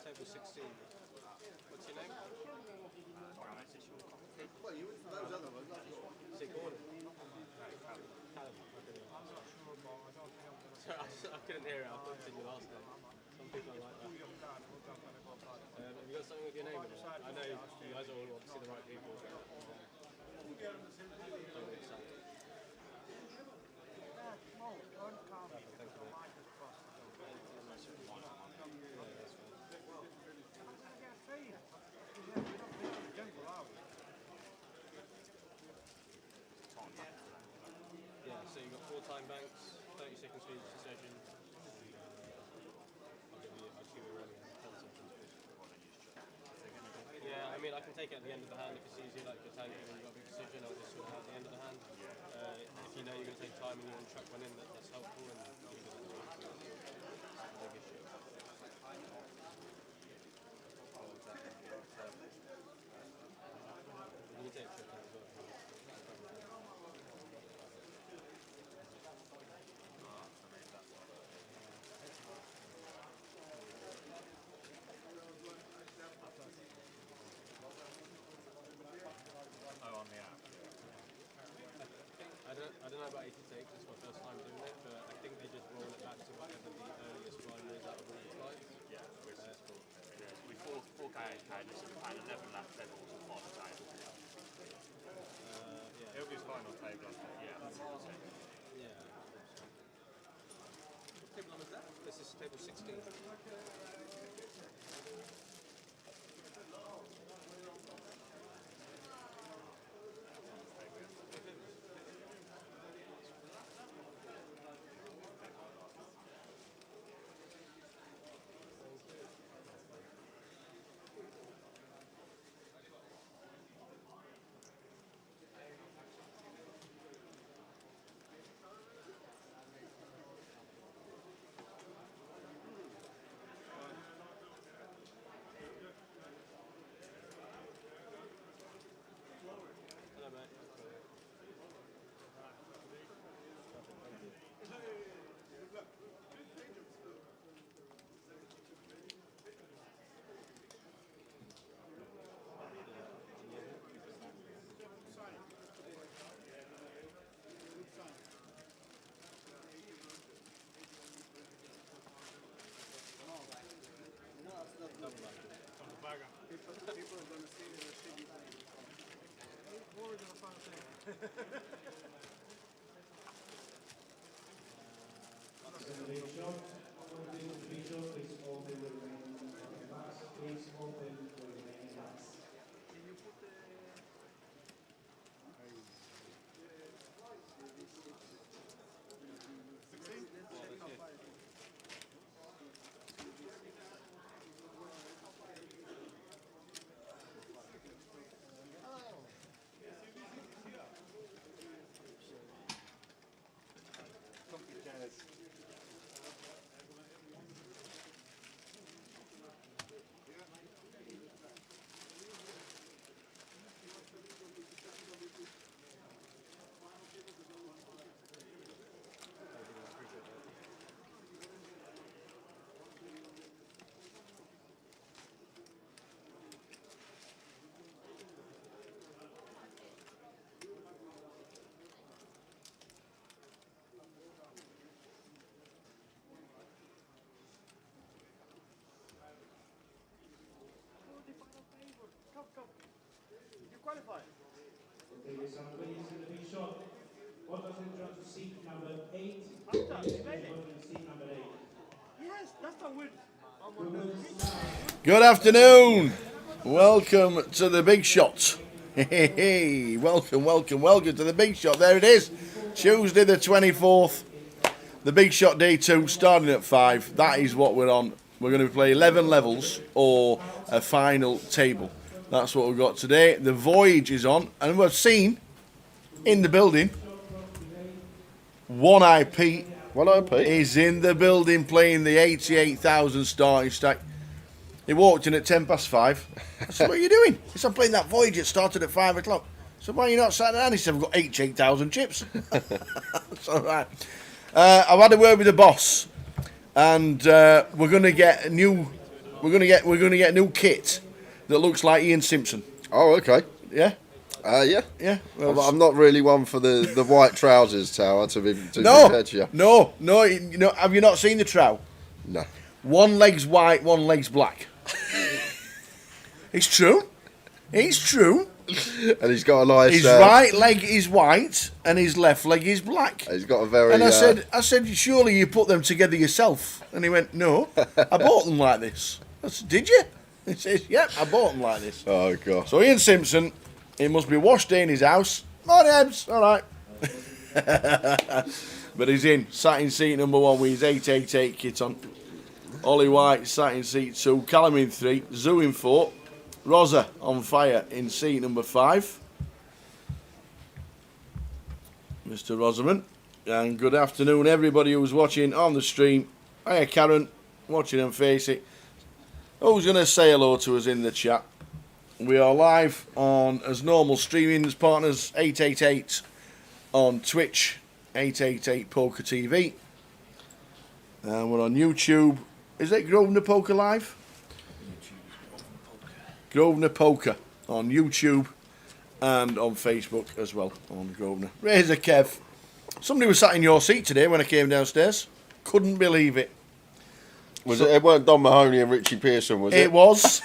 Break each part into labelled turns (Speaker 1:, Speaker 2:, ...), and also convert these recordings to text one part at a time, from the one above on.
Speaker 1: Table 16. What's your name?
Speaker 2: Well, you went for those other ones.
Speaker 1: Is it Gordon? No, Callum. Sorry, I couldn't hear it. I thought you said your last name. Some people are like that. Have you got something with your name in it? I know you guys are all obviously the right people. Yeah, so you've got 4 time banks, 30 seconds for each session. I'll give you a running 10 seconds. Yeah, I mean, I can take it at the end of the hand if it's easier, like you're tanking and you've got a big decision, I'll just sort of at the end of the hand. If you know you're going to take time and you want to chuck one in, that's helpful. And you can do that as well. It's a big issue. You can take a trip as well. I don't know about 80 takes, it's my first time doing it, but I think they just roll it back to whatever the earliest run is out of all the flights.
Speaker 3: Yeah, which is cool. We 4K had 11 lap levels of on the table.
Speaker 1: Yeah.
Speaker 3: It'll be fine on table, I think. Yeah, 100%.
Speaker 1: Yeah. What table number is that? This is table 16. Hello, mate.
Speaker 2: People are going to see the shit you play. What are we going to find out?
Speaker 4: Please open the remaining backs. Please open the remaining backs.
Speaker 2: Can you put the... You qualify.
Speaker 4: Okay, so please in the big shot. What does it draw to seat number 8? Seat number 8.
Speaker 2: Yes, that's the win.
Speaker 5: Good afternoon. Welcome to the big shot. Hey, welcome to the big shot. There it is. Tuesday the 24th The Big Shot Day 2 starting at 5. That is what we're on. We're going to play 11 levels or a final table. That's what we've got today. The Voyage is on, and we've seen in the building 1IP.
Speaker 6: 1IP
Speaker 5: is in the building playing the 88,000 starting stack. He walked in at 5:10. I said, what are you doing? He said, I'm playing that Voyage. It started at 5 o'clock. I said, why are you not sat down? He said, I've got 88,000 chips. That's all right. I've had a word with the boss, and we're going to get a new. We're going to get a new kit that looks like Ian Simpson.
Speaker 6: Oh, okay.
Speaker 5: Yeah.
Speaker 6: Yeah.
Speaker 5: Yeah. Well,
Speaker 6: I'm not really one for the white trousers, Tower. To be fair to you.
Speaker 5: No. Have you not seen the trow?
Speaker 6: No.
Speaker 5: One leg's white, one leg's black. It's true. It's true.
Speaker 6: And he's got a nice.
Speaker 5: His right leg is white and his left leg is black.
Speaker 6: He's got a very.
Speaker 5: And I said, surely you put them together yourself. And he went, no, I bought them like this. I said, did you? He says, yep, I bought them like this.
Speaker 6: Oh god.
Speaker 5: So Ian Simpson, it must be wash day in his house. Morning, Ebs. All right. But he's in, sat in seat number 1 with his 888 kit on. Ollie White sat in seat 2, Callum in 3, Zoo in 4, Rosa on fire in seat number 5. Mr. Rosamond. And good afternoon, everybody who's watching on the stream. Hiya, Karen, watching on Face It. Who's going to say hello to us in the chat? We are live on, as normal, streaming as partners 888 on Twitch, 888Poker TV. And we're on YouTube. Is it Grosvenor Poker Live? Grosvenor Poker on YouTube and on Facebook as well on Grosvenor. Razor Kev. Somebody was sat in your seat today when I came downstairs. Couldn't believe it.
Speaker 6: It weren't Don Mahoney and Richie Pearson, was it?
Speaker 5: It was.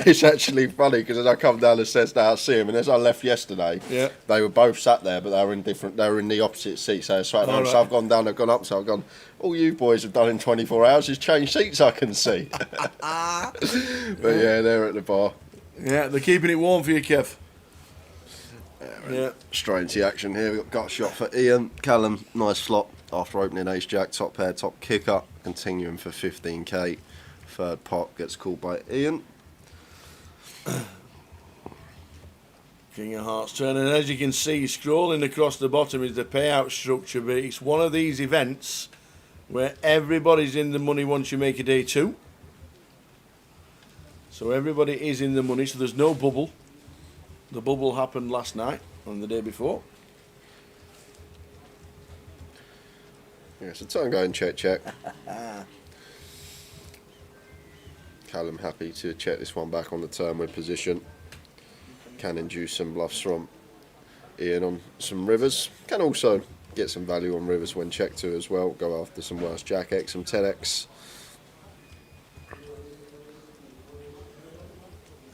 Speaker 6: It's actually funny because as I come down the stairs now, I see him, and as I left yesterday,
Speaker 5: yeah,
Speaker 6: they were both sat there, but they were in different. They were in the opposite seats. So, right. So I've gone down, I've gone up, so I've gone. All you boys have done in 24 hours is change seats. I can see. But yeah, they're at the bar.
Speaker 5: Yeah, they're keeping it warm for you, Kev.
Speaker 6: Yeah. Straight into the action here. We've got a shot for Ian. Callum, nice flop after opening ace jack, top pair, top kicker, continuing for 15k. Third pot gets called by Ian.
Speaker 5: King of Hearts turn, and as you can see, scrolling across the bottom is the payout structure, but it's one of these events where everybody's in the money once you make a day 2. So everybody is in the money, so there's no bubble. The bubble happened last night and the day before.
Speaker 6: Yeah, so turn going check. Callum happy to check this one back on the turn with position. Can induce some bluffs from Ian on some rivers. Can also get some value on rivers when checked to as well. Go after some worse Jack X, some 10X.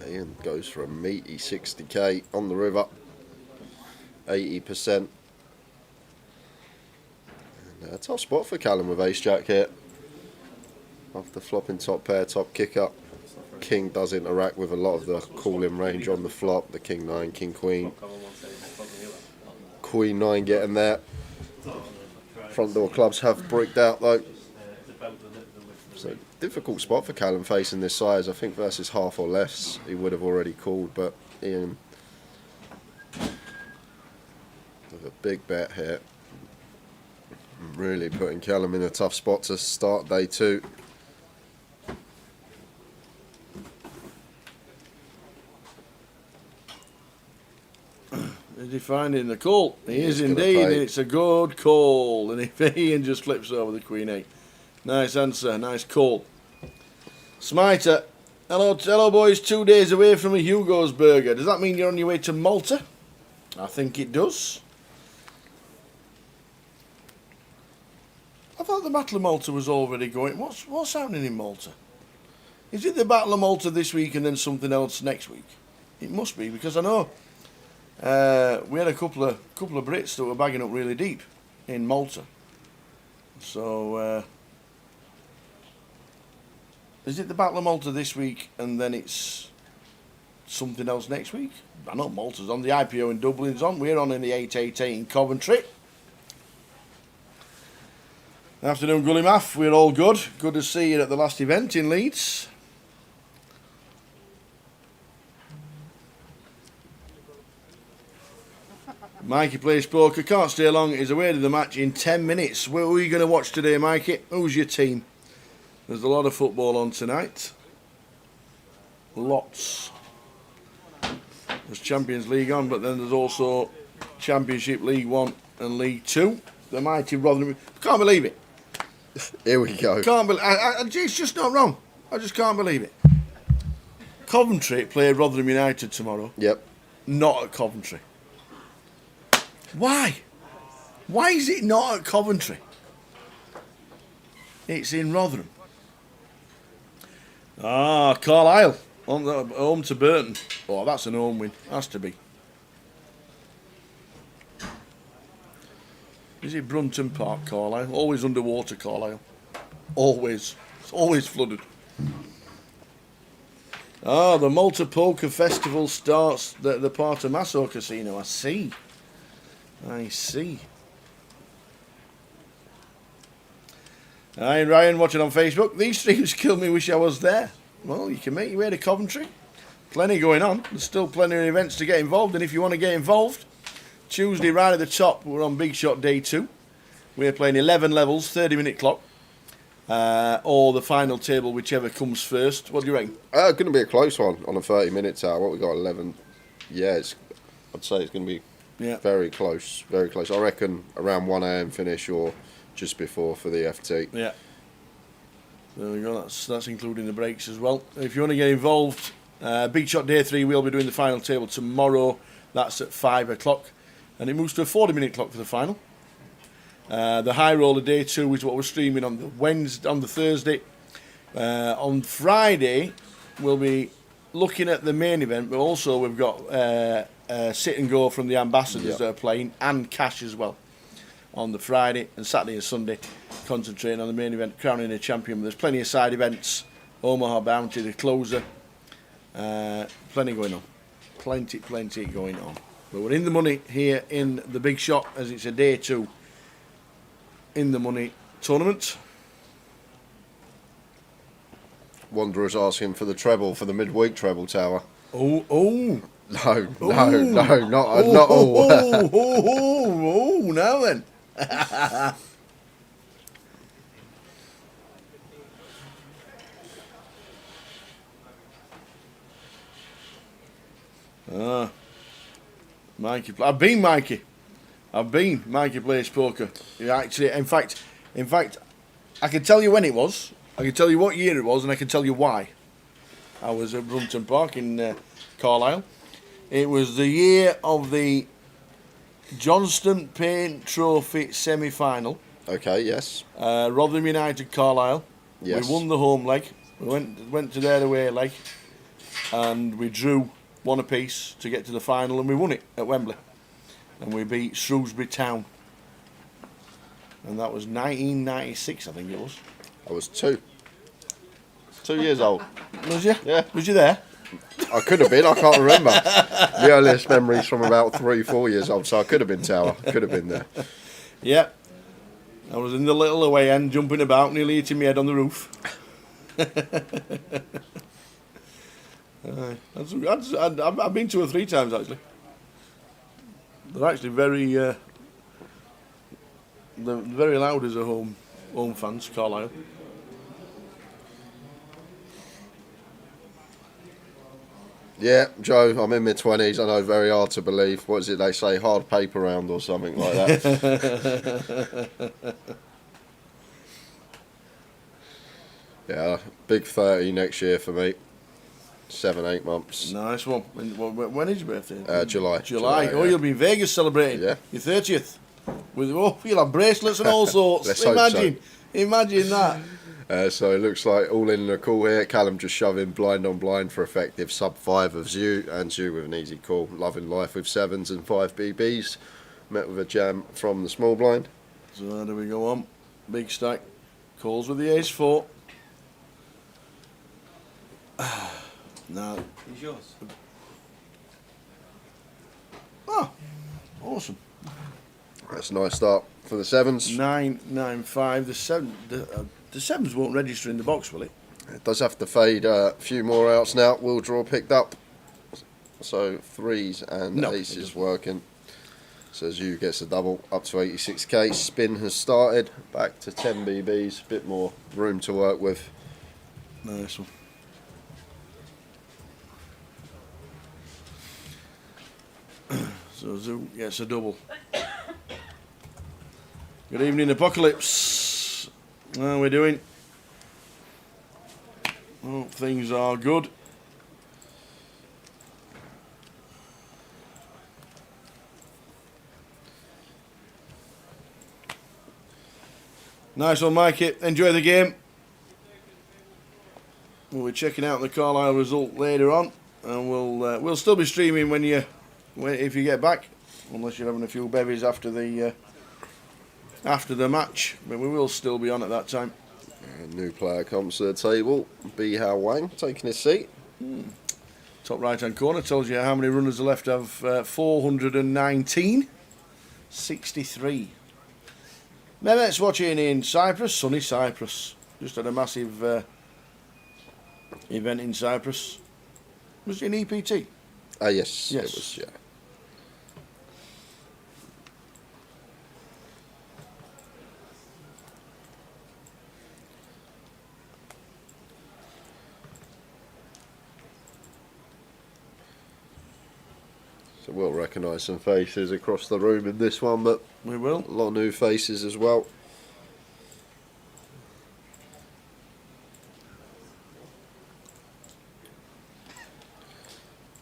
Speaker 6: Ian goes for a meaty 60k on the river. 80%. And a tough spot for Callum with ace jack here. After flopping top pair, top kicker. King does interact with a lot of the call-in range on the flop. The king 9, king queen. Queen 9 getting there. Front door clubs have bricked out though. So difficult spot for Callum facing this size. I think versus half or less he would have already called, but Ian with a big bet here. Really putting Callum in a tough spot to start day 2.
Speaker 5: Is he finding the call? He is indeed, and it's a good call. And if Ian just flips over the Queen 8. Nice answer, nice call. Smiter, hello boys, 2 days away from a Hugo's Burger. Does that mean you're on your way to Malta? I think it does. I thought the Battle of Malta was already going. What's happening in Malta? Is it the Battle of Malta this week and then something else next week? It must be, because I know we had a couple of Brits that were bagging up really deep in Malta. So is it the Battle of Malta this week and then it's something else next week? I know Malta's on. The IPO in Dublin's on. We're on in the 888 in Coventry. Afternoon, Gully Maff. We're all good. Good to see you at the last event in Leeds. Mikey plays poker. Can't stay long. Is away to the match in 10 minutes. Who are you going to watch today, Mikey? Who's your team? There's a lot of football on tonight. Lots. There's Champions League on, but then there's also Championship League 1 and League 2. The mighty Rotherham. Can't believe it.
Speaker 6: Here we go.
Speaker 5: Can't believe. It's just not wrong. I just can't believe it. Coventry play Rotherham United tomorrow.
Speaker 6: Yep.
Speaker 5: Not at Coventry. Why? Why is it not at Coventry? It's in Rotherham. Ah, Carlisle on the home to Burton. Oh, that's an home win. Has to be. Is it Brunton Park, Carlisle? Always underwater, Carlisle. Always. It's always flooded. Ah, the Malta Poker Festival starts at the Porto Masso Casino. I see. I see. Hi, Ryan, watching on Facebook. These streams kill me, wish I was there. Well, you can make your way to Coventry. Plenty going on. There's still plenty of events to get involved in if you want to get involved. Tuesday, right at the top, we're on Big Shot Day 2. We're playing 11 levels, 30-minute clock. Or the final table, whichever comes first. What do you reckon?
Speaker 6: Going to be a close one on a 30-minute tower. What we got, 11? Yeah, I'd say it's going to be very close, very close. I reckon around 1 AM finish or just before for the FT.
Speaker 5: Yeah. There we go. That's including the breaks as well. If you want to get involved, Big Shot Day 3, we'll be doing the final table tomorrow. That's at 5 o'clock. And it moves to a 40-minute clock for the final. The High Roller Day 2 is what we're streaming on the Wednesday, on the Thursday. On Friday, we'll be looking at the main event, but also we've got Sit and Go from the Ambassadors that are playing, and cash as well on the Friday, and Saturday and Sunday concentrating on the main event, crowning a champion. But there's plenty of side events, Omaha Bounty, the closer, plenty going on, plenty going on. But we're in the money here in the Big Shot, as it's a Day 2 in the money tournament.
Speaker 6: Wanderers asking for the treble, for the midweek treble tower.
Speaker 5: Oh.
Speaker 6: No, not all.
Speaker 5: Now then. Mikey. I've been Mikey. Mikey plays poker. Actually, in fact, I can tell you when it was. I can tell you what year it was, and I can tell you why. I was at Brunton Park in Carlisle. It was the year of the Johnston Paint Trophy semi-final.
Speaker 6: Okay, yes.
Speaker 5: Rotherham United, Carlisle.
Speaker 6: Yes.
Speaker 5: We won the home leg. We went to their away leg, and we drew one apiece to get to the final, and we won it at Wembley. And we beat Shrewsbury Town. And that was 1996, I think it was.
Speaker 6: I was 2 years old.
Speaker 5: Was you?
Speaker 6: Yeah.
Speaker 5: Was you there?
Speaker 6: I could have been, I can't remember. The earliest memories from about 3-4 years old, so I could have been tower, could have been there.
Speaker 5: Yeah. I was in the little away end, jumping about, nearly hitting my head on the roof. I've been 2 or 3 times, actually. They're actually very they're very loud as a home fans, Carlisle.
Speaker 6: Yeah, Joe, I'm in my 20s. I know, very hard to believe. What is it they say? Hard paper round or something like that. Yeah, big 30 next year for me. 7-8 months.
Speaker 5: Nice one. When is your birthday?
Speaker 6: July.
Speaker 5: Oh, you'll be in Vegas celebrating.
Speaker 6: Yeah.
Speaker 5: Your 30th. You'll have bracelets and all sorts.
Speaker 6: Let's hope so.
Speaker 5: Imagine that.
Speaker 6: So it looks like all in a call here. Callum just shoving blind on blind for effective sub-5 of Zhu, and Zhu with an easy call. Loving life with 7s and 5 BBs. Met with a jam from the small blind.
Speaker 5: So how do we go on? Big stack. Calls with the ace-4. Now,
Speaker 1: He's yours.
Speaker 5: oh, awesome.
Speaker 6: That's a nice start for the sevens.
Speaker 5: 9-9-5. The sevens won't register in the box, will it?
Speaker 6: It does have to fade a few more outs now. Will draw picked up. So threes and aces working. So Zoo gets a double up to 86k. Spin has started. Back to 10 BBs. A bit more room to work with.
Speaker 5: Nice one. So Zoo gets a double. Good evening, Apocalypse. How are we doing? Oh, things are good. Nice one, Mikey. Enjoy the game. We'll be checking out the Carlisle result later on, and we'll still be streaming if you get back, unless you're having a few bevies after the match. But we will still be on at that time.
Speaker 6: A new player comes to the table. Bihao Wang taking his seat.
Speaker 5: Top right hand corner tells you how many runners are left of 419. 63. Mehmet's watching in Cyprus, sunny Cyprus. Just had a massive event in Cyprus. Was it an EPT?
Speaker 6: Yes,
Speaker 5: Yes.
Speaker 6: it was, yeah. So we'll recognise some faces across the room in this one, but
Speaker 5: We will.
Speaker 6: a lot of new faces as well.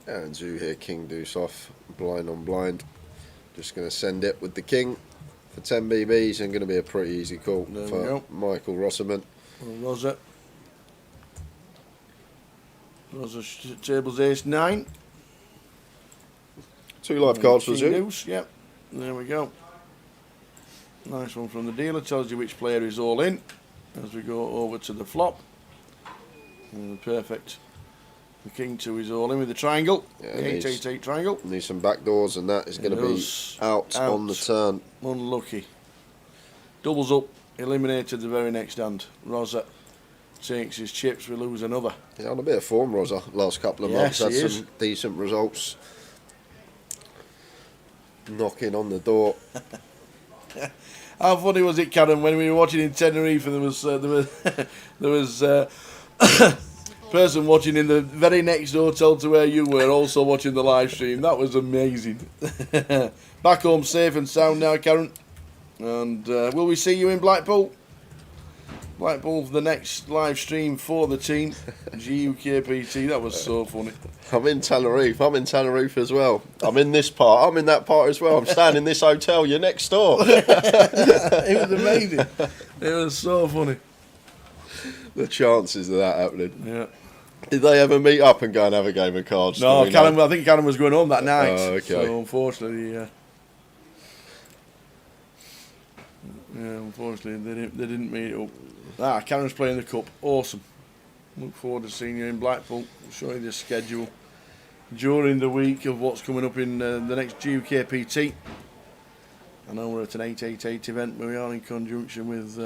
Speaker 6: And Zoo here, king deuce off, blind on blind. Just going to send it with the king for 10 BBs, and going to be a pretty easy call
Speaker 5: There we
Speaker 6: for
Speaker 5: go.
Speaker 6: Michael Rosserman.
Speaker 5: Rosa tables ace 9.
Speaker 6: 2 live cards for
Speaker 5: King
Speaker 6: Zoo.
Speaker 5: deuce, yep. There we go. Nice one from the dealer. Tells you which player is all in as we go over to the flop. And perfect. The king 2 is all in with the triangle.
Speaker 6: Yeah,
Speaker 5: The 888 triangle.
Speaker 6: Need some back doors, and that is going to be
Speaker 5: Does.
Speaker 6: out on the turn.
Speaker 5: Unlucky. Doubles up. Eliminated the very next hand. Rosa takes his chips. We lose another.
Speaker 6: Yeah, on a bit of form, Rosa, last couple of
Speaker 5: Yes,
Speaker 6: months.
Speaker 5: he
Speaker 6: Had
Speaker 5: is.
Speaker 6: some decent results. Knocking on the door.
Speaker 5: How funny was it, Karen, when we were watching in Tenerife and there was a person watching in the very next hotel to where you were, also watching the live stream. That was amazing. Back home safe and sound now, Karen. And will we see you in Blackpool? Blackpool for the next live stream for the team. GUKPT. That was so funny.
Speaker 6: I'm in Tenerife. I'm in Tenerife as well. I'm in this part. I'm in that part as well. I'm staying in this hotel. You're next door.
Speaker 5: It was amazing. It was so funny.
Speaker 6: The chances of that happening.
Speaker 5: Yeah.
Speaker 6: Did they ever meet up and go and have a game of cards?
Speaker 5: No,
Speaker 6: Do we know?
Speaker 5: Callum. I think Callum was going home that night.
Speaker 6: Oh, okay.
Speaker 5: So unfortunately, unfortunately they didn't meet up. Karen's playing the cup. Awesome. Look forward to seeing you in Blackpool. Show you the schedule during the week of what's coming up in the next GUKPT. I know we're at an 888 event, but we are in conjunction with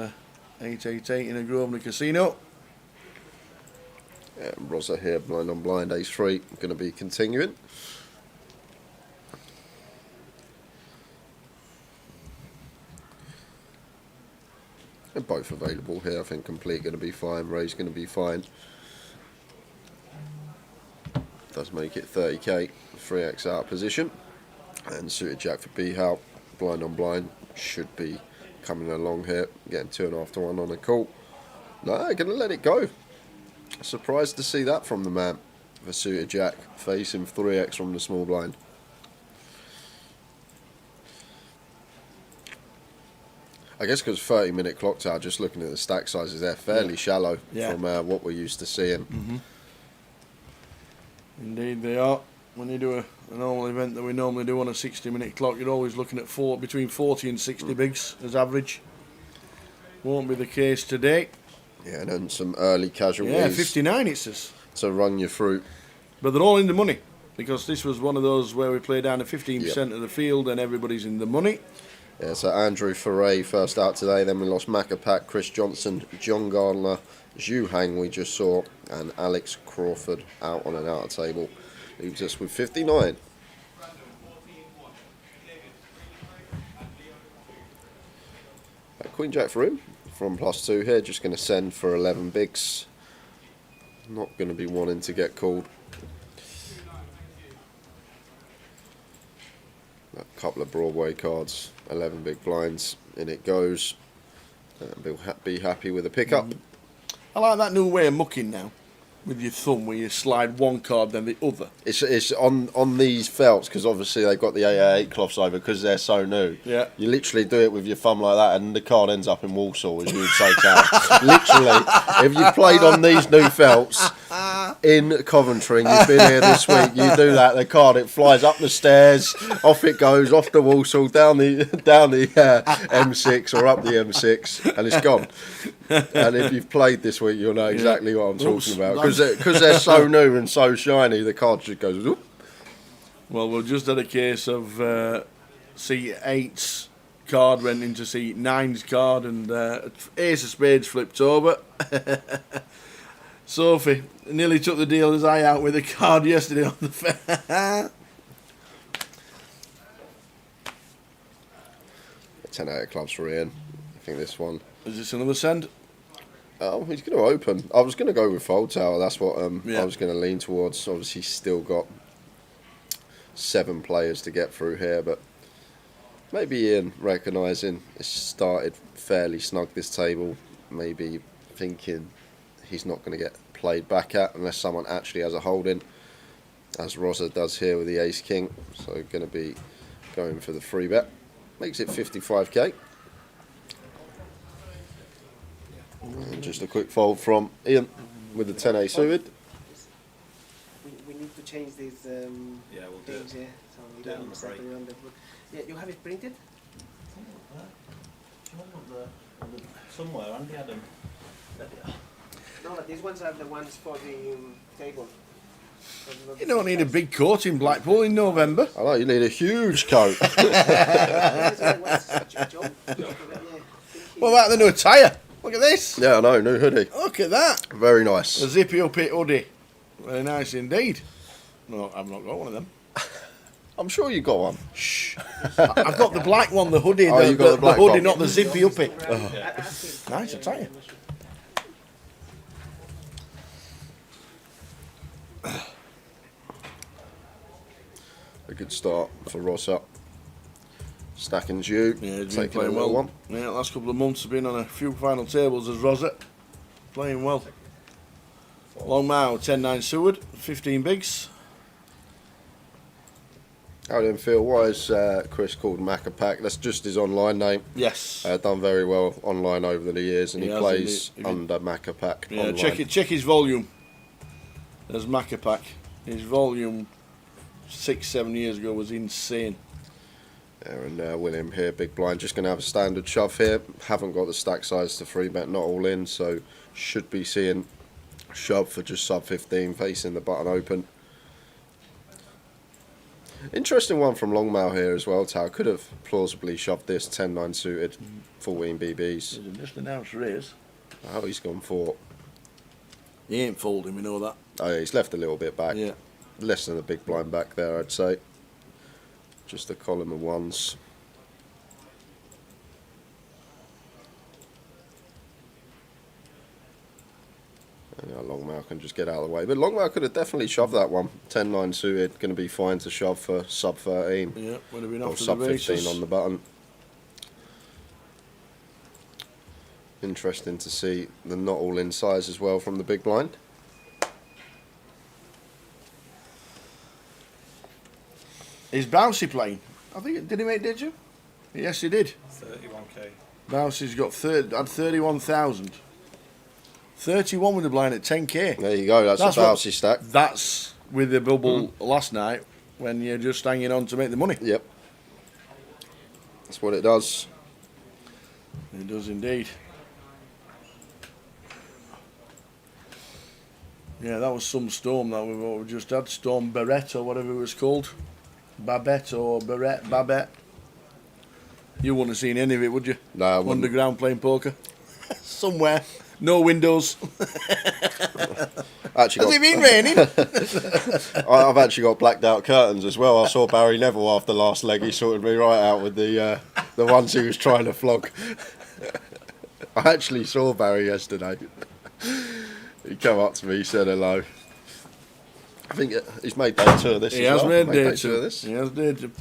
Speaker 5: 888 in a Grosvenor casino.
Speaker 6: Yeah, Rosa here, blind on blind, ace 3. Going to be continuing. They're both available here. I think complete going to be fine. Ray's going to be fine. Does make it 30k. 3x out of position. And suited jack for Bihao. Blind on blind. Should be coming along here. Getting 2.5 to 1 on a call. No, going to let it go. Surprised to see that from the man. The suited jack facing 3x from the small blind. I guess because 30-minute clock tower, just looking at the stack sizes, they're fairly shallow from what we're used to seeing.
Speaker 5: Indeed they are. When you do a normal event that we normally do on a 60-minute clock, you're always looking at between 40 and 60 bigs as average. Won't be the case today.
Speaker 6: Yeah, and then some early casualties.
Speaker 5: Yeah, 59 it says.
Speaker 6: To run your fruit.
Speaker 5: But they're all in the money, because this was one of those where we play down to 15% of the field and everybody's in the money.
Speaker 6: Yeah, so Andrew Foray first out today. Then we lost Macapac, Chris Johnson, John Gardner, Zhu Hang we just saw, and Alex Crawford out on an outer table. Leaves us with 59. Queen Jack for him from +2 here. Just going to send for 11 bigs. Not going to be wanting to get called. A couple of Broadway cards, 11 big blinds, in it goes. Be happy with a pickup.
Speaker 5: I like that new way of mucking now, with your thumb, where you slide one card then the other.
Speaker 6: It's on these felts, because obviously they've got the 888 cloths over because they're so new.
Speaker 5: Yeah.
Speaker 6: You literally do it with your thumb like that, and the card ends up in Walsall, as you would say, Cal. Literally, if you played on these new felts in Coventry and you've been here this week, you do that. The card, it flies up the stairs, off it goes, off the Walsall, down the M6 or up the M6, and it's gone. And if you've played this week, you'll know exactly what I'm talking about, because they're so new and so shiny. The card just goes. Whoop.
Speaker 5: Well, we've just had a case of C8's card went into C9's card, and Ace of Spades flipped over. Sophie nearly took the dealer's eye out with a card yesterday on the fair.
Speaker 6: 10 out of clubs for Ian. I think this one.
Speaker 5: Is this another send?
Speaker 6: Oh, he's going to open. I was going to go with fold tower. That's what I was going to lean towards. Obviously, still got 7 players to get through here, but maybe Ian recognising it's started fairly snug this table, maybe thinking he's not going to get played back at unless someone actually has a holding, as Rosa does here with the ace king. So going to be going for the free bet. Makes it 55k. And just a quick fold from Ian with the 10A suited.
Speaker 2: We need to change these things here, so we don't exactly remember. Yeah, you have it printed?
Speaker 7: Somewhere, Andy had them.
Speaker 2: No, but these ones are the ones for the table.
Speaker 5: You don't need a big coat in Blackpool in November.
Speaker 6: I know, you need a huge coat.
Speaker 5: What about the new attire? Look at this.
Speaker 6: Yeah, I know, new hoodie.
Speaker 5: Look at that.
Speaker 6: Very nice.
Speaker 5: A zippy up it hoodie. Very nice indeed. No, I've not got one of them.
Speaker 6: I'm sure you got one.
Speaker 5: Shh. I've got the black one, the hoodie.
Speaker 6: Oh, you got the black
Speaker 5: hoodie,
Speaker 6: one.
Speaker 5: not the zippy up it. Nice attire.
Speaker 6: A good start for Ross up. Stacking due.
Speaker 5: Yeah, he's been
Speaker 6: taking
Speaker 5: playing
Speaker 6: another
Speaker 5: well.
Speaker 6: one.
Speaker 5: Yeah, last couple of months have been on a few final tables as Rosette. Playing well. Long Mao, 10-9 Seward, 15 bigs.
Speaker 6: How do you feel? Why is Chris called Macapac? That's just his online name.
Speaker 5: Yes.
Speaker 6: Done very well online over the years, and he
Speaker 5: has,
Speaker 6: plays
Speaker 5: indeed.
Speaker 6: under Macapac
Speaker 5: Yeah,
Speaker 6: online.
Speaker 5: check his volume. There's Macapac. His volume 6-7 years ago was insane.
Speaker 6: Yeah, and William here, big blind, just going to have a standard shove here. Haven't got the stack size to free bet, not all in, so should be seeing shove for just sub 15, facing the button open. Interesting one from Longmouth here as well, Tao. Could have plausibly shoved this 10-9 suited, 14 BBs.
Speaker 5: Just announced raise.
Speaker 6: Oh, he's gone for.
Speaker 5: He ain't folding, we know that.
Speaker 6: Oh, yeah, he's left a little bit back.
Speaker 5: Yeah.
Speaker 6: Less than a big blind back there, I'd say. Just a column of ones. And Longmouth can just get out of the way. But Longmouth could have definitely shoved that one. 10-9 suited, going to be fine to shove for sub 13.
Speaker 5: Yeah, would have been
Speaker 6: Or
Speaker 5: off to
Speaker 6: sub
Speaker 5: the
Speaker 6: 15
Speaker 5: races.
Speaker 6: on the button. Interesting to see the not all in size as well from the big blind.
Speaker 5: Is Bouncy playing? I think, did he make did you? Yes, he did.
Speaker 7: 31k.
Speaker 5: Bouncy's got had 31,000. 31 with the blind at 10k.
Speaker 6: There you go, that's a
Speaker 5: what-
Speaker 6: bouncy stack.
Speaker 5: That's with the bubble last night when you're just hanging on to make the money.
Speaker 6: Yep. That's what it does.
Speaker 5: It does indeed. Yeah, that was some storm that we just had. Storm Barrett or whatever it was called. Babette or Barrett, Babette. You wouldn't have seen any of it, would you?
Speaker 6: No, I wouldn't.
Speaker 5: Underground playing poker. Somewhere. No windows. Has it been raining?
Speaker 6: I've actually got blacked out curtains as well. I saw Barry Neville after last leg. He sorted me right out with the ones he was trying to flog. I actually saw Barry yesterday. He came up to me, he said hello. I think he's made day 2 of this.
Speaker 5: He
Speaker 6: as
Speaker 5: has
Speaker 6: well.
Speaker 5: made day 2
Speaker 6: of this.
Speaker 5: He has day 2.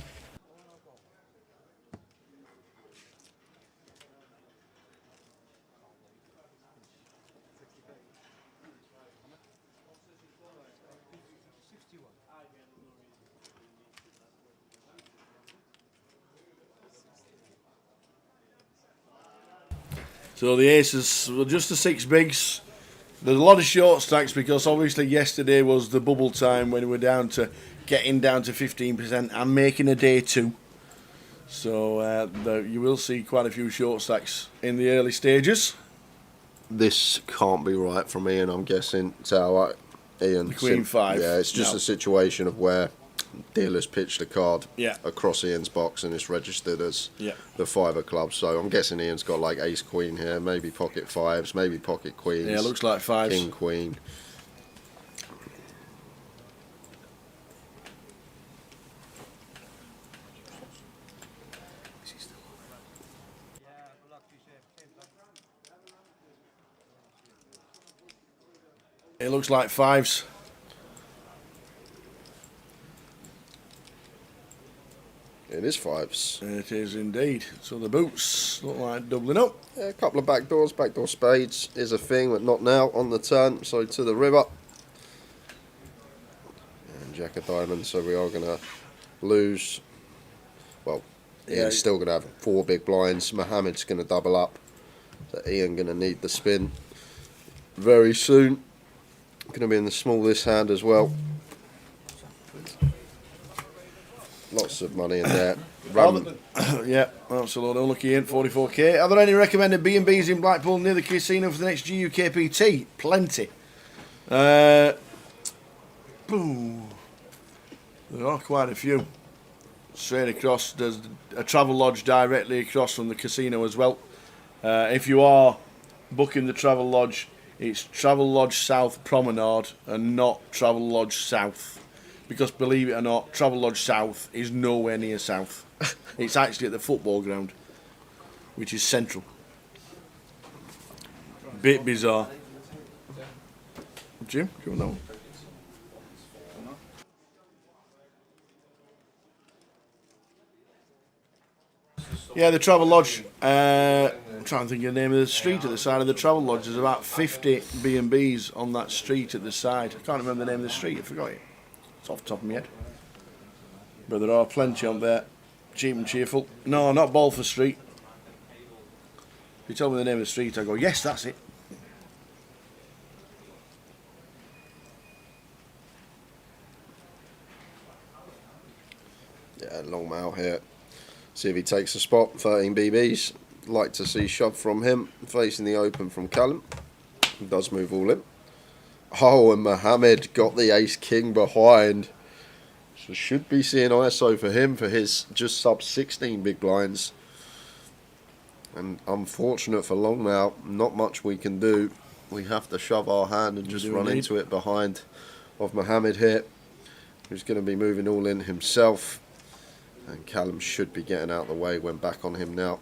Speaker 5: So the aces were just the 6 bigs. There's a lot of short stacks because obviously yesterday was the bubble time when we were getting down to 15% and making a day 2. So you will see quite a few short stacks in the early stages.
Speaker 6: This can't be right from Ian, I'm guessing. So Ian,
Speaker 5: The Queen 5.
Speaker 6: Yeah, it's just a situation of where dealer's pitched a card across Ian's box and it's registered as the 5 of clubs. So I'm guessing Ian's got like ace queen here, maybe pocket 5s, maybe pocket queens.
Speaker 5: Yeah, looks like 5s.
Speaker 6: King queen.
Speaker 5: It looks like 5s.
Speaker 6: It is 5s.
Speaker 5: It is indeed. So the boots look like doubling up.
Speaker 6: Yeah, a couple of backdoors. Backdoor spades is a thing, but not now on the turn. So to the river. And Jack of diamonds, so we are going to lose. Well, Ian's still going to have 4 big blinds. Mohammed's going to double up. So Ian going to need the spin very soon. Going to be in the smallest hand as well. Lots of money in there.
Speaker 5: Yeah, absolutely. Unlucky in 44k. Are there any recommended B&Bs in Blackpool near the casino for the next GUKPT? Plenty. Boom. There are quite a few. Straight across. There's a travel lodge directly across from the casino as well. If you are booking the travel lodge, it's Travel Lodge South Promenade and not Travel Lodge South. Because believe it or not, Travel Lodge South is nowhere near South. It's actually at the football ground, which is central. Bit bizarre. Jim, do you want that one? Yeah, the Travel Lodge. I'm trying to think of the name of the street at the side of the Travel Lodge. There's about 50 B&Bs on that street at the side. I can't remember the name of the street. I forgot it. It's off the top of my head. But there are plenty on there. Cheap and cheerful. No, not Balfour Street. If you tell me the name of the street, I go, yes, that's it.
Speaker 6: Yeah, long mail here. See if he takes a spot. 13 BBs. Like to see shove from him. Facing the open from Callum. He does move all in. Oh, and Mohammed got the ace-king behind. So should be seeing ISO for him for his just sub 16 big blinds. And unfortunate for long now, not much we can do. We have to shove our hand and just run into it behind of Mohammed here, who's going to be moving all in himself. And Callum should be getting out of the way when back on him now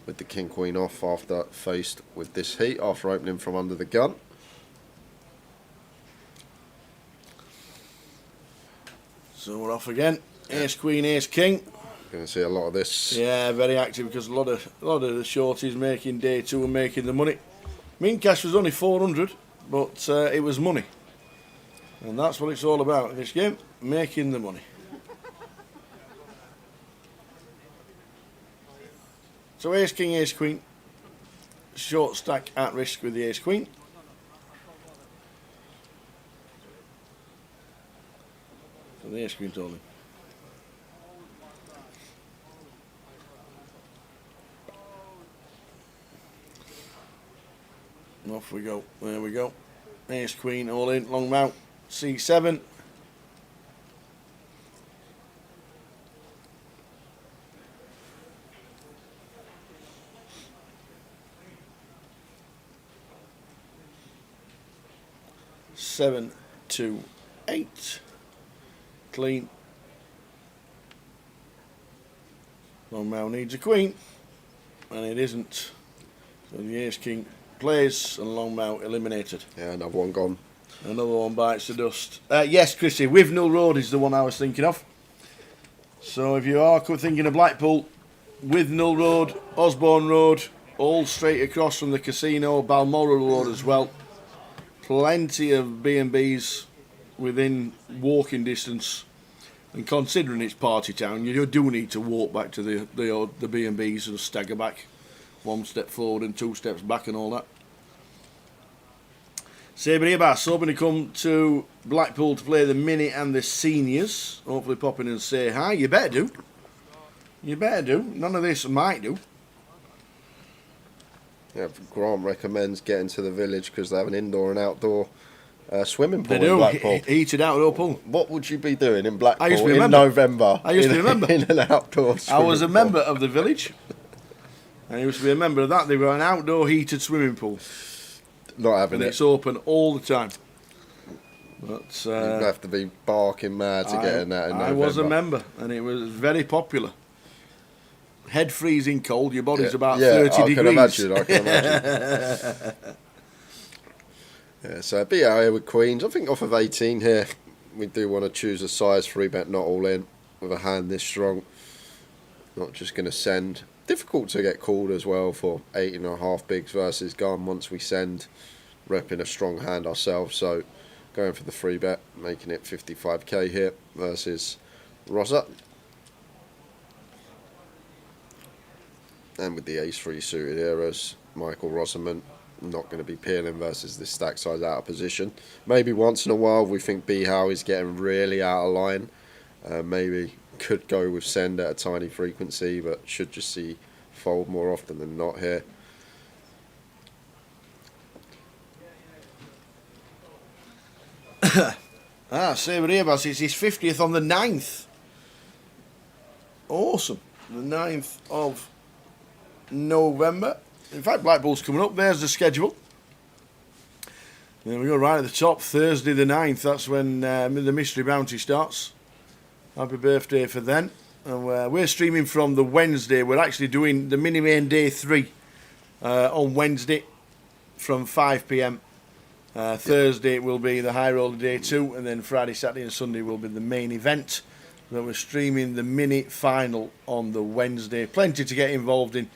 Speaker 6: with the king-queen off after faced with this heat after opening from under the gun.
Speaker 5: So we're off again. Ace Queen, Ace King.
Speaker 6: Going to see a lot of this.
Speaker 5: Yeah, very active because a lot of the shorties making day 2 and making the money. Mean cash was only 400, but it was money, and that's what it's all about in this game: making the money. So Ace King, Ace Queen. Short stack at risk with the Ace Queen. So the Ace Queen's all in. Off we go. There we go. Ace Queen all in. Long mount. C7. 7, 2, 8. Clean. Long mount needs a queen, and it isn't. So the ace king plays, and long mount eliminated.
Speaker 6: Yeah, another one gone.
Speaker 5: Another one bites the dust. Yes, Chrissy, Withnell Road is the one I was thinking of. So if you are thinking of Blackpool, Withnell Road, Osborne Road, all straight across from the casino, Balmoral Road as well. Plenty of B&Bs within walking distance. And considering it's party town, you do need to walk back to the B&Bs and stagger back. 1 step forward and 2 steps back and all that. Sabre Abbas hoping to come to Blackpool to play the mini and the seniors. Hopefully pop in and say hi. You better do. You better do. None of this might do.
Speaker 6: Yeah, Grant recommends getting to the village because they have an indoor and outdoor swimming pool
Speaker 5: They do.
Speaker 6: in Blackpool.
Speaker 5: Heated outdoor pool.
Speaker 6: What would you be doing in Blackpool
Speaker 5: remember.
Speaker 6: in November?
Speaker 5: I used to remember.
Speaker 6: In an outdoor swimming
Speaker 5: I was a
Speaker 6: pool?
Speaker 5: member of the village. I used to be a member of that. They were an outdoor heated swimming pool.
Speaker 6: Not having
Speaker 5: And
Speaker 6: it.
Speaker 5: it's open all the time. But
Speaker 6: You'd have to be barking mad to get in that in November.
Speaker 5: I was a member, and it was very popular. Head freezing cold, your body's about 30 degrees.
Speaker 6: I can imagine. Yeah, so be out here with queens. I think off of 18 here, we do want to choose a size 3-bet not all in with a hand this strong. Not just going to send. Difficult to get called as well for 8.5 bigs versus gun once we send, repping a strong hand ourselves. So going for the 3-bet, making it 55k here versus Rosa. And with the ace-3 suited heroes, Michael Rosamond not going to be peeling versus this stack size out of position. Maybe once in a while we think B-How is getting really out of line. Maybe could go with send at a tiny frequency, but should just see fold more often than not here.
Speaker 5: Sabre Abbas, it's his 50th on the 9th. Awesome. The 9th of November. In fact, Blackpool's coming up. There's the schedule. There we go, right at the top. Thursday the 9th. That's when the Mystery Bounty starts. Happy birthday for then. And we're streaming from the Wednesday. We're actually doing the mini main day 3 on Wednesday from 5 p.m. Thursday will be the high roller day 2, and then Friday, Saturday and Sunday will be the main event. But we're streaming the mini final on the Wednesday. Plenty to get involved in.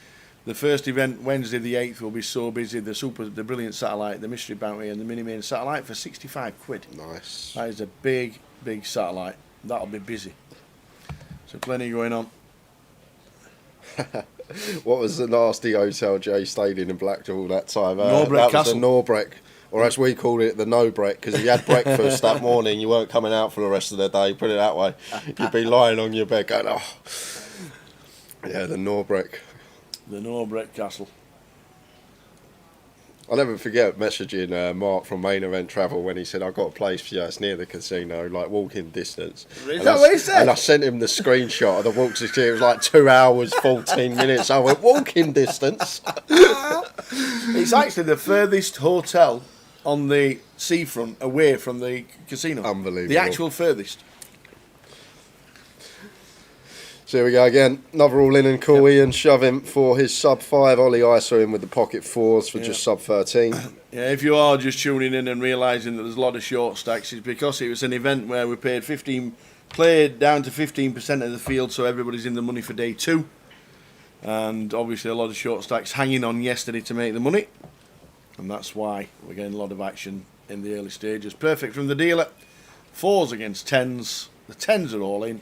Speaker 5: The first event, Wednesday the 8th, will be so busy. The brilliant satellite, the Mystery Bounty and the mini main satellite for 65 quid.
Speaker 6: Nice.
Speaker 5: That is a big, big satellite. That'll be busy. So plenty going on.
Speaker 6: What was the nasty hotel Jay stayed in Blackpool that time?
Speaker 5: Norbreck
Speaker 6: that
Speaker 5: Castle.
Speaker 6: was the Norbreck, or as we called it, the No-Breck, because if you had breakfast that morning, you weren't coming out for the rest of the day, put it that way. You'd be lying on your bed going, oh. Yeah, the Norbreck.
Speaker 5: The Norbreck Castle.
Speaker 6: I'll never forget messaging Mark from Main Event Travel when he said, I've got a place for you, it's near the casino, like walking distance.
Speaker 5: Is that what he said?
Speaker 6: And I sent him the screenshot of the walk to it was like 2 hours, 14 minutes. I went, walking distance.
Speaker 5: It's actually the furthest hotel on the seafront away from the casino.
Speaker 6: Unbelievable.
Speaker 5: The actual furthest.
Speaker 6: So here we go again. Another all in and cool. Ian shoving for his sub 5. Ollie ISO in with the pocket 4s for just sub 13.
Speaker 5: Yeah, if you are just tuning in and realising that there's a lot of short stacks, it's because it was an event where we played down to 15% of the field, so everybody's in the money for day 2. And obviously a lot of short stacks hanging on yesterday to make the money. And that's why we're getting a lot of action in the early stages. Perfect from the dealer. 4s against 10s. The 10s are all in.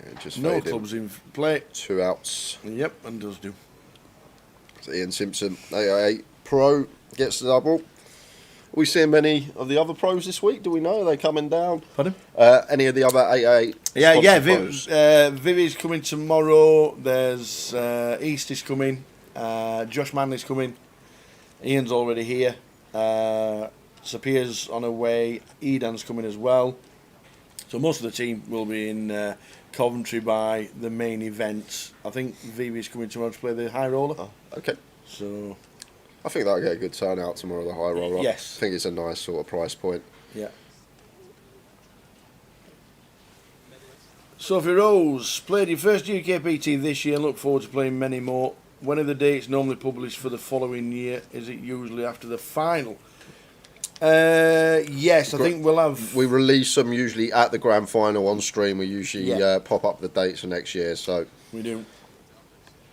Speaker 6: Yeah, just
Speaker 5: No
Speaker 6: fading.
Speaker 5: clubs in play.
Speaker 6: 2 outs.
Speaker 5: Yep, and does do.
Speaker 6: So Ian Simpson, 888 Pro, gets the double. Are we seeing many of the other pros this week? Do we know? Are they coming down?
Speaker 5: Pardon?
Speaker 6: Any of the other 888
Speaker 5: Yeah,
Speaker 6: pros?
Speaker 5: Vivi's coming tomorrow. There's East is coming. Josh Manley's coming. Ian's already here. Sapia's on her way. Edan's coming as well. So most of the team will be in Coventry by the main event. I think Vivi's coming tomorrow to play the high roller.
Speaker 6: Oh, okay.
Speaker 5: So
Speaker 6: I think that'll get a good turnout tomorrow, the high roller.
Speaker 5: Yes.
Speaker 6: I think it's a nice sort of price point.
Speaker 5: Yeah. Sophie Rose played your first UKPT this year and look forward to playing many more. When are the dates normally published for the following year? Is it usually after the final? Yes, I think we'll have...
Speaker 6: We release them usually at the grand final on stream. We usually pop up the dates for next year. So
Speaker 5: we do.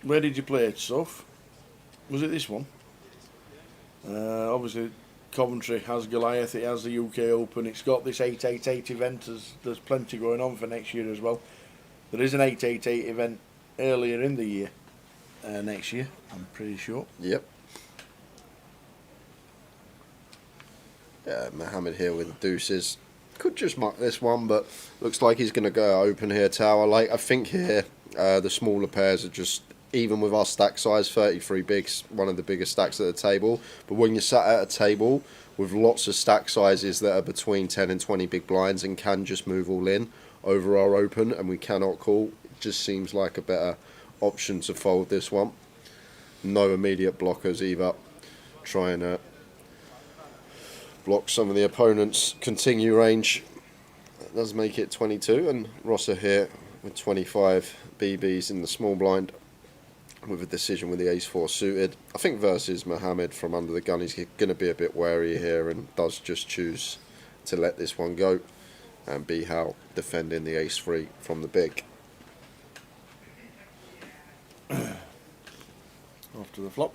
Speaker 5: Where did you play it, Soph? Was it this one? Obviously, Coventry has Goliath, it has the UK Open, it's got this 888 event, there's plenty going on for next year as well. There is an 888 event earlier in the year, next year, I'm pretty sure.
Speaker 6: Yep. Yeah, Mohammed here with the deuces. Could just mark this one, but looks like he's going to go open here, tower. Like, I think here, the smaller pairs are just... Even with our stack size, 33 bigs, one of the biggest stacks at the table. But when you're sat at a table with lots of stack sizes that are between 10 and 20 big blinds and can just move all in over our open and we cannot call, it just seems like a better option to fold this one. No immediate blockers either. Trying to block some of the opponent's continue range. That does make it 22, and Rosser here with 25 BBs in the small blind, with a decision with the ace-4 suited. I think versus Mohammed from under the gun, he's going to be a bit wary here and does just choose to let this one go. And Bihal defending the ace-3 from the big.
Speaker 5: Off to the flop.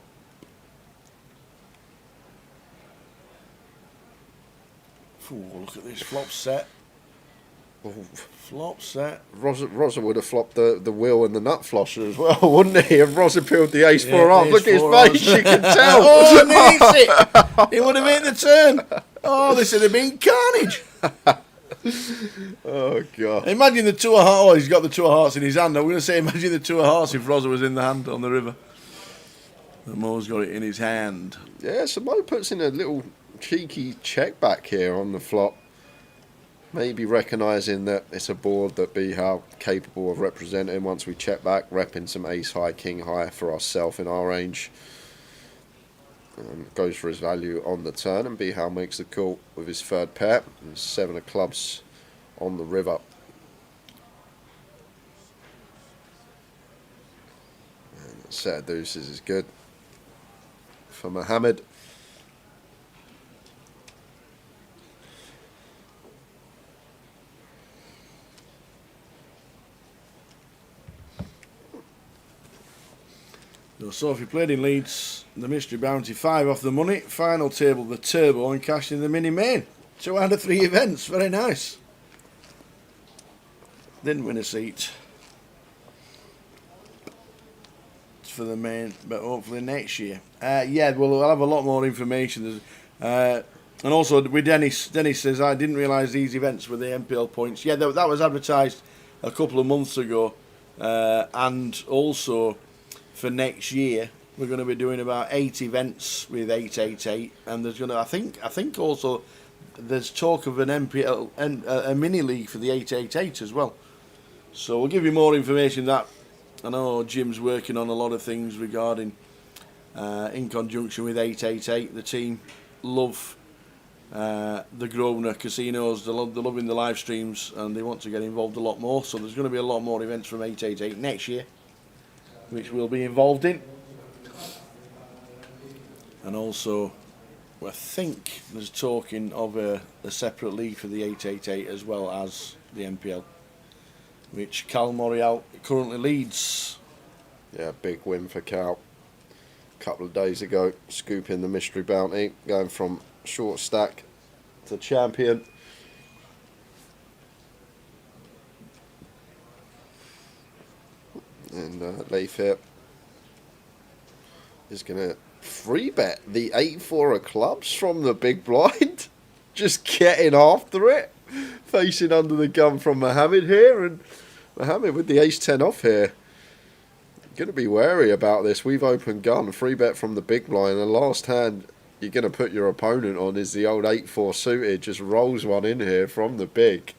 Speaker 5: Ooh, look at this flop set. Flop set.
Speaker 6: Rosa would have flopped the wheel and the nut flosser as well, wouldn't he? If Rosa peeled the ace-4 off. Look at his face, you can tell.
Speaker 5: Oh, he needs it. He would have hit the turn. Oh, this would have been carnage.
Speaker 6: Oh, God.
Speaker 5: Imagine the 2 of hearts. Oh, he's got the 2 of hearts in his hand. I'm going to say imagine the 2 of hearts if Rosa was in the hand on the river. The Mo's got it in his hand.
Speaker 6: Yeah, so Mo puts in a little cheeky check back here on the flop. Maybe recognising that it's a board that Bihal capable of representing once we check back, repping some ace high, king high for ourselves in our range. Goes for his value on the turn, and Bihal makes the call with his third pair. And 7 of clubs on the river. And a set of deuces is good for Mohammed.
Speaker 5: So if you played in Leeds, the Mystery Bounty 5 off the money, final table the Turbo and cashed in the Mini Main. 2 out of 3 events, very nice. Didn't win a seat for the main, but hopefully next year. Yeah, well, we'll have a lot more information. And also with Dennis says, I didn't realise these events were the MPL points. Yeah, that was advertised a couple of months ago. And also for next year, we're going to be doing about 8 events with 888, and there's going to, I think also there's talk of an MPL and a mini league for the 888 as well. So we'll give you more information that. I know Jim's working on a lot of things regarding in conjunction with 888. The team love the Grosvenor casinos. They're loving the live streams and they want to get involved a lot more. So there's going to be a lot more events from 888 next year, which we'll be involved in. And also, I think there's talking of a separate league for the 888 as well as the MPL, which Cal Morial currently leads.
Speaker 6: Yeah, big win for Cal a couple of days ago, scooping the Mystery Bounty, going from short stack to champion. And Leif here is going to free bet the 8-4 of clubs from the big blind. Just getting after it. Facing under the gun from Mohammed here. And Mohammed with the ace-10 off here. Going to be wary about this. We've opened gun. Free bet from the big blind. The last hand you're going to put your opponent on is the old 8-4 suited. Just rolls one in here from the big.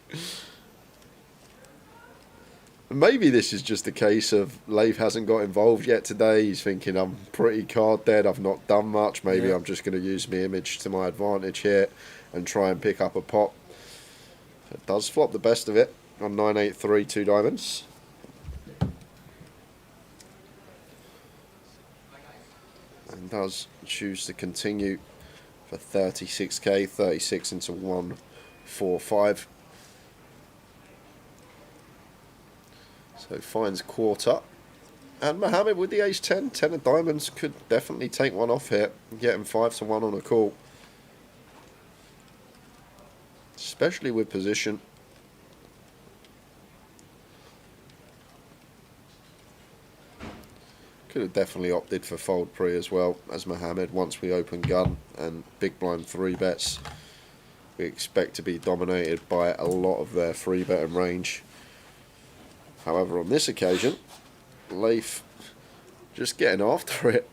Speaker 6: Maybe this is just a case of Leif hasn't got involved yet today. He's thinking, I'm pretty card dead, I've not done much. Maybe I'm just going to use my image to my advantage here and try and pick up a pot. It does flop the best of it on 983, 2 diamonds. And does choose to continue for 36k, 36 into 145. So finds quarter. And Mohammed with the ace 10, 10 of diamonds, could definitely take one off here and get him 5 to 1 on a call. Especially with position. Could have definitely opted for fold pre as well as Mohammed. Once we open gun and big blind 3 bets, we expect to be dominated by a lot of their 3 betting range. However, on this occasion, Leif just getting after it.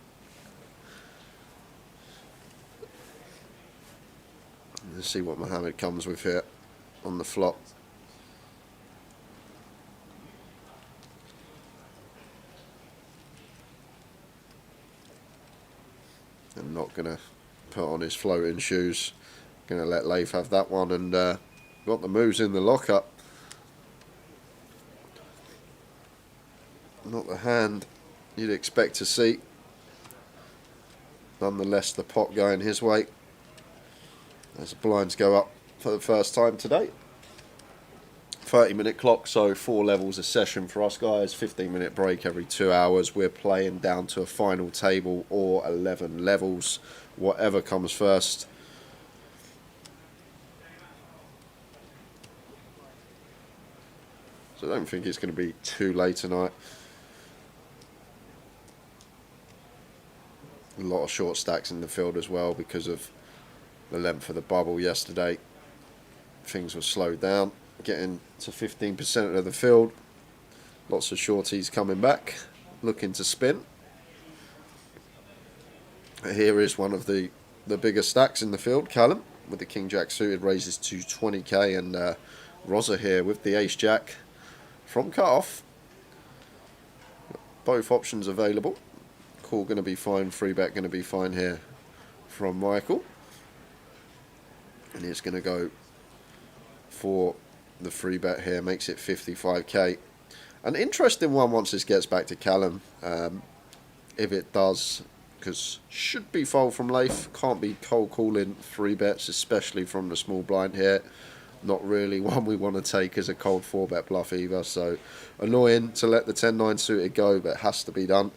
Speaker 6: Let's see what Mohammed comes with here on the flop. I'm not going to put on his floating shoes. Going to let Leif have that one, and got the moves in the lockup. Not the hand you'd expect to see. Nonetheless, the pot going his way as the blinds go up for the first time today. 30-minute clock, so 4 levels a session for us guys. 15-minute break every 2 hours. We're playing down to a final table or 11 levels, whatever comes first. So I don't think it's going to be too late tonight. A lot of short stacks in the field as well because of the length of the bubble yesterday. Things were slowed down, getting to 15% of the field. Lots of shorties coming back, looking to spin. Here is one of the bigger stacks in the field. Callum with the King Jack suited raises to 20k, and Rosa here with the Ace Jack from cut-off. Both options available. Call going to be fine, free bet going to be fine here from Michael. And he's going to go for the free bet here, makes it 55k. An interesting one once this gets back to Callum, if it does, because should be fold from Leif, can't be cold calling 3 bets, especially from the small blind here. Not really one we want to take as a cold 4 bet bluff either, so annoying to let the 10-9 suited go, but has to be done.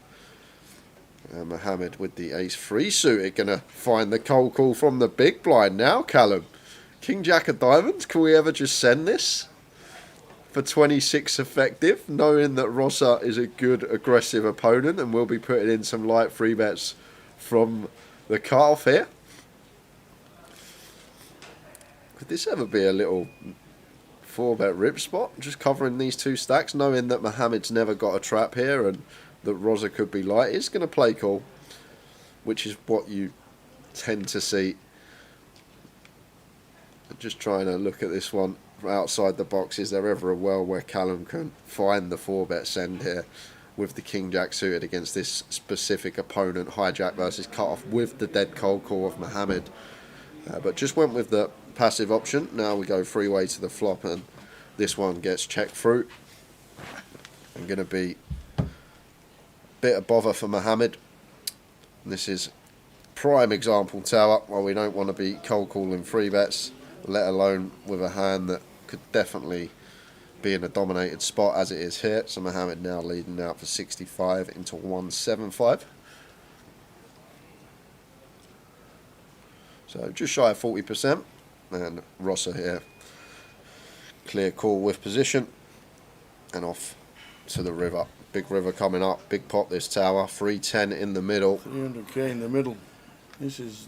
Speaker 6: Mohammed with the ace 3 suited, going to find the cold call from the big blind now, Callum. King Jack of diamonds, can we ever just send this for 26 effective, knowing that Rosa is a good aggressive opponent and will be putting in some light 3 bets from the cut-off here? Could this ever be a little 4 bet rip spot, just covering these 2 stacks, knowing that Mohammed's never got a trap here and that Rosa could be light? It's going to play call, which is what you tend to see. Just trying to look at this one outside the box. Is there ever a world where Callum can find the 4 bet send here with the King Jack suited against this specific opponent? Hijack versus cut off with the dead cold call of Mohammed, but just went with the passive option. Now we go 3-way to the flop, and this one gets checked through. I'm going to be bit of bother for Mohammed. This is prime example tower where we don't want to be cold calling 3 bets, let alone with a hand that could definitely be in a dominated spot as it is here. So Mohammed now leading out for 65 into 175. So just shy of 40%, and Rossa here clear call with position and off to the river. Big river coming up, big pot this tower, 310 in the middle.
Speaker 5: 300k in the middle. This is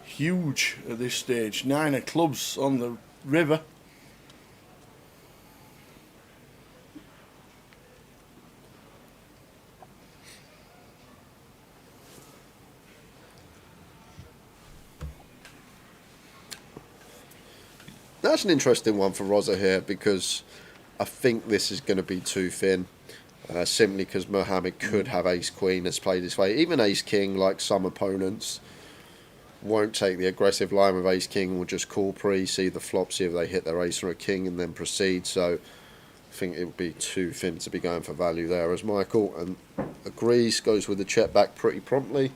Speaker 5: huge at this stage. 9 of clubs on the river.
Speaker 6: That's an interesting one for Rosa here, because I think this is going to be too thin, simply because Mohammed could have ace-queen as played this way. Even ace-king, like some opponents, won't take the aggressive line with ace-king, will just call pre, see the flop, see if they hit their ace or a king, and then proceed. So I think it would be too thin to be going for value there, as Michael agrees, goes with the check back pretty promptly,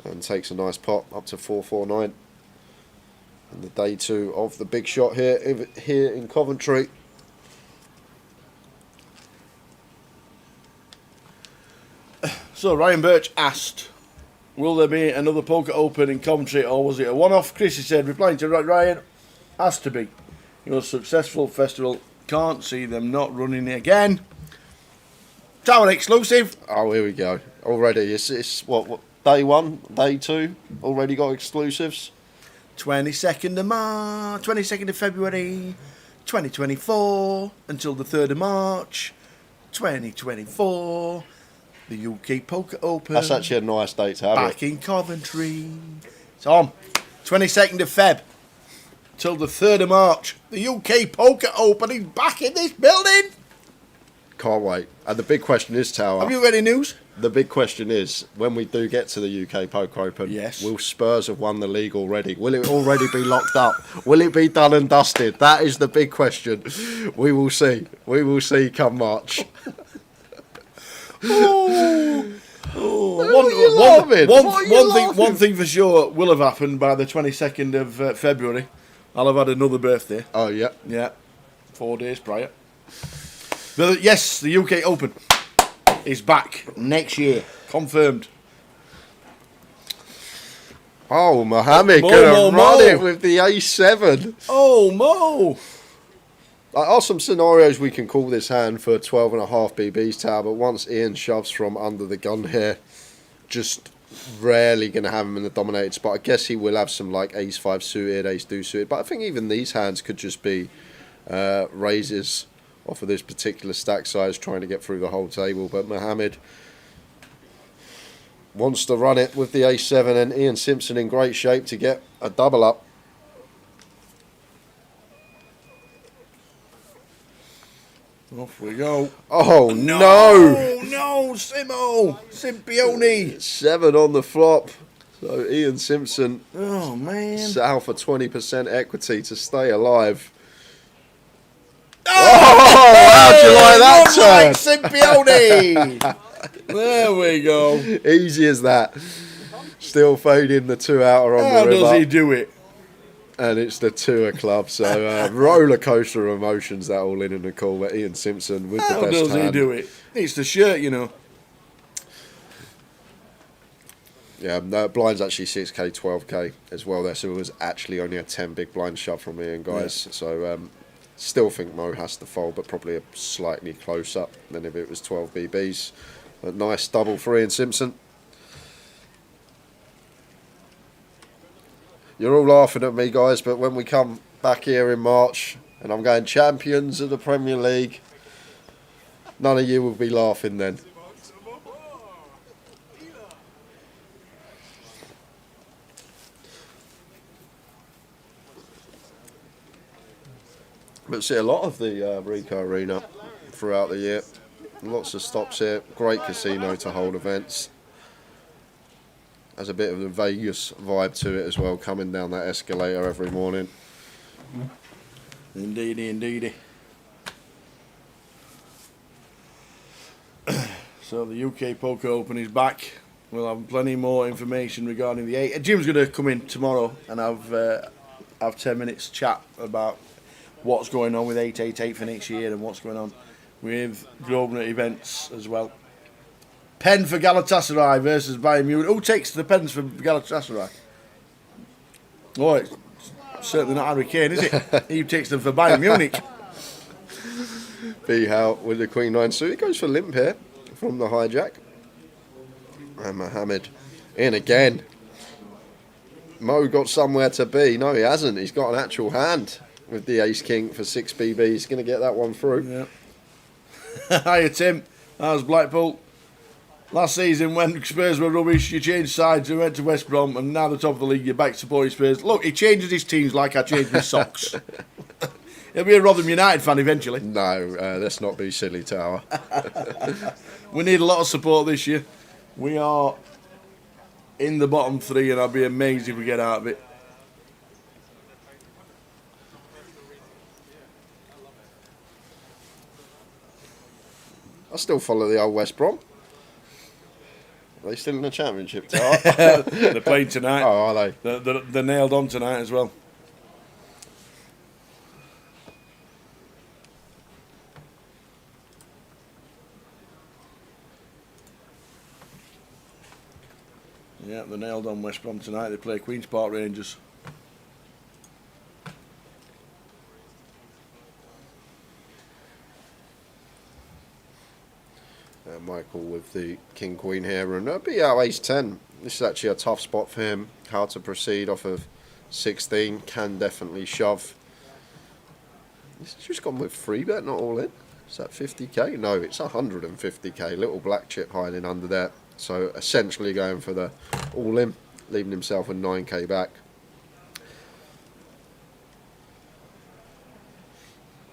Speaker 6: and takes a nice pot up to 449. And the day 2 of the big shot here in Coventry.
Speaker 5: So Ryan Birch asked, will there be another poker open in Coventry, or was it a one-off? Chris, he said, replying to Ryan, has to be. It was a successful festival. Can't see them not running it again. Tower exclusive.
Speaker 6: Oh, here we go. Already, it's what day 1, day 2. Already got exclusives.
Speaker 5: 22nd of March, 22nd of February, 2024 until the 3rd of March, 2024. The UK Poker Open.
Speaker 6: That's actually a nice date to have.
Speaker 5: Back in Coventry. It's on. 22nd of Feb till the 3rd of March. The UK Poker Open is back in this building.
Speaker 6: Can't wait. And the big question is, Tower.
Speaker 5: Have you got any news?
Speaker 6: The big question is, when we do get to the UK Poker Open,
Speaker 5: yes,
Speaker 6: will Spurs have won the league already? Will it already be locked up? Will it be done and dusted? That is the big question. We will see. We will see come March.
Speaker 5: One thing for sure will have happened by the 22nd of February. I'll have had another birthday.
Speaker 6: Oh, yeah.
Speaker 5: Yeah. 4 days prior. Yes, the UK Open is back next year. Confirmed.
Speaker 6: Oh, Mohammed gonna run it with the A7.
Speaker 5: Oh, Mo.
Speaker 6: There are some scenarios we can call this hand for 12.5 BBs, Tower, but once Ian shoves from under the gun here, just rarely going to have him in the dominated spot. I guess he will have some like ace-5 suited, ace-2 suited, but I think even these hands could just be raises off of this particular stack size, trying to get through the whole table. But Mohammed wants to run it with the A7, and Ian Simpson in great shape to get a double up.
Speaker 5: Off we go.
Speaker 6: Oh, no!
Speaker 5: No, Simo! Simpione!
Speaker 6: 7 on the flop. So Ian Simpson,
Speaker 5: oh man,
Speaker 6: sell for 20% equity to stay alive. Oh, how'd you like that turn?
Speaker 5: Simpione! There we go.
Speaker 6: Easy as that. Still fading the 2 outer on
Speaker 5: How
Speaker 6: the river.
Speaker 5: does he do it?
Speaker 6: And it's the 2 of clubs. So roller coaster of emotions, that all in the call. But Ian Simpson with the best hand.
Speaker 5: How does he do it? It's the shirt, you know.
Speaker 6: Yeah, no, blind's actually 6k, 12k as well there. So it was actually only a 10 big blind shove from Ian, guys. Yeah. So still think Mo has to fold, but probably a slightly closer than if it was 12 BBs. A nice double for Ian Simpson. You're all laughing at me, guys, but when we come back here in March and I'm going champions of the Premier League, none of you will be laughing then. But see a lot of the Rico Arena throughout the year. Lots of stops here. Great casino to hold events. Has a bit of a Vegas vibe to it as well, coming down that escalator every morning.
Speaker 5: Indeedy, indeedy. So the UK Poker Open is back. We'll have plenty more information regarding the 8. Jim's going to come in tomorrow and have 10 minutes chat about what's going on with 888 for next year and what's going on with Grosvenor events as well. Pen for Galatasaray versus Bayern Munich. Who takes the pens for Galatasaray? Oh, it's certainly not Harry Kane, is it? He takes them for Bayern Munich.
Speaker 6: B Howe with the Queen 9 suit. He goes for limp here from the hijack. And Mohammed in again. Mo got somewhere to be. No, he hasn't. He's got an actual hand with the Ace King for 6 BB. He's going to get that one through.
Speaker 5: Yeah. Hiya, Tim. That was Blackpool. Last season, when Spurs were rubbish, you changed sides and went to West Brom, and now the top of the league, you're back supporting Spurs. Look, he changes his teams like I change my socks. He'll be a Rotherham United fan eventually.
Speaker 6: No, let's not be silly, Tower.
Speaker 5: We need a lot of support this year. We are in the bottom 3, and I'd be amazed if we get out of it.
Speaker 6: I still follow the old West Brom. Are they still in the Championship, Tower?
Speaker 5: They're playing tonight.
Speaker 6: Oh, are they?
Speaker 5: They're nailed on tonight as well. Yeah, they're nailed on West Brom tonight. They play Queen's Park Rangers.
Speaker 6: Michael with the King Queen here, and be out ace 10. This is actually a tough spot for him. How to proceed off of 16, can definitely shove. He's just gone with 3 bet, not all in. Is that 50k? No, it's 150k. Little black chip hiding under there. So essentially going for the all in, leaving himself with 9k back.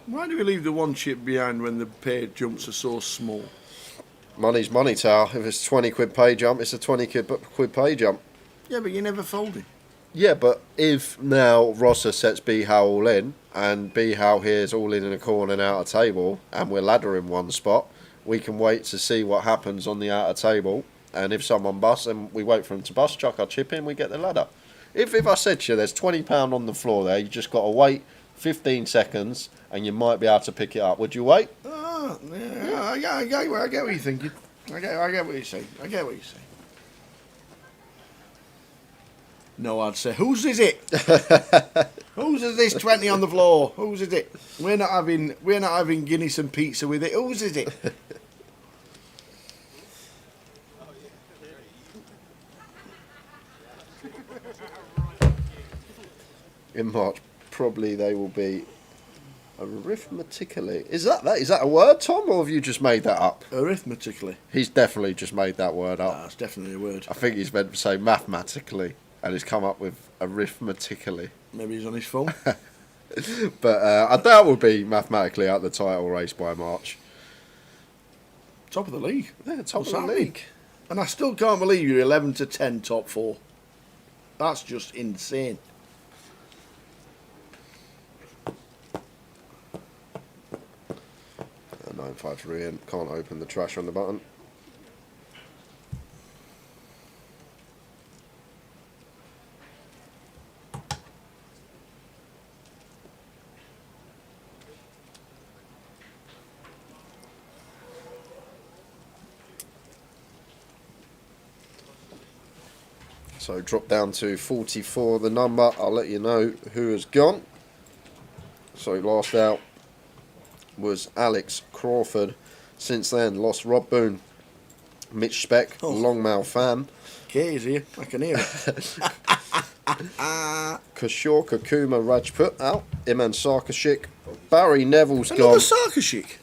Speaker 5: Why do we leave the 1 chip behind when the pay jumps are so small?
Speaker 6: Money's money, Tower. If it's 20 quid pay jump, it's a 20 quid pay jump.
Speaker 5: Yeah, but you never folded.
Speaker 6: Yeah, but if now Rosser sets B Howe all in, and B Howe here's all in a corner and out of table, and we're laddering 1 spot, we can wait to see what happens on the outer table, and if someone busts, then we wait for him to bust, chuck our chip in, we get the ladder. If I said to you, there's £20 on the floor there, you just got to wait 15 seconds, and you might be able to pick it up. Would you wait?
Speaker 5: Yeah, I get what you're thinking. I get what you're saying. I get what you're saying. No, I'd say, whose is it? Whose is this 20 on the floor? Whose is it? We're not having Guinness and pizza with it. Whose is it?
Speaker 6: In March, probably they will be arithmetically. Is that a word, Tom, or have you just made that up?
Speaker 5: Arithmetically.
Speaker 6: He's definitely just made that word up.
Speaker 5: That's definitely a word.
Speaker 6: I think he's meant to say mathematically, and he's come up with arithmetically.
Speaker 5: Maybe he's on his phone.
Speaker 6: But I doubt we'll be mathematically out the title race by March.
Speaker 5: Top of the league.
Speaker 6: Yeah, top
Speaker 5: What's
Speaker 6: of the
Speaker 5: happening?
Speaker 6: league.
Speaker 5: And I still can't believe you're 11 to 10 top 4. That's just insane.
Speaker 6: A 953 and can't open the trash on the button. So drop down to 44 the number. I'll let you know who has gone. So last out was Alex Crawford. Since then, lost Rob Boone, Mitch Speck, Longmouth fan.
Speaker 5: Okay, he's here. I can hear it.
Speaker 6: Kishore Kakuma Rajput out. Iman Sarkashik. Barry Neville's
Speaker 5: Another
Speaker 6: gone.
Speaker 5: Sarkashik?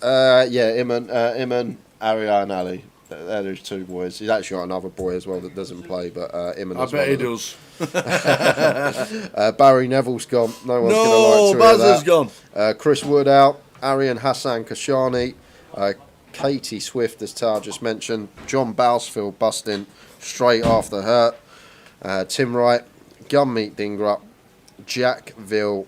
Speaker 6: Yeah, Iman Ariane Ali. There's 2 boys. He's actually got another boy as well that doesn't play, but Iman.
Speaker 5: I bet he does.
Speaker 6: Barry Neville's gone. No one's going to like to
Speaker 5: Baz
Speaker 6: hear
Speaker 5: has gone.
Speaker 6: Chris Wood out. Arian Hassan Kashani. Katie Swift, as Tar just mentioned. John Bousfield busting straight after hurt. Tim Wright. Gunmeat Dingrup. Jack Vill.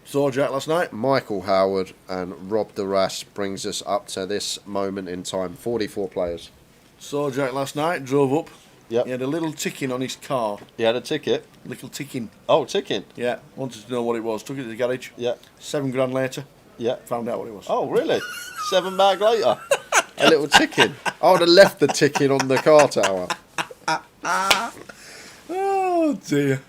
Speaker 5: Saw Jack last night.
Speaker 6: Michael Howard and Rob Duras brings us up to this moment in time. 44 players.
Speaker 5: Saw Jack last night. Drove up.
Speaker 6: Yep.
Speaker 5: He had a little ticking on his car.
Speaker 6: He had a ticket.
Speaker 5: Little ticking.
Speaker 6: Oh, ticking.
Speaker 5: Yeah. Wanted to know what it was. Took it to the garage.
Speaker 6: Yeah.
Speaker 5: £7 later.
Speaker 6: Yeah.
Speaker 5: Found out what it was.
Speaker 6: Oh, really? 7 bag later. A little ticking. I would have left the ticking on the car tower.
Speaker 5: Oh dear.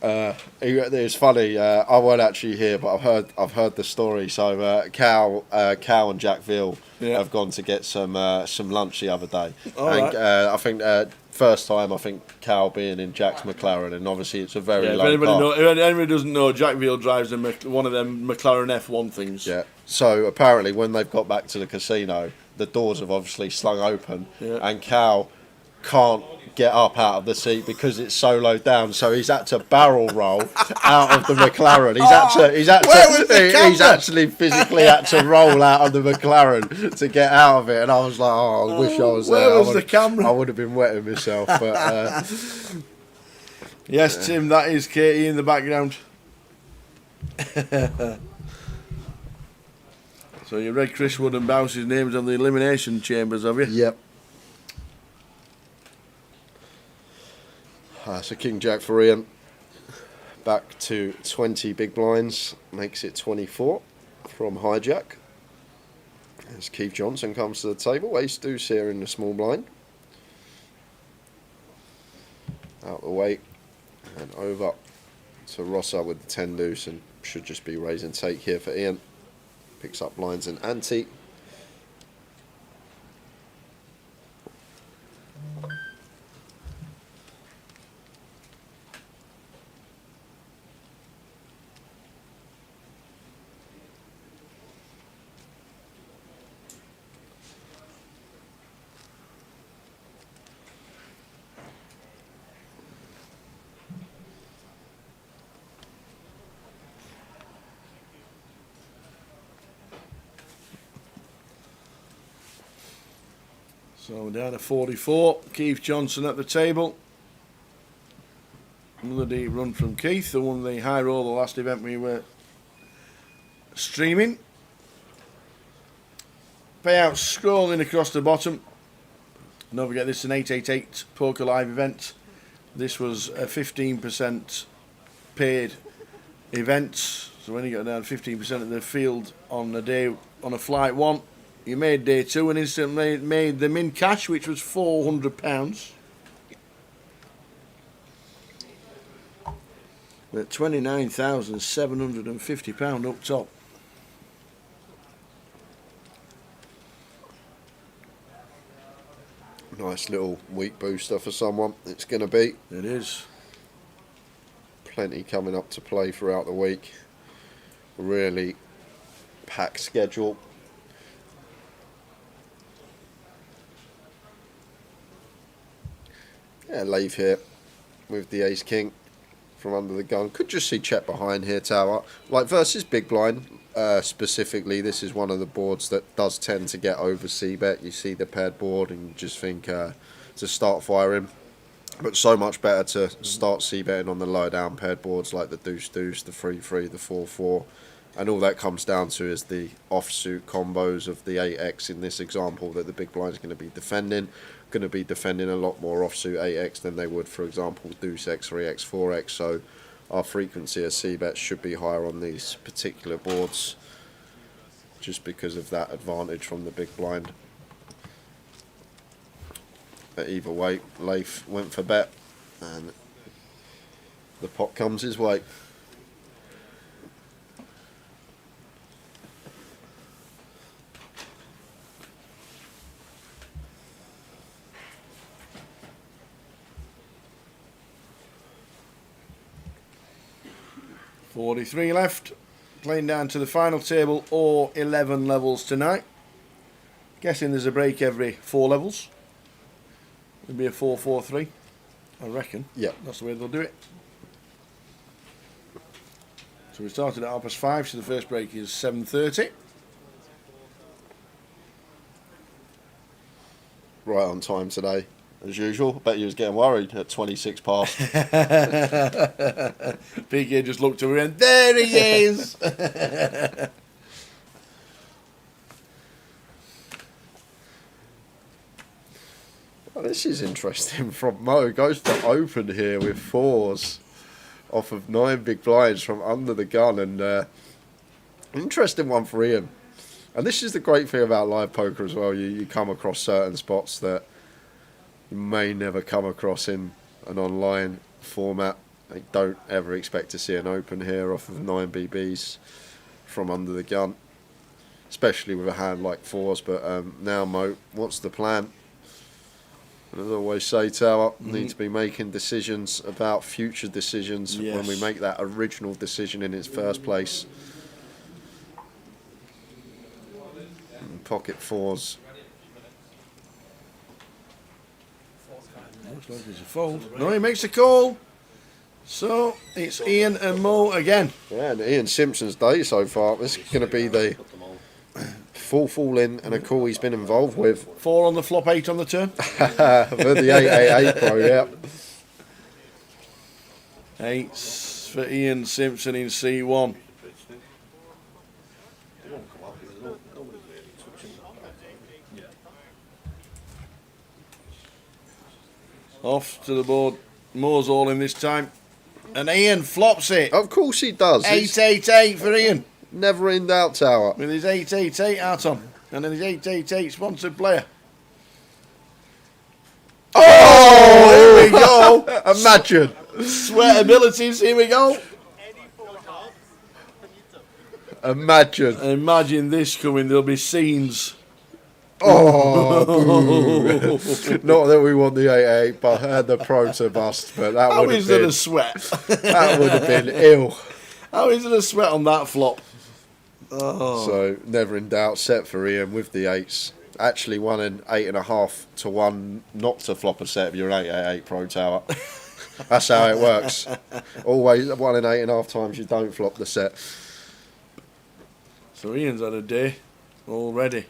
Speaker 6: It's funny. I weren't actually here, but I've heard the story. So Cal and Jack Vill have gone to get some lunch the other day.
Speaker 5: Right.
Speaker 6: I think first time. I think Cal being in Jack's McLaren, and obviously it's a very low car.
Speaker 5: If anybody doesn't know, Jack Vill drives one of them McLaren F1 things.
Speaker 6: Yeah. So apparently, when they've got back to the casino, the doors have obviously slung open, and Cal can't get up out of the seat because it's so low down, so he's had to barrel roll out of the McLaren. He's actually physically had to roll out of the McLaren to get out of it, and I was like, oh, I wish I was there.
Speaker 5: Where was the camera?
Speaker 6: I would have been wetting myself, but
Speaker 5: yes, Tim, that is Katie in the background. So you read Chris Wood and Bounce's names on the elimination chambers, have you?
Speaker 6: Yep. So King Jack for Ian. Back to 20 big blinds. Makes it 24 from Hijack. As Keith Johnson comes to the table. Ace deuce here in the small blind. Out the way. And over to Rossa with the 10 deuce. And should just be raise and take here for Ian. Picks up blinds and ante.
Speaker 5: So we're down to 44. Keith Johnson at the table. Another deep run from Keith, who won the high roll the last event we were streaming. Payouts scrolling across the bottom. Don't forget, this is an 888 Poker Live event. This was a 15% paid event. So when you get down 15% of the field on a day, on a flight one, you made day two and instantly made them in cash, which was £400. At £29,750 up top.
Speaker 6: Nice little week booster for someone. It's going to be.
Speaker 5: It is.
Speaker 6: Plenty coming up to play throughout the week. Really packed schedule. Yeah, Lave here with the ace king from under the gun. Could just see Chet behind here, Tower. Like versus big blind specifically, this is one of the boards that does tend to get over c-bet. You see the paired board and you just think to start firing. But so much better to start c-betting on the low down paired boards like the deuce-deuce, the 3-3, the 4-4. And all that comes down to is the offsuit combos of the 8x in this example that the big blind is going to be defending. Going to be defending a lot more offsuit 8x than they would, for example, deuce x, 3x, 4x. So our frequency of c-bets should be higher on these particular boards just because of that advantage from the big blind. But either way, Leif went for bet and the pot comes his way.
Speaker 5: .43 left, playing down to the final table or 11 levels tonight. Guessing there's a break every 4 levels. It'll be a 4-4-3, I reckon.
Speaker 6: Yeah,
Speaker 5: that's the way they'll do it. So we started at 5:30, so the first break is 7:30.
Speaker 6: Right on time today, as usual. I bet you was getting worried at 26 past.
Speaker 5: PK just looked over and there he is.
Speaker 6: Well, this is interesting from Mo. Goes to open here with 4s off of 9 big blinds from under the gun, and interesting one for Ian. And this is the great thing about live poker as well. You come across certain spots that you may never come across in an online format. I don't ever expect to see an open here off of 9 BBs from under the gun, especially with a hand like 4s. But now, Mo, what's the plan? And as I always say, Tower, need to be making decisions about future decisions when we make that original decision in its first place. And pocket 4s.
Speaker 5: Looks like it's a fold. No, he makes a call. So it's Ian and Mo again.
Speaker 6: Yeah, and Ian Simpson's day so far. This is going to be the full fall in and a call he's been involved with.
Speaker 5: 4 on the flop, 8 on the turn.
Speaker 6: For the 888 Pro, yeah.
Speaker 5: 8s for Ian Simpson in C1. Off to the board. Mo's all in this time. And Ian flops it.
Speaker 6: Of course he does.
Speaker 5: 888 for Ian.
Speaker 6: Never in doubt, Tower.
Speaker 5: With his 888 out on. And then his 888 sponsored player.
Speaker 6: Oh, here we go. Imagine.
Speaker 5: Sweat abilities, here we go. Imagine this coming, there'll be scenes.
Speaker 6: Oh, boo. Not that we want the 88, but the Pro to bust. But that
Speaker 5: How
Speaker 6: would have
Speaker 5: is there
Speaker 6: been
Speaker 5: a sweat?
Speaker 6: that would have been ill.
Speaker 5: How is there a sweat on that flop? Oh.
Speaker 6: So never in doubt, set for Ian with the 8s. Actually won an 8.5 to 1 not to flop a set of your 888 Pro Tower. That's how it works. Always 1 in 8.5 times you don't flop the set.
Speaker 5: So Ian's had a day already.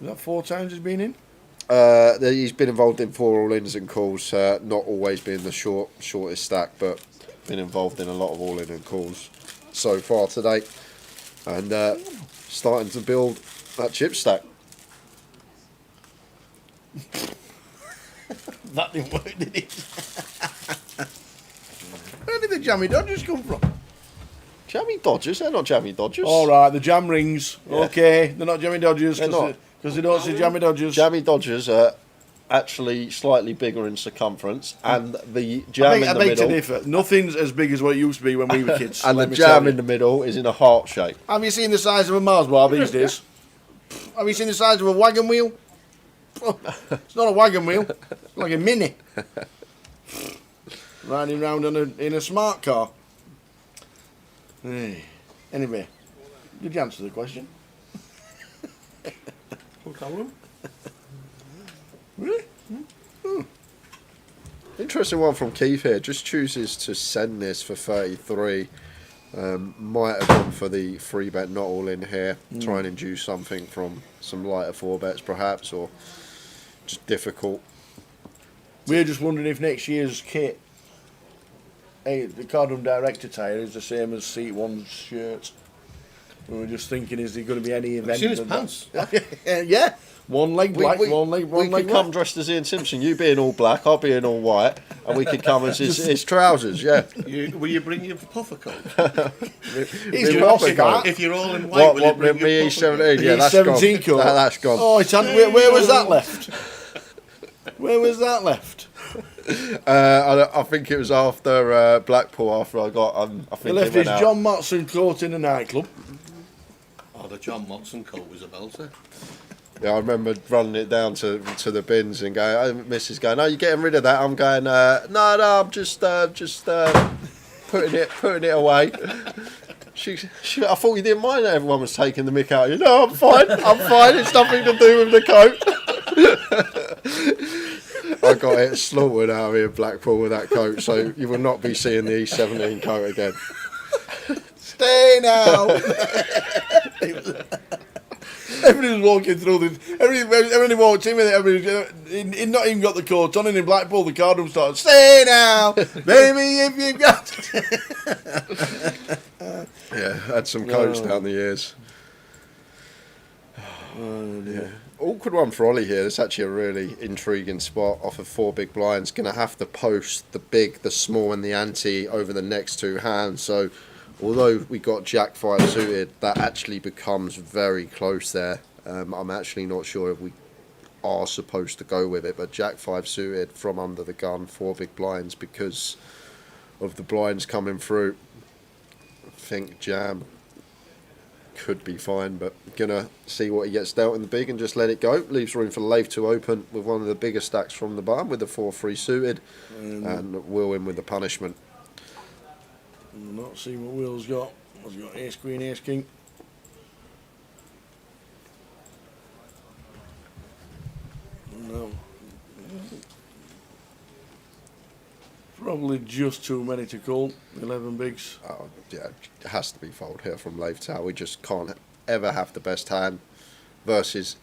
Speaker 5: Is that 4 times he's been in?
Speaker 6: He's been involved in 4 all-ins and calls. Not always being the shortest stack, but been involved in a lot of all-in and calls so far today. And starting to build that chip stack.
Speaker 5: That didn't work, did it? Where did the jammy dodgers come from?
Speaker 6: Jammy Dodgers? They're not Jammy Dodgers.
Speaker 5: All right, the jam rings. Yeah. Okay, they're not jammy dodgers.
Speaker 6: They're not.
Speaker 5: Because they don't see jammy dodgers.
Speaker 6: Jammy Dodgers are actually slightly bigger in circumference, and the jam in the middle.
Speaker 5: To differ. Nothing's as big as what it used to be when we were kids.
Speaker 6: And the jam in the middle is in a heart shape.
Speaker 5: Have you seen the size of a Mars bar these days? Have you seen the size of a wagon wheel? It's not a wagon wheel. It's like a mini. Riding around in a smart car. Hey. Anyway, did you answer the question? Really?
Speaker 6: Interesting one from Keith here. Just chooses to send this for 33. Might have gone for the 3-bet not all in here. Try and induce something from some lighter 4-bets perhaps, or just difficult.
Speaker 5: We're just wondering if next year's kit, the Cardum Director tyre, is the same as Seat 1's shirt. We were just thinking, is there going to be any event?
Speaker 7: Have you seen his pants?
Speaker 5: Yeah. One leg black, one leg
Speaker 6: we
Speaker 5: black.
Speaker 6: could come dressed as Ian Simpson. You being all black, I'll be in all white, and we could come as his trousers. Yeah.
Speaker 7: Will you bring your puffer coat?
Speaker 5: He's glossy that.
Speaker 7: If you're all in white, will you bring your puffer coat?
Speaker 6: E17? Yeah, that's
Speaker 5: E17
Speaker 6: gone.
Speaker 5: coat.
Speaker 6: That's gone.
Speaker 5: Oh, it's where was that left? Where was that left?
Speaker 6: I think it was after Blackpool. After I got, I think
Speaker 5: He left
Speaker 6: it went
Speaker 5: his
Speaker 6: out.
Speaker 5: John Motson coat in a nightclub.
Speaker 7: Oh, the John Motson coat was a belter.
Speaker 6: Yeah, I remember running it down to the bins and going. Mrs. going, "Oh, you're getting rid of that?" I'm going, "No, I'm just putting it away." She, I thought you didn't mind that everyone was taking the mick out of you. No, I'm fine. It's nothing to do with the coat. I got it slaughtered out of here in Blackpool with that coat, so you will not be seeing the E17 coat again.
Speaker 5: Stay now. Everybody was walking through this. Everybody walked in with it. He'd not even got the coat on, and in Blackpool, the card room started. Stay now, baby, if you've got.
Speaker 6: Yeah, had some coats down the years. Yeah. Awkward one for Ollie here. It's actually a really intriguing spot off of 4 big blinds. Going to have to post the big, the small, and the ante over the next 2 hands. So, although we got Jack 5 suited, that actually becomes very close there. I'm actually not sure if we are supposed to go with it, but Jack 5 suited from under the gun, 4 big blinds, because of the blinds coming through. I think jam could be fine, but gonna see what he gets dealt in the big and just let it go. Leaves room for Lave to open with one of the bigger stacks from the bottom with the 4-3 suited, and Will in with the punishment.
Speaker 5: Not seeing what Will's got. He's got ace queen, ace king. No, Probably just too many to call. 11 bigs.
Speaker 6: Oh, yeah, it has to be fold here from Leiftow. We just can't ever have the best hand versus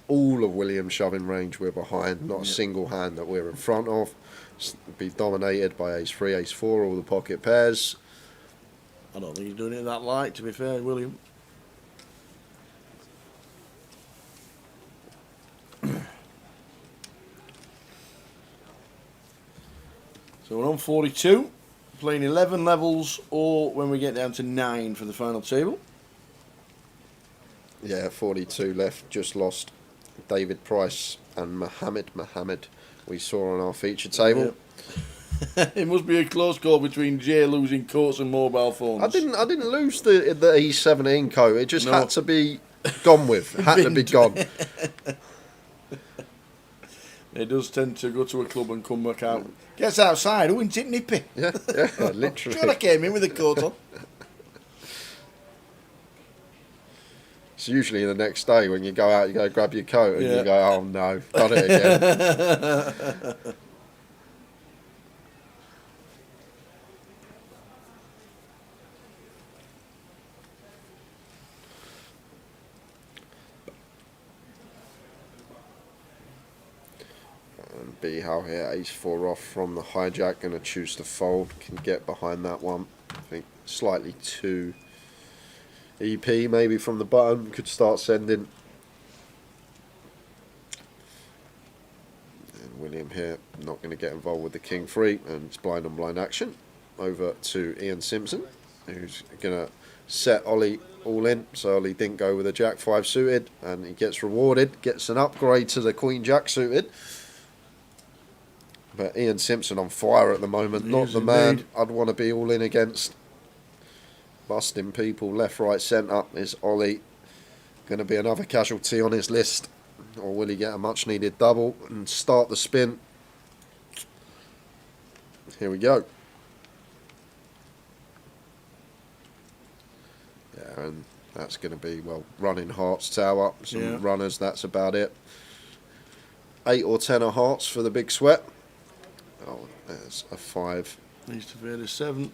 Speaker 6: all of William's shoving range we're behind. Not a single hand that we're in front of. Be dominated by ace 3, ace 4, all the pocket pairs.
Speaker 5: I don't think he's doing it that light, to be fair, William. So we're on 42, playing 11 levels, or when we get down to 9 for the final table.
Speaker 6: Yeah, 42 left. Just lost David Price and Mohammed we saw on our feature table.
Speaker 5: Yeah. It must be a close call between Jay losing courts and mobile phones.
Speaker 6: I didn't lose the E17 coat. It just had to be gone with. It had to be gone.
Speaker 5: It does tend to go to a club and come back out. Gets outside, oh, isn't it nippy?
Speaker 6: Yeah, literally.
Speaker 5: Sure, I came in with a coat on.
Speaker 6: It's usually the next day when you go out, you go grab your coat and you go, oh no, done it again. And B how here, ace 4 off from the hijack, going to choose to fold, can get behind that one. I think slightly too EP maybe from the button, could start sending. And William here not going to get involved with the king 3, and it's blind on blind action. Over to Ian Simpson, who's going to set Ollie all in. So Ollie didn't go with a jack 5 suited, and he gets rewarded, gets an upgrade to the queen jack suited. But Ian Simpson on fire at the moment, not the man I'd want to be all in against. Busting people left, right, centre. Is Ollie going to be another casualty on his list? Or will he get a much needed double and start the spin? Here we go. Yeah, and that's going to be, well, running hearts tower. Some runners, that's about it. 8 or 10 of hearts for the big sweat. Oh, there's a 5.
Speaker 5: Needs to be a 7.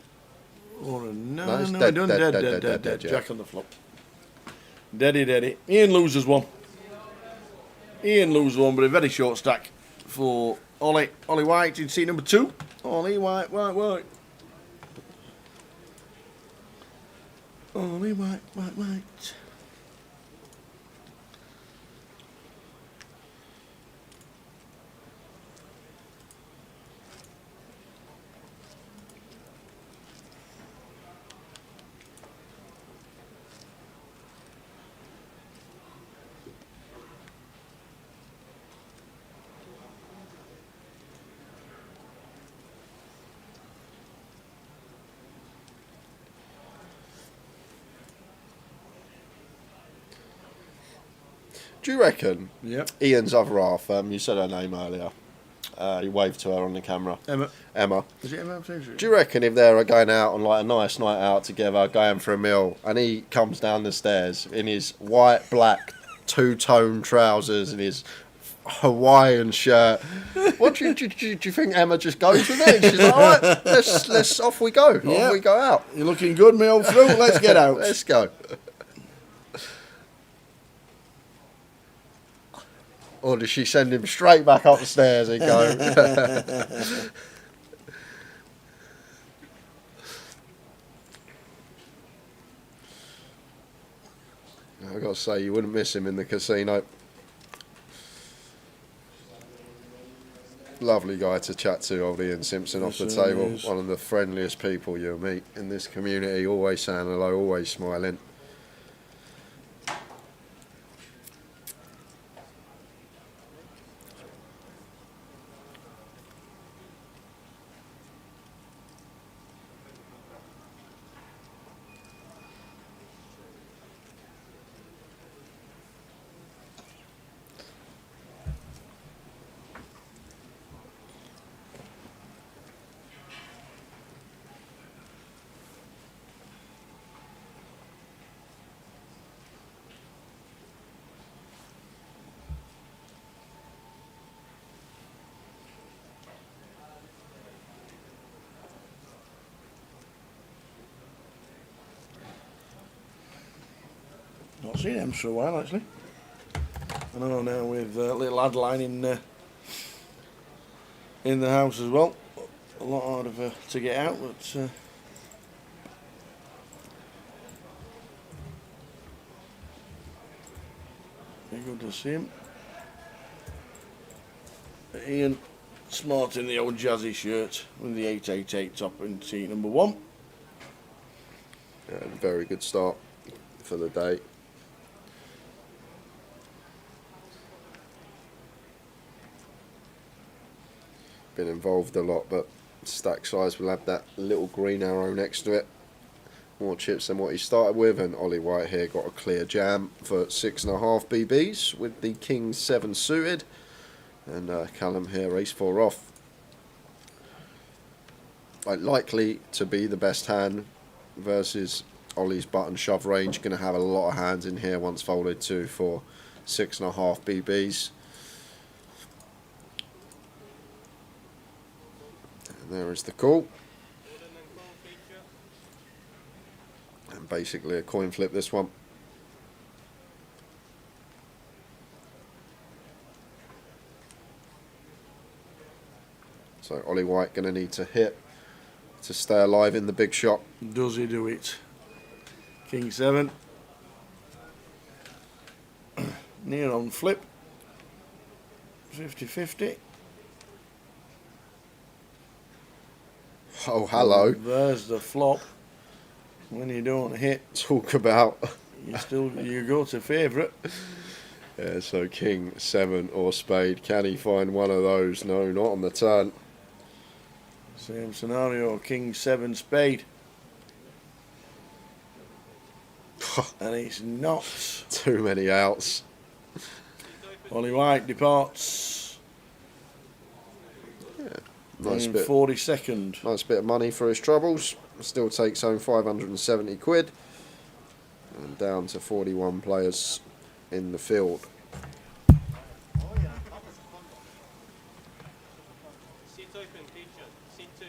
Speaker 5: Or a 9.
Speaker 6: No, it's
Speaker 5: No,
Speaker 6: dead,
Speaker 5: dead. Jack on the flop. Deady. Ian loses one. But a very short stack for Ollie. Ollie White in seat number 2. Ollie White. Ollie White.
Speaker 6: Do you reckon
Speaker 5: Ian's
Speaker 6: other half, you said her name earlier, you waved to her on the camera. Emma.
Speaker 5: Is it Emma?
Speaker 6: Do you reckon if they're going out on like a nice night out together, going for a meal, and he comes down the stairs in his white, black, two-tone trousers and his Hawaiian shirt, what do you think Emma just goes with it? She's like, all right, let's off we go. Off we go out.
Speaker 5: You're looking good, me old fruit. Let's get out.
Speaker 6: Let's go. Or does she send him straight back up the stairs and go? I've got to say, you wouldn't miss him in the casino. Lovely guy to chat to, old Ian Simpson, off the table. One of the friendliest people you'll meet in this community. Always saying hello, always smiling.
Speaker 5: Not seen him for a while, actually. I know now with little Adeline in the house as well. A lot harder to get out, but very good to see him. Ian Smart in the old jazzy shirt with the 888 top in seat number 1.
Speaker 6: Yeah, very good start for the day. Been involved a lot, but stack size will have that little green arrow next to it. More chips than what he started with, and Ollie White here got a clear jam for 6.5 BBs with the King 7 suited, and Callum here ace 4 off. Likely to be the best hand versus Ollie's button shove range. Going to have a lot of hands in here once folded to for 6.5 BBs. There is the call. And basically a coin flip this one. So Ollie White going to need to hit to stay alive in the big shot.
Speaker 5: Does he do it? King 7. Near on flip. 50-50.
Speaker 6: Oh, hello.
Speaker 5: There's the flop. When you don't hit,
Speaker 6: Talk about.
Speaker 5: you go to favourite.
Speaker 6: Yeah, so King 7 or spade. Can he find one of those? No, not on the turn.
Speaker 5: Same scenario. King 7 spade. And it's not.
Speaker 6: Too many outs.
Speaker 5: Ollie White departs.
Speaker 6: Yeah, nice
Speaker 5: in
Speaker 6: bit.
Speaker 5: 42nd.
Speaker 6: Nice bit of money for his troubles. Still takes home 570 quid. And down to 41 players in the field.
Speaker 1: Seat open, teacher. Seat 2.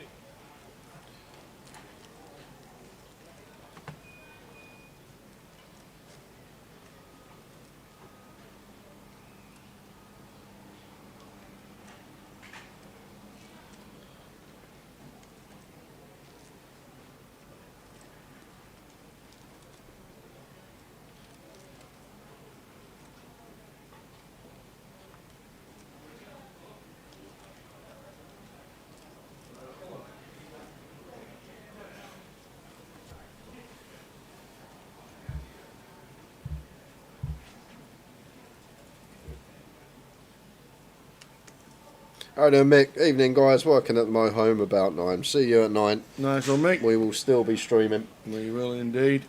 Speaker 6: Alright then, Mick. Evening, guys. Working at my home about 9. See you at 9.
Speaker 5: Nice one, Mick.
Speaker 6: We will still be streaming.
Speaker 5: We will indeed.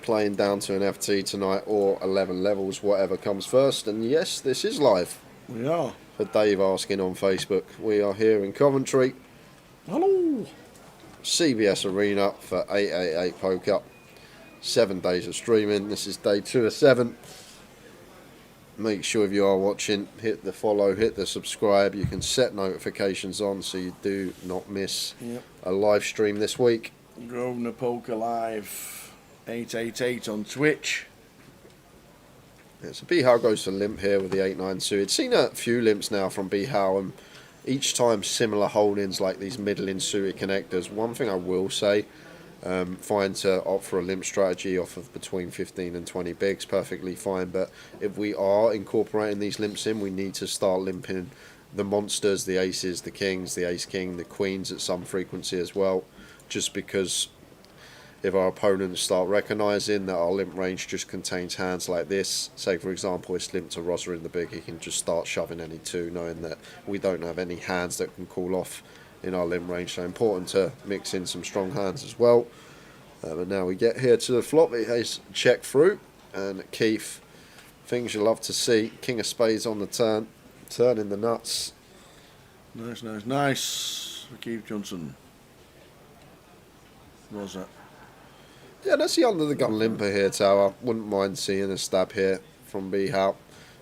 Speaker 6: Playing down to an FT tonight or 11 levels, whatever comes first. And yes, this is live.
Speaker 5: We are.
Speaker 6: For Dave asking on Facebook. We are here in Coventry.
Speaker 5: Hello.
Speaker 6: CBS Arena for 888Poker. 7 days of streaming. This is day 2 of 7. Make sure if you are watching, hit the follow, hit the subscribe. You can set notifications on so you do not miss a live stream this week.
Speaker 5: Grosvenor Poker Live 888 on Twitch.
Speaker 6: Yeah, so B Howe goes to limp here with the 8-9 suited. Seen a few limps now from B Howe, and each time similar holdings like these middling suited connectors. One thing I will say, fine to opt for a limp strategy off of between 15 and 20 bigs, perfectly fine, but if we are incorporating these limps in, we need to start limping the monsters, the aces, the kings, the ace king, the queens at some frequency as well, just because if our opponents start recognising that our limp range just contains hands like this, say for example it's limped to Rosa in the big, he can just start shoving any 2, knowing that we don't have any hands that can call off in our limp range. So important to mix in some strong hands as well. But now we get here to the flop. It has check through, and Keith, things you love to see. King of spades on the turn, turning the nuts.
Speaker 5: Nice, nice, nice for Keith Johnson. What was that?
Speaker 6: Yeah, that's the under the gun limper here, Tower. Wouldn't mind seeing a stab here from B Howe.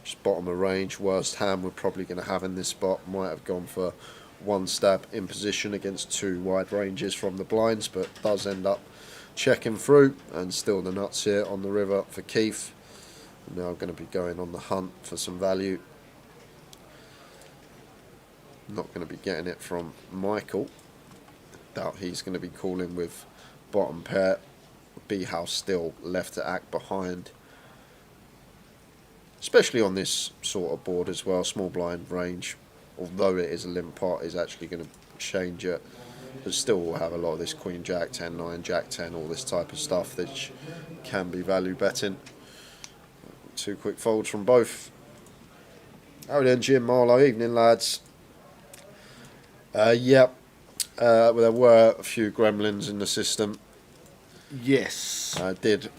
Speaker 6: Just bottom of range. Worst hand we're probably going to have in this spot. Might have gone for 1 stab in position against 2 wide ranges from the blinds, but does end up checking through, and still the nuts here on the river for Keith. Now going to be going on the hunt for some value. Not going to be getting it from Michael. Doubt he's going to be calling with bottom pair. B house still left to act behind, especially on this sort of board as well. Small blind range, although it is a limp pot, is actually going to change it, but still will have a lot of this queen jack 10 9 jack 10, all this type of stuff that can be value betting. 2 quick folds from both. How then, Jim, Marlowe? Evening, lads. Yep. Well, there were a few gremlins in the system.
Speaker 5: Yes.
Speaker 6: I did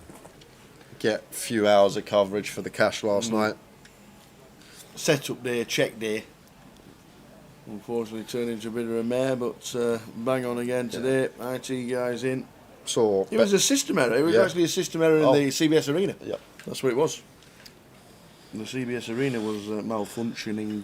Speaker 6: get a few hours of coverage for the cash last night.
Speaker 5: Setup day, check day. Unfortunately turned into a bit of a mare, but bang on again today. IT guys in.
Speaker 6: So
Speaker 5: it was a system error. It was actually a system error in the CBS Arena.
Speaker 6: Yep.
Speaker 5: That's what it was. The CBS Arena was malfunctioning.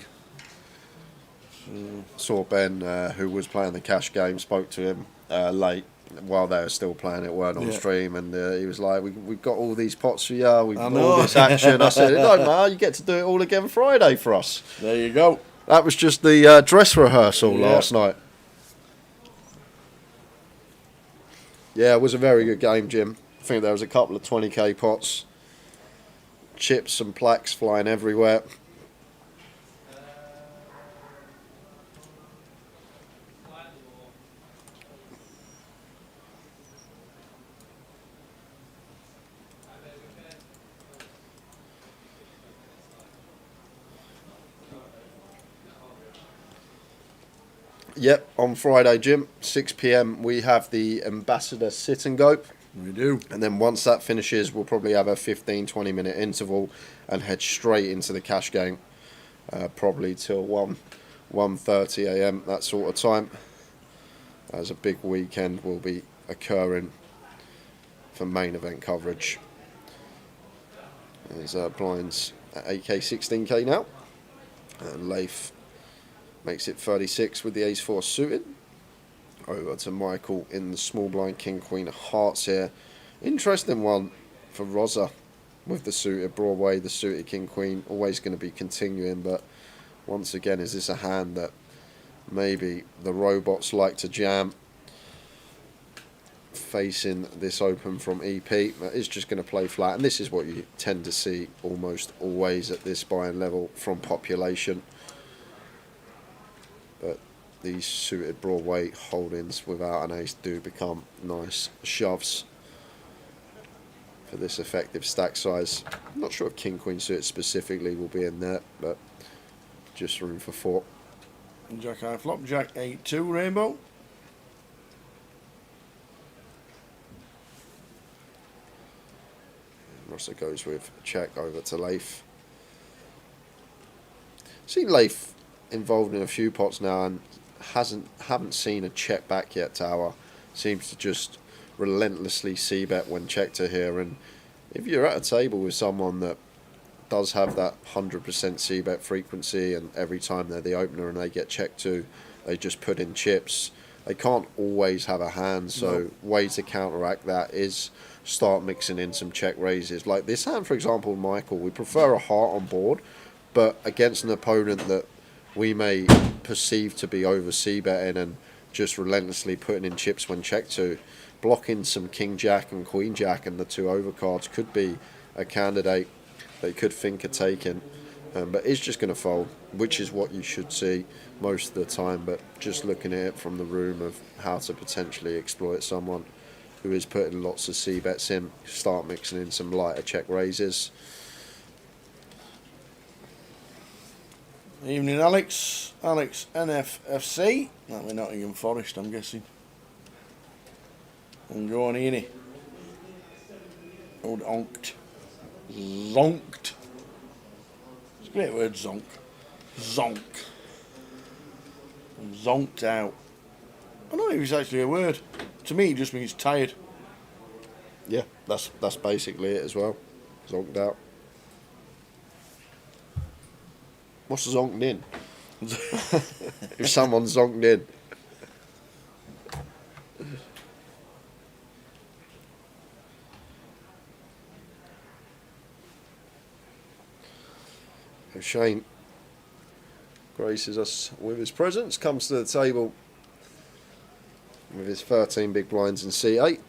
Speaker 6: Saw Ben, who was playing the cash game, spoke to him late while they were still playing it, weren't on stream, and he was like, we've got all these pots for you, we've got all this action. I said, no, man, you get to do it all again Friday for us.
Speaker 5: There you go.
Speaker 6: That was just the dress rehearsal last night. Yeah, it was a very good game, Jim. I think there was a couple of 20k pots. Chips and plaques flying everywhere. Yep, on Friday, Jim, 6 p.m, we have the Ambassador sit and go.
Speaker 5: We do.
Speaker 6: And then once that finishes, we'll probably have a 15-20 minute interval and head straight into the cash game, probably till 1:30 a.m, that sort of time, as a big weekend will be occurring for main event coverage. There's blinds at 8k, 16k now, and Leif makes it 36 with the ace-4 suited. Over to Michael in the small blind king queen of hearts here. Interesting one for Rosa with the suited Broadway, the suited king queen, always going to be continuing, but once again, is this a hand that maybe the robots like to jam? Facing this open from EP, that is just going to play flat, and this is what you tend to see almost always at this buy-in level from population. But these suited Broadway holdings without an ace do become nice shoves for this effective stack size. I'm not sure if king queen suited specifically will be in there, but just room for 4.
Speaker 5: Jack high flop, Jack 8-2 rainbow.
Speaker 6: Russell goes with check over to Leif. Seen Leif involved in a few pots now and haven't seen a check back yet. Tower seems to just relentlessly c-bet when checked to here, and if you're at a table with someone that does have that 100% c-bet frequency, and every time they're the opener and they get checked to, they just put in chips, they can't always have a hand. So way to counteract that is start mixing in some check raises. Like this hand, for example, Michael, we prefer a heart on board, but against an opponent that we may perceive to be over c-betting and just relentlessly putting in chips when checked to, blocking some king jack and queen jack and the 2 overcards could be a candidate they could think of taking, but it's just going to fold, which is what you should see most of the time. But just looking at it from the room of how to potentially exploit someone who is putting lots of c-bets in, start mixing in some lighter check raises.
Speaker 5: Evening, Alex. Alex NFFC. That'll be Nottingham Forest, I'm guessing. And go on, Ian. Old onked. Zonked. It's a great word, zonk. Zonk. Zonked out. I don't know if it's actually a word. To me, it just means tired.
Speaker 6: Yeah, that's basically it as well. Zonked out. What's zonked in? If someone's zonked in. Shane graces us with his presence, comes to the table with his 13 big blinds in C8.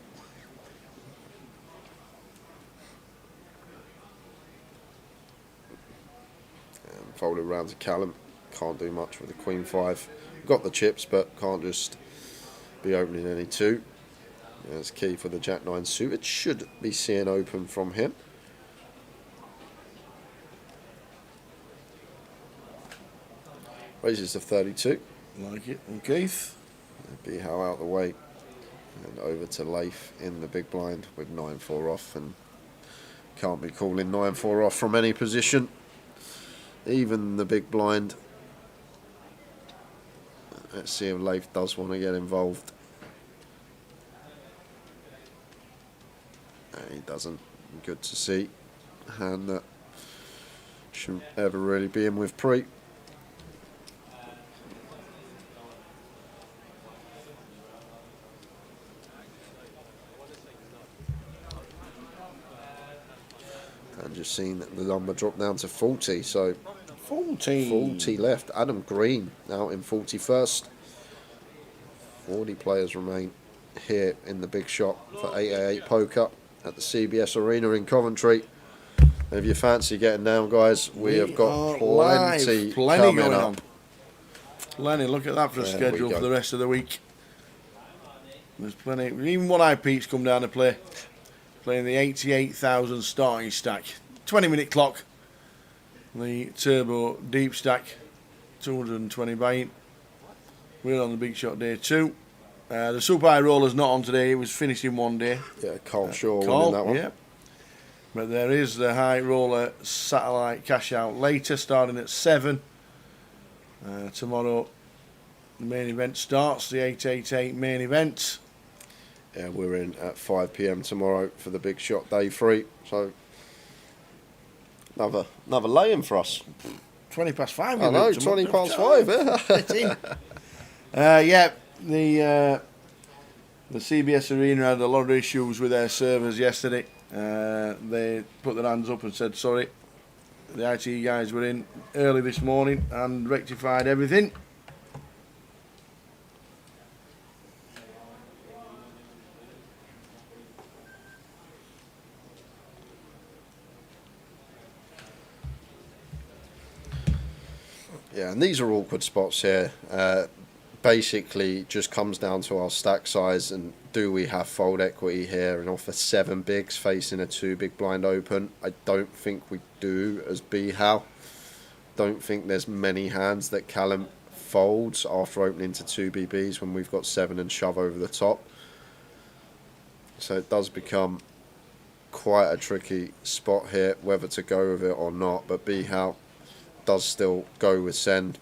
Speaker 6: And folded round to Callum. Can't do much with the Queen 5. Got the chips, but can't just be opening any two. That's key for the Jack 9 suited. Should be seeing open from him. Raises to 32.
Speaker 5: Like it. And Keith.
Speaker 6: Behow out the way. And over to Leif in the big blind with 9-4 off. And can't be calling 9-4 off from any position. Even the big blind. Let's see if Leif does want to get involved. He doesn't. Good to see. And that shouldn't ever really be in with pre. And just seen the number drop down to 40, so 40 left. Adam Green out in 41st. 40 players remain here in the big shop for 888Poker at the CBS Arena in Coventry. And if you fancy getting down, guys, we have got plenty coming up.
Speaker 5: Lenny, look at that for a schedule for the rest of the week. There's plenty. Even One Eye Pete's come down to play. Playing the 88,000 starting stack. 20-minute clock. The turbo deep stack. 220 buy-in. We're on the big shot day 2. The Super High Roller's not on today. It was finished in one day.
Speaker 6: Yeah, Carl Shaw winning that one.
Speaker 5: Yeah. But there is the High Roller satellite cash out later, starting at 7. Tomorrow, the main event starts. The 888 main event.
Speaker 6: Yeah, we're in at 5 PM tomorrow for the big shot day 3. So another lay-in for us.
Speaker 5: 20 past 5.
Speaker 6: I know, 20 past 5.
Speaker 5: Yeah, the CBS Arena had a lot of issues with their servers yesterday. They put their hands up and said sorry. The IT guys were in early this morning and rectified everything.
Speaker 6: Yeah, and these are awkward spots here. Basically, just comes down to our stack size and do we have fold equity here and offer 7 bigs facing a 2 big blind open. I don't think we do as B-How. Don't think there's many hands that Callum folds after opening to 2 BBs when we've got 7 and shove over the top. So it does become quite a tricky spot here whether to go with it or not, but B-How does still go with send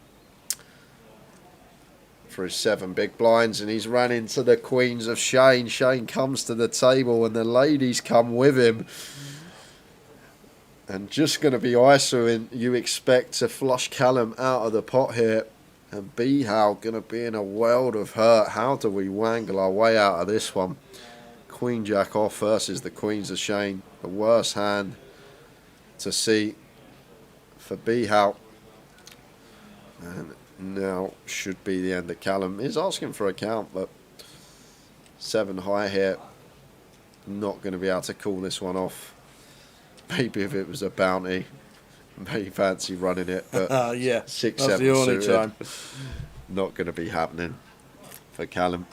Speaker 6: for his 7 big blinds, and he's ran into the queens of Shane. Shane comes to the table and the ladies come with him, and just going to be ISOing. You expect to flush Callum out of the pot here, and B-How going to be in a world of hurt. How do we wangle our way out of this one? Queen Jack off versus the queens of Shane. The worst hand to see for B-How. And now should be the end of Callum. He's asking for a count, but 7 high here. Not going to be able to call this one off. Maybe if it was a bounty, may fancy running it, but
Speaker 5: yeah,
Speaker 6: 6,
Speaker 5: that's
Speaker 6: 7
Speaker 5: the only
Speaker 6: suited.
Speaker 5: time.
Speaker 6: Not going to be happening for Callum.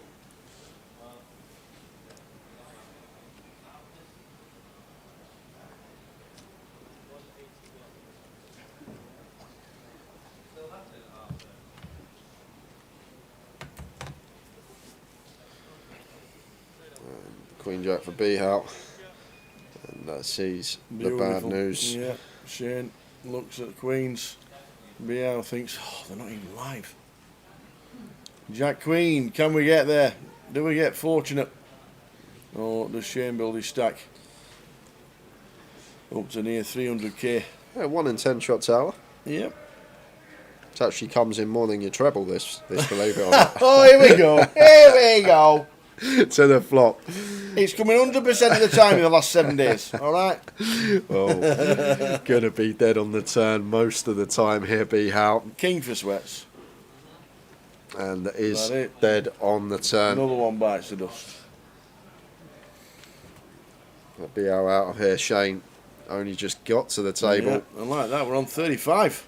Speaker 6: Queen Jack for B-How, and that sees
Speaker 5: Beautiful.
Speaker 6: the bad news.
Speaker 5: Yeah, Shane looks at the queens. B-How thinks, oh, they're not even live. Jack Queen, can we get there? Do we get fortunate? Or does Shane build his stack up to near 300k?
Speaker 6: Yeah, 1 in 10 shot tower.
Speaker 5: Yep.
Speaker 6: It actually comes in more than your treble. This believe it or not.
Speaker 5: Oh, here we go. Here we go.
Speaker 6: to the flop.
Speaker 5: It's coming 100% of the time in the last 7 days. All right.
Speaker 6: Oh, gonna be dead on the turn most of the time here, B Howe.
Speaker 5: King for sweats.
Speaker 6: And is
Speaker 5: it?
Speaker 6: dead on the turn.
Speaker 5: Another one bites the dust.
Speaker 6: B Howe out of here. Shane only just got to the table.
Speaker 5: Yeah, and like that, we're on 35.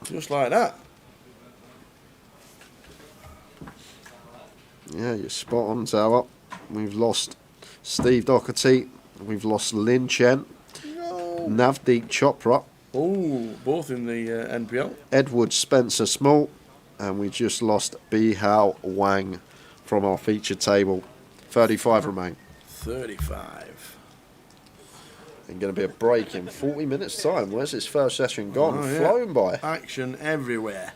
Speaker 5: Just like that.
Speaker 6: Yeah, you're spot on, Tower. We've lost Steve Doherty. We've lost Lin Chen.
Speaker 5: No.
Speaker 6: Navdeep Chopra.
Speaker 5: Oh, both in the NPL.
Speaker 6: Edward Spencer Small. And we just lost Bihao Wang from our feature table. 35 remain.
Speaker 5: 35.
Speaker 6: And going to be a break in 40 minutes' time. Where's this first session gone?
Speaker 5: Oh, yeah.
Speaker 6: Flown by.
Speaker 5: Action everywhere.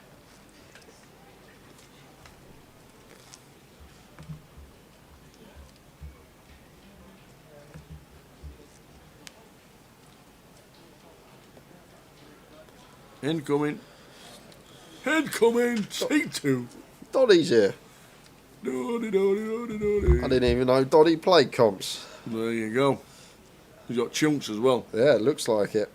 Speaker 5: Incoming. Incoming. Take two.
Speaker 6: Doddy's here.
Speaker 5: Doddy, doddy, doddy, doddy.
Speaker 6: I didn't even know Doddy played comps.
Speaker 5: There you go. He's got chunks as well.
Speaker 6: Yeah, it looks like it.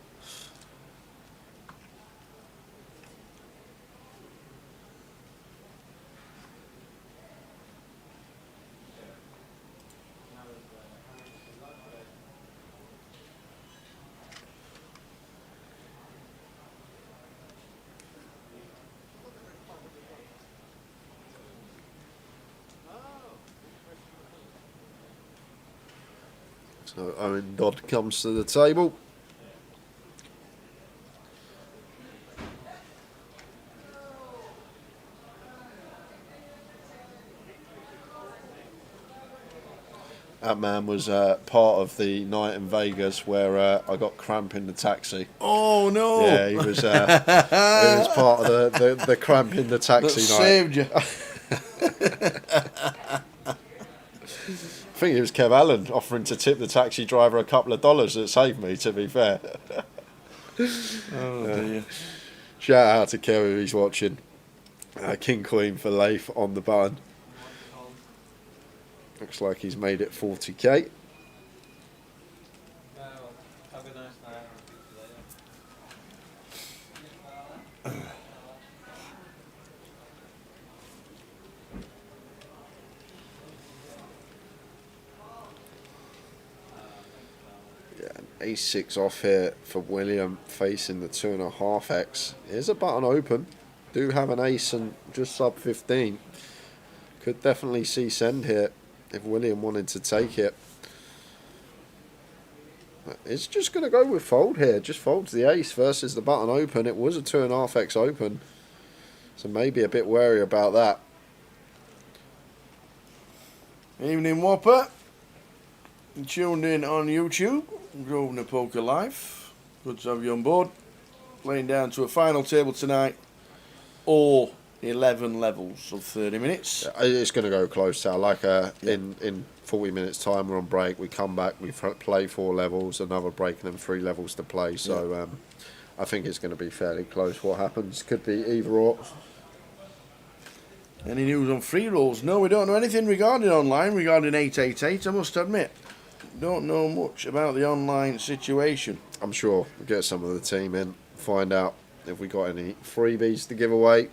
Speaker 6: So Owen Dodd comes to the table. That man was part of the night in Vegas where I got cramp in the taxi.
Speaker 5: Oh no!
Speaker 6: Yeah, he was. He was part of the cramp in the taxi
Speaker 5: That
Speaker 6: night.
Speaker 5: saved you.
Speaker 6: I think it was Kev Allen offering to tip the taxi driver a couple of dollars that saved me, to be fair.
Speaker 5: Oh dear.
Speaker 6: Shout out to Kev if he's watching. King Queen for Leif on the button. Looks like he's made it 40k. A6 off here for William facing the 2.5x. Here's a button open. Do have an ace and just sub 15. Could definitely see send here if William wanted to take it. It's just going to go with fold here. Just folds the ace versus the button open. It was a 2.5x open. So maybe a bit wary about that.
Speaker 5: Evening Whopper. You tuned in on YouTube. 888Poker Live. Good to have you on board. Playing down to a final table tonight. Or 11 levels of 30 minutes.
Speaker 6: It's going to go close to like in 40 minutes time we're on break, we come back, we play 4 levels, another break and then 3 levels to play, so I think it's going to be fairly close. What happens could be either or.
Speaker 5: Any news on free rolls? No, we don't know anything regarding online, regarding 888, I must admit. Don't know much about the online situation.
Speaker 6: I'm sure we'll get some of the team in, find out if we got any freebies to give away.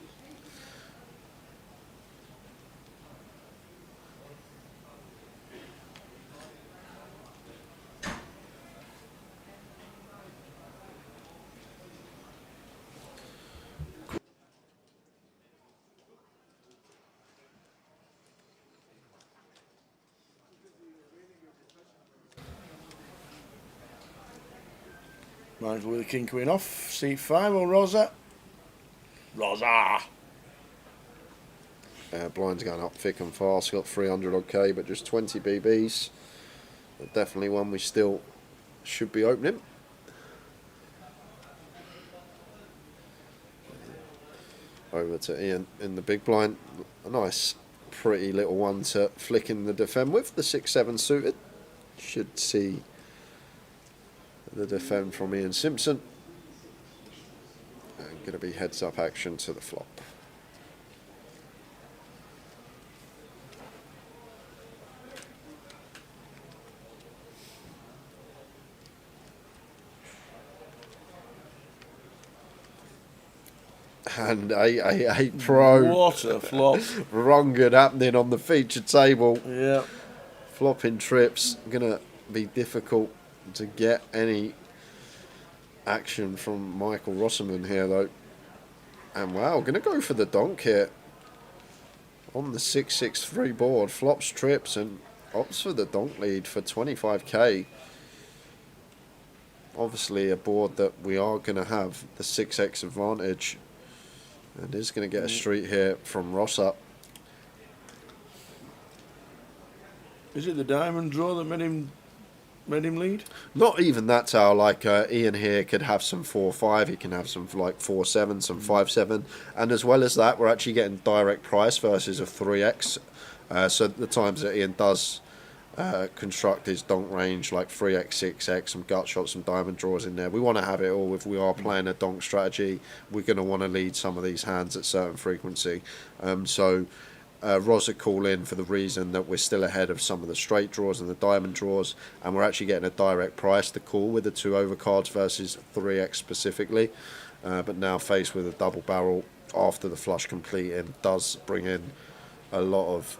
Speaker 5: Mindful with the king queen off. C5 or Rosa? Rosa!
Speaker 6: Blind's going up thick and fast. Got 300 odd K, but just 20 BBs. But definitely one we still should be opening. Over to Ian in the big blind. A nice, pretty little one to flick in the defend with. The 6-7 suited. Should see the defend from Ian Simpson. And going to be heads up action to the flop. And 888 Pro.
Speaker 5: What a flop.
Speaker 6: Wrong good happening on the feature table.
Speaker 5: Yeah.
Speaker 6: Flopping trips. Going to be difficult to get any action from Michael Rosserman here, though. And wow, going to go for the donk here. On the 6-6-3 board. Flops trips and opts for the donk lead for 25k. Obviously a board that we are going to have the 6x advantage. And is going to get a street here from Rosser.
Speaker 5: Is it the diamond draw that made him lead?
Speaker 6: Not even that, Tower. Like Ian here could have some 4-5. He can have some like 4-7, some 5-7. And as well as that, we're actually getting direct price versus a 3x. So the times that Ian does construct his donk range, like 3x, 6x, some gut shots, some diamond draws in there. We want to have it all. If we are playing a donk strategy, we're going to want to lead some of these hands at certain frequency. So Rosa call in for the reason that we're still ahead of some of the straight draws and the diamond draws, and we're actually getting a direct price to call with the 2 overcards versus 3x specifically. But now faced with a double barrel after the flush completing does bring in a lot of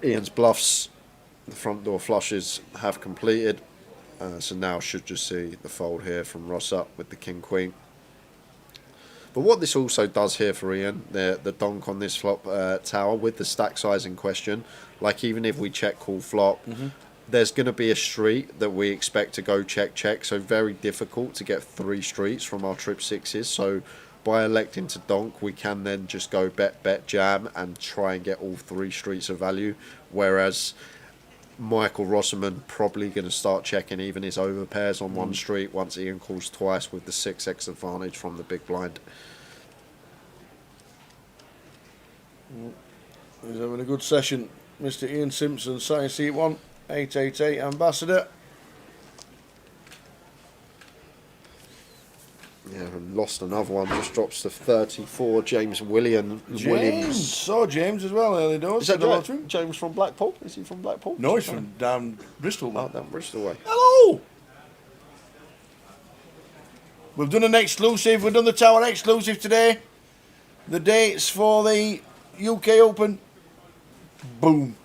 Speaker 6: Ian's bluffs. The front door flushes have completed, so now should just see the fold here from Ross up with the king queen. But what this also does here for Ian, the donk on this flop tower with the stack size in question, like even if we check call flop, there's going to be a street that we expect to go check check, so very difficult to get 3 streets from our trip 6s. So by electing to donk, we can then just go bet jam and try and get all 3 streets of value, whereas Michael Rosserman probably going to start checking even his overpairs on 1 street once Ian calls twice with the 6x advantage from the big blind.
Speaker 5: He's having a good session, Mr. Ian Simpson, starting seat 1, 888 ambassador.
Speaker 6: Yeah, and lost another one, just drops to 34. James Williams.
Speaker 5: Saw James as well early doors.
Speaker 6: Is that James from Blackpool? Is he from Blackpool?
Speaker 5: No, he's from down Bristol.
Speaker 6: Oh, down Bristol way.
Speaker 5: Hello! We've done an exclusive. We've done the Tower exclusive today. The dates for the UK Open. Boom.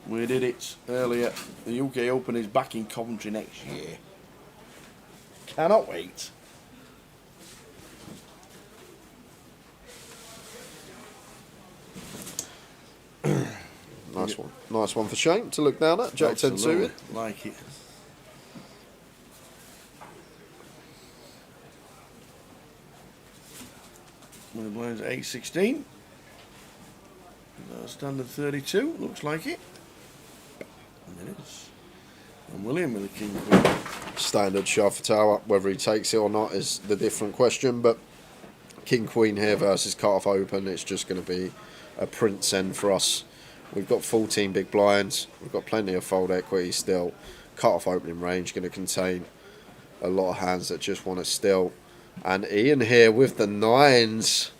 Speaker 5: We did it earlier. The UK Open is back in Coventry next year. Cannot wait.
Speaker 6: Nice one. Nice one for Shane to look down at. Jack 10 suited.
Speaker 5: Like it. One of the blinds at 8-16. Standard 32. Looks like it. And it is. And William with the king queen.
Speaker 6: Standard shove for Tower. Whether he takes it or not is the different question, but king queen here versus cut-off open, it's just going to be a print send for us. We've got 14 big blinds. We've got plenty of fold equity still. Cut-off opening range going to contain a lot of hands that just want to still. And Ian here with the 9s.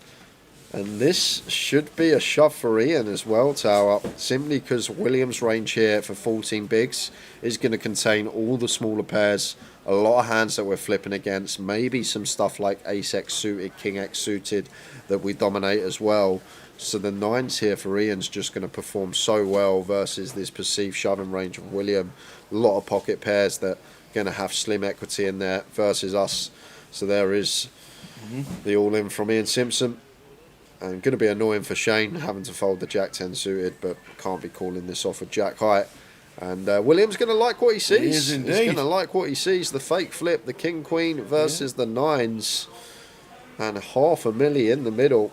Speaker 6: And this should be a shove for Ian as well, Tower. Simply because Williams' range here for 14 bigs is going to contain all the smaller pairs. A lot of hands that we're flipping against. Maybe some stuff like Ace-X suited, King-X suited that we dominate as well. So the 9s here for Ian's just going to perform so well versus this perceived shoving range of William. A lot of pocket pairs that are going to have slim equity in there versus us. So there is the all-in from Ian Simpson. And going to be annoying for Shane having to fold the Jack 10 suited, but can't be calling this off with Jack high. And William's going to like what he sees.
Speaker 5: He is indeed.
Speaker 6: He's going to like what he sees. The fake flip, the king queen versus the 9s. And $500,000 in the middle.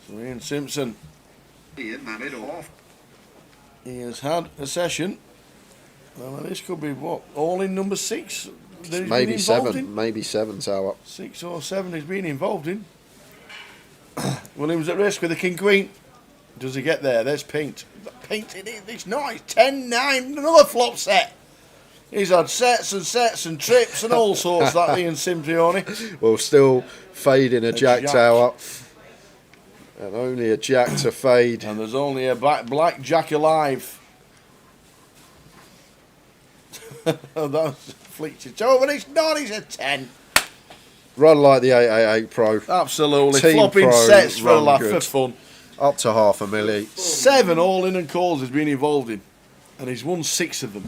Speaker 5: So Ian Simpson. He has had a session. Well, this could be what? All in number 6?
Speaker 6: Maybe 7. Maybe 7, Tower.
Speaker 5: 6 or 7 he's been involved in. Williams at risk with the king queen. Does he get there? There's Paint. Painted it. It's nice. 10-9. Another flop set. He's had sets and trips and all sorts. That Ian Simprioni.
Speaker 6: Well, still fading a Jack Tower. And only a Jack to fade.
Speaker 5: And there's only a black Jack alive. Oh, that was flicked it over. It's not. It's a 10.
Speaker 6: Run like the 888 Pro.
Speaker 5: Absolutely.
Speaker 6: Team
Speaker 5: Flopping
Speaker 6: Pro,
Speaker 5: sets for a
Speaker 6: run
Speaker 5: laugh,
Speaker 6: good.
Speaker 5: for fun.
Speaker 6: Up to half a milli.
Speaker 5: 7 all-in and calls has been involved in, and he's won 6 of them.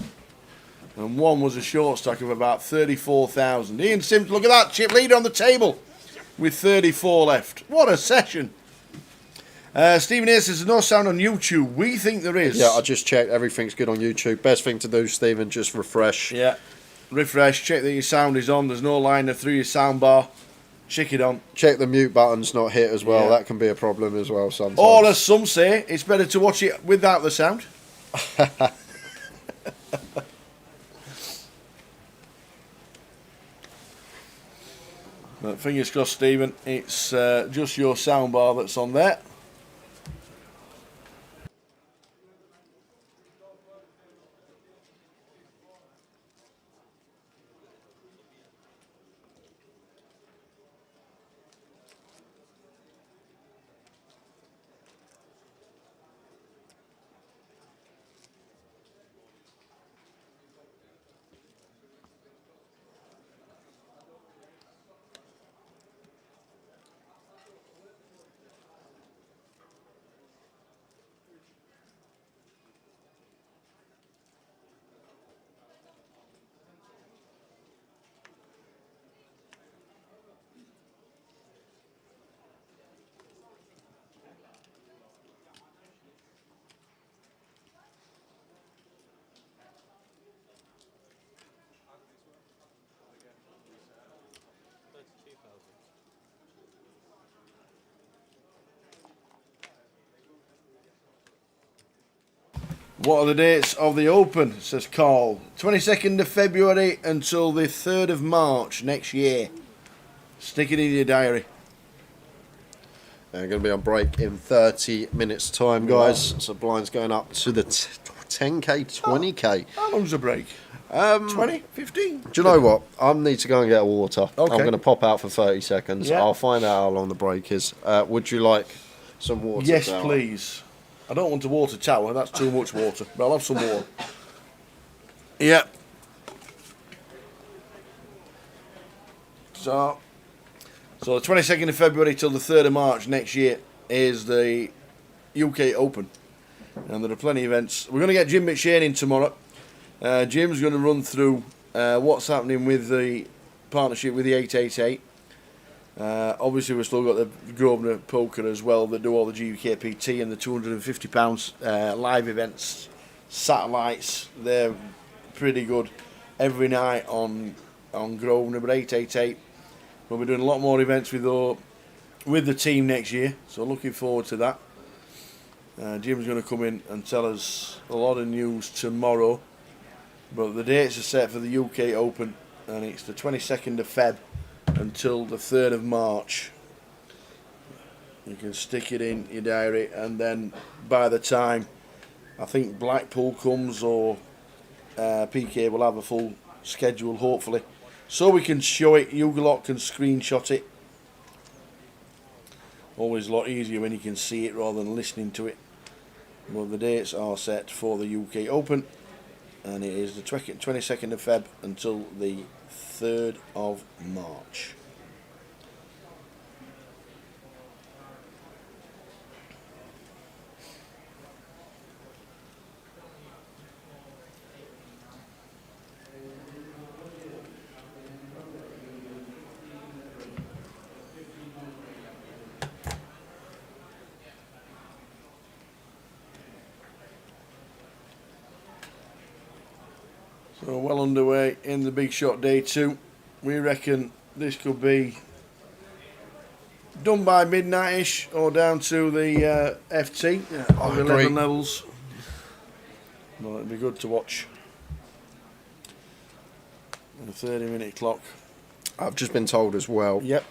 Speaker 5: And one was a short stack of about 34,000. Ian Sims, look at that, chip leader on the table with 34 left. What a session. Stephen Hayes says there's no sound on YouTube. We think there is.
Speaker 6: Yeah, I just checked. Everything's good on YouTube. Best thing to do, Stephen, just refresh.
Speaker 5: Yeah. Refresh, check that your sound is on. There's no liner through your sound bar. Check it on.
Speaker 6: Check the mute button's not hit as well.
Speaker 5: Yeah.
Speaker 6: That can be a problem as well sometimes.
Speaker 5: Or as some say, it's better to watch it without the sound. But fingers crossed, Stephen. It's just your sound bar that's on there. What are the dates of the Open, says Carl? 22nd of February until the 3rd of March next year. Stick it in your diary.
Speaker 6: Going to be on break in 30 minutes time, guys. So blinds going up to the 10k, 20k.
Speaker 5: How long's the break? 20? 15?
Speaker 6: Do you know what? I need to go and get water.
Speaker 5: Okay.
Speaker 6: I'm going to pop out for 30 seconds.
Speaker 5: Yeah.
Speaker 6: I'll find out how long the break is. Would you like some water?
Speaker 5: Yes,
Speaker 6: Darryl?
Speaker 5: please. I don't want a water tower, that's too much water. But I'll have some more. Yeah. So the 22nd of February till the 3rd of March next year is the UK Open. And there are plenty of events. We're going to get Jim McShane in tomorrow. Jim's going to run through what's happening with the partnership with the 888. Obviously, we've still got the Grosvenor Poker as well that do all the GKPT and the £250 live events, satellites. They're pretty good every night on Grosvenor, but 888. We'll be doing a lot more events with the team next year, so looking forward to that. Jim's going to come in and tell us a lot of news tomorrow, but the dates are set for the UK Open, and it's the 22nd of Feb until the 3rd of March. You can stick it in your diary, and then by the time I think Blackpool comes or PK will have a full schedule, hopefully, so we can show it. You lot can screenshot it. Always a lot easier when you can see it rather than listening to it. Well, the dates are set for the UK Open, and it is the 22nd of Feb until the 3rd of March. So well underway in the Big Shot Day 2. We reckon this could be done by midnight-ish or down to the FT on 11 levels. Well, it'd be good to watch. A 30-minute clock.
Speaker 6: I've just been told as well.
Speaker 5: Yep.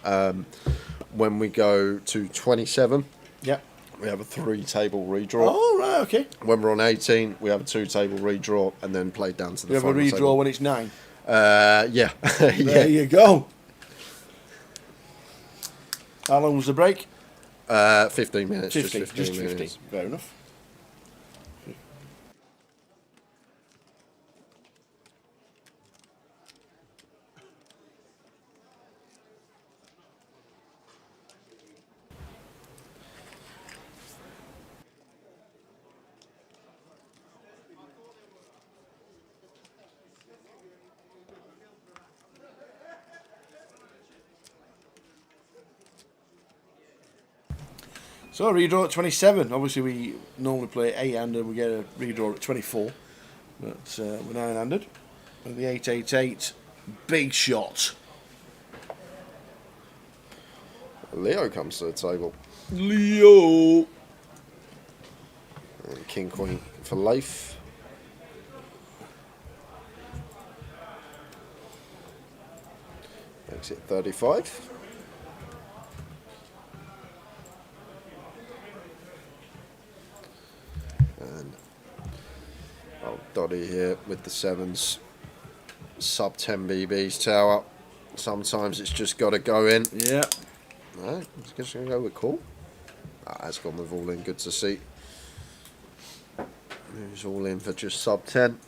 Speaker 6: When we go to 27,
Speaker 5: Yep.
Speaker 6: we have a 3-table redraw.
Speaker 5: Oh, right, okay.
Speaker 6: When we're on 18, we have a 2-table redraw and then play down to the
Speaker 5: We have a
Speaker 6: final
Speaker 5: redraw
Speaker 6: table.
Speaker 5: when it's 9.
Speaker 6: Yeah.
Speaker 5: There you go. How long was the break?
Speaker 6: 15 minutes.
Speaker 5: 50.
Speaker 6: Just
Speaker 5: 50.
Speaker 6: 15 minutes.
Speaker 5: Fair enough. So redraw at 27. Obviously we normally play 8-handed and we get a redraw at 24. But we're 9-handed. And the 888, big shot.
Speaker 6: Leo comes to the table.
Speaker 5: Leo!
Speaker 6: And King Queen for life. Makes it 35. And old Dotty here with the 7s. Sub 10 BBs tower. Sometimes it's just got to go in.
Speaker 5: Yeah.
Speaker 6: No, it's just going to go with call. That's gone with all in. Good to see. Who's all in for just sub 10.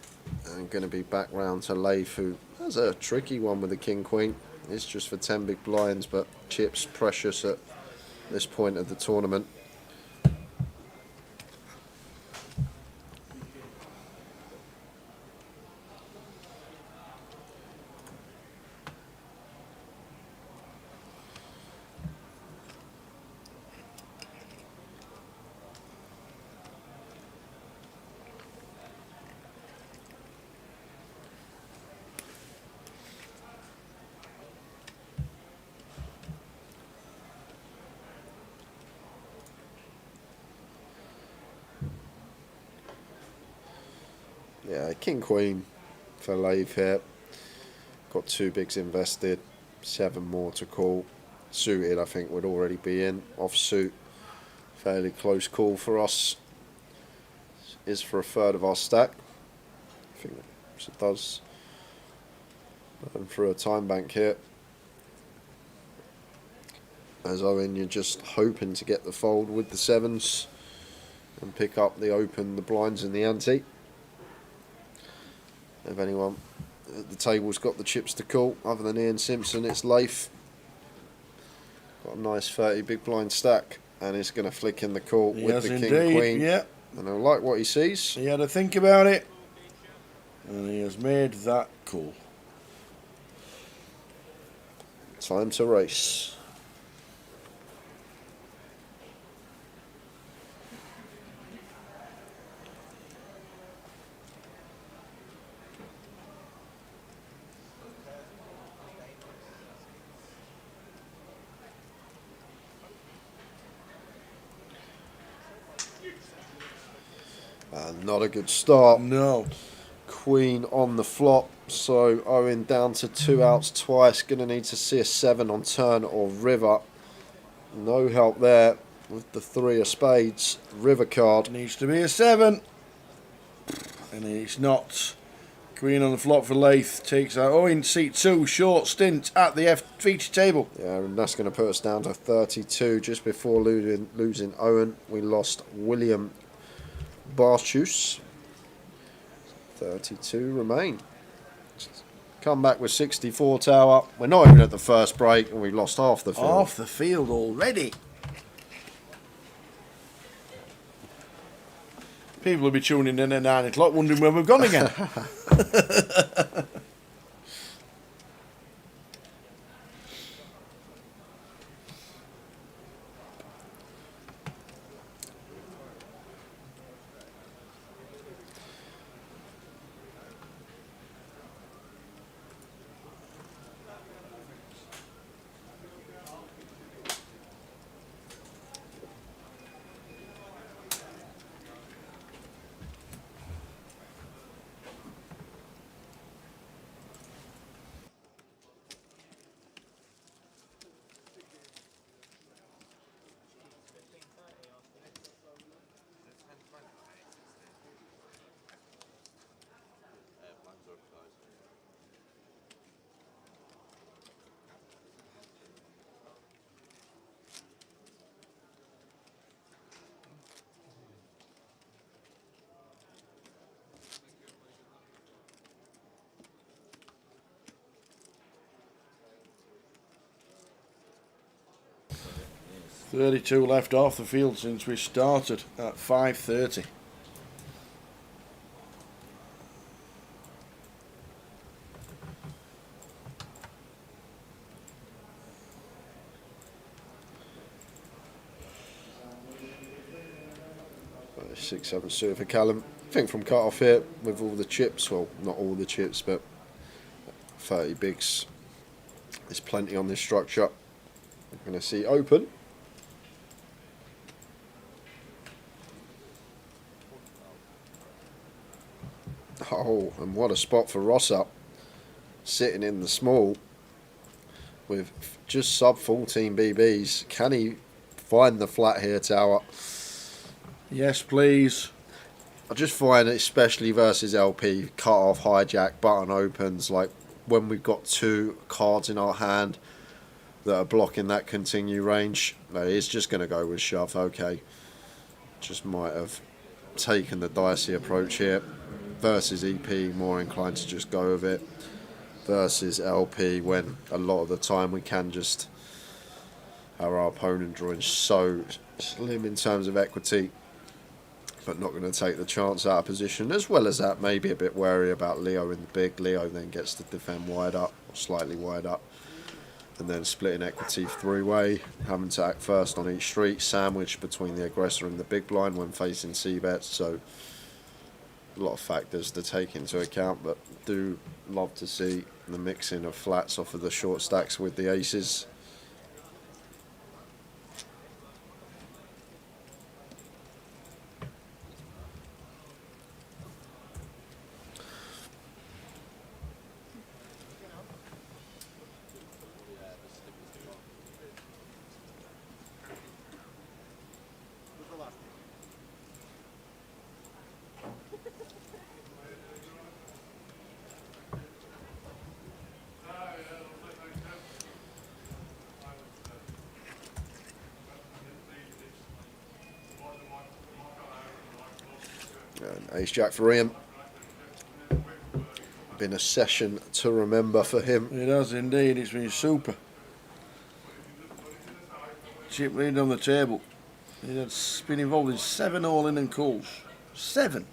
Speaker 6: And going to be back round to Leif, who has a tricky one with the King Queen. It's just for 10 big blinds, but chips precious at this point of the tournament. Yeah, King Queen for Leif here. Got 2 bigs invested, 7 more to call. Suited, I think, would already be in. Offsuit, fairly close call for us. Is for a third of our stack. I think it does. And through a time bank here. As Owen, you're just hoping to get the fold with the 7s and pick up the open, the blinds and the ante. If anyone at the table's got the chips to call, other than Ian Simpson, it's Leif. Got a nice 30 big blind stack, and he's going to flick in the call with the King Queen.
Speaker 5: Yeah.
Speaker 6: And I like what he sees.
Speaker 5: He had to think about it, and he has made that call.
Speaker 6: Time to race. Not a good start.
Speaker 5: No.
Speaker 6: Queen on the flop, so Owen down to 2 outs twice. Going to need to see a 7 on turn or river. No help there with the 3 of spades. River card.
Speaker 5: Needs to be a 7. And it's not. Queen on the flop for Leith. Takes out Owen, seat 2. Short stint at the feature table.
Speaker 6: Yeah, and that's going to put us down to 32. Just before losing Owen, we lost William Barchus. 32 remain. Come back with 64 tower. We're not even at the first break and we've lost half the field.
Speaker 5: Half the field already. People will be tuning in at 9 o'clock wondering where we've gone again. .32 left off the field since we started at 5:30.
Speaker 6: 6-7 suited for Callum. I think from cut off here with all the chips, well, not all the chips, but 30 bigs. There's plenty on this structure. We're going to see open. Oh, and what a spot for Ross up. Sitting in the small with just sub 14 BBs. Can he find the flat here, Tower?
Speaker 5: Yes, please.
Speaker 6: I just find, especially versus LP, cut off, hijack, button opens, like when we've got two cards in our hand that are blocking that continue range, it's just going to go with shove. Okay, just might have taken the dicey approach here. Versus EP, more inclined to just go with it. Versus LP, when a lot of the time we can just have our opponent drawing so slim in terms of equity, but not going to take the chance out of position. As well as that, maybe a bit wary about Leo in the big. Leo then gets to defend wide up, or slightly wide up, and then splitting equity three-way, having to act first on each street, sandwiched between the aggressor and the big blind when facing c-bets. So a lot of factors to take into account, but do love to see the mixing of flats off of the short stacks with the aces. And ace jack for Ian. Been a session to remember for him.
Speaker 5: It has indeed. It's been super. Chip lead on the table. He's been involved in 7 all-in and calls. 7.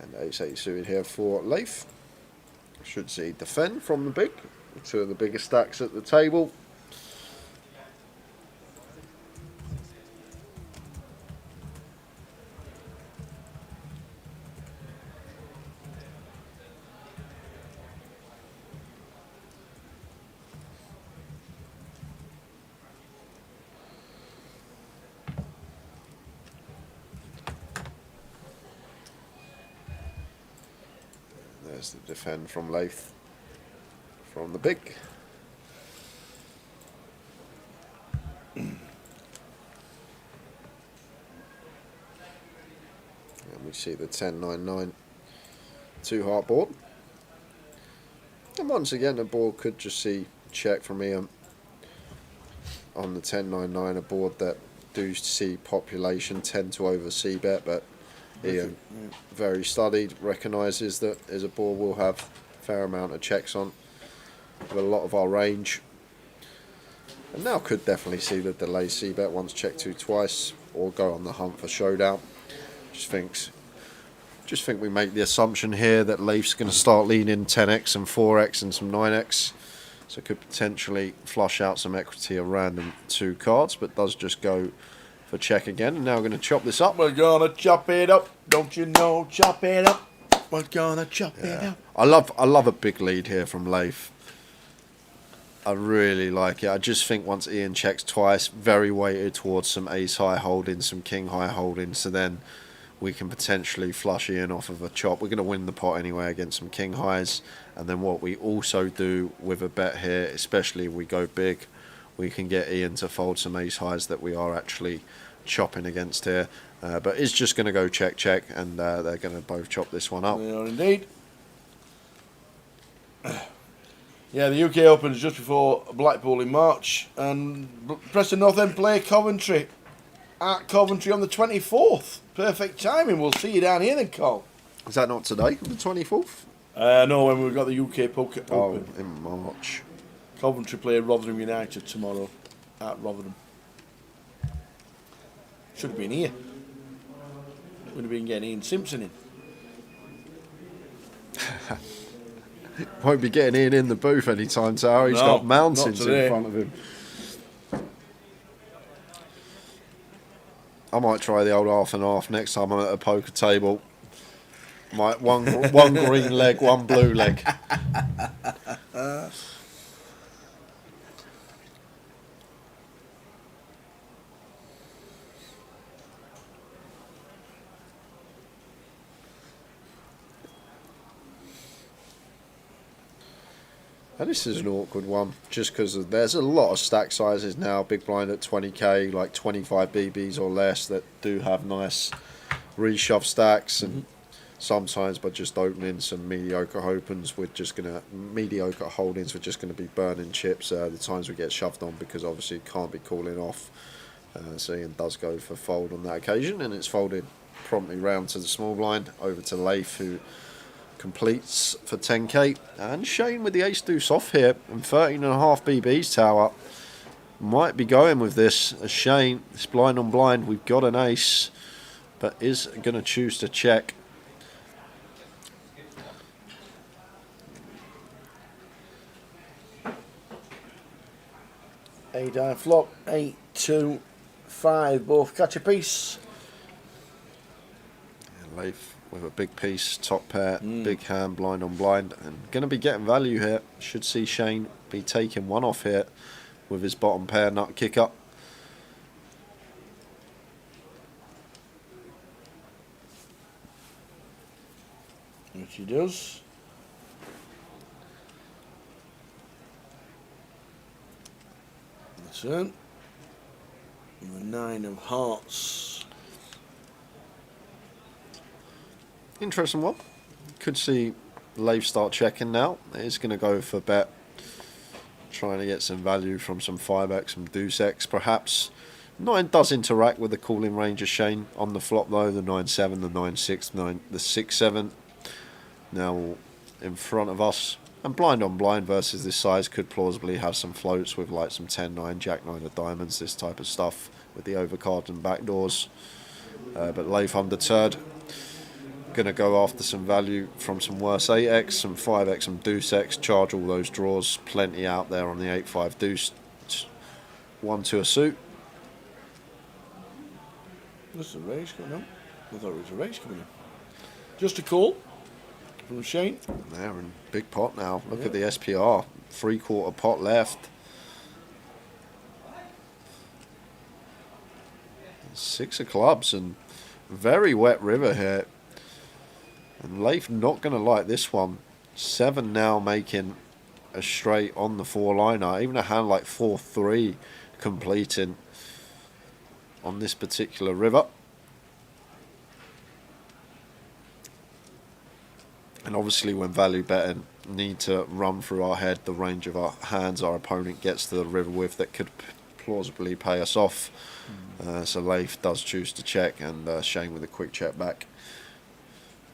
Speaker 6: And ace-8 suited here for Leif. Should see defend from the big. 2 of the biggest stacks at the table. There's the defend from Leif from the big. And we see the 10-9-9 2-heart board. And once again, the board could just see check from Ian on the 10-9-9, a board that do see population tend to over c-bet, but Ian, very studied, recognises that as a board will have a fair amount of checks on with a lot of our range. And now could definitely see the delay c-bet once check 2 twice, or go on the hunt for showdown. Just think we make the assumption here that Leif's going to start leaning 10x and 4x and some 9x, so could potentially flush out some equity of random 2 cards, but does just go for check again. And now we're going to chop this up.
Speaker 5: We're gonna chop it up, don't you know? Chop it up. We're gonna chop it up.
Speaker 6: I love a big lead here from Leif. I really like it. I just think once Ian checks twice, very weighted towards some ace high holding, some king high holding, so then we can potentially flush Ian off of a chop. We're going to win the pot anyway against some king highs. And then what we also do with a bet here, especially if we go big, we can get Ian to fold some ace highs that we are actually chopping against here. But it's just going to go check, check, and they're going to both chop this one up.
Speaker 5: They are indeed. Yeah, the UK Open is just before Blackpool in March, and Preston North End play Coventry at Coventry on the 24th. Perfect timing. We'll see you down here then, Cole.
Speaker 6: Is that not today, the 24th?
Speaker 5: No, when we've got the UK Poker Open.
Speaker 6: Oh, in March.
Speaker 5: Coventry play Rotherham United tomorrow at Rotherham. Should have been here. Would have been getting Ian Simpson in.
Speaker 6: Won't be getting Ian in the booth anytime, Tower. He's got mountains in front of him. I might try the old half and half next time I'm at a poker table. Might one green leg, one blue leg. And this is an awkward one, just because there's a lot of stack sizes now. Big blind at 20k, like 25 BBs or less, that do have nice reshove stacks, and sometimes by just opening some mediocre opens, mediocre holdings, we're just going to be burning chips. The times we get shoved on, because obviously it can't be calling off. So Ian does go for fold on that occasion, and it's folded promptly round to the small blind, over to Leif, who completes for 10k, and Shane with the ace deuce off here, and 13.5 BBs. Tower might be going with this, as Shane, it's blind on blind, we've got an ace, but is going to choose to check.
Speaker 5: Eight eye flop, 8, 2, 5, both catch a piece.
Speaker 6: And Leif with a big piece, top pair, big hand, blind on blind, and going to be getting value here. Should see Shane be taking one off here with his bottom pair nut kick up.
Speaker 5: Which he does. Turn. The 9 of hearts.
Speaker 6: Interesting one. Could see Leif start checking now. He's going to go for bet, trying to get some value from some 5x, some deuce x perhaps. 9 does interact with the calling range of Shane on the flop though. The 9-7, the 9-6, the 6-7 now in front of us. And blind on blind versus this size could plausibly have some floats with like some 10-9, Jack-9 of diamonds, this type of stuff with the overcard and backdoors. But Leif undeterred. Going to go after some value from some worse 8x, some 5x, some deuce x, charge all those draws. Plenty out there on the 8-5 deuce. 1-2 a suit.
Speaker 5: There's a raise coming up. I thought it was a raise coming in. Just a call from Shane.
Speaker 6: They're in big pot now. Look at the SPR. 3/4 pot left. 6 of clubs and very wet river here. And Leif not going to like this one. 7 now making a straight on the 4-liner. Even a hand like 4-3 completing on this particular river. And obviously when value betting, need to run through our head the range of our hands our opponent gets to the river with that could plausibly pay us off. So Leif does choose to check, and Shane with a quick check back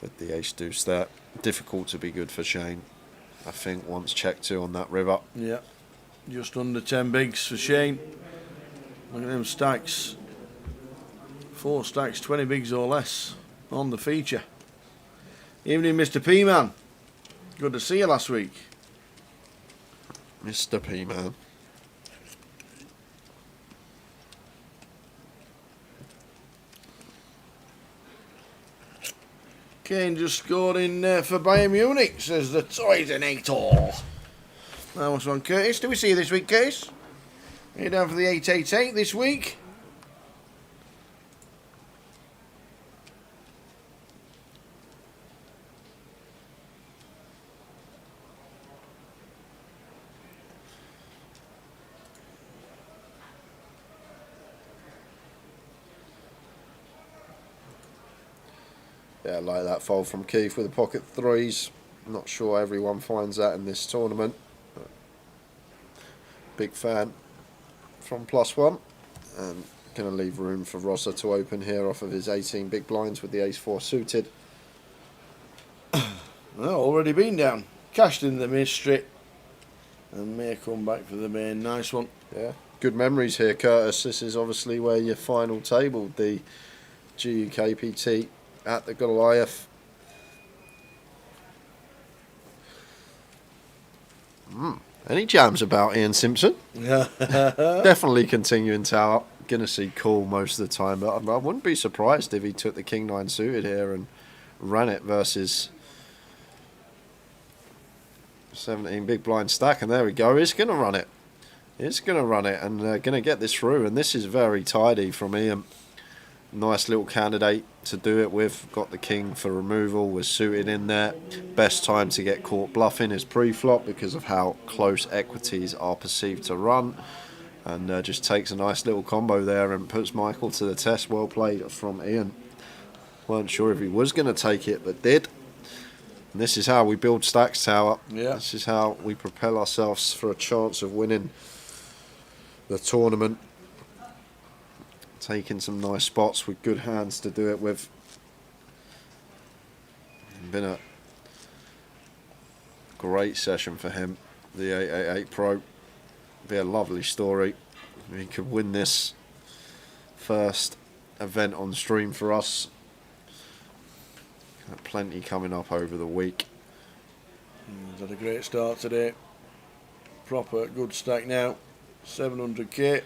Speaker 6: with the ace deuce there. Difficult to be good for Shane, I think, once check 2 on that river.
Speaker 5: Yeah, just under 10 bigs for Shane. Look at them stacks. 4 stacks, 20 bigs or less on the feature. Evening, Mr. P-Man. Good to see you last week.
Speaker 6: Mr. P-Man.
Speaker 5: Kane just scored in for Bayern Munich, says the Toydonator. That was one, Curtis. Do we see you this week, Curtis? Are you down for the 888 this week?
Speaker 6: Yeah, I like that fold from Keith with the pocket threes. Not sure everyone finds that in this tournament. But big fan from +1. And going to leave room for Rosser to open here off of his 18 big blinds with the ace-4 suited.
Speaker 5: Well, already been down. Cashed in the mystery. And may come back for the main. Nice one.
Speaker 6: Yeah, good memories here, Curtis. This is obviously where your final tabled the GUKPT at the Goliath. Any jams about Ian Simpson? Definitely continuing tower. Gonna see call most of the time, but I wouldn't be surprised if he took the King 9 suited here and ran it versus 17 big blind stack. And there we go. He's gonna run it. He's gonna run it and gonna get this through. And this is very tidy from Ian. Nice little candidate to do it with. Got the king for removal, was suited in there. Best time to get caught bluffing is pre-flop because of how close equities are perceived to run. And just takes a nice little combo there and puts Michael to the test. Well played from Ian. Weren't sure if he was going to take it, but did. And this is how we build stacks, Tower.
Speaker 5: Yeah.
Speaker 6: This is how we propel ourselves for a chance of winning the tournament. Taking some nice spots with good hands to do it with. Been a great session for him, the 888 Pro. Be a lovely story. He could win this first event on stream for us. Got plenty coming up over the week.
Speaker 5: He's had a great start today. Proper good stack now. 700k.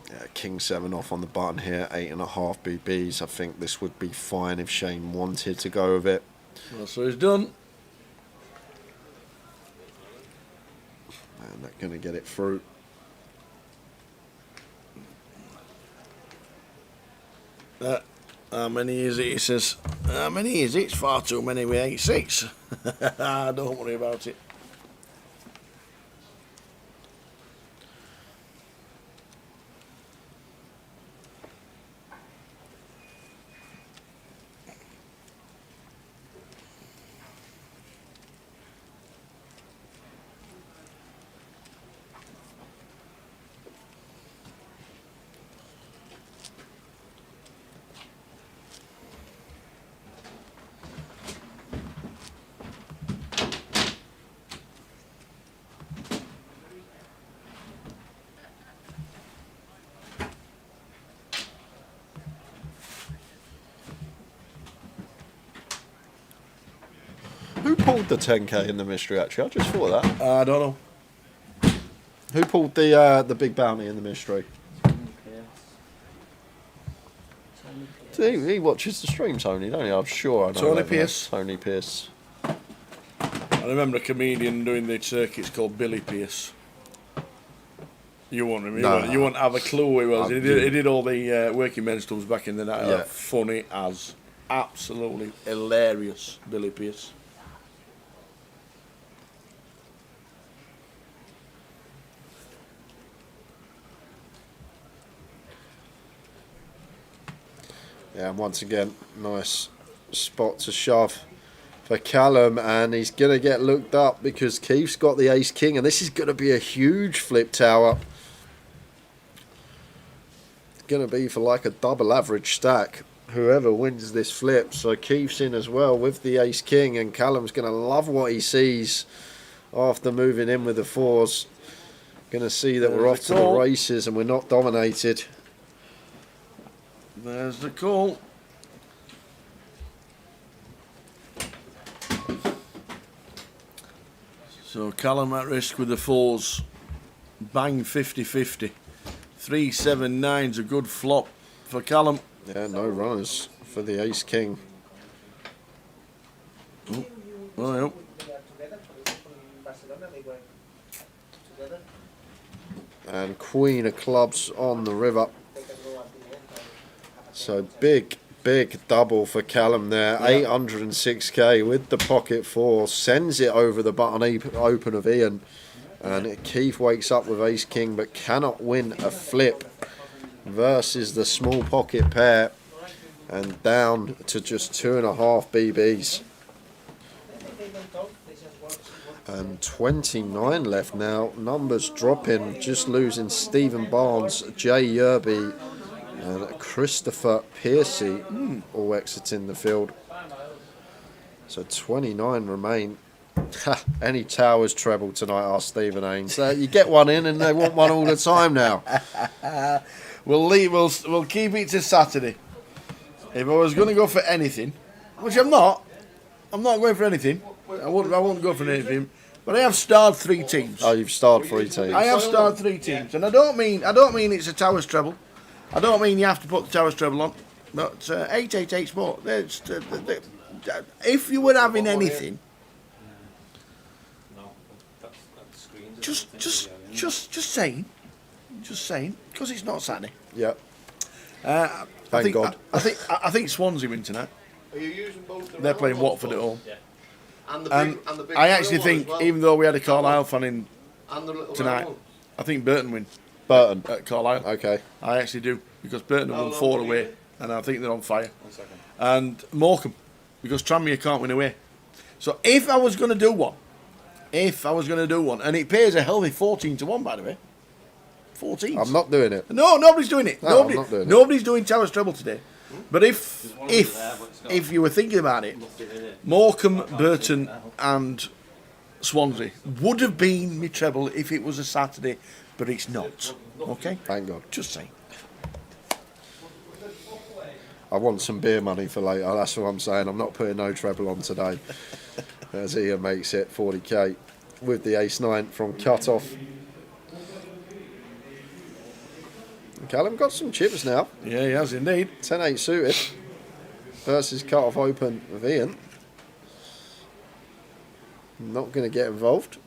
Speaker 6: Yeah, King 7 off on the button here, 8.5 BBs. I think this would be fine if Shane wanted to go with it.
Speaker 5: Well, so he's done.
Speaker 6: And they're going to get it through.
Speaker 5: How many is it? He says, how many is it? It's far too many with 8-6. Don't worry about it.
Speaker 6: Who pulled the 10k in the mystery, actually? I just thought of that.
Speaker 5: I don't know.
Speaker 6: Who pulled the big bounty in the mystery? He watches the stream, Tony, don't he? I'm sure I know.
Speaker 5: Tony Pierce.
Speaker 6: Tony Pierce.
Speaker 5: I remember a comedian doing the circuits called Billy Pierce. You won't remember.
Speaker 6: No.
Speaker 5: You won't have a clue who he was. He did all the working men's clubs back in the night.
Speaker 6: Yeah.
Speaker 5: Funny as. Absolutely hilarious, Billy Pierce.
Speaker 6: Yeah, and once again, nice spot to shove for Callum, and he's going to get looked up because Keith's got the ace-king, and this is going to be a huge flip tower. It's going to be for like a double average stack, whoever wins this flip. So Keith's in as well with the ace-king, and Callum's going to love what he sees after moving in with the fours. Going to see that we're off to the races and we're not dominated.
Speaker 5: There's the call. So Callum at risk with the fours. Bang 50-50. 3-7-9's a good flop for Callum.
Speaker 6: Yeah, no runners for the ace-king.
Speaker 5: Well,
Speaker 6: And queen of clubs on the river. So big double for Callum there. Yeah. 806k with the pocket four. Sends it over the button open of Ian. And Keith wakes up with ace-king but cannot win a flip versus the small pocket pair. And down to just 2.5 BBs. And 29 left now. Numbers dropping. Just losing Stephen Barnes, Jay Yerby, and Christopher Piercy all exiting the field. So 29 remain. Any towers treble tonight, asked Stephen Haynes. You get one in and they want one all the time now.
Speaker 5: We'll keep it to Saturday. If I was going to go for anything, which I'm not, I'm not going for anything. I won't go for anything. But I have starred 3 teams.
Speaker 6: Oh, you've starred 3 teams.
Speaker 5: I have starred 3 teams, and I don't mean it's a Towers treble. I don't mean you have to put the Towers treble on. But 888 Sport. If you were having anything, just saying, because it's not Saturday.
Speaker 6: Yeah.
Speaker 5: Thank
Speaker 6: God.
Speaker 5: I think Swansea win tonight.
Speaker 7: Are you using both the
Speaker 5: They're playing
Speaker 7: round
Speaker 5: Watford at home.
Speaker 7: Yeah. And the big
Speaker 5: I actually
Speaker 7: one
Speaker 5: think,
Speaker 7: as well.
Speaker 5: even though we had a Carlisle fan in
Speaker 7: And the little
Speaker 5: tonight,
Speaker 7: round one.
Speaker 5: I think Burton win
Speaker 6: Burton.
Speaker 5: at Carlisle.
Speaker 6: Okay.
Speaker 5: I actually do, because Burton have won
Speaker 7: How
Speaker 5: 4
Speaker 7: long
Speaker 5: away,
Speaker 7: do you
Speaker 5: and I think they're on fire.
Speaker 7: 1 second.
Speaker 5: And Morecambe, because Tranmere can't win away. So if I was going to do one, and it pays a healthy 14 to 1, by the way. 14.
Speaker 6: I'm not doing it.
Speaker 5: No, nobody's doing it.
Speaker 6: No, I'm not doing it.
Speaker 5: Nobody's doing Towers treble today. But if you were thinking about it, Morecambe, Burton, and Swansea would have been my treble if it was a Saturday, but it's not. Okay?
Speaker 6: Thank God.
Speaker 5: Just saying.
Speaker 6: I want some beer money for later. That's what I'm saying. I'm not putting no treble on today. As Ian makes it 40k with the ace-9 from cut-off. Callum got some chips now.
Speaker 5: Yeah, he has indeed.
Speaker 6: 10-8 suited versus cut-off open with Ian. Not going to get involved.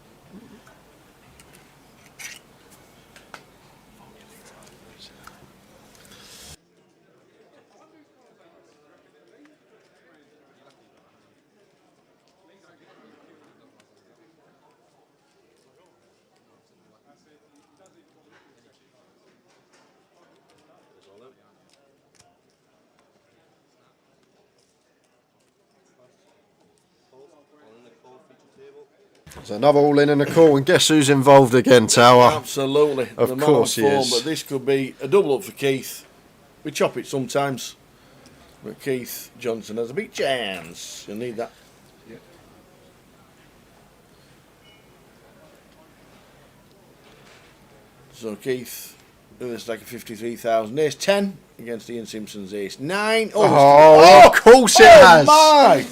Speaker 6: There's another all in and a call, and guess who's involved again, Tower?
Speaker 5: Absolutely.
Speaker 6: Of
Speaker 5: The man
Speaker 6: course he
Speaker 5: form,
Speaker 6: is.
Speaker 5: But this could be a double up for Keith. We chop it sometimes. But Keith Johnson has a big chance. You'll need that. So Keith, it's like a 53,000. Ace 10 against Ian Simpson's ace 9.
Speaker 6: Oh, of course it has.
Speaker 5: My.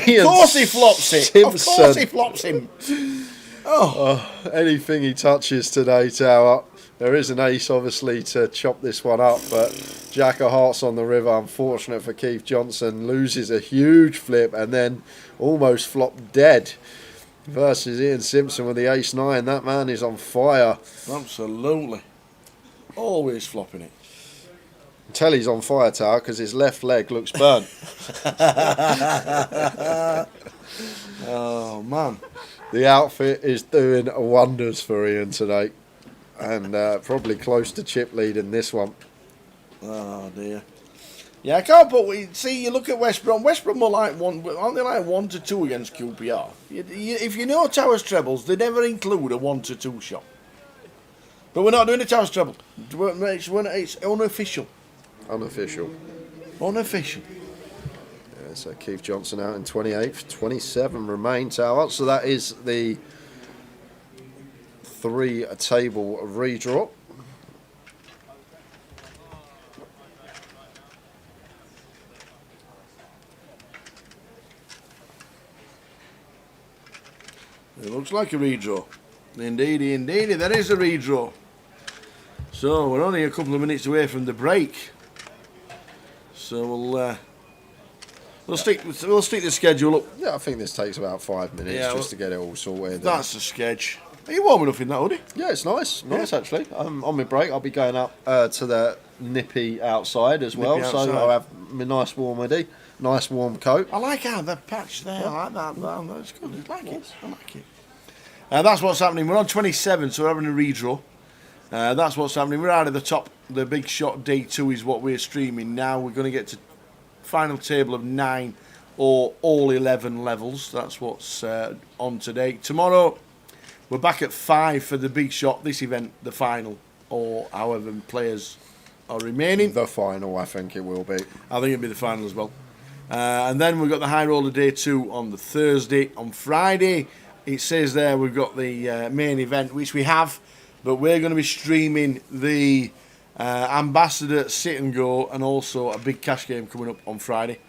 Speaker 6: Ian
Speaker 5: Of course he flops it. Of course
Speaker 6: Simpson.
Speaker 5: he flops him.
Speaker 6: Anything he touches today, Tower. There is an ace, obviously, to chop this one up, but Jack of Hearts on the river, unfortunate for Keith Johnson, loses a huge flip and then almost flopped dead. Versus Ian Simpson with the ace-9. That man is on fire.
Speaker 5: Absolutely. Always flopping it.
Speaker 6: Tell he's on fire, Tower, because his left leg looks burnt.
Speaker 5: Oh, man.
Speaker 6: The outfit is doing wonders for Ian today. And probably close to chip lead in this one.
Speaker 5: Oh, dear. Yeah, I can't put... See, you look at West Brom. West Brom are like aren't they like 1 to 2 against QPR? If you know Towers trebles, they never include a 1 to 2 shot. But we're not doing a Towers treble. It's unofficial.
Speaker 6: Unofficial.
Speaker 5: Unofficial.
Speaker 6: Yeah, so Keith Johnson out in 28th. 27 remain, Tower. So that is the 3-table redraw.
Speaker 5: It looks like a redraw. Indeedy, indeedy, there is a redraw. So we're only a couple of minutes away from the break. So we'll stick the schedule up.
Speaker 6: Yeah, I think this takes about 5 minutes just to get it all sorted.
Speaker 5: That's the sketch. Are you warm enough in that hoodie?
Speaker 6: Yeah, it's nice. Nice, actually. On my break, I'll be going up to the nippy outside as well.
Speaker 5: Outside.
Speaker 6: So I'll have my nice warm hoodie, nice warm coat.
Speaker 5: I like how the patch there. I like that. That's good. I like it. I like it. That's what's happening. We're on 27, so we're having a redraw. That's what's happening. We're out of the top. The big shot day 2 is what we're streaming now. We're going to get to final table of 9 or all 11 levels. That's what's on today. Tomorrow, we're back at 5 for the big shot. This event, the final, or however players are remaining.
Speaker 6: The final, I think it will be.
Speaker 5: I think it'll be the final as well. And then we've got the high roller day 2 on the Thursday. On Friday, it says there we've got the main event, which we have, but we're going to be streaming the Ambassador Sit and Go and also a big cash game coming up on Friday.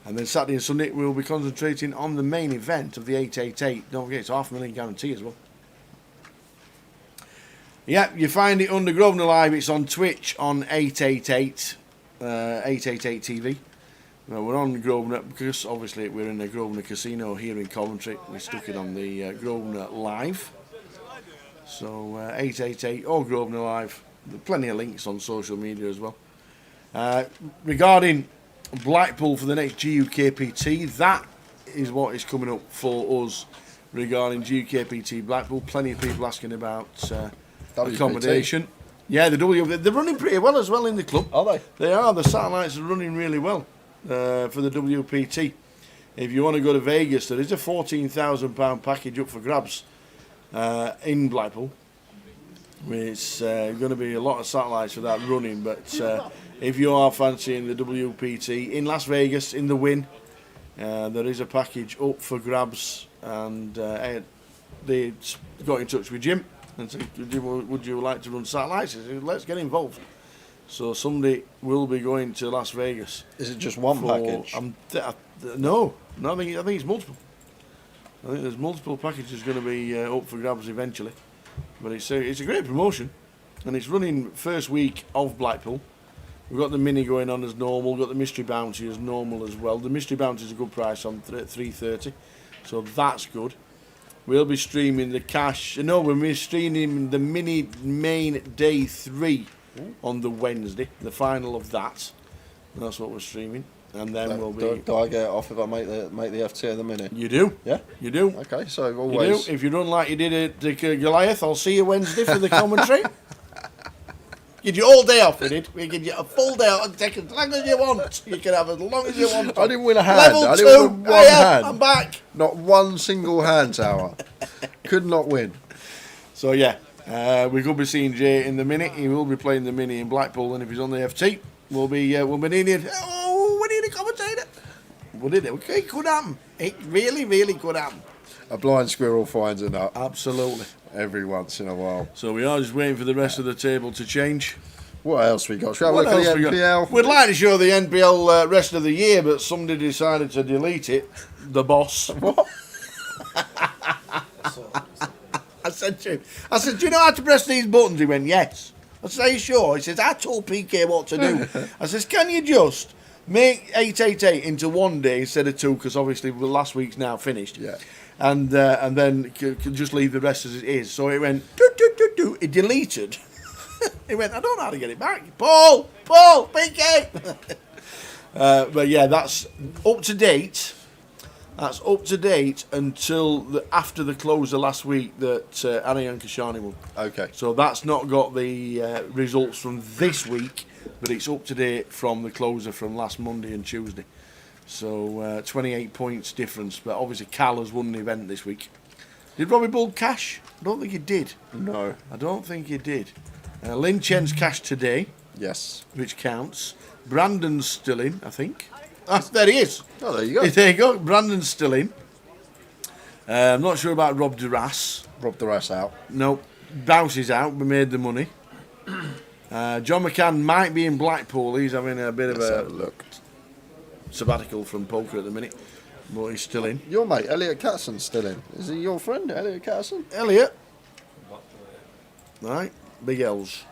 Speaker 5: And then Saturday and Sunday we'll be concentrating on the main event of the 888. Don't forget, it's $500,000 guarantee as well. Yeah, you find it under Grosvenor Live. It's on Twitch on 888 TV. Well, we're on Grosvenor because obviously we're in the Grosvenor Casino here in Coventry. We stuck it on the Grosvenor Live. So 888 or Grosvenor Live. There are plenty of links on social media as well. Regarding Blackpool for the next GUKPT, that is what is coming up for us regarding GUKPT Blackpool. Plenty of people asking about accommodation. Yeah, they're running pretty well as well in the club.
Speaker 6: Are they? They
Speaker 5: are. The satellites are running really well for the WPT. If you want to go to Vegas, there is a £14,000 package up for grabs in Blackpool. It's going to be a lot of satellites for that running, but if you are fancying the WPT in Las Vegas in the Win, there is a package up for grabs, and they got in touch with Jim and said, would you like to run satellites? He said, let's get involved. So somebody will be going to Las Vegas.
Speaker 6: Is it just one package?
Speaker 5: No, I think it's multiple. I think there's multiple packages going to be up for grabs eventually. But it's a great promotion, and it's running first week of Blackpool. We've got the mini going on as normal. We've got the mystery bounty as normal as well. The mystery bounty is a good price on $3.30, so that's good. We'll be streaming the cash. No, we're streaming the mini main day 3 on the Wednesday, the final of that. That's what we're streaming, and then we'll be.
Speaker 6: Do I get it off if I make the FT of the mini?
Speaker 5: You do.
Speaker 6: Yeah,
Speaker 5: you do.
Speaker 6: Okay, so always.
Speaker 5: You do. If you run like you did at the Goliath, I'll see you Wednesday for the commentary. Give you all day off, we did. We give you a full day off. Take as long as you want. You can have as long as you want.
Speaker 6: I didn't win a hand.
Speaker 5: Level
Speaker 6: I
Speaker 5: 2.
Speaker 6: didn't win one hand.
Speaker 5: I'm back.
Speaker 6: Not one single hand tower. Could not win.
Speaker 5: So yeah, we could be seeing Jay in the mini. He will be playing the mini in Blackpool, and if he's on the FT, we'll be needing. Oh, we need a commentator. What did it? It could happen. It really, really could happen.
Speaker 6: A blind squirrel finds a nut.
Speaker 5: Absolutely.
Speaker 6: Every once in a while.
Speaker 5: So we are just waiting for the rest of the table to change.
Speaker 6: What else we got? Shall we look at the NPL?
Speaker 5: We'd like to show the NPL rest of the year, but somebody decided to delete it. The boss.
Speaker 6: What?
Speaker 5: I said to him, do you know how to press these buttons? He went, yes. I said, are you sure? He says, I told PK what to do. I says, can you just make 888 into one day instead of 2, because obviously last week's now finished.
Speaker 6: Yeah.
Speaker 5: And then just leave the rest as it is. So it went, it deleted. He went, I don't know how to get it back. Paul, PK. But yeah, that's up to date. That's up to date until after the closer last week that Ariane Kashani won.
Speaker 6: Okay.
Speaker 5: So that's not got the results from this week, but it's up to date from the closer from last Monday and Tuesday. So 28 points difference, but obviously Cal has won the event this week. Did Robbie Bull cash? I don't think he did.
Speaker 6: No.
Speaker 5: I don't think he did. Lin Chen's cashed today.
Speaker 6: Yes.
Speaker 5: Which counts. Brandon's still in, I think. There he is.
Speaker 6: Oh, there you go.
Speaker 5: There you go. Brandon's still in. I'm not sure about Rob Duras.
Speaker 6: Rob Duras out.
Speaker 5: No. Bounce is out. We made the money. John McCann might be in Blackpool. He's having a bit of a
Speaker 6: look.
Speaker 5: Sabbatical from poker at the minute, but he's still in.
Speaker 6: Your mate, Elliot Catterson's still in. Is he your friend, Elliot Catterson?
Speaker 5: Elliot. Right. Big L's.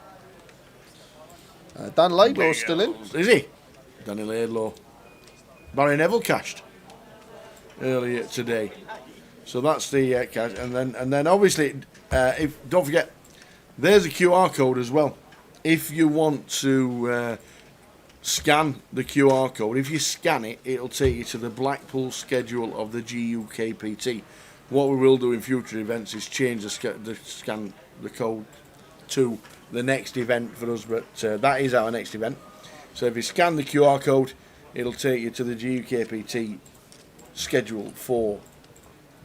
Speaker 6: Dan Laidlaw's still in.
Speaker 5: Is he? Danny Laidlaw. Barry Neville cashed earlier today. So that's the cash. And then obviously, don't forget, there's a QR code as well. If you want to scan the QR code, if you scan it, it'll take you to the Blackpool schedule of the GUKPT. What we will do in future events is change the code to the next event for us, but that is our next event. So if you scan the QR code, it'll take you to the GUKPT schedule for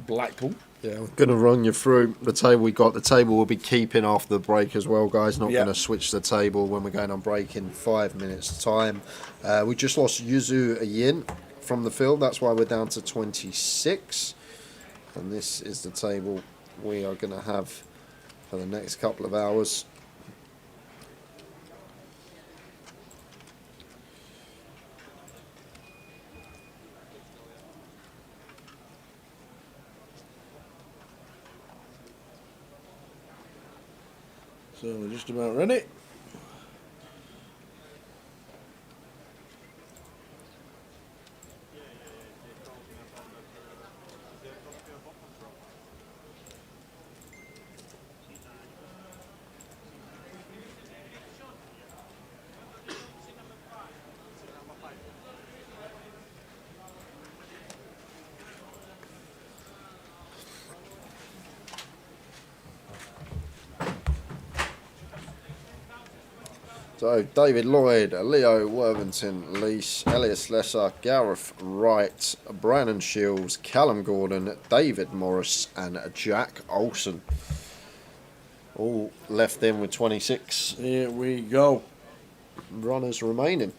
Speaker 5: Blackpool.
Speaker 6: Yeah, I'm going to run you through the table we got. The table we'll be keeping after the break as well, guys. Not going to switch the table when we're going on break in 5 minutes' time. We just lost Yuzu Yin from the field. That's why we're down to 26. And this is the table we are going to have for the next couple of hours.
Speaker 5: So we're just about ready.
Speaker 6: So David Lloyd, Leo Worthington, Lease, Elias Lesser, Gareth Wright, Brandon Shields, Callum Gordon, David Morris and Jack Olsen. All left in with 26
Speaker 5: Here we go.
Speaker 6: runners remaining.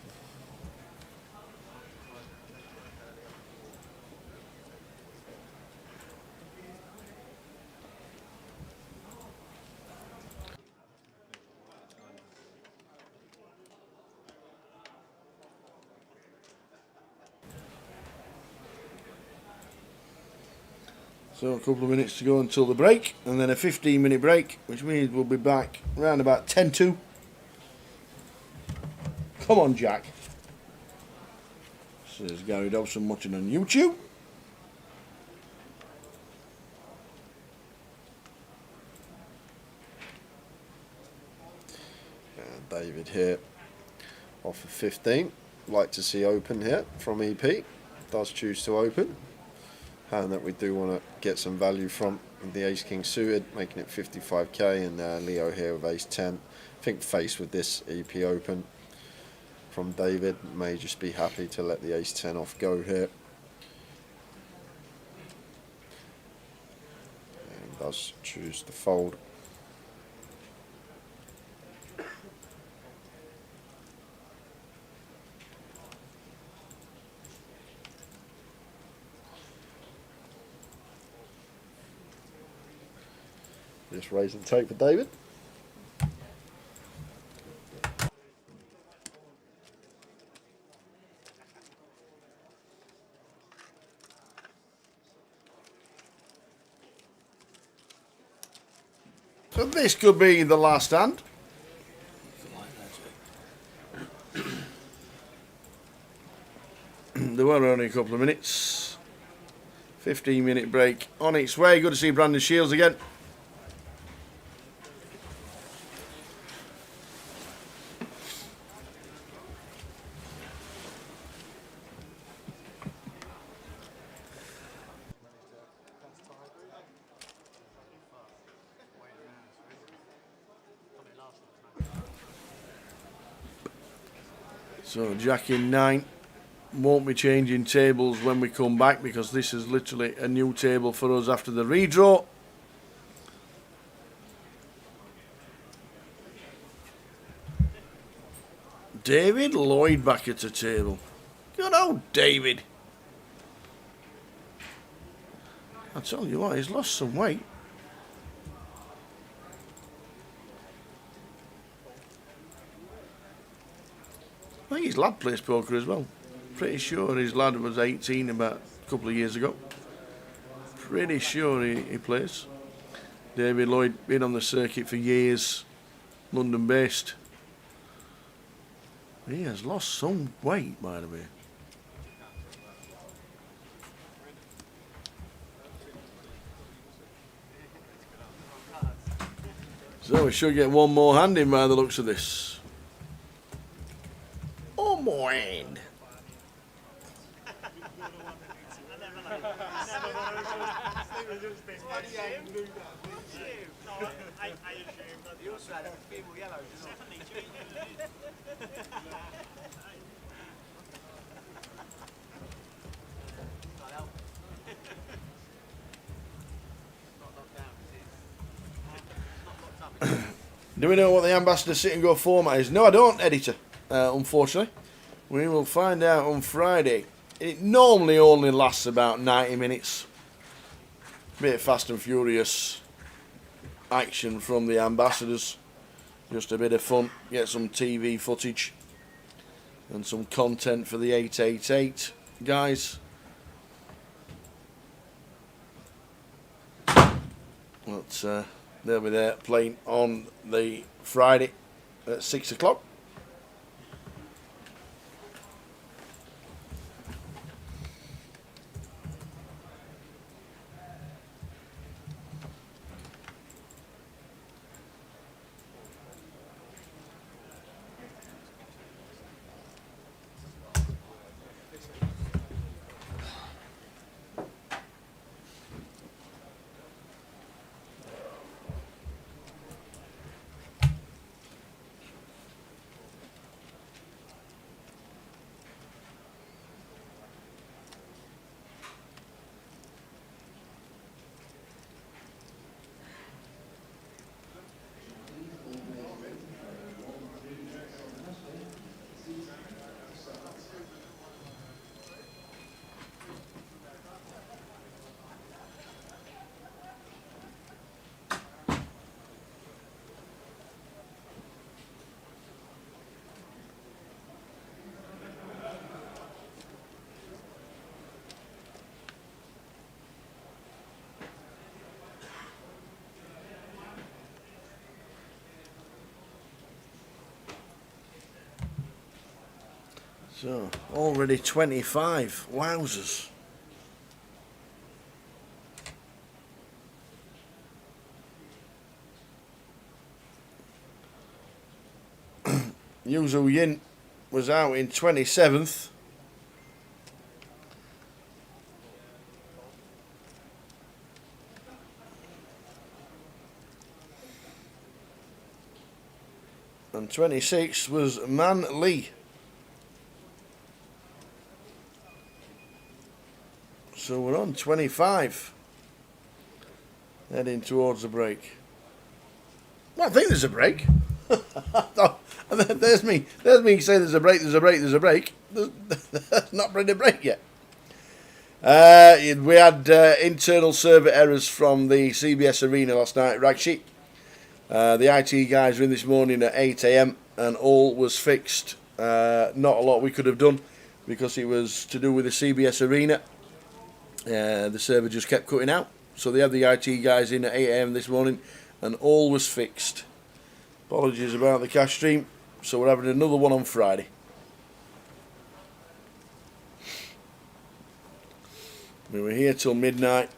Speaker 5: So a couple of minutes to go until the break, and then a 15-minute break, which means we'll be back around about 10 to. Come on, Jack. Says Gary Dobson watching on YouTube.
Speaker 6: And David here off of 15. Like to see open here from EP. Does choose to open. Hand that we do want to get some value from the Ace King suited, making it 55k, and Leo here with Ace 10. I think faced with this EP open from David, may just be happy to let the Ace 10 off go here. And does choose to fold. Just raise and take for David.
Speaker 5: So this could be the last hand. There were only a couple of minutes. 15-minute break on its way. Good to see Brandon Shields again. So Jack in 9. Won't be changing tables when we come back because this is literally a new table for us after the redraw. David Lloyd back at the table. Good old David. I tell you what, he's lost some weight. I think his lad plays poker as well. Pretty sure his lad was 18 about a couple of years ago. Pretty sure he plays. David Lloyd, been on the circuit for years, London based. He has lost some weight, by the way. So we should get one more hand in by the looks of this. Oh, more hand. Do we know what the Ambassador Sit and Go format is? No, I don't, editor. Unfortunately, we will find out on Friday. It normally only lasts about 90 minutes. Bit of fast and furious action from the ambassadors. Just a bit of fun. Get some TV footage and some content for the 888 guys. But They'll be there playing on the Friday at 6 o'clock. So, already 25. Wowzers. Yuzu Yin was out in 27th. And 26th was Man Lee. So we're on 25, heading towards the break. Well, I think there's a break. There's me saying there's a break. There's not been a break yet. We had internal server errors from the CBS Arena last night at Ragsheet. The IT guys were in this morning at 8 AM and all was fixed. Not a lot we could have done because it was to do with the CBS Arena. The server just kept cutting out, so they had the IT guys in at 8 AM this morning and all was fixed. Apologies about the cash stream, so we're having another one on Friday. We were here till midnight.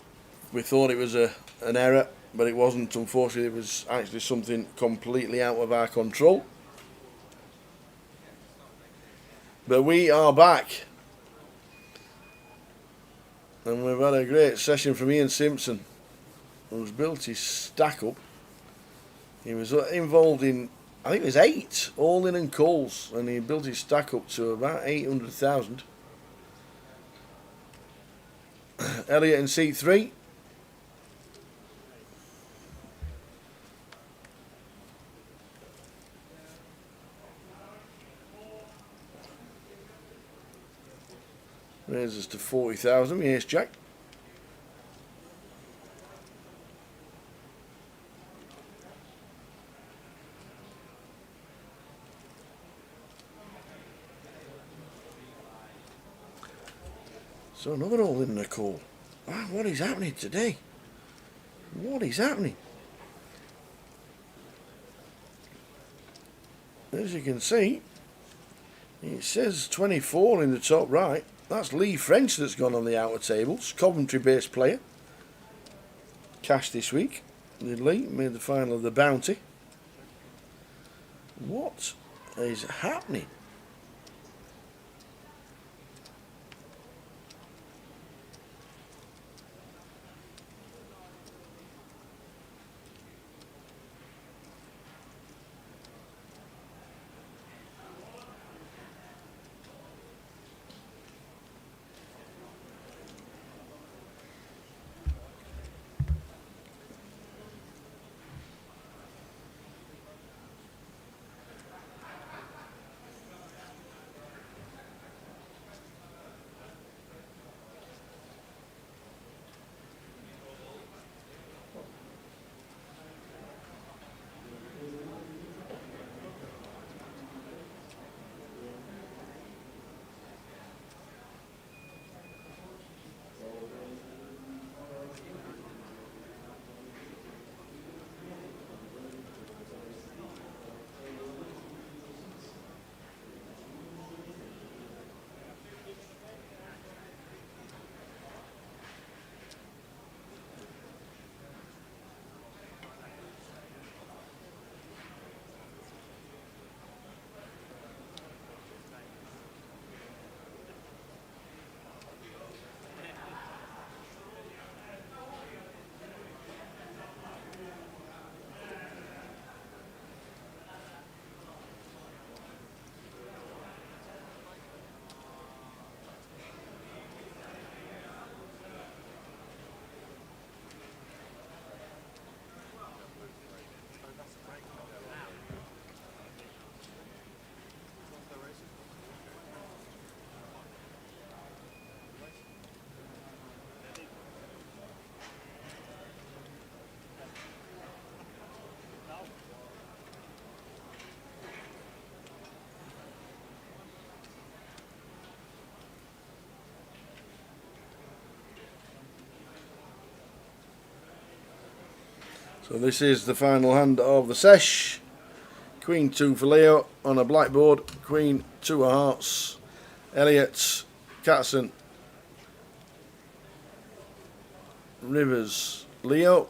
Speaker 5: We thought it was an error, but it wasn't. Unfortunately, it was actually something completely out of our control. But we are back. And we've had a great session from Ian Simpson, who's built his stack up. He was involved in, I think it was 8 all-in and calls, and he built his stack up to about 800,000. Elliot in seat 3. Raises to 40,000. Yes, Jack. So another all in the call. Wow, what is happening today? What is happening? As you can see, it says 24 in the top right. That's Lee French that's gone on the outer tables. Coventry-based player. Cash this week. Lee made the final of the bounty. What is happening? So this is the final hand of the sesh. Queen 2 for Leo on a blackboard. Queen 2 of hearts. Elliot, Catson, Rivers, Leo.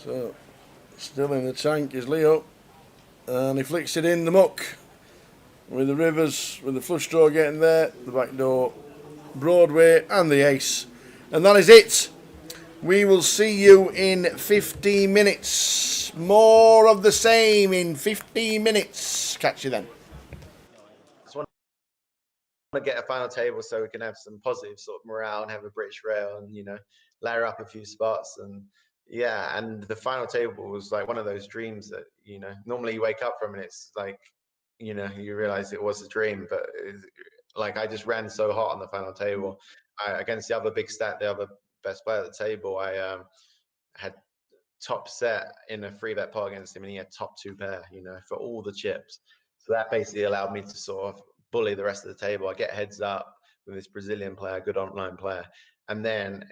Speaker 5: So, still in the tank is Leo, and he flicks it in the muck with the Rivers, with the flush draw getting there, the back door, Broadway, and the ace. And that is it. We will see you in 15 minutes. More of the same in 15 minutes. Catch you then.
Speaker 8: Just want to get a final table so we can have some positive sort of morale and have a British rail and, you know, layer up a few spots. And yeah, and the final table was like one of those dreams that, you know, normally you wake up from and it's like, you know, you realize it was a dream, but like I just ran so hot on the final table. Against the other big stat, the other best player at the table, I had top set in a 3-bet pot against him, and he had top 2 pair, you know, for all the chips. So that basically allowed me to sort of bully the rest of the table. I get heads up with this Brazilian player, good online player, and then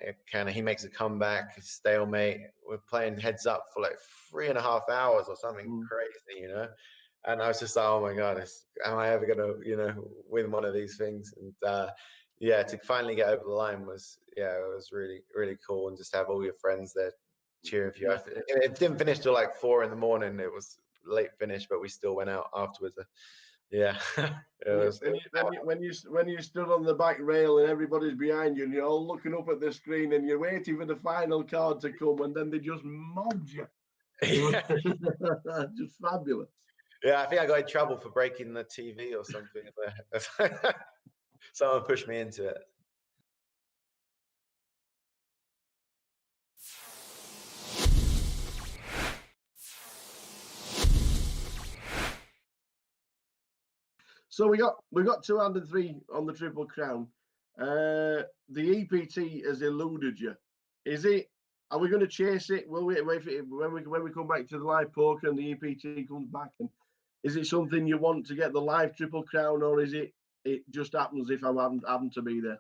Speaker 8: he makes a comeback, stalemate. We're playing heads up for like 3.5 hours or something crazy, you know. And I was just like, oh my god, am I ever gonna, you know, win one of these things? And yeah, to finally get over the line was, yeah, it was really, really cool, and just have all your friends there cheering for you. It didn't finish till like 4 in the morning. It was late finish, but we still went out afterwards. Yeah.
Speaker 5: When you stood on the back rail and everybody's behind you and you're all looking up at the screen and you're waiting for the final card to come, and then they just mobbed you. Just fabulous.
Speaker 8: Yeah, I think I got in trouble for breaking the TV or something. Someone pushed me into it.
Speaker 5: So we got 2 and 3 on the Triple Crown. The EPT has eluded you. Are we going to chase it? Will we wait for it when we come back to the live poker and the EPT comes back? And is it something you want to get the live Triple Crown, or is it just happens if I happen to be there?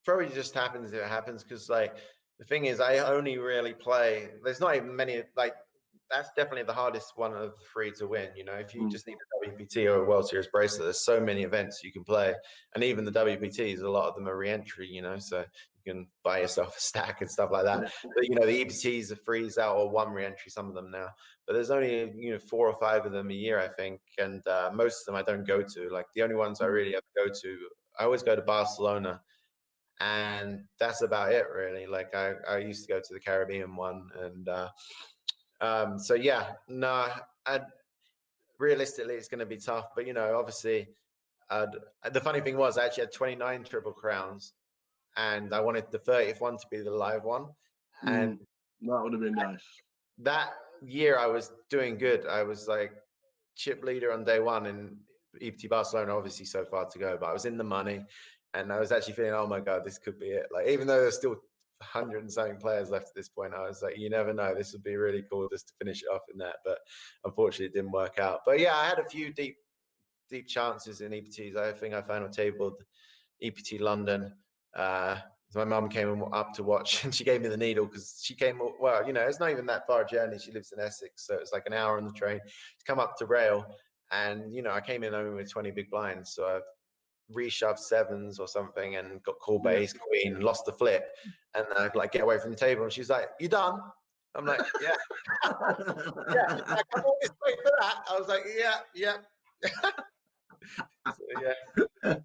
Speaker 8: Probably just happens if it happens, because like the thing is, I only really play. There's not even many, like that's definitely the hardest one of the 3 to win. You know, if you just need a WPT or a World Series bracelet, there's so many events you can play, and even the WPTs, a lot of them are re-entry. You know, so you can buy yourself a stack and stuff like that. But you know, the EPTs are freeze out or 1 re-entry, some of them now. But there's only, you know, 4 or 5 of them a year, I think, and most of them I don't go to. Like the only ones I really ever go to, I always go to Barcelona. And that's about it, really. Like I used to go to the Caribbean one, and so yeah, no, realistically it's going to be tough. But you know, obviously, the funny thing was I actually had 29 Triple Crowns, and I wanted the 30th one to be the live one, and
Speaker 5: that would have been nice.
Speaker 8: That year I was doing good. I was like chip leader on day 1 in EPT Barcelona, obviously so far to go, but I was in the money. And I was actually feeling, oh my God, this could be it. Like, even though there's still 100 and something players left at this point, I was like, you never know. This would be really cool just to finish it off in that. But unfortunately, it didn't work out. But yeah, I had a few deep chances in EPTs. I think I final tabled EPT London. My mum came up to watch, and she gave me the needle because she came, well, you know, it's not even that far a journey. She lives in Essex, so it's like an hour on the train to come up to rail. And, you know, I came in only with 20 big blinds. So I reshoved 7s or something and got called by ace queen and lost the flip, and I like get away from the table, and she's like, "You done?" I'm like, "Yeah." Yeah, like, I'm always waiting for that. I was like, yeah. So, yeah.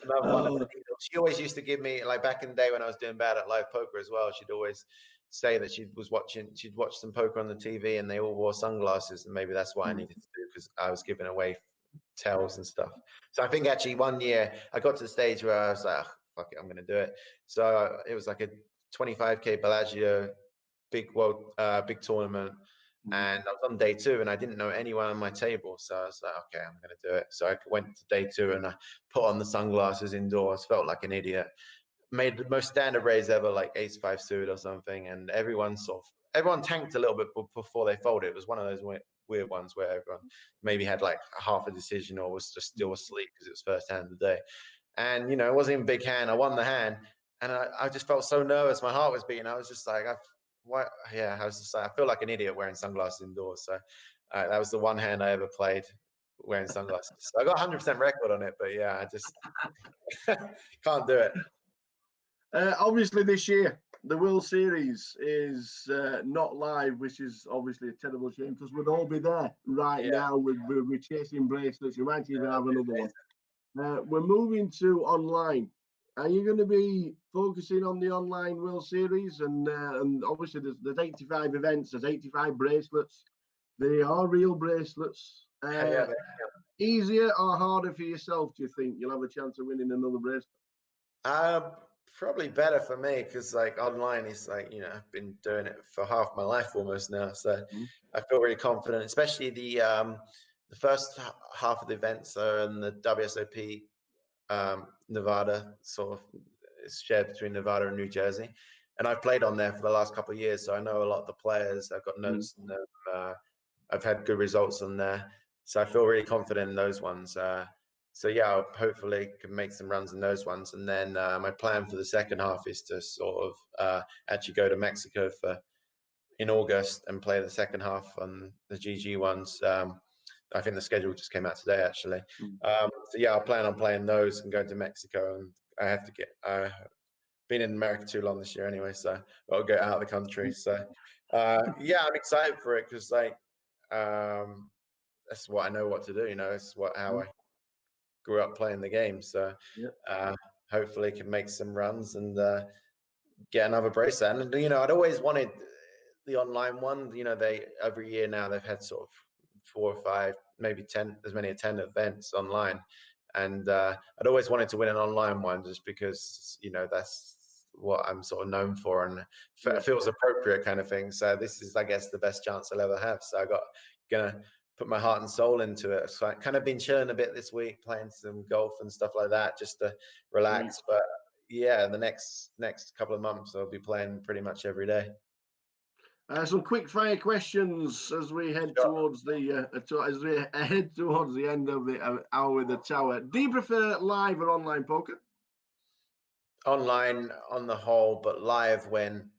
Speaker 8: Another one of the she always used to give me, like back in the day when I was doing bad at live poker as well, she'd always say that she'd watch some poker on the TV and they all wore sunglasses, and maybe that's what I needed to do because I was giving away tells and stuff. So I think actually one year I got to the stage where I was like, fuck it, I'm going to do it. So it was like a 25k Bellagio big tournament. And I was on day 2 and I didn't know anyone on my table. So I was like, okay, I'm going to do it. So I went to day 2 and I put on the sunglasses indoors, felt like an idiot. Made the most standard raise ever, like ace-5 suited or something. And everyone tanked a little bit before they folded. It was one of those weird ones where everyone maybe had like half a decision or was just still asleep because it was first hand of the day. And, you know, it wasn't even a big hand. I won the hand. And I just felt so nervous. My heart was beating. I was just like, I was just like, I feel like an idiot wearing sunglasses indoors. So that was the one hand I ever played wearing sunglasses. So I got 100% record on it, but yeah, I just can't do it.
Speaker 5: Obviously, this year the World Series is not live, which is obviously a terrible shame because we'd all be there right now. We're chasing bracelets. You might even have another one. We're moving to online. Are you going to be focusing on the online World Series? And obviously, there's 85 events, there's 85 bracelets. They are real bracelets. Easier or harder for yourself, do you think? You'll have a chance of winning another bracelet?
Speaker 8: Probably better for me because like online is like, you know, I've been doing it for half my life almost now. So I feel really confident, especially the first half of the events are in the WSOP Nevada, sort of it's shared between Nevada and New Jersey, and I've played on there for the last couple of years, so I know a lot of the players. I've got notes in them. I've had good results on there, so I feel really confident in those ones. So yeah, I'll hopefully can make some runs in those ones, and then my plan for the second half is to sort of actually go to Mexico in August and play the second half on the GG ones. I think the schedule just came out today, actually. So yeah, I'll plan on playing those and going to Mexico. And I have to get. Been in America too long this year anyway, so I'll get out of the country. So yeah, I'm excited for it because like that's what I know what to do. You know, it's how I grew up playing the game. So hopefully can make some runs and get another bracelet. And you know, I'd always wanted the online one. You know, every year now they've had sort of 4 or 5, maybe 10, as many as 10 events online. And I'd always wanted to win an online one just because, you know, that's what I'm sort of known for and feels appropriate kind of thing. So this is, I guess, the best chance I'll ever have. So gonna put my heart and soul into it. So I kind of been chilling a bit this week, playing some golf and stuff like that, just to relax. But yeah, the next couple of months I'll be playing pretty much every day.
Speaker 5: Some quick fire questions as we head towards the end of the hour with the tower. Do you prefer live or online poker?
Speaker 8: Online on the whole, but live when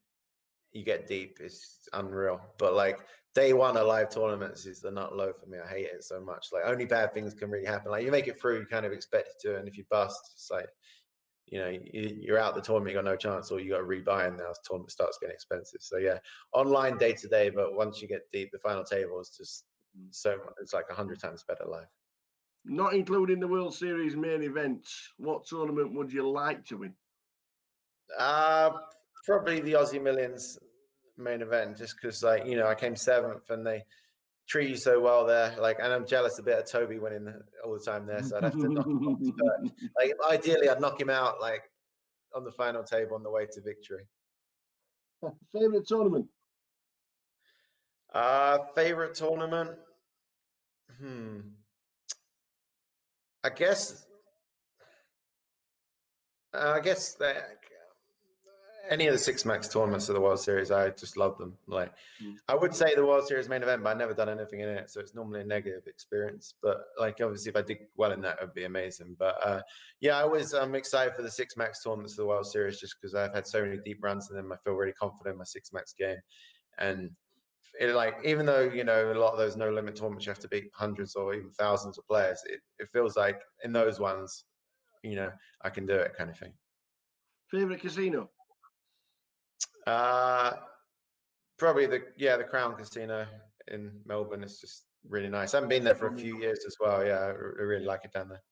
Speaker 8: you get deep is unreal. But like day one of live tournaments is the nut low for me. I hate it so much. Like only bad things can really happen. Like you make it through, you kind of expect it to, and if you bust, it's like, you know, you're out the tournament, you got no chance, or you got to rebuy, and now the tournament starts getting expensive. So yeah, online day to day, but once you get deep, the final table is just it's like 100 times better live.
Speaker 5: Not including the World Series main events, what tournament would you like to win?
Speaker 8: Probably the Aussie Millions main event, just because, like, you know, I came 7th and they treat you so well there. Like, and I'm jealous a bit of Toby winning all the time there, so I'd have to knock him off. But, like, ideally, I'd knock him out, like, on the final table on the way to victory.
Speaker 5: Favorite tournament?
Speaker 8: Favorite tournament? I guess that any of the 6 max tournaments of the World Series, I just love them. Like, I would say the World Series main event, but I've never done anything in it, so it's normally a negative experience. But like, obviously, if I did well in that, it would be amazing. But yeah, I'm excited for the 6 max tournaments of the World Series just because I've had so many deep runs in them. I feel really confident in my 6 max game, and like, even though, you know, a lot of those no limit tournaments you have to beat hundreds or even thousands of players, it feels like in those ones, you know, I can do it, kind of thing.
Speaker 5: Favorite casino?
Speaker 8: Probably the Crown Casino in Melbourne is just really nice. I haven't been there for a few years as well. Yeah, I really like it down there.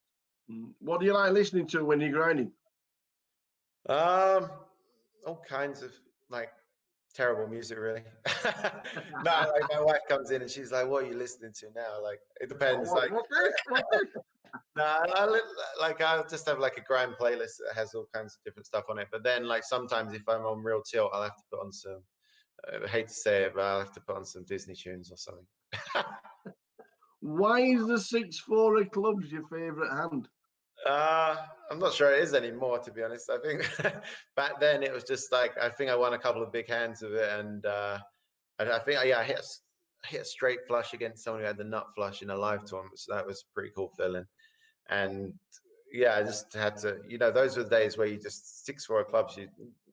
Speaker 5: What do you like listening to when you're grinding?
Speaker 8: All kinds of like terrible music, really. No, like my wife comes in and she's like, "What are you listening to now?" Like it depends. Like, like I'll just have like a grime playlist that has all kinds of different stuff on it. But then, like sometimes if I'm on real tilt, I'll have to put on some. I hate to say it, but I'll have to put on some Disney tunes or something.
Speaker 9: Why is the 6-4 of clubs your favourite hand?
Speaker 8: I'm not sure it is anymore, to be honest. I think back then it was just like I think I won a couple of big hands with it, and I think I hit a straight flush against someone who had the nut flush in a live tournament, so that was a pretty cool feeling. And yeah, I just had to, those were the days where you just 6-4 clubs,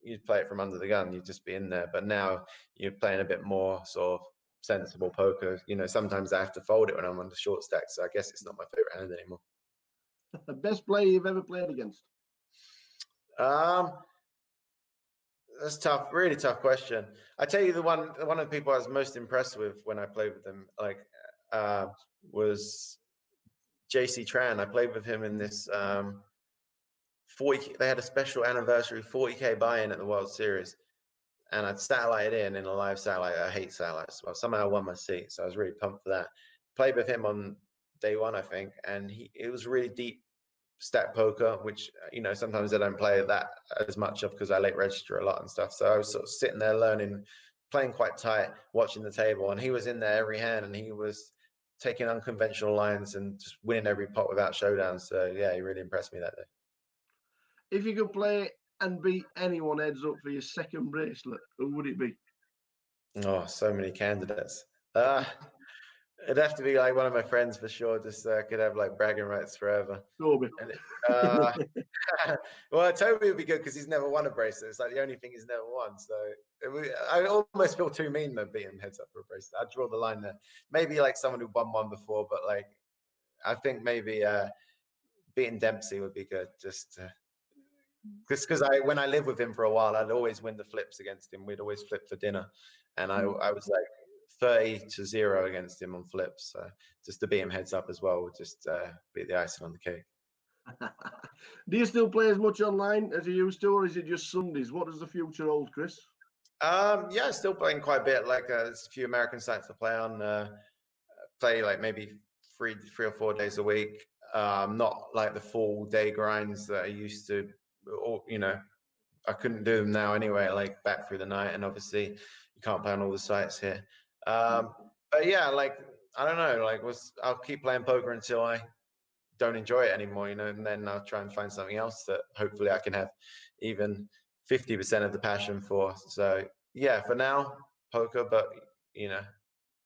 Speaker 8: you'd play it from under the gun, you'd just be in there. But now you're playing a bit more sort of sensible poker. Sometimes I have to fold it when I'm on the short stack, so I guess it's not my favorite hand anymore.
Speaker 9: The best player you've ever played against?
Speaker 8: That's tough, really tough question. I tell you, one of the people I was most impressed with when I played with them, was JC Tran. I played with him in this 40. They had a special anniversary 40K buy-in at the World Series, and I'd satellited in a live satellite. I hate satellites. Well, somehow I won my seat, so I was really pumped for that. Played with him on day one, I think, and it was really deep stack poker, which sometimes I don't play that as much of because I late register a lot and stuff. So I was sort of sitting there learning, playing quite tight, watching the table, and he was in there every hand, and he was taking unconventional lines and just winning every pot without showdowns. So yeah, he really impressed me that day.
Speaker 9: If you could play and beat anyone heads up for your second bracelet, who would it be?
Speaker 8: Oh, so many candidates. It'd have to be like one of my friends for sure, just so I could have like bragging rights forever.
Speaker 9: Toby.
Speaker 8: Well, Toby would be good because he's never won a bracelet. It's like the only thing he's never won. So I almost feel too mean to beat him heads up for a bracelet. I'd draw the line there. Maybe like someone who won one before, but like I think maybe beating Dempsey would be good. Just because when I lived with him for a while, I'd always win the flips against him. We'd always flip for dinner, and I was like 30-0 against him on flips. So just to beat him heads up as well would just be the icing on the cake.
Speaker 9: Do you still play as much online as you used to, or is it just Sundays? What does the future hold, Chris?
Speaker 8: Yeah, still playing quite a bit. Like there's a few American sites to play on. Play like maybe three or 4 days a week. Not like the full day grinds that I used to. Or I couldn't do them now anyway. Like back through the night, and obviously you can't play on all the sites here. But yeah, like I don't know. Like I'll keep playing poker until I don't enjoy it anymore, and then I'll try and find something else that hopefully I can have even 50% of the passion for. So yeah, for now, poker, but you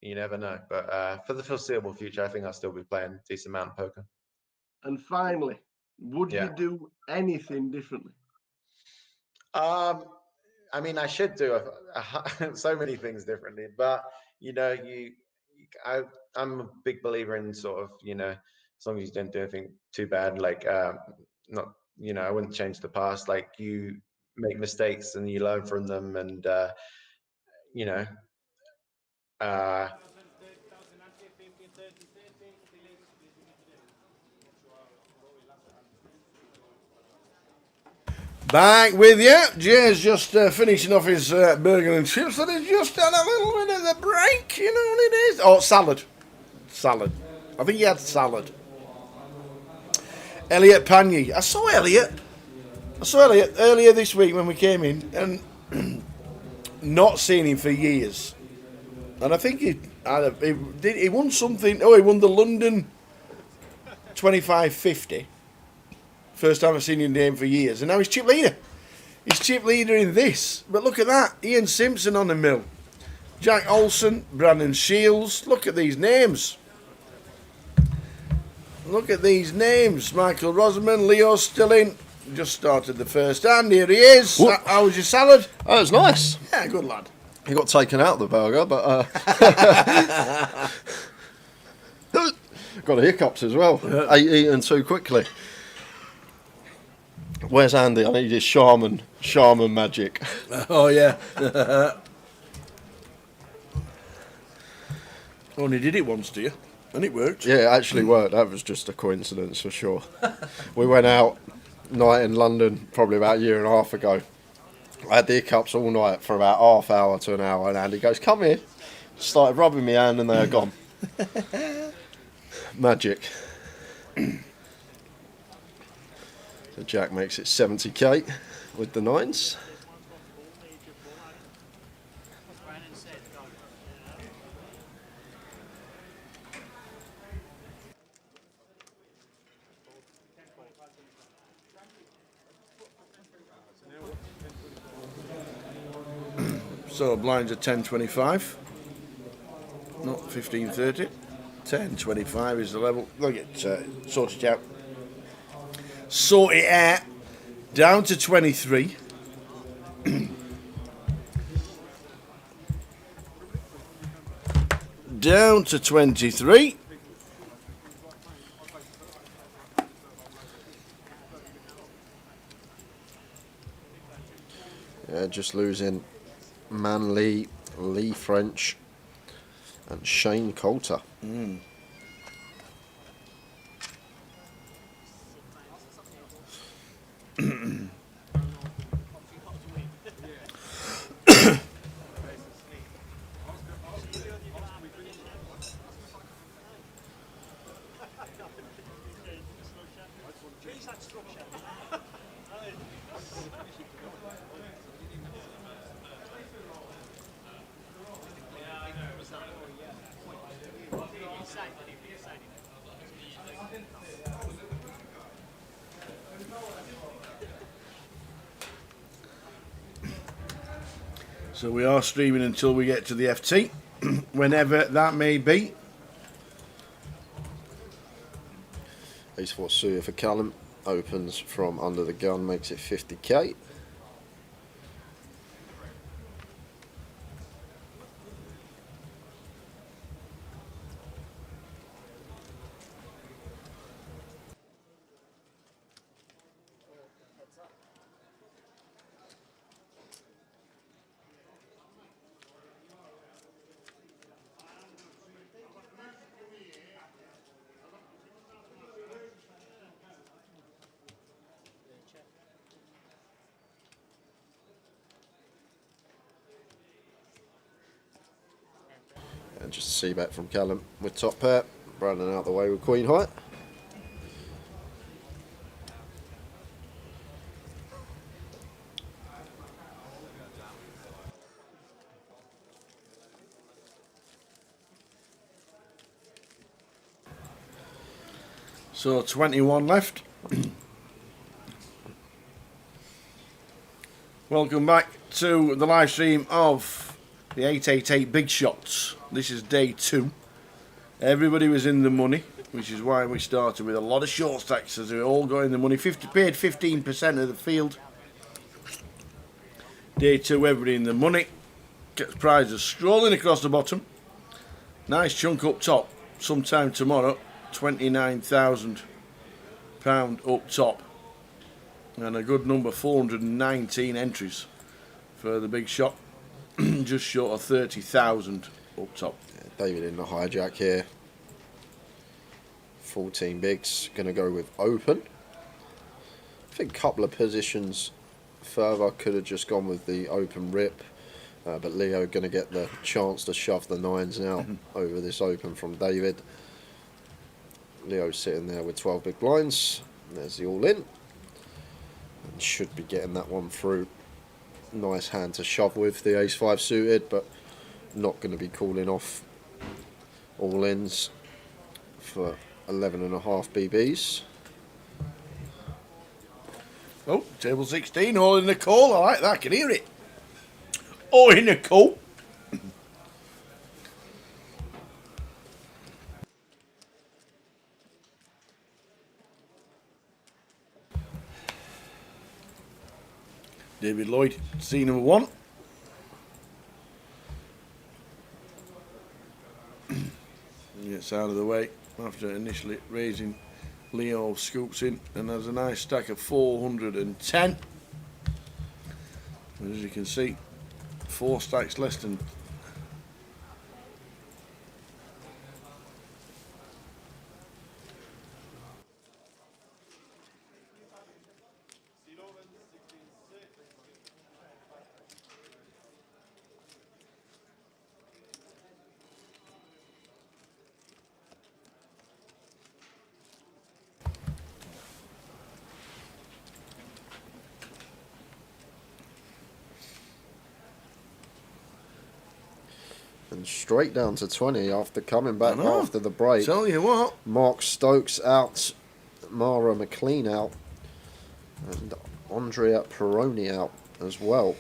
Speaker 8: never know. But for the foreseeable future, I think I'll still be playing a decent amount of poker.
Speaker 9: And finally, would you do anything differently?
Speaker 8: I mean, I should do so many things differently, but I'm a big believer in sort of, as long as you don't do anything too bad, like not, I wouldn't change the past. Like you make mistakes and you learn from them, and
Speaker 5: Back with you. Jay's just finishing off his burger and chips, and he's just had a little bit of the break. You know what it is? Oh, salad. Salad. I think he had salad. Elliot Pagny. I saw Elliot earlier this week when we came in, and not seen him for years. And I think he won something. Oh, he won the London 25-50. First time I've seen him name for years, and now he's chip leader. He's chip leader in this. But look at that, Ian Simpson on the mill, Jack Olsen, Brandon Shields. Look at these names. Look at these names. Michael Rosamond, Leo Stilling. Just started the first hand. Here he is. How was your salad?
Speaker 6: Oh, it was nice.
Speaker 8: Yeah, good lad.
Speaker 6: He got taken out of the burger, but got hiccups as well. Yeah. Ate eaten too quickly. Where's Andy? I need his shaman magic.
Speaker 5: Oh yeah. Only did it once, do you? And it worked.
Speaker 6: Yeah, it actually worked. That was just a coincidence for sure. We went out night in London, probably about a year and a half ago. I had the hiccups all night for about half hour to an hour, and Andy goes, "Come here." Started rubbing my hand, and they are gone. Magic. So Jack makes it 70k with the nines.
Speaker 5: So blinds are 10.25, not 15.30. 10.25 is the level. They'll get sorted out. Sort it out. Down to 23. Down to 23.
Speaker 6: Yeah, just losing Manley, Lee French, and Shane Coulter.
Speaker 5: So we are streaming until we get to the FT, whenever that may be.
Speaker 6: Ace-4 suited for Callum, opens from under the gun, makes it 50k. And just a C-bet from Callum with top pair. Brandon out the way with queen high.
Speaker 5: So 21 left. Welcome back to the live stream of the 888 Big Shots. This is day 2. Everybody was in the money, which is why we started with a lot of short stacks, as they all got in the money. Paid 15% of the field. Day 2, everybody in the money. Gets prizes strolling across the bottom. Nice chunk up top. Sometime tomorrow, £29,000 up top. And a good number, 419 entries for the big shot. Just short of 30,000 up top.
Speaker 6: Yeah, David in the hijack here. 14 bigs, going to go with open. I think a couple of positions further could have just gone with the open rip. But Leo going to get the chance to shove the nines now over this open from David. Leo sitting there with 12 big blinds. There's the all-in. And should be getting that one through. Nice hand to shove with the ace-5 suited, but not going to be calling off all-ins for 11.5 BBs.
Speaker 5: Oh, table 16, all in the call. I like that, I can hear it. All in the call. David Lloyd, scene number 1. Gets out of the way after initially raising. Leo scoops in and has a nice stack of 410. And as you can see, 4 stacks less than
Speaker 6: And straight down to 20 after coming back after the break.
Speaker 5: Tell you what.
Speaker 6: Mark Stokes out, Mara McLean out, and Andrea Peroni out as well.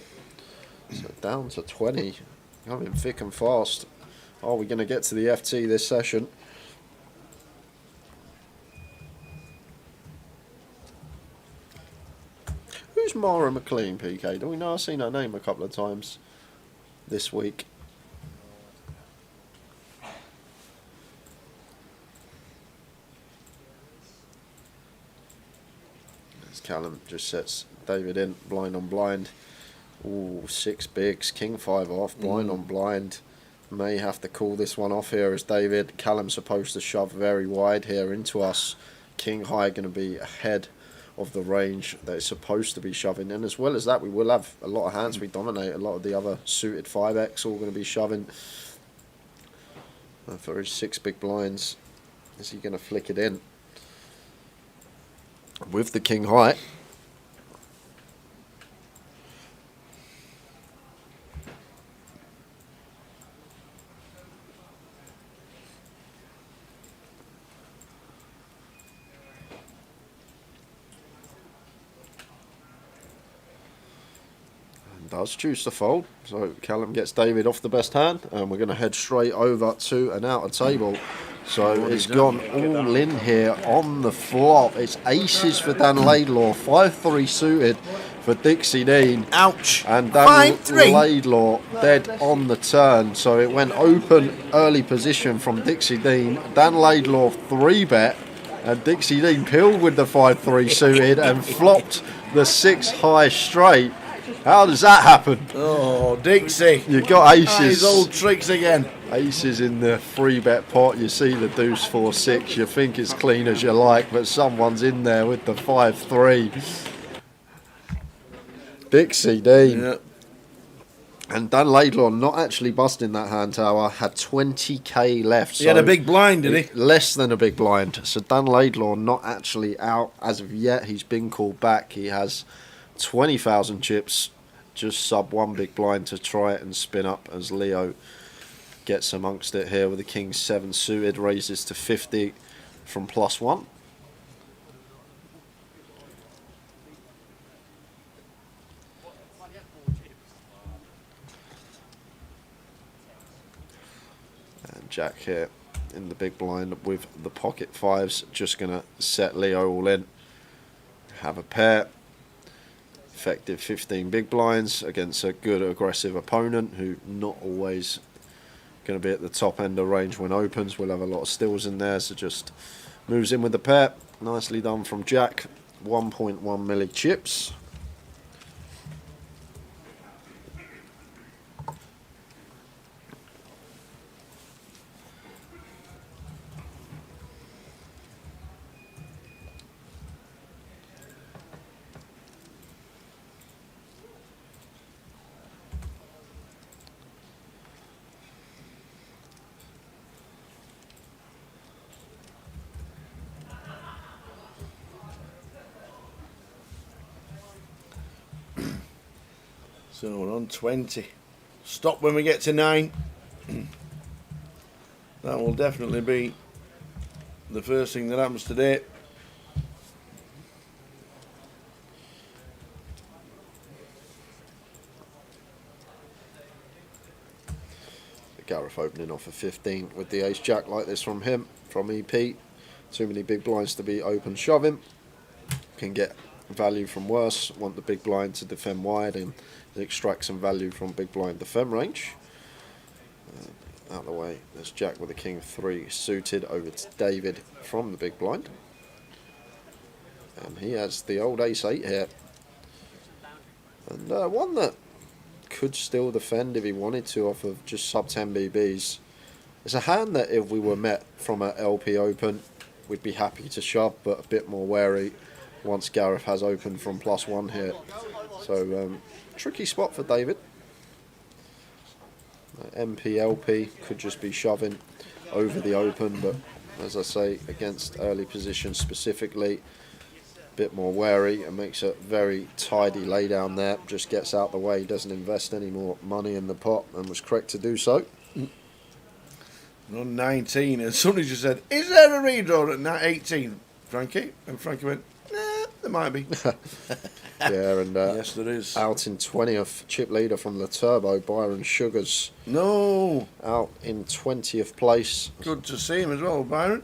Speaker 6: So down to 20, coming thick and fast. Are we going to get to the FT this session? Who's Mara McLean, PK? Do we know? I've seen her name a couple of times this week. As Callum just sets David in, blind on blind. Ooh, 6 bigs, king 5 off, blind on blind. May have to call this one off here as David. Callum's supposed to shove very wide here into us. King high going to be ahead of the range that it's supposed to be shoving. And as well as that, we will have a lot of hands. We dominate a lot of the other suited 5x, all going to be shoving. For his 6 big blinds, is he going to flick it in? With the king high. Does choose to fold, so Callum gets David off the best hand, and we're going to head straight over to an outer table. So it's gone all in here on the flop. It's aces for Dan Laidlaw, 5-3 suited for Dixie Dean.
Speaker 5: Ouch!
Speaker 6: And Dan Laidlaw dead on the turn, so it went open early position from Dixie Dean. Dan Laidlaw 3-bet, and Dixie Dean peeled with the 5-3 suited and flopped the 6 high straight. How does that happen?
Speaker 5: Oh, Dixie.
Speaker 6: You got aces.
Speaker 5: His old tricks again.
Speaker 6: Aces in the 3-bet pot. You see the deuce 4-6. You think it's clean as you like, but someone's in there with the 5-3. Dixie Dean.
Speaker 5: Yeah.
Speaker 6: And Dan Laidlaw not actually busting that hand tower. Had 20k left.
Speaker 5: He had a big blind, did he?
Speaker 6: Less than a big blind. So Dan Laidlaw not actually out as of yet. He's been called back. He has 20,000 chips, just sub 1 big blind to try it and spin up as Leo gets amongst it here with the king 7 suited, raises to 50 from +1. And Jack here in the big blind with the pocket 5s, just going to set Leo all in, have a pair. Effective 15 big blinds against a good aggressive opponent who not always going to be at the top end of range when opens. We'll have a lot of stills in there, so just moves in with the pair. Nicely done from Jack. 1.1 milli chips.
Speaker 5: So we're on 20. Stop when we get to 9. That will definitely be the first thing that happens today.
Speaker 6: Gareth opening off a 15 with the ace jack like this from him, from EP. Too many big blinds to be open shoving. Can get value from worse. Want the big blind to defend wide and extract some value from big blind defend range. Out of the way, there's Jack with a king 3 suited over to David from the big blind. And he has the old ace 8 here. And one that could still defend if he wanted to off of just sub 10 BBs. It's a hand that if we were met from a LP open, we'd be happy to shove, but a bit more wary once Gareth has opened from +1 here. So tricky spot for David. MPLP could just be shoving over the open, but as I say, against early positions specifically, a bit more wary and makes a very tidy lay down there. Just gets out the way, doesn't invest any more money in the pot, and was correct to do so.
Speaker 5: On 19, and somebody just said, "Is there a redraw at 18, Frankie?" And Frankie went, "Nah, there might be."
Speaker 6: Yeah, and
Speaker 5: yes, there is.
Speaker 6: Out in 20th, chip leader from the Turbo, Byron Sugars.
Speaker 5: No.
Speaker 6: Out in 20th place.
Speaker 5: Good to see him as well, Byron.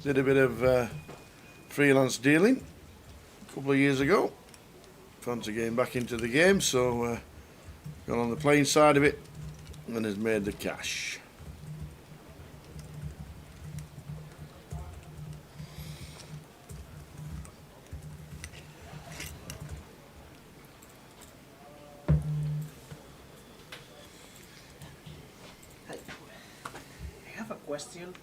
Speaker 5: Did a bit of freelance dealing a couple of years ago. Fancy getting back into the game, so got on the playing side of it and has made the cash.
Speaker 2: I have a question.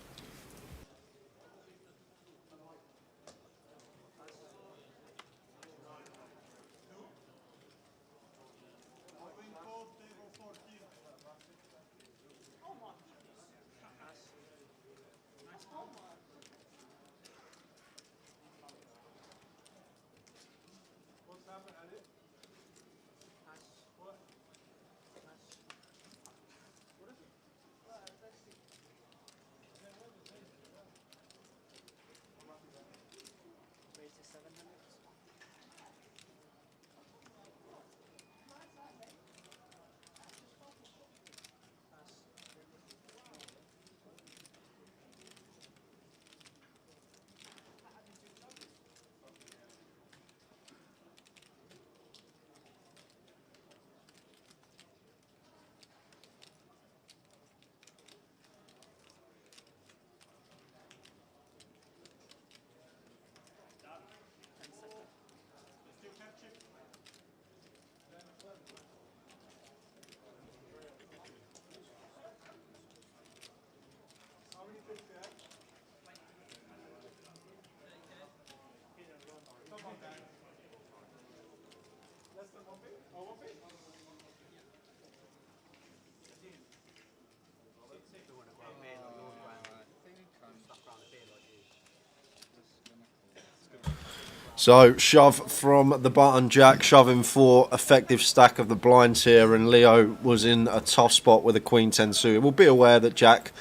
Speaker 6: So shove from the button, Jack shoving for effective stack of the blinds here, and Leo was in a tough spot with a Queen 10 suited. We'll be aware that Jack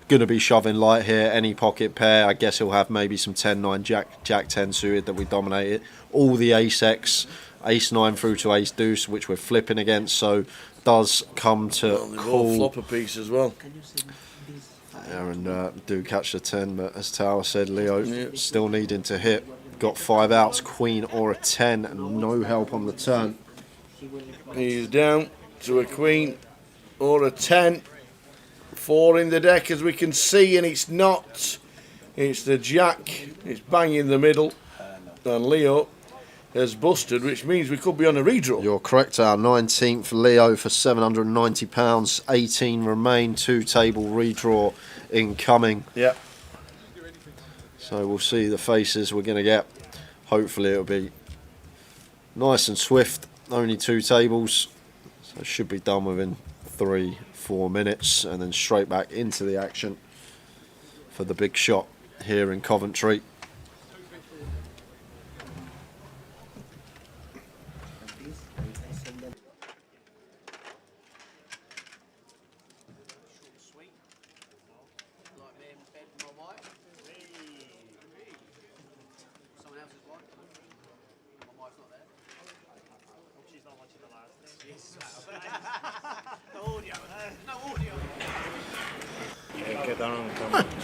Speaker 6: going to be shoving light here, any pocket pair. I guess he'll have maybe some 10-9 Jack 10 suited that we dominated. All the ace-X, ace-9 through to ace-deuce, which we're flipping against, so does come to call.
Speaker 5: Flop a piece as well.
Speaker 6: Yeah, and do catch the 10, but as Tower said, Leo still needing to hit. Got 5 outs, queen or a 10, and no help on the turn.
Speaker 5: He's down to a queen or a 10. 4 in the deck, as we can see, and it's not. It's the jack. It's bang in the middle, and Leo has busted, which means we could be on a redraw.
Speaker 6: You're correct, our 19th Leo for £790. 18 remain, 2-table redraw incoming.
Speaker 5: Yeah.
Speaker 6: So we'll see the faces we're going to get. Hopefully it'll be nice and swift. Only 2 tables. So it should be done within 3-4 minutes. And then straight back into the action for the big shot here in Coventry.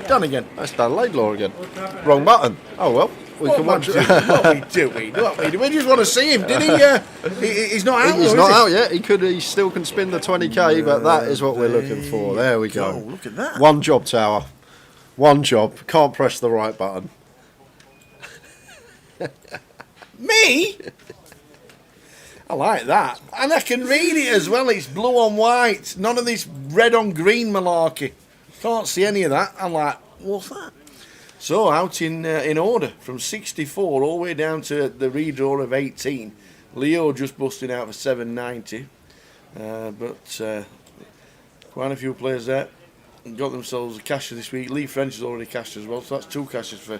Speaker 5: Done again.
Speaker 6: That's Dan Laidlaw again. Wrong button. Oh well, we can watch.
Speaker 5: What are we doing? We just want to see him. Did he? He's not out.
Speaker 6: He's not out yet. He still can spin the 20k, but that is what we're looking for. There we go.
Speaker 5: Look at that.
Speaker 6: One job, Tower. One job. Can't press the right button.
Speaker 5: Me? I like that. And I can read it as well. It's blue on white. None of this red on green malarkey. Can't see any of that. I'm like, what's that? So out in order from 64 all the way down to the redraw of 18. Leo just busting out for 790. But quite a few players there got themselves a casher this week. Lee French has already cashed as well. So that's 2 cashers for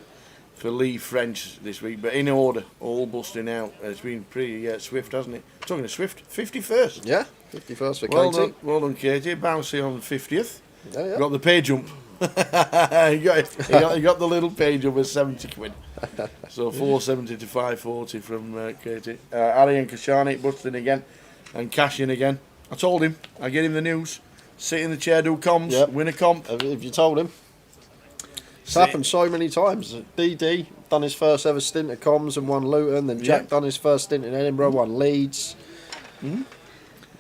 Speaker 5: Lee French this week. But in order, all busting out. It's been pretty swift, hasn't it? Talking of swift, 51st.
Speaker 6: Yeah, 51st for Katie.
Speaker 5: Well done, Katie. Bouncy on 50th.
Speaker 6: Yeah.
Speaker 5: Got the pay jump. he got the little pay jump of 70 quid. So 470 to 540 from Katie. Ali and Kashani busting again and cashing again. I told him, I get him the news. Sit in the chair, do comms, win a comp.
Speaker 6: If you told him. It's happened so many times. DD done his first ever stint at comms and won Luton. Then Jack done his first stint in Edinburgh, won Leeds.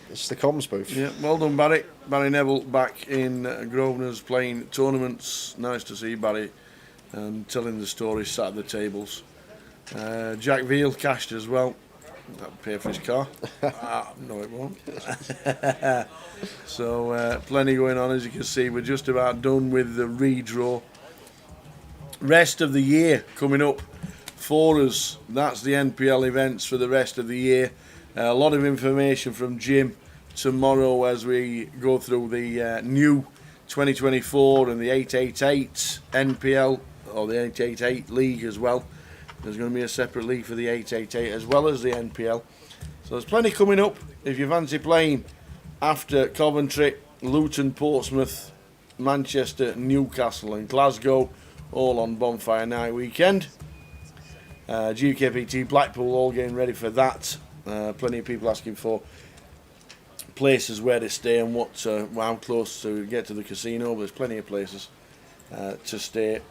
Speaker 6: It's the comms booth.
Speaker 5: Yeah, well done, Barry. Barry Neville back in Grosvenor's playing tournaments. Nice to see Barry and telling the story, sat at the tables. Jack Veal cashed as well. That'll pay for his car. No, it won't. So plenty going on, as you can see. We're just about done with the redraw. Rest of the year coming up for us. That's the NPL events for the rest of the year. A lot of information from Jim tomorrow as we go through the new 2024 and the 888 NPL, or the 888 league as well. There's going to be a separate league for the 888 as well as the NPL. So there's plenty coming up. If you fancy playing after Coventry, Luton, Portsmouth, Manchester, Newcastle and Glasgow, all on Bonfire Night weekend. GKPT Blackpool all getting ready for that. Plenty of people asking for places where to stay and how close to get to the casino. But there's plenty of places to stay,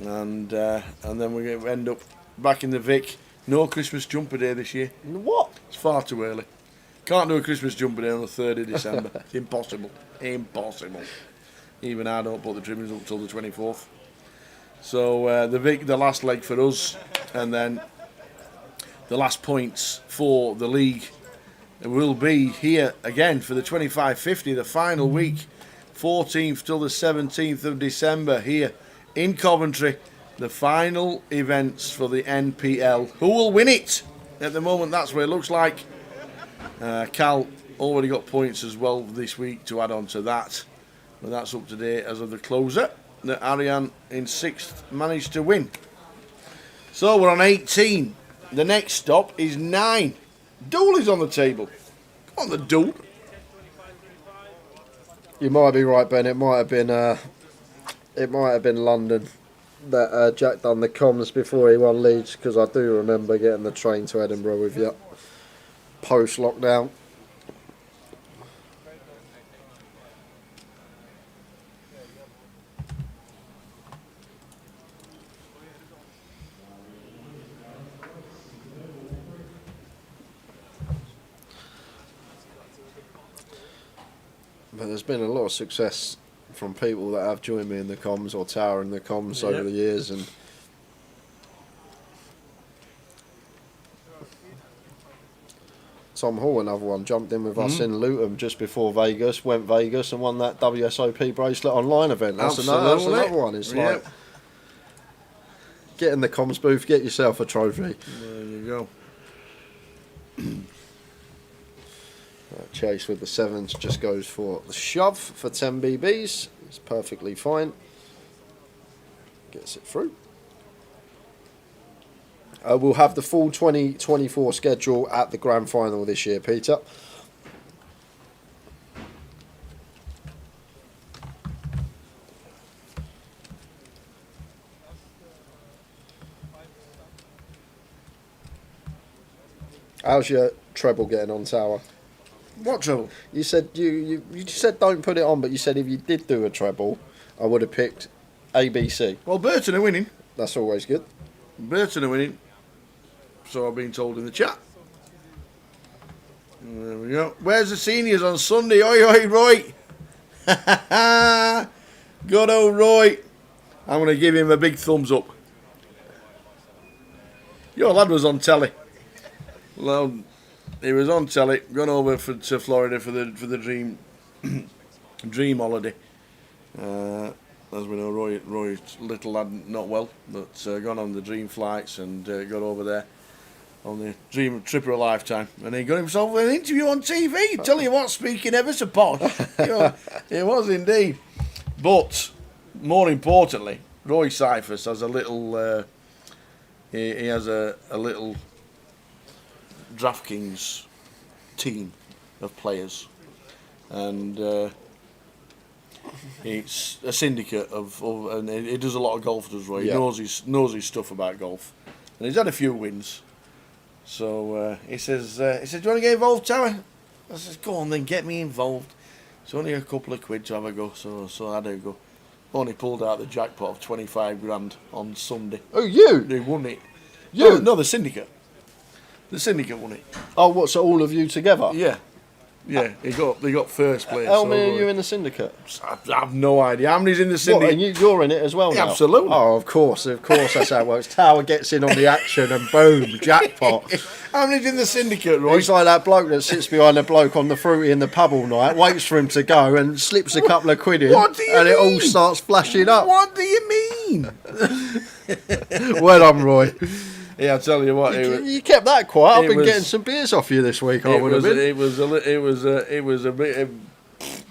Speaker 5: and then we end up back in the Vic. No Christmas jumper day this year.
Speaker 6: What?
Speaker 5: It's far too early. Can't do a Christmas jumper day on the 3rd of December. It's impossible. Impossible. Even I don't put the trimmings up till the 24th. So the Vic, the last leg for us, and then the last points for the league will be here again for the 25-50, the final week, 14th till the 17th of December here in Coventry. The final events for the NPL. Who will win it? At the moment, that's what it looks like. Cal already got points as well this week to add on to that. But that's up to date as of the closer. That Ariane in 6th managed to win. So we're on 18. The next stop is 9. Dooley's on the table. Come on, the Dool.
Speaker 6: You might be right, Ben. It might have been London that Jack done the comms before he won Leeds, because I do remember getting the train to Edinburgh with you post lockdown. But there's been a lot of success from people that have joined me in the comms or Tower in the comms over the years, and Tom Hall, another one, jumped in with us in Luton just before Vegas, went Vegas and won that WSOP bracelet online event. That's another one. It's like, get in the comms booth, get yourself a trophy.
Speaker 5: There you go.
Speaker 6: Chase with the 7s just goes for the shove for 10 BBs. It's perfectly fine. Gets it through. We'll have the full 2024 schedule at the grand final this year, Peter. How's your treble getting on, Tower?
Speaker 5: What treble?
Speaker 6: You said you said don't put it on, but you said if you did do a treble, I would have picked ABC.
Speaker 5: Well, Burton are winning.
Speaker 6: That's always good.
Speaker 5: Burton are winning. So I've been told in the chat. There we go. Where's the seniors on Sunday? Oi, oi, Roy. Good old Roy. I'm going to give him a big thumbs up. Your lad was on telly. Well, he was on telly, gone over to Florida for the dream holiday. As we know, Roy's little lad not well, but gone on the dream flights and got over there on the dream trip of a lifetime, and he got himself an interview on TV. Tell you what, speaking ever so posh, it was indeed. But more importantly, Roy Cyphers has a little. He has a little DraftKings team of players, and It's a syndicate and he does a lot of golf as well. He
Speaker 6: Yeah.
Speaker 5: knows his stuff about golf, and he's had a few wins. So he says, "Do you want to get involved, Tower?" I says, "Go on then, get me involved. It's only a couple of quid to have a go." So I do go. Only pulled out the jackpot of 25 grand on Sunday.
Speaker 6: Oh, you?
Speaker 5: They won it.
Speaker 6: You?
Speaker 5: No, the syndicate. The syndicate won it.
Speaker 6: Oh, what? So all of you together?
Speaker 5: Yeah. Yeah, they got first place.
Speaker 6: How many are you in the syndicate?
Speaker 5: I have no idea. How many's in the
Speaker 6: What,
Speaker 5: syndicate?
Speaker 6: and you're in it as well now?
Speaker 5: Absolutely.
Speaker 6: Oh, of course, that's how it works. Tower gets in on the action and boom, jackpot.
Speaker 5: How many's in the syndicate, Roy?
Speaker 6: He's like that bloke that sits behind the bloke on the fruity in the pub all night, waits for him to go and slips a couple of quid in,
Speaker 5: What do you
Speaker 6: and it all
Speaker 5: mean?
Speaker 6: starts flashing up.
Speaker 5: What do you mean?
Speaker 6: Well done, Roy.
Speaker 5: Yeah, I tell you what.
Speaker 6: You kept that quiet. I've
Speaker 5: it
Speaker 6: been
Speaker 5: was-
Speaker 6: getting some beers off you this week. I would have been.
Speaker 5: It was a bit.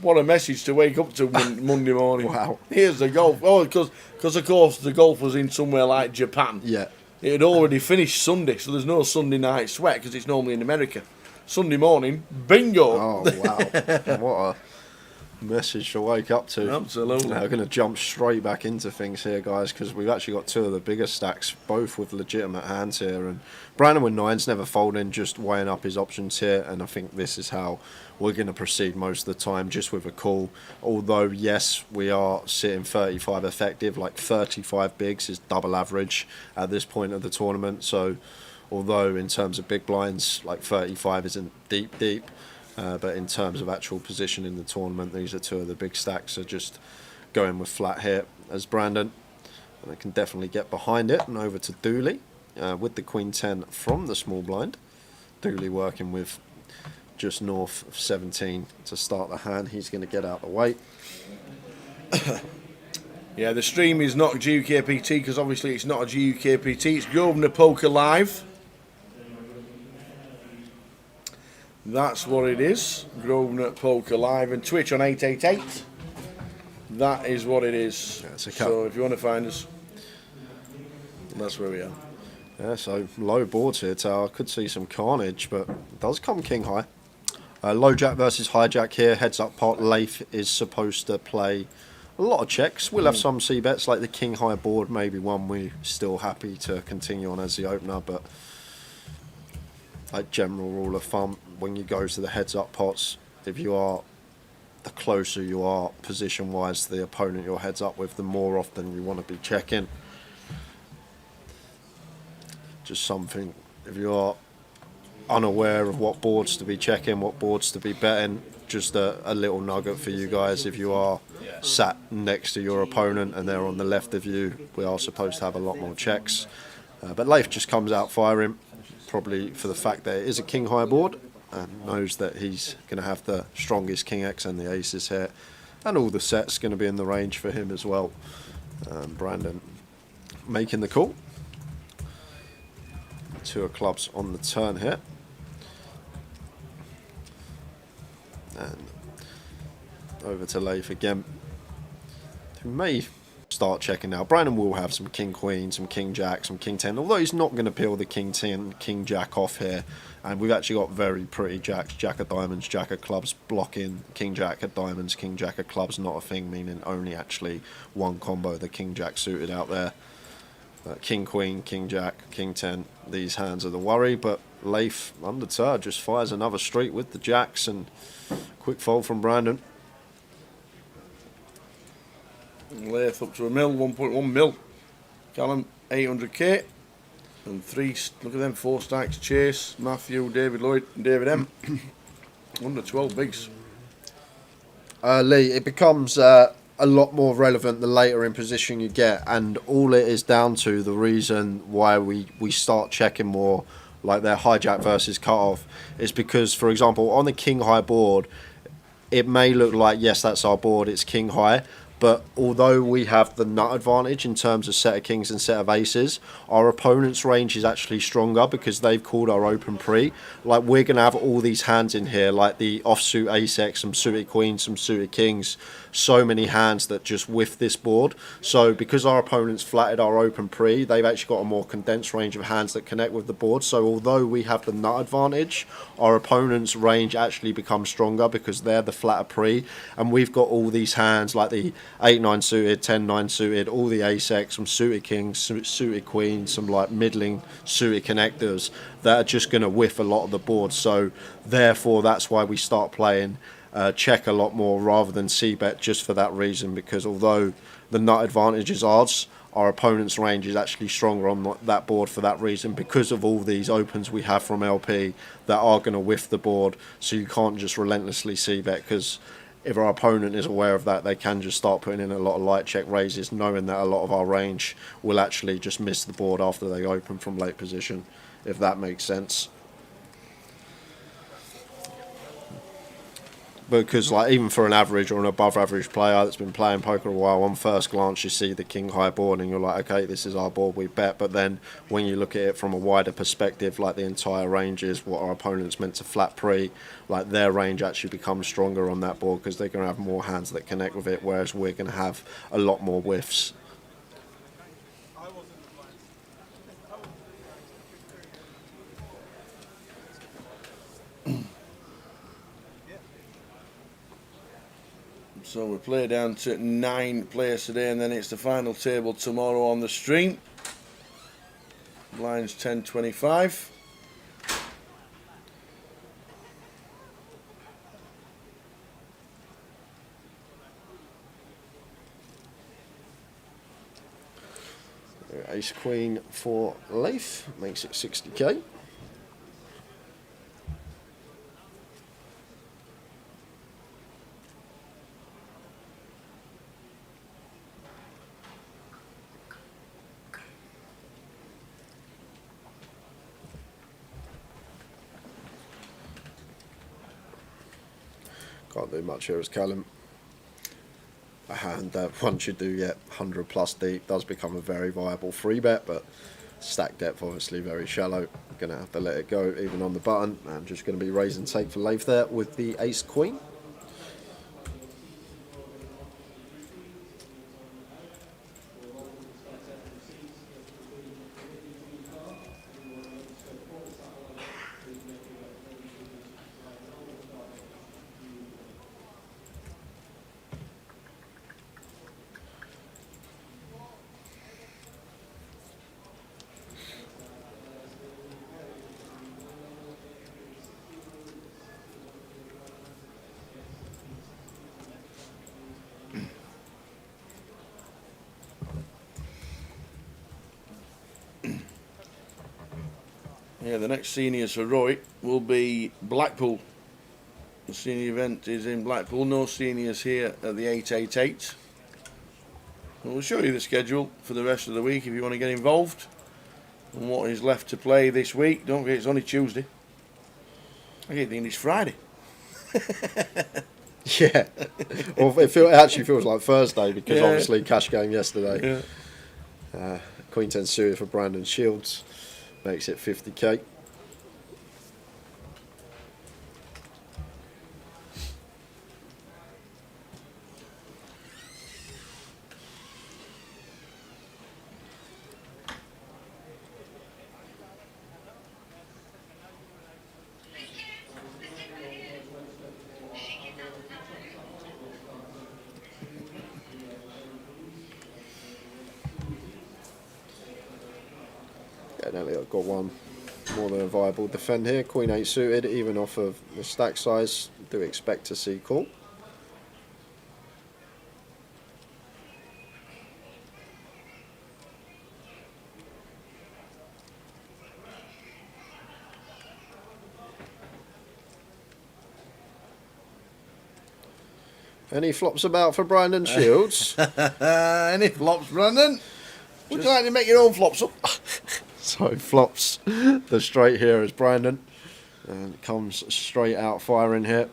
Speaker 5: What a message to wake up to Monday morning.
Speaker 6: Wow.
Speaker 5: Here's the golf. Oh, because of course the golf was in somewhere like Japan.
Speaker 6: Yeah.
Speaker 5: It had already finished Sunday, so there's no Sunday night sweat because it's normally in America. Sunday morning, bingo.
Speaker 6: Oh wow! What a message to wake up to.
Speaker 5: Absolutely.
Speaker 6: Now we're going to jump straight back into things here, guys, because we've actually got two of the bigger stacks, both with legitimate hands here. And Brandon with nines, never folding, just weighing up his options here. And I think this is how we're going to proceed most of the time, just with a call. Although, yes, we are sitting 35 effective, like 35 bigs is double average at this point of the tournament. So, although in terms of big blinds, like 35 isn't deep. But in terms of actual position in the tournament, these are two of the big stacks. So just going with flat here as Brandon. And I can definitely get behind it and over to Dooley with the Queen 10 from the small blind. Dooley working with just north of 17 to start the hand. He's going to get out of the way.
Speaker 5: Yeah, the stream is not GUKPT because obviously it's not a GUKPT. It's Grosvenor Poker Live. That's what it is. Grosvenor Poker Live and Twitch on 888. That is what it is.
Speaker 6: That's a
Speaker 5: so if you want to find us, that's where we are.
Speaker 6: Yeah, so low boards here, Tower. Could see some carnage, but it does come king high. Low jack versus high jack here. Heads up pot. Leif is supposed to play a lot of checks. We'll have some C bets, like the king high board, maybe one we're still happy to continue on as the opener, but like general rule of thumb, when you go to the heads up pots, if you are, the closer you are position wise to the opponent you're heads up with, the more often you want to be checking. Just something, if you are unaware of what boards to be checking, what boards to be betting, just a little nugget for you guys. If you are sat next to your opponent and they're on the left of you, we are supposed to have a lot more checks. But Leif just comes out firing, probably for the fact that it is a king high board, and knows that he's going to have the strongest king X and the aces here, and all the sets going to be in the range for him as well. Brandon making the call. Two of clubs on the turn here, and over to Leif again, who may start checking now. Brandon will have some king queen, some king jack, some king 10, although he's not going to peel the king 10, king jack off here. And we've actually got very pretty jacks, jack of diamonds, jack of clubs blocking, king jack of diamonds, king jack of clubs, not a thing, meaning only actually one combo, the king jack suited out there. King queen, king jack, king 10, these hands are the worry, but Leif, undeterred, just fires another street with the jacks, and quick fold from Brandon.
Speaker 5: Leif up to a mil, 1.1 mil. Callum, 800k. And three, look at them, four stacks. Chase, Matthew, David Lloyd, and David M. Under 12 bigs.
Speaker 6: Lee, it becomes a lot more relevant the later in position you get, and all it is down to, the reason why we start checking more, like their hijack versus cut-off, is because, for example, on the king high board, it may look like, yes, that's our board, it's king high, But although we have the nut advantage in terms of set of kings and set of aces, our opponent's range is actually stronger because they've called our open pre. Like, we're going to have all these hands in here, like the offsuit ace-x, some suited queens, some suited kings, so many hands that just whiff this board. So because our opponent's flatted our open pre, they've actually got a more condensed range of hands that connect with the board. So although we have the nut advantage, our opponent's range actually becomes stronger because they're the flatter pre, and we've got all these hands like the 8-9 suited, 10-9 suited, all the ace-x, some suited kings, suited queens, some like middling suited connectors that are just going to whiff a lot of the board. So therefore that's why we start playing check a lot more rather than c-bet, just for that reason, because although the nut advantage is ours, our opponent's range is actually stronger on that board for that reason, because of all these opens we have from LP that are going to whiff the board. So you can't just relentlessly c-bet, because if our opponent is aware of that, they can just start putting in a lot of light check raises, knowing that a lot of our range will actually just miss the board after they open from late position, if that makes sense. Because like, even for an average or an above average player that's been playing poker a while, on first glance you see the king high board and you're like, okay, this is our board, we bet. But then when you look at it from a wider perspective, like the entire range is what our opponent's meant to flat pre, like their range actually becomes stronger on that board because they're going to have more hands that connect with it, whereas we're going to have a lot more whiffs.
Speaker 5: So we play down to 9 players today, and then it's the final table tomorrow on the stream. Blinds 10.25.
Speaker 6: Ace queen for Leif makes it 60k. Can't do much here as Callum. A hand that once you do get 100 plus deep does become a very viable free bet, but stack depth obviously very shallow. Gonna have to let it go even on the button. I'm just going to be raise and take for Leif there with the ace queen.
Speaker 5: Yeah, the next seniors for Roy will be Blackpool. The senior event is in Blackpool. No seniors here at the 888. We'll show you the schedule for the rest of the week if you want to get involved and what is left to play this week. Don't forget, it's only Tuesday. I keep thinking it's Friday.
Speaker 6: Yeah. Well, it actually feels like Thursday because obviously cash game yesterday.
Speaker 5: Yeah.
Speaker 6: Queen 10 suited for Brandon Shields makes it 50k. I've got one more than a viable defend here. Queen 8 suited, even off of the stack size, do expect to see call. Any flops about for Brandon Shields?
Speaker 5: Any flops, Brandon? Would you like to make your own flops up?
Speaker 6: So flops, the straight here is Brandon, and it comes straight out firing here.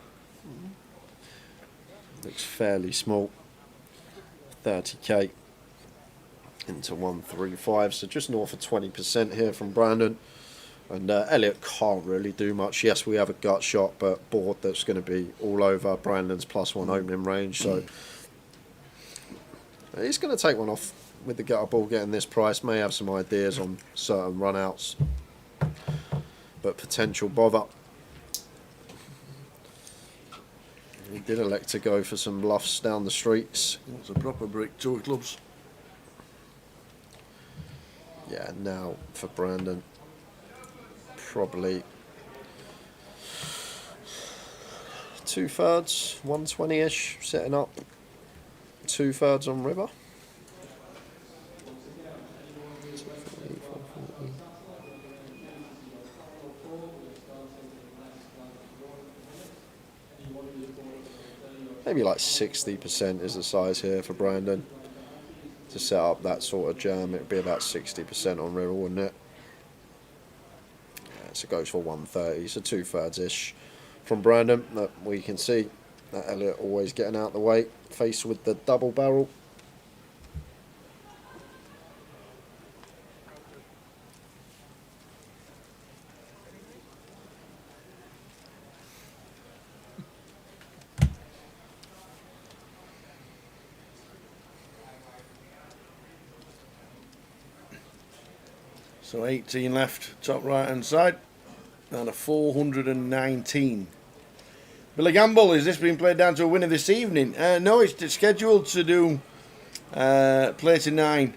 Speaker 6: Looks fairly small. 30k into 135, so just north of 20% here from Brandon. And Elliot can't really do much. Yes, we have a gut shot, but board that's going to be all over Brandon's +1 opening range, so he's going to take one off with the gutter ball getting this price. May have some ideas on certain run-outs, but potential bother. He did elect to go for some bluffs down the streets.
Speaker 5: It's a proper brick, 2 of clubs.
Speaker 6: Yeah, now for Brandon, probably 2/3, 120-ish, setting up 2/3 on river. Maybe like 60% is the size here for Brandon. To set up that sort of jam, it'd be about 60% on river, wouldn't it? Yeah, so it goes for 130, so 2/3-ish from Brandon. But we can see that Elliot always getting out the way, faced with the double barrel.
Speaker 5: So 18 left, top right hand side, and a 419. Billy Gamble, is this being played down to a winner this evening? No, it's scheduled to do play to 9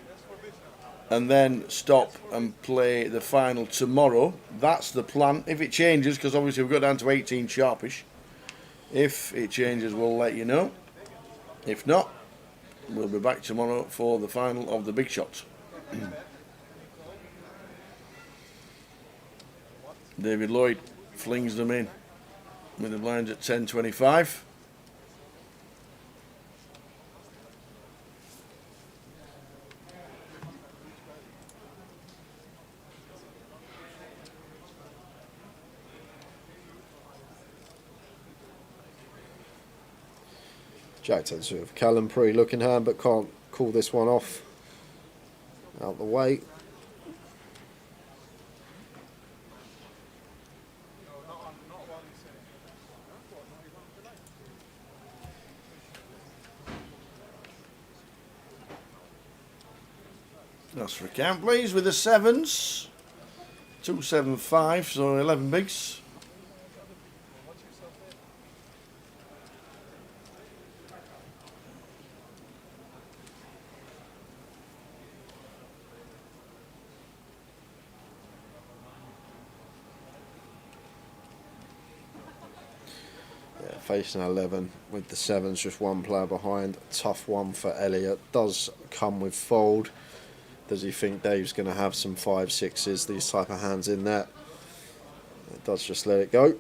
Speaker 5: and then stop and play the final tomorrow. That's the plan. If it changes, because obviously we've got down to 18 sharpish. If it changes, we'll let you know. If not, we'll be back tomorrow for the final of the big shots. David Lloyd flings them in with the blinds at 10.25.
Speaker 6: Jack 10 suit of Callum, pretty looking hand, but can't call this one off. Out the way.
Speaker 5: That's for account, please, with the 7s. 275, so 11 bigs.
Speaker 6: Yeah, facing 11 with the 7s, just one player behind. Tough one for Elliot. Does come with fold. Does he think Dave's going to have some 5, 6s, these type of hands in there? It does just let it go.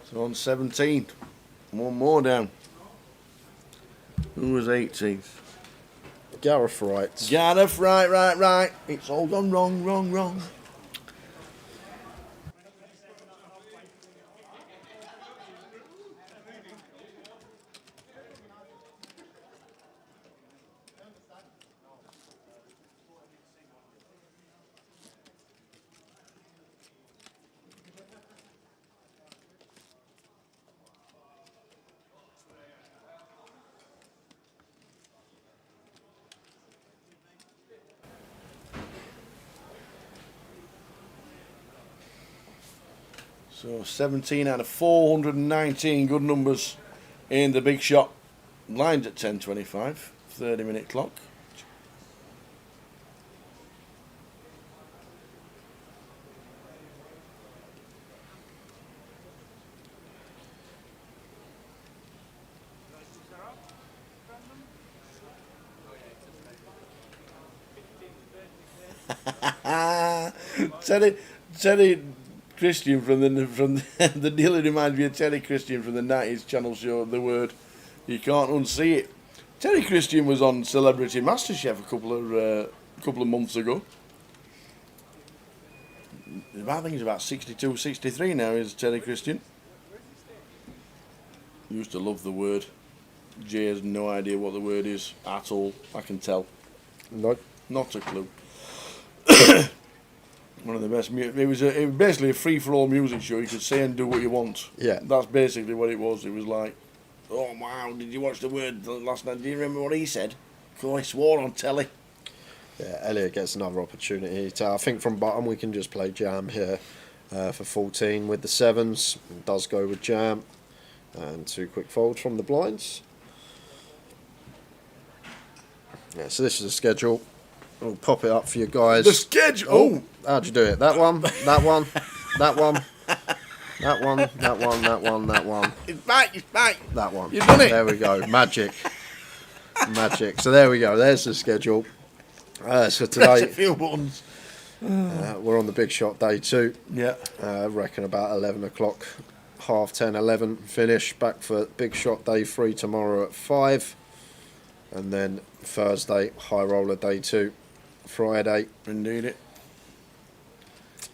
Speaker 5: So on 17. One more down. Who was 18th?
Speaker 6: Gareth Wright.
Speaker 5: Gareth, right. It's all gone wrong. So 17 out of 419, good numbers in the big shot. Lines at 10.25, 30-minute clock. Teddy Christian from the dealer reminds me of Terry Christian from the 90s channel show The Word. You can't unsee it. Terry Christian was on Celebrity MasterChef a couple of months ago. I think he's about 62, 63 now, is Terry Christian. Used to love The Word. Jay has no idea what the word is at all. I can tell.
Speaker 6: No.
Speaker 5: Not a clue. One of the best. It was basically a free-for-all music show. You could say and do what you want.
Speaker 6: Yeah.
Speaker 5: That's basically what it was. It was like, oh wow, did you watch the word last night? Do you remember what he said? God, he swore on telly.
Speaker 6: Yeah, Elliot gets another opportunity. I think from bottom we can just play jam here for 14 with the sevens. It does go with jam. And 2 quick folds from the blinds. Yeah, so this is the schedule. We'll pop it up for you guys.
Speaker 5: The schedule!
Speaker 6: Oh, how'd you do it? That one, that one, that one, that one, that one, that one, that one.
Speaker 5: It's back, it's back.
Speaker 6: That one.
Speaker 5: You've done it.
Speaker 6: There we go. Magic. Magic. So there we go. There's the schedule. So today,
Speaker 5: Press a few buttons.
Speaker 6: we're on the big shot day 2.
Speaker 5: Yeah.
Speaker 6: Reckon about 11 o'clock, half 10, 11 finish. Back for big shot day 3 tomorrow at 5. And then Thursday, high roller day 2. Friday.
Speaker 5: Indeed it.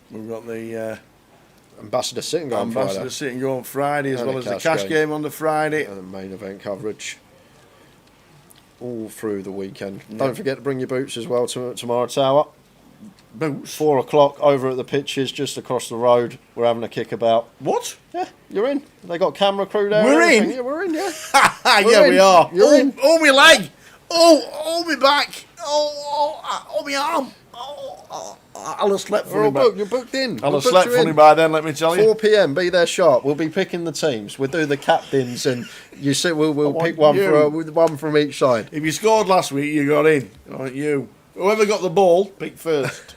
Speaker 5: We've got the
Speaker 6: Ambassador Sitting on Friday.
Speaker 5: Ambassador Sitting on Friday, as
Speaker 6: And
Speaker 5: well
Speaker 6: the
Speaker 5: as the
Speaker 6: cash
Speaker 5: cash
Speaker 6: game.
Speaker 5: game on the Friday.
Speaker 6: And the main event coverage all through the weekend. Don't forget to bring your boots as well to Tomorrow Tower.
Speaker 5: Boots?
Speaker 6: 4 o'clock over at the pitches just across the road. We're having a kickabout.
Speaker 5: What?
Speaker 6: Yeah, you're in. They got camera crew there.
Speaker 5: We're
Speaker 6: and everything.
Speaker 5: in?
Speaker 6: Yeah, we're in, yeah.
Speaker 5: Yeah, we are.
Speaker 6: You're in.
Speaker 5: Oh, my leg. Oh, my back. Oh, my arm. I'll have slept
Speaker 6: We're all
Speaker 5: funny by.
Speaker 6: booked. You're booked in.
Speaker 5: I'll
Speaker 6: We'll
Speaker 5: have
Speaker 6: book
Speaker 5: slept
Speaker 6: you
Speaker 5: funny
Speaker 6: in.
Speaker 5: by then, let me tell you.
Speaker 6: 4 p.m. Be there sharp. We'll be picking the teams. We'll do the captains, and you see, we'll pick one one from each side.
Speaker 5: If you scored last week, you got in. Aren't you? Whoever got the ball, pick first.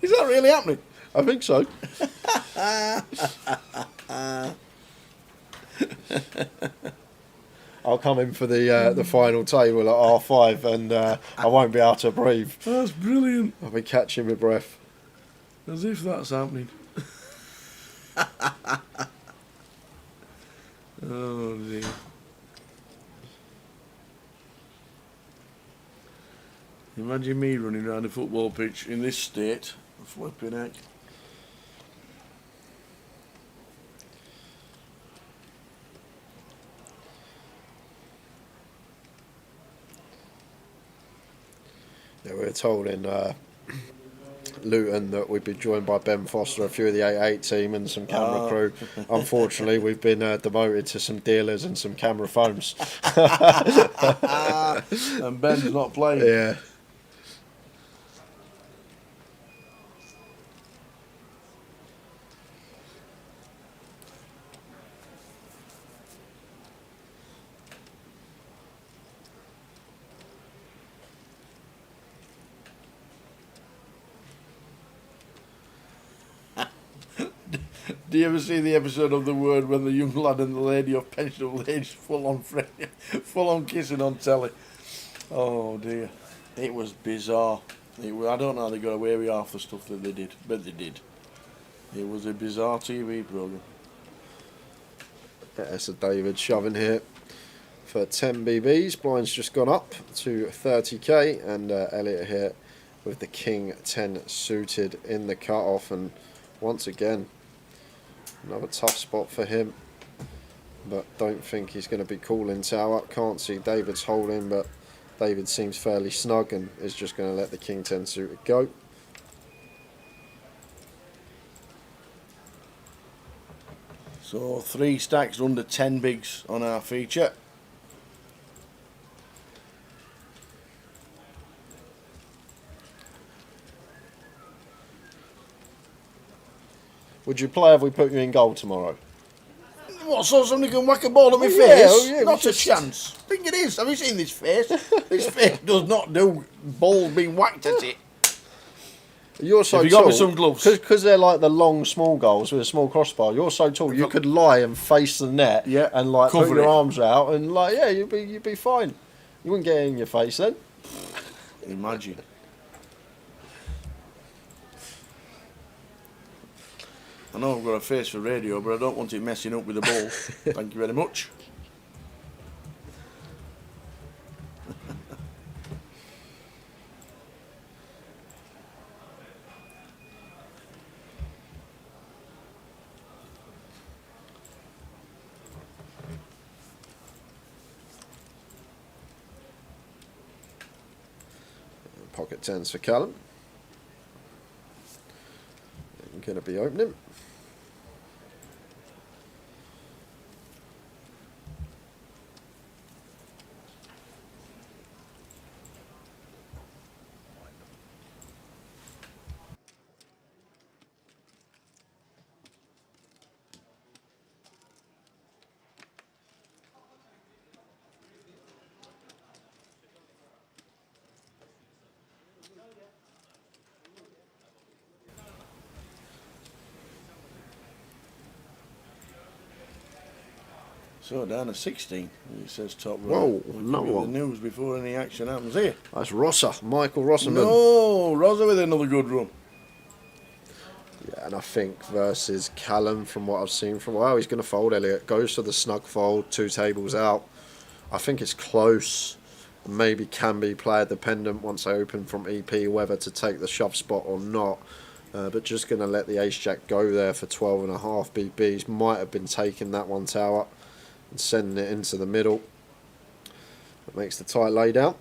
Speaker 5: Is that really happening?
Speaker 6: I think so. I'll come in for the final table at R5, and I won't be able to breathe.
Speaker 5: That's brilliant.
Speaker 6: I'll be catching my breath.
Speaker 5: As if that's happening. Oh dear. Imagine me running around a football pitch in this state. Flipping heck.
Speaker 6: Yeah, we were told in Luton that we'd be joined by Ben Foster, a few of the 888 team and some camera crew. Unfortunately, we've been demoted to some dealers and some camera phones.
Speaker 5: And Ben's not playing.
Speaker 6: Yeah.
Speaker 5: Do you ever see the episode of The Word when the young lad and the lady of pensionable age full on kissing on telly? Oh dear, it was bizarre. I don't know how they got away with half the stuff that they did, but they did. It was a bizarre TV programme.
Speaker 6: Yeah, so David shoving here for 10 BBs. Blind's just gone up to 30k, and Elliot here with the King 10 suited in the cut-off, and once again another tough spot for him, but don't think he's going to be calling tower. Can't see David's holding, but David seems fairly snug and is just going to let the King 10 suited go.
Speaker 5: So 3 stacks under 10 bigs on our feature.
Speaker 6: Would you play if we put you in goal tomorrow?
Speaker 5: What, so somebody can whack a ball at my
Speaker 6: Yeah,
Speaker 5: face?
Speaker 6: oh, yeah,
Speaker 5: Not a
Speaker 6: just-
Speaker 5: chance. I think it is. Have you seen this face? This face does not do balls being whacked at it.
Speaker 6: You're so
Speaker 5: Have you
Speaker 6: tall.
Speaker 5: got me some gloves?
Speaker 6: Because they're like the long, small goals with a small crossbar. You're so tall, you could lie and face the net,
Speaker 5: Yeah,
Speaker 6: and like
Speaker 5: cover
Speaker 6: put your
Speaker 5: it.
Speaker 6: arms out, and like you'd be fine. You wouldn't get it in your face then.
Speaker 5: Imagine. I know I've got a face for radio, but I don't want it messing up with the ball. Thank you very much.
Speaker 6: Pocket tens for Callum. Going to be opening.
Speaker 5: So down to 16. It says top right.
Speaker 6: Whoa,
Speaker 5: We'll
Speaker 6: no
Speaker 5: give you
Speaker 6: one.
Speaker 5: the news before any action happens here.
Speaker 6: That's Rosser, Michael Rosserman.
Speaker 5: No, Rosa with another good run.
Speaker 6: Yeah, and I think versus Callum, from what I've seen from he's going to fold. Elliot goes for the snug fold, 2 tables out. I think it's close. Maybe can be player dependent once I open from EP whether to take the shove spot or not. But just going to let the ace jack go there for 12.5 BBs. Might have been taking that one tower and sending it into the middle. That makes the tight lay down.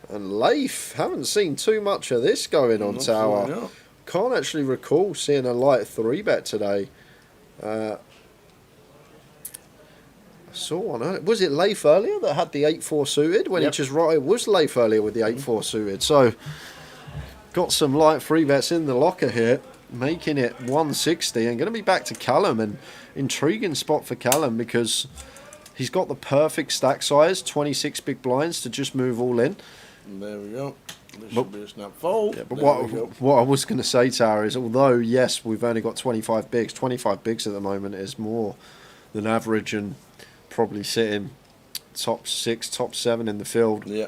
Speaker 6: And Leif, haven't seen too much of this going on tower.
Speaker 5: Not.
Speaker 6: Can't actually recall seeing a light 3-bet today. I saw one earlier. Was it Leif earlier that had the 8-4 suited? When he just it was Leif earlier with the 8-4 suited. So got some light 3-bets in the locker here, making it 160 and going to be back to Callum. And intriguing spot for Callum because he's got the perfect stack size, 26 big blinds to just move all in.
Speaker 5: And there we go. This should be a snap fold.
Speaker 6: Yeah, but what I was going to say, Tara, is although, yes, we've only got 25 bigs, 25 bigs at the moment is more than average and probably sitting top 6, top 7 in the field.
Speaker 5: Yeah,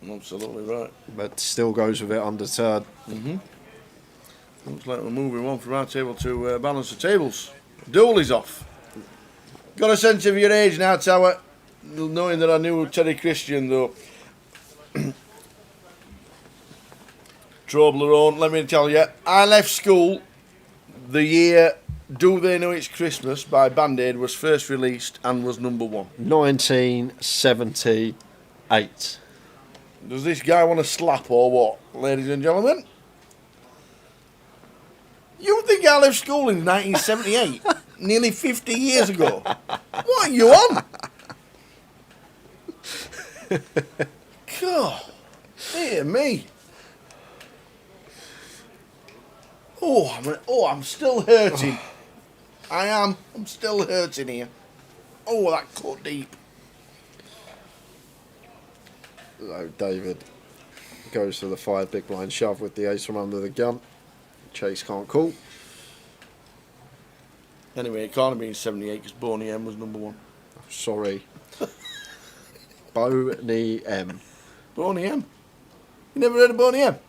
Speaker 5: absolutely right.
Speaker 6: But still goes with it undeterred.
Speaker 5: Looks like we're moving on from our table to balance the tables. Dooley's off. Got a sense of your age now, Tower. Knowing that I knew Terry Christian, though. Toblerone, let me tell you, I left school the year Do They Know It's Christmas by Band-Aid was first released and was number 1.
Speaker 6: 1978.
Speaker 5: Does this guy want to slap or what, ladies and gentlemen? You think I left school in 1978? Nearly 50 years ago. What are you on? God, dear me. I'm still hurting. I'm still hurting here. Oh, that cut deep.
Speaker 6: So David goes for the 5 big blind shove with the ace from under the gun. Chase can't call.
Speaker 5: Anyway, it can't have been 78 because Boney M was number 1.
Speaker 6: Sorry. Boney M.
Speaker 5: Boney M? You never heard of Boney M?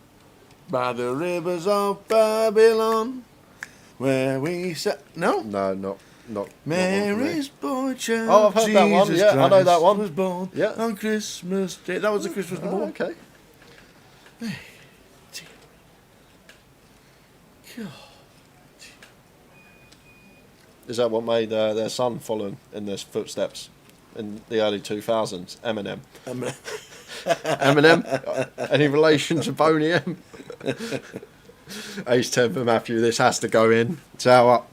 Speaker 5: By the rivers of Babylon, where we sat. No?
Speaker 6: No, not
Speaker 5: Mary's boy child.
Speaker 6: Oh, I've heard that one.
Speaker 5: Jesus
Speaker 6: Yeah, I know that
Speaker 5: Christ
Speaker 6: one.
Speaker 5: Was born on Christmas Day. That was the Christmas number 1.
Speaker 6: Okay.
Speaker 5: God.
Speaker 6: Is that what made their son follow in their footsteps in the early 2000s? Eminem. Eminem? Any relation to Boney M? Ace 10 for Matthew. This has to go in. Tower.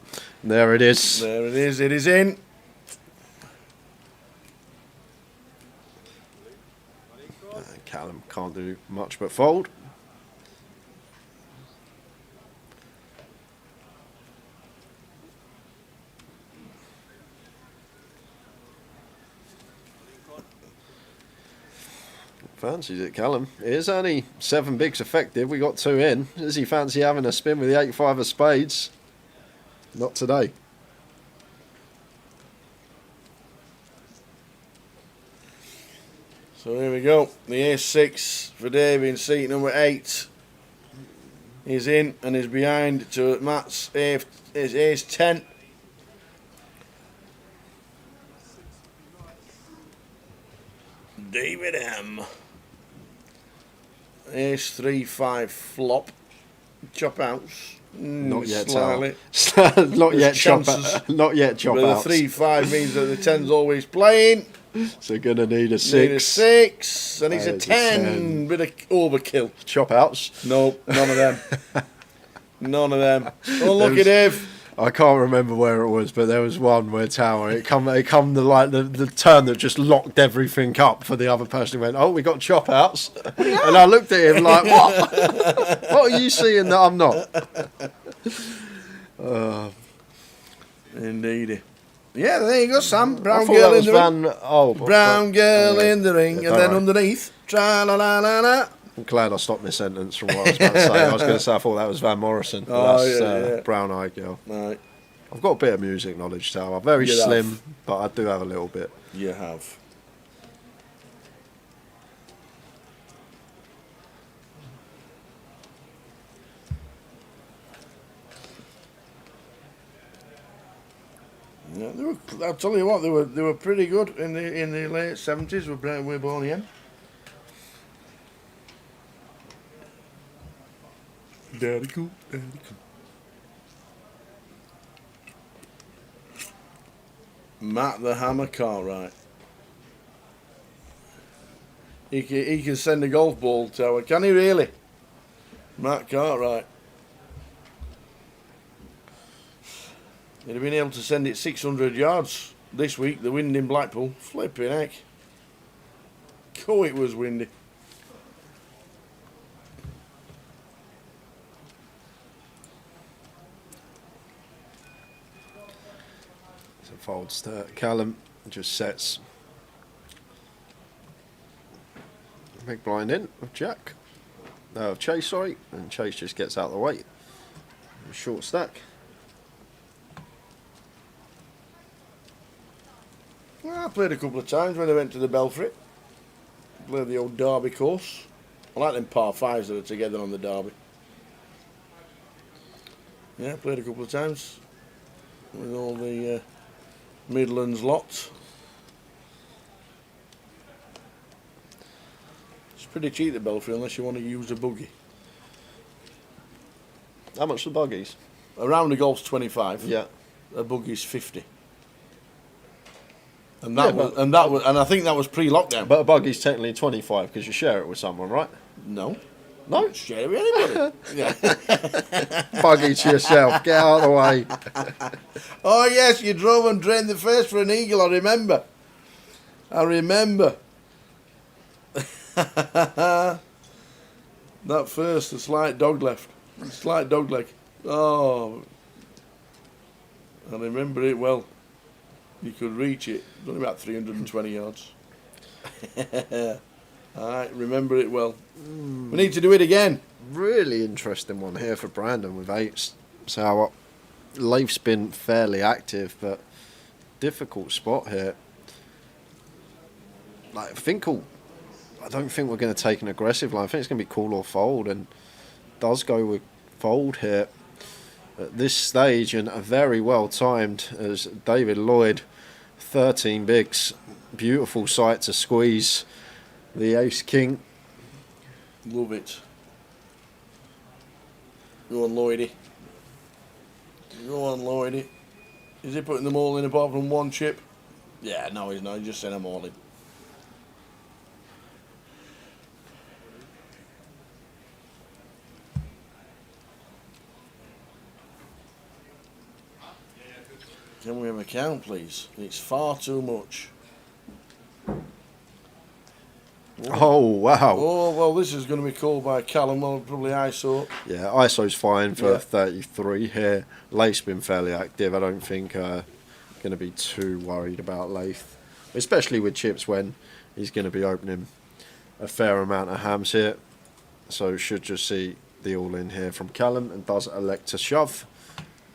Speaker 6: And there it is.
Speaker 5: There it is. It is in.
Speaker 6: Callum can't do much but fold. Fancies it, Callum. It is only 7 bigs effective. We got 2 in. Does he fancy having a spin with the 8-5 of spades? Not today.
Speaker 5: So here we go. The ace-6 for Dave in seat number 8. He's in and is behind to Matt's ace-10. David M. Ace 3-5 flop. Chop outs.
Speaker 6: Not yet,
Speaker 5: slightly.
Speaker 6: Not
Speaker 5: There's
Speaker 6: yet. Chop.
Speaker 5: chances.
Speaker 6: Not yet. Chop
Speaker 5: But
Speaker 6: outs.
Speaker 5: the 3-5 means that the 10's always playing.
Speaker 6: So gonna need a 6.
Speaker 5: Need a 6, and he's a
Speaker 6: There's a
Speaker 5: 10. Bit of overkill.
Speaker 6: Chop outs.
Speaker 5: No, none of them. None of them. Unlucky Dave.
Speaker 6: I can't remember where it was, but there was one where Tower it come the turn that just locked everything up for the other person. Who went, oh, we got chop outs, and I looked at him like, what? What are you seeing that I'm not?
Speaker 5: Indeed. Yeah, there you go, Sam. Brown
Speaker 6: I thought
Speaker 5: girl
Speaker 6: that
Speaker 5: in
Speaker 6: was
Speaker 5: the ring. Brown girl in the ring, and then underneath, tra-la-la-la-la.
Speaker 6: I'm glad I stopped my sentence from what I was about to say. I was going to say I thought that was Van Morrison. But that's Brown-Eyed Girl.
Speaker 5: Right.
Speaker 6: I've got a bit of music knowledge, Tower. Very slim, but I do have a little bit.
Speaker 5: You have. Yeah, I'll tell you what, they were pretty good in the late 70s. We were born here. Daddy cool, daddy cool. Matt the Hammer Cartwright. He can send a golf ball, Tower. Can he really? Matt Cartwright. He'd have been able to send it 600 yards this week. The wind in Blackpool. Flipping heck. Oh, it was windy.
Speaker 6: It's a fold start. Callum just sets. Big blind in of Jack. No, of Chase, sorry. And Chase just gets out of the way. Short stack.
Speaker 5: Well, I played a couple of times when I went to the Belfry. Played the old Derby course. I like them par 5s that are together on the Derby. Yeah, played a couple of times with all the Midlands lot. It's pretty cheap, the Belfry, unless you want to use a buggy.
Speaker 6: How much are the buggies?
Speaker 5: A round of golf's 25.
Speaker 6: Yeah.
Speaker 5: A buggy's 50. And I think that was pre-lockdown.
Speaker 6: But a buggy's technically 25 because you share it with someone, right?
Speaker 5: No.
Speaker 6: No?
Speaker 5: Share it with anybody. Yeah.
Speaker 6: Buggy to yourself. Get out of the way.
Speaker 5: Oh, yes, you drove and drained the face for an eagle, I remember. That first, the slight dog left. Slight dog leg. Oh. I remember it well. You could reach it. Only about 320 yards. I remember it well. We need to do it again.
Speaker 6: Really interesting one here for Brandon with 8s. So Leif's been fairly active, but difficult spot here. Like I don't think we're going to take an aggressive line. I think it's going to be call or fold, and does go with fold here at this stage, and a very well timed as David Lloyd, 13 bigs, beautiful sight to squeeze the ace king.
Speaker 5: Love it. Go on, Lloydie. Go on, Lloydie. Is he putting them all in apart from one chip? Yeah, no, he's not. He just sent them all in. Can we have a count, please? It's far too much.
Speaker 6: Oh, wow.
Speaker 5: Oh, well, this is going to be called by Callum, well, probably ISO.
Speaker 6: Yeah, ISO's fine for 33 here. Leif's been fairly active. I don't think going to be too worried about Leif, especially with chips when he's going to be opening a fair amount of hams here. So should just see the all-in here from Callum, and does elect to shove.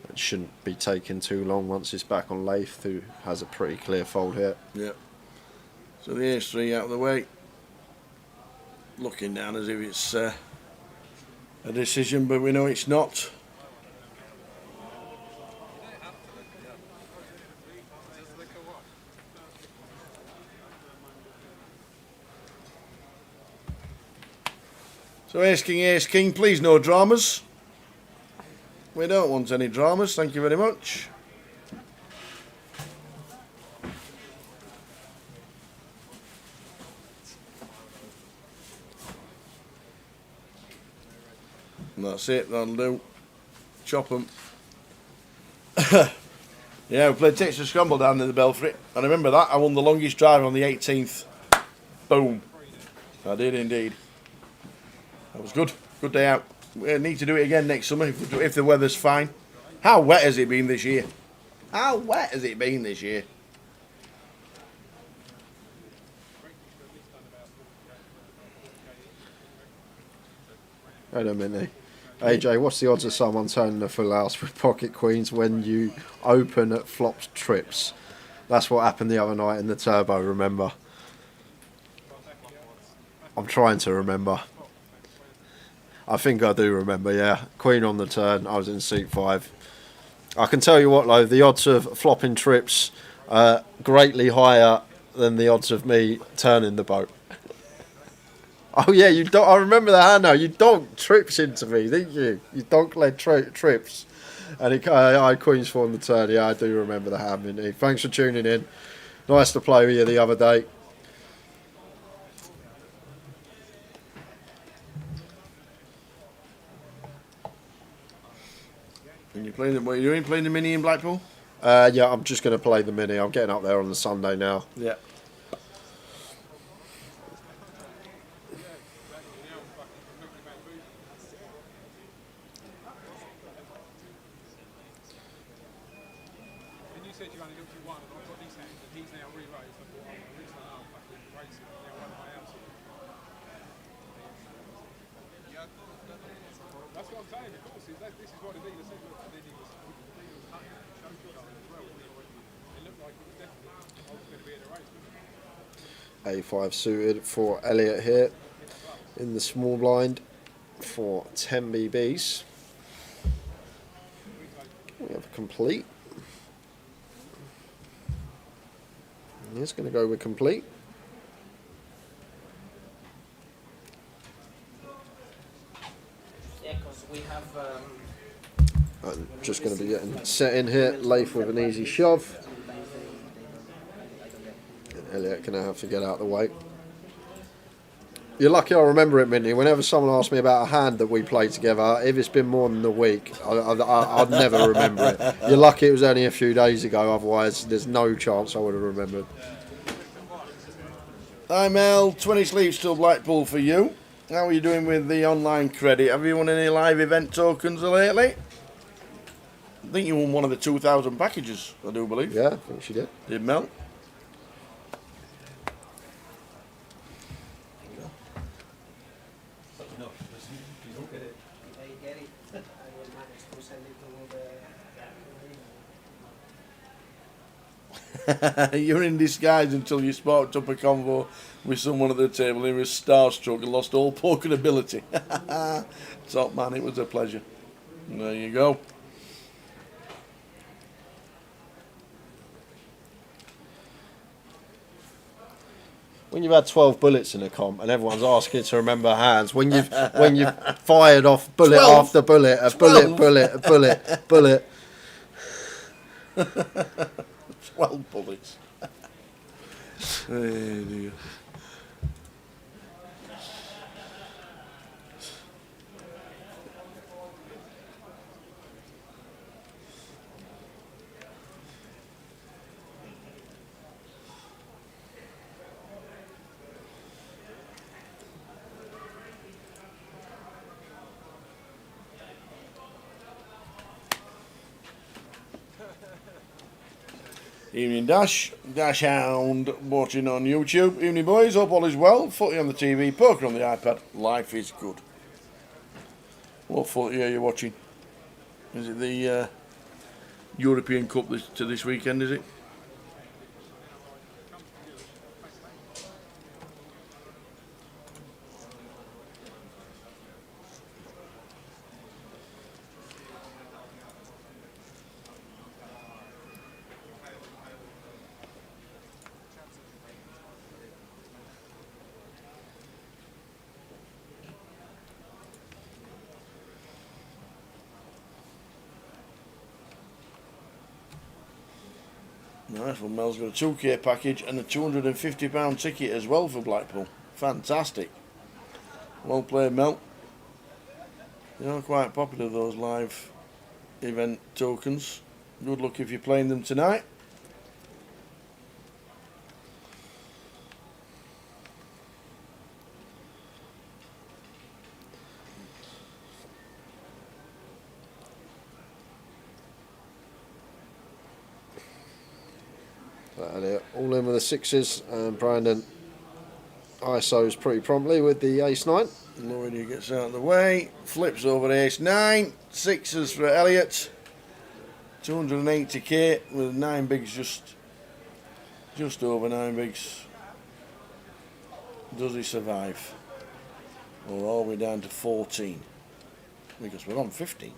Speaker 6: It shouldn't be taking too long once it's back on Leif, who has a pretty clear fold here.
Speaker 5: Yep. So the ace-3 out of the way. Looking down as if it's a decision, but we know it's not. So ace king, please no dramas. We don't want any dramas, thank you very much. And that's it, that'll do. Chop them. Yeah, we played Texas Scramble down in the Belfry. I remember that. I won the longest drive on the 18th. Boom. I did indeed. That was good. Good day out. We need to do it again next summer if the weather's fine. How wet has it been this year? How wet has it been this year?
Speaker 6: Wait a minute. AJ, what's the odds of someone turning the full house with pocket queens when you open at flopped trips? That's what happened the other night in the turbo, remember? I'm trying to remember. I think I do remember, yeah. Queen on the turn, I was in seat 5. I can tell you what, though, the odds of flopping trips are greatly higher than the odds of me turning the boat. Oh yeah, you don't. I remember the hand now. You donked trips into me, didn't you? You donk-led trips, and I had queens 4 on the turn. Yeah, I do remember the hand, Minty. Thanks for tuning in. Nice to play with you the other day.
Speaker 5: And you playing? What are you doing? Playing the mini in Blackpool?
Speaker 6: Yeah, I'm just going to play the mini. I'm getting up there on the Sunday now.
Speaker 5: Yeah.
Speaker 6: A5 suited for Elliot here in the small blind for 10 BBs. We have a complete. And he's going to go with complete.
Speaker 2: Yeah, because we have.
Speaker 6: I'm just going to be getting set in here. Leif with an easy shove. Elliot going to have to get out of the way. You're lucky I remember it, Minty. Whenever someone asks me about a hand that we played together, if it's been more than a week, I'd never remember it. You're lucky it was only a few days ago, otherwise there's no chance I would have remembered.
Speaker 5: Hi Mel, 20 sleeps till Blackpool for you. How are you doing with the online credit? Have you won any live event tokens lately? I think you won one of the 2,000 packages, I do believe.
Speaker 6: Yeah, I think she did.
Speaker 5: Did Mel? You're in disguise until you sparked up a convo with someone at the table who was starstruck and lost all poker ability. Top man, it was a pleasure. There you go.
Speaker 6: When you've had 12 bullets in a comp and everyone's asking to remember hands, when you've fired off bullet
Speaker 5: 12?
Speaker 6: after bullet, a
Speaker 5: 12?
Speaker 6: bullet.
Speaker 5: 12 bullets. Oh, dear. Evening Dash, Dash Hound watching on YouTube. Evening boys, hope all is well. Footy on the TV, poker on the iPad. Life is good. What footy are you watching? Is it the European Cup this weekend, is it? Nice one. Mel's got a 2K package and a £250 ticket as well for Blackpool. Fantastic. Well played, Mel. They are quite popular, those live event tokens. Good luck if you're playing them tonight.
Speaker 6: All in with the sixes, and Brandon ISOs pretty promptly with the ace-9.
Speaker 5: Lloydie gets out of the way, flips over ace-9, sixes for Elliott. 280k with 9 bigs, just over 9 bigs. Does he survive? We're all the way down to 14 because we're on 15.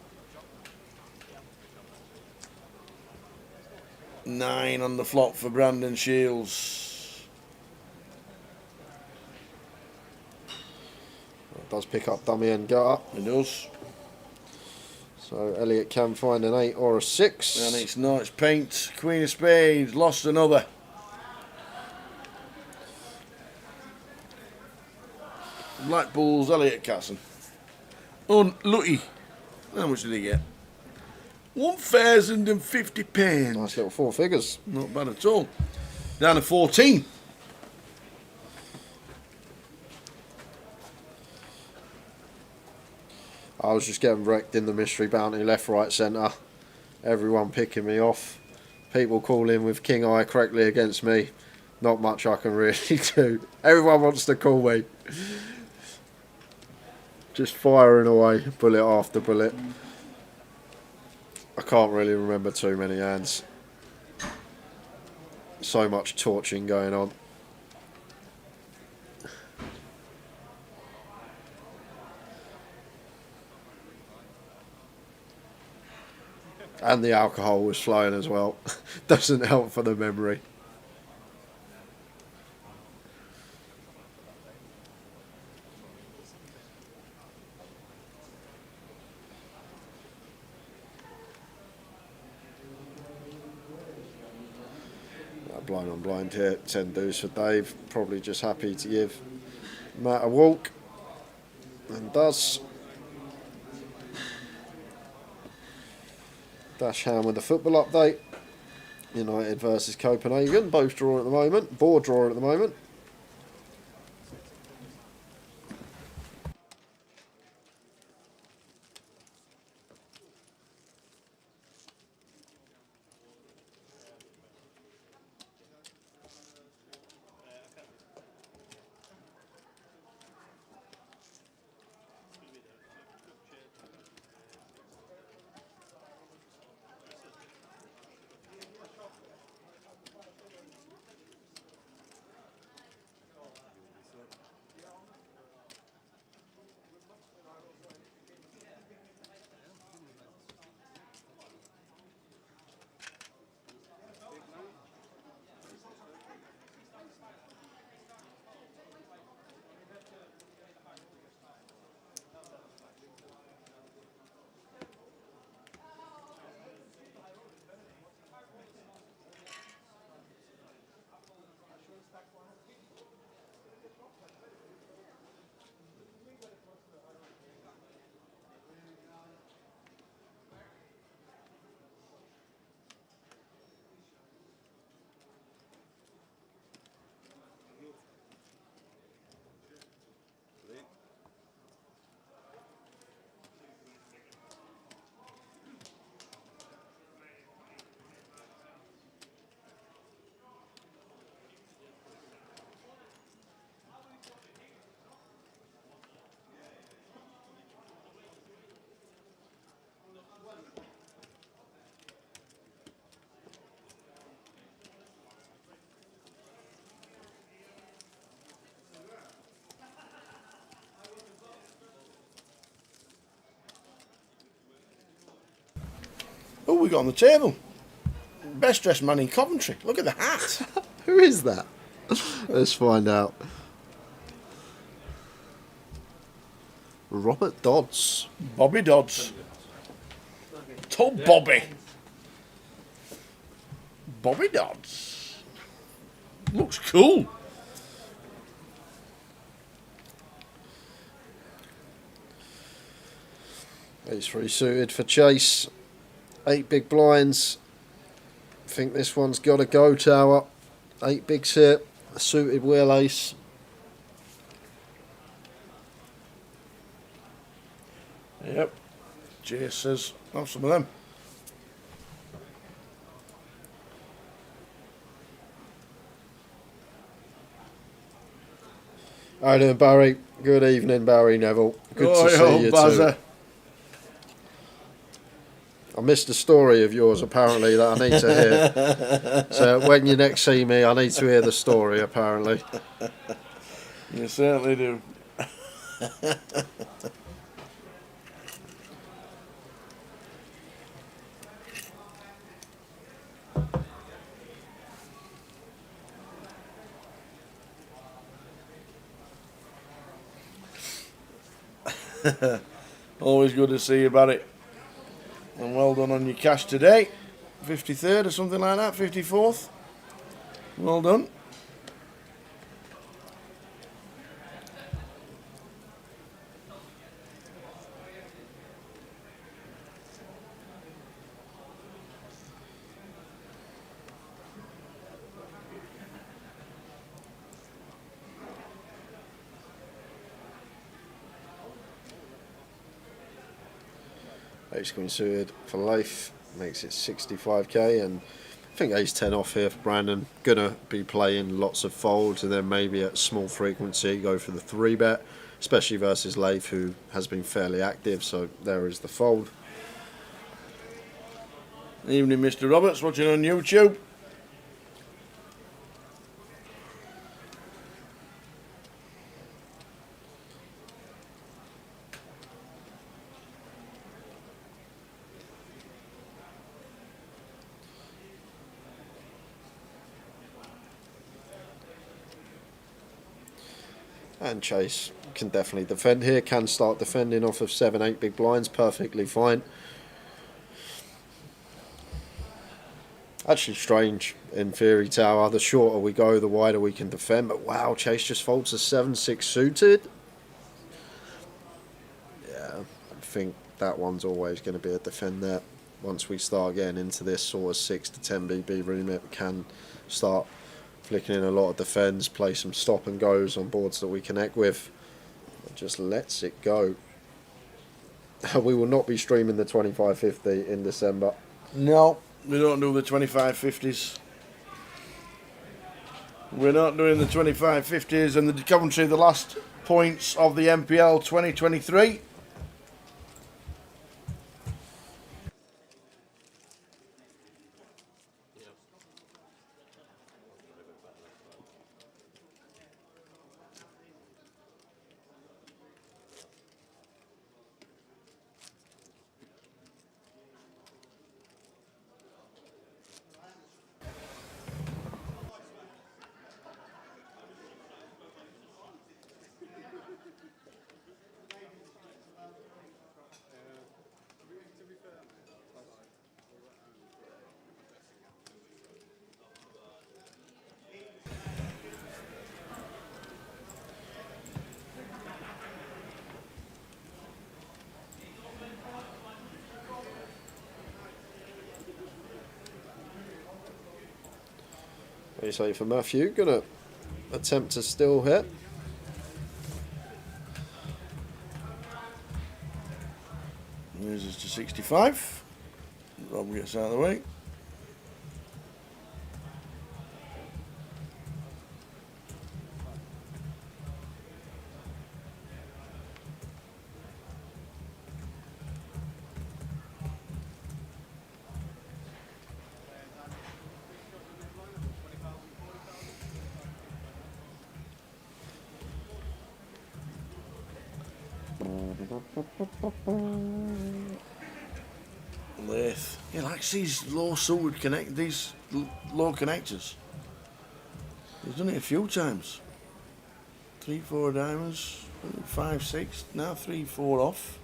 Speaker 5: 9 on the flop for Brandon Shields.
Speaker 6: It does pick up dummy and gutter.
Speaker 5: It does.
Speaker 6: So Elliott can find an 8 or a 6.
Speaker 5: And it's not, it's paint. Queen of Spades, lost another. Blackpool's Elliott Casson. Unlucky. How much did he get? £1,050.
Speaker 6: Nice little 4 figures.
Speaker 5: Not bad at all. Down to 14.
Speaker 6: I was just getting wrecked in the mystery bounty, left, right, centre. Everyone picking me off. People calling with king eye correctly against me. Not much I can really do. Everyone wants to call me. Just firing away, bullet after bullet. I can't really remember too many hands. So much torching going on. And the alcohol was flowing as well. Doesn't help for the memory. Blind on blind here, 10 dues for Dave. Probably just happy to give Matt a walk. And does. Dash Ham with the football update. United versus Copenhagen. Both draw at the moment. Board draw at the moment.
Speaker 5: Oh, we got on the table. Best dressed man in Coventry. Look at the hat.
Speaker 6: Who is that? Let's find out. Robert Dodds.
Speaker 5: Bobby Dodds. Tall Bobby. Bobby Dodds. Looks cool.
Speaker 6: Ace 3 suited for Chase. 8 big blinds. Think this one's got to go, Tower. 8 bigs here. A suited wheel ace.
Speaker 5: Yep. Jace says, have some of them.
Speaker 6: How you doing, Barry? Good evening, Barry Neville. Good to see you too. I missed a story of yours, apparently, that I need to hear. So when you next see me, I need to hear the story, apparently.
Speaker 5: You certainly do. Always good to see you, Barry. And well done on your cash today. 53rd or something like that, 54th. Well done.
Speaker 6: Ace Queen suited for life, makes it 65k, and I think Ace 10 off here for Brandon. Gonna be playing lots of folds and then maybe at small frequency go for the 3-bet, especially versus Leif, who has been fairly active. So there is the fold.
Speaker 5: Evening, Mr. Roberts, watching on YouTube.
Speaker 6: And Chase can definitely defend here, can start defending off of 7-8 big blinds, perfectly fine. Actually strange in theory, Tower. The shorter we go, the wider we can defend. But wow, Chase just folds a 7-6 suited. Yeah, I think that one's always going to be a defend there. Once we start getting into this sort of 6 to 10 BB remit, we can start flicking in a lot of defends, play some stop and goes on boards that we connect with. It just lets it go. We will not be streaming the 2550 in December.
Speaker 5: No, we don't do the 2550s. We're not doing the 2550s, and the Coventry, the last points of the MPL 2023.
Speaker 6: What do you say for Matthew? Gonna attempt to still hit.
Speaker 5: Moves us to 65. Rob gets out of the way. Lathe. He likes these low suited these low connectors. He's done it a few times. 3-4 diamonds, 5-6, now 3-4 off.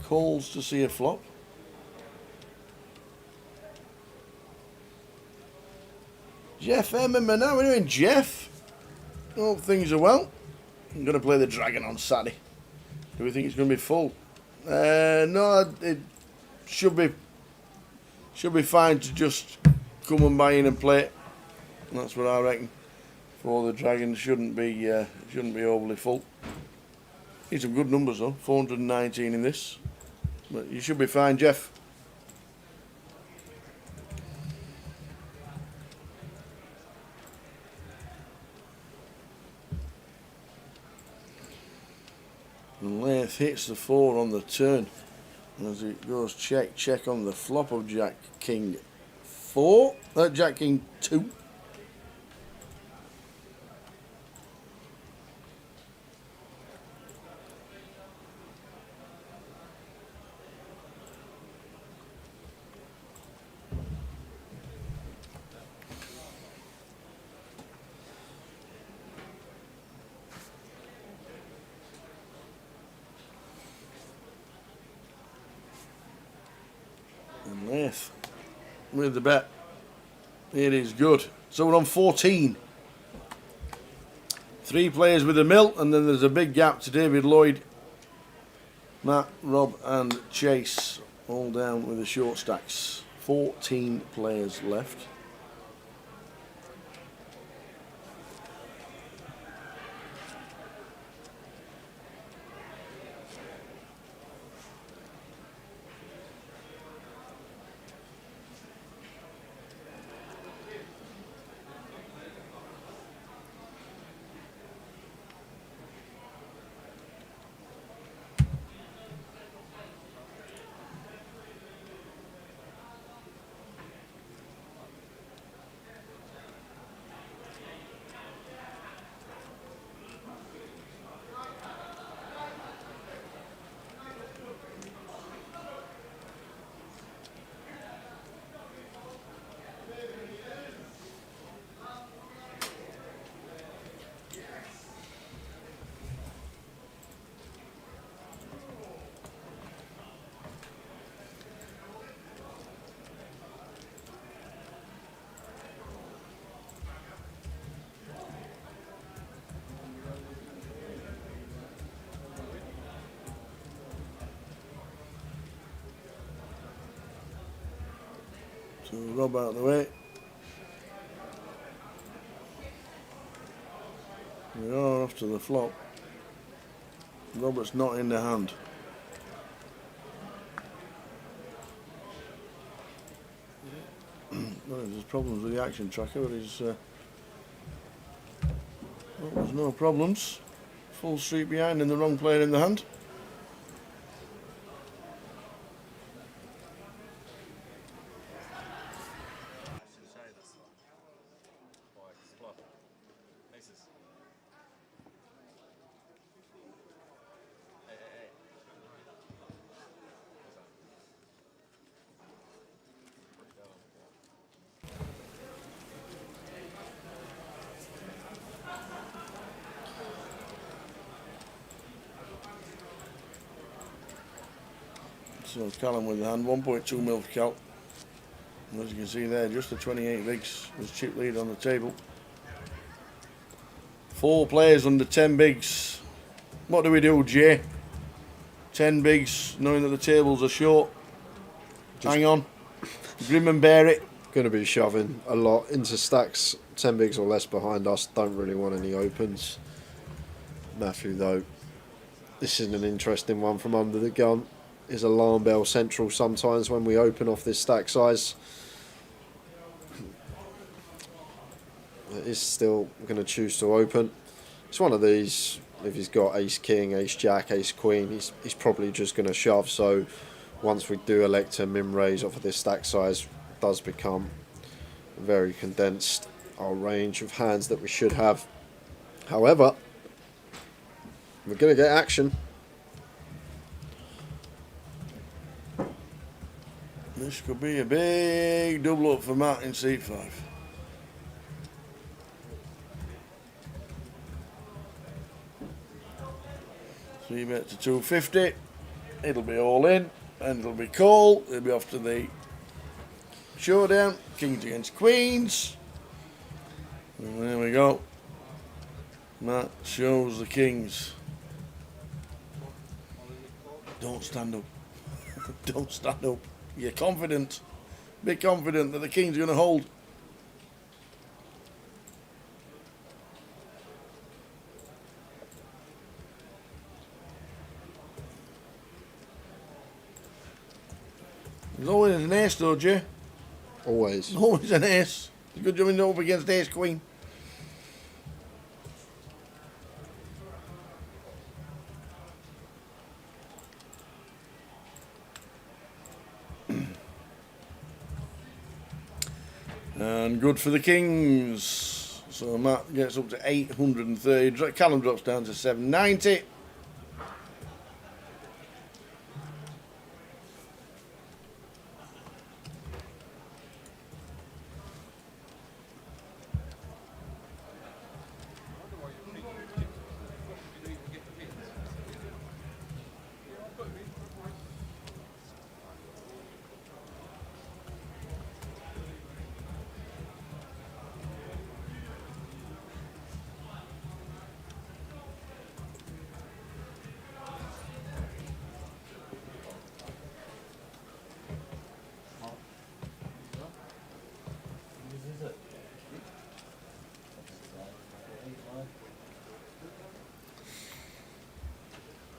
Speaker 5: Calls to see a flop. Jeff Emmerman, how are you doing, Jeff? Hope things are well. I'm going to play the Dragon on Saturday. Do we think it's going to be full? No, it should be fine to just come and buy in and play it. That's what I reckon. For the Dragon, shouldn't be overly full. Need some good numbers though. 419 in this, but you should be fine, Jeff. And Leith hits the 4 on the turn. And as it goes check on the flop of Jack King 4. Jack King 2. And Leith with the bet. It is good. So we're on 14. 3 players with a mill, and then there's a big gap to David Lloyd, Matt, Rob and Chase, all down with the short stacks. 14 players left. So Rob out of the way. We are off to the flop. Robert's not in the hand. Well, there's problems with the action tracker, but there's no problems. Full street behind and the wrong player in the hand. So Callum with the hand, 1.2 mil for Cal. And as you can see there, just the 28 bigs was chip lead on the table. 4 players under 10 bigs. What do we do, Jay? 10 bigs, knowing that the tables are short. Just hang on. Grim and bear it.
Speaker 6: Going to be shoving a lot into stacks 10 bigs or less behind us. Don't really want any opens. Matthew, though, this is an interesting one from under the gun. Is alarm bell central sometimes when we open off this stack size. It is still going to choose to open. It's one of these, if he's got ace king, ace jack, ace queen, he's probably just going to shove. So once we do elect to min raise off of this stack size, it does become very condensed, our range of hands that we should have. However, we're going to get action.
Speaker 5: This could be a big double up for Matt in seat 5. So you bet to 250. It'll be all in, and it'll be call. It'll be off to the showdown. Kings against queens. And there we go. Matt shows the kings. Don't stand up. Don't stand up. You're confident. Be confident that the king's going to hold. There's always an ace though, Jay.
Speaker 6: Always.
Speaker 5: Always an ace. It's a good job up against ace queen. And good for the kings. So Matt gets up to 830. Callum drops down to 790.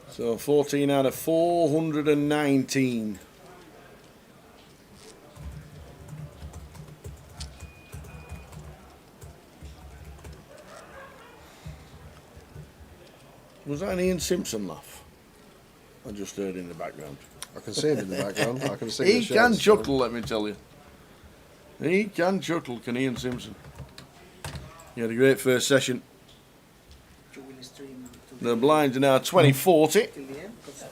Speaker 5: So 14 out of 419. Was that an Ian Simpson laugh? I just heard in the background.
Speaker 6: I can see it in the background. I can see
Speaker 5: He
Speaker 6: the
Speaker 5: can
Speaker 6: shouts.
Speaker 5: chuckle, let me tell you. He can chuckle, can Ian Simpson. He had a great first session. The blinds are now 2040.
Speaker 2: Till the end, because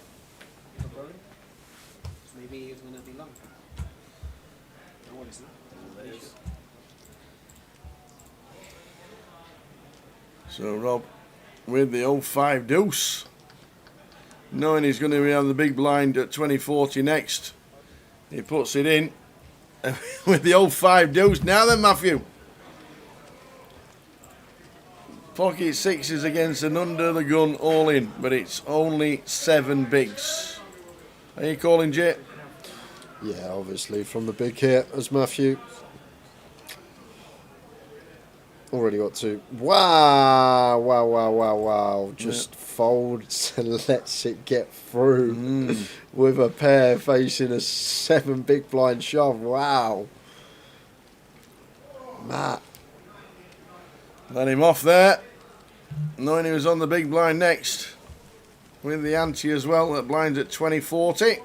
Speaker 2: maybe it's going to be long. No, it's not.
Speaker 5: So Rob with the 05 deuce, knowing he's going to be on the big blind at 2040 next. He puts it in with the 05 deuce. Now then, Matthew. Pocket sixes against an under the gun all in, but it's only 7 bigs. Are you calling, Jay?
Speaker 6: Yeah, obviously from the big hit as Matthew. Already got 2. Wow, wow, wow, wow, wow. Just folds and lets it get through with a pair facing a 7 big blind shove. Wow. Matt.
Speaker 5: Let him off there, knowing he was on the big blind next. With the ante as well, that blinds at 2040.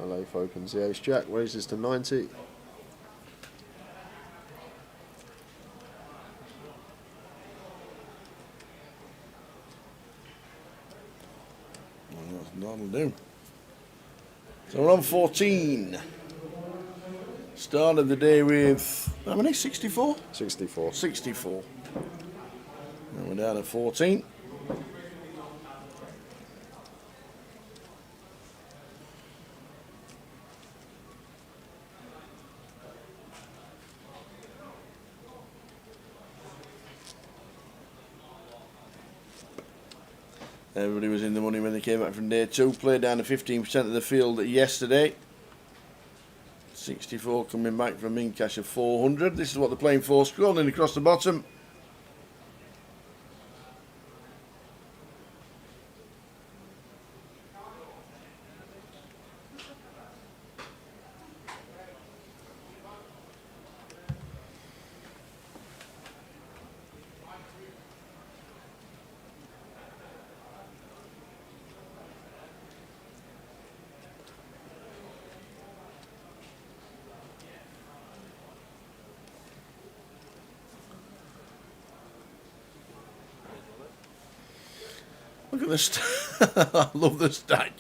Speaker 6: Leif opens the ace jack, raises to 90.
Speaker 5: That'll do. So we're on 14. Started the day with, how many? 64?
Speaker 6: 64.
Speaker 5: 64. And we're down at 14. Everybody was in the money when they came back from day 2. Played down to 15% of the field yesterday. 64 coming back from in cash of 400. This is what they're playing for. Scrolling across the bottom. Look at this. I love the stack.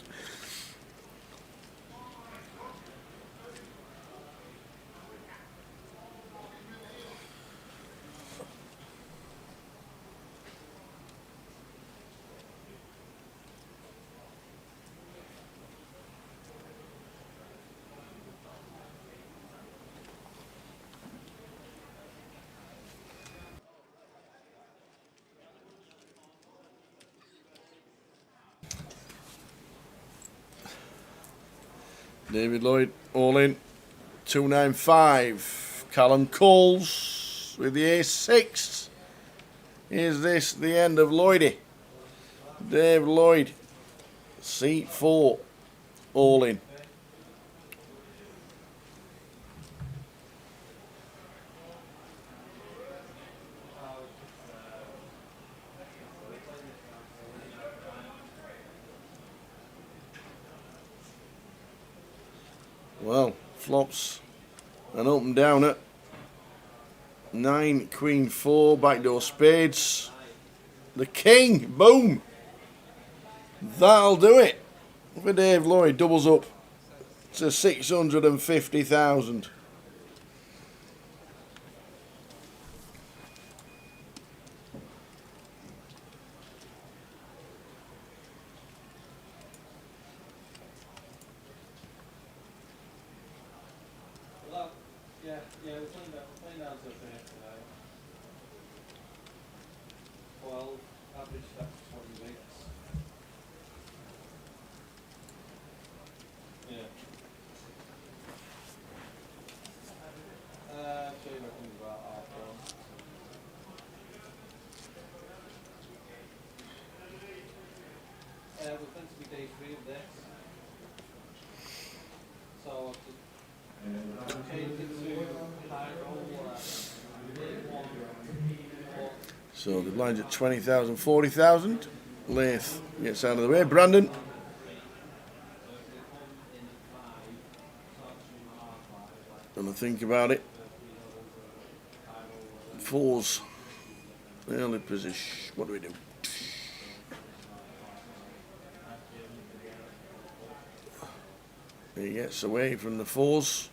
Speaker 5: David Lloyd all in. 295. Callum Coles with the ace-6. Is this the end of Lloydie? Dave Lloyd, seat 4, all in. Well, flops an up and downer. 9, Queen 4, backdoor spades. The king, boom. That'll do it for Dave Lloyd. Doubles up to 650,000.
Speaker 1: Yeah, we're playing down to a finish today. 12, average steps 20 weeks. Yeah. Actually, I reckon about half done. We're meant to be day 3 of this. So I'll just change it to high roll day 1.
Speaker 5: So the blind at 20,000, 40,000. Lath gets out of the way. Brandon. Gonna think about it. 4s. Early position. What do we do? He gets away from the 4s.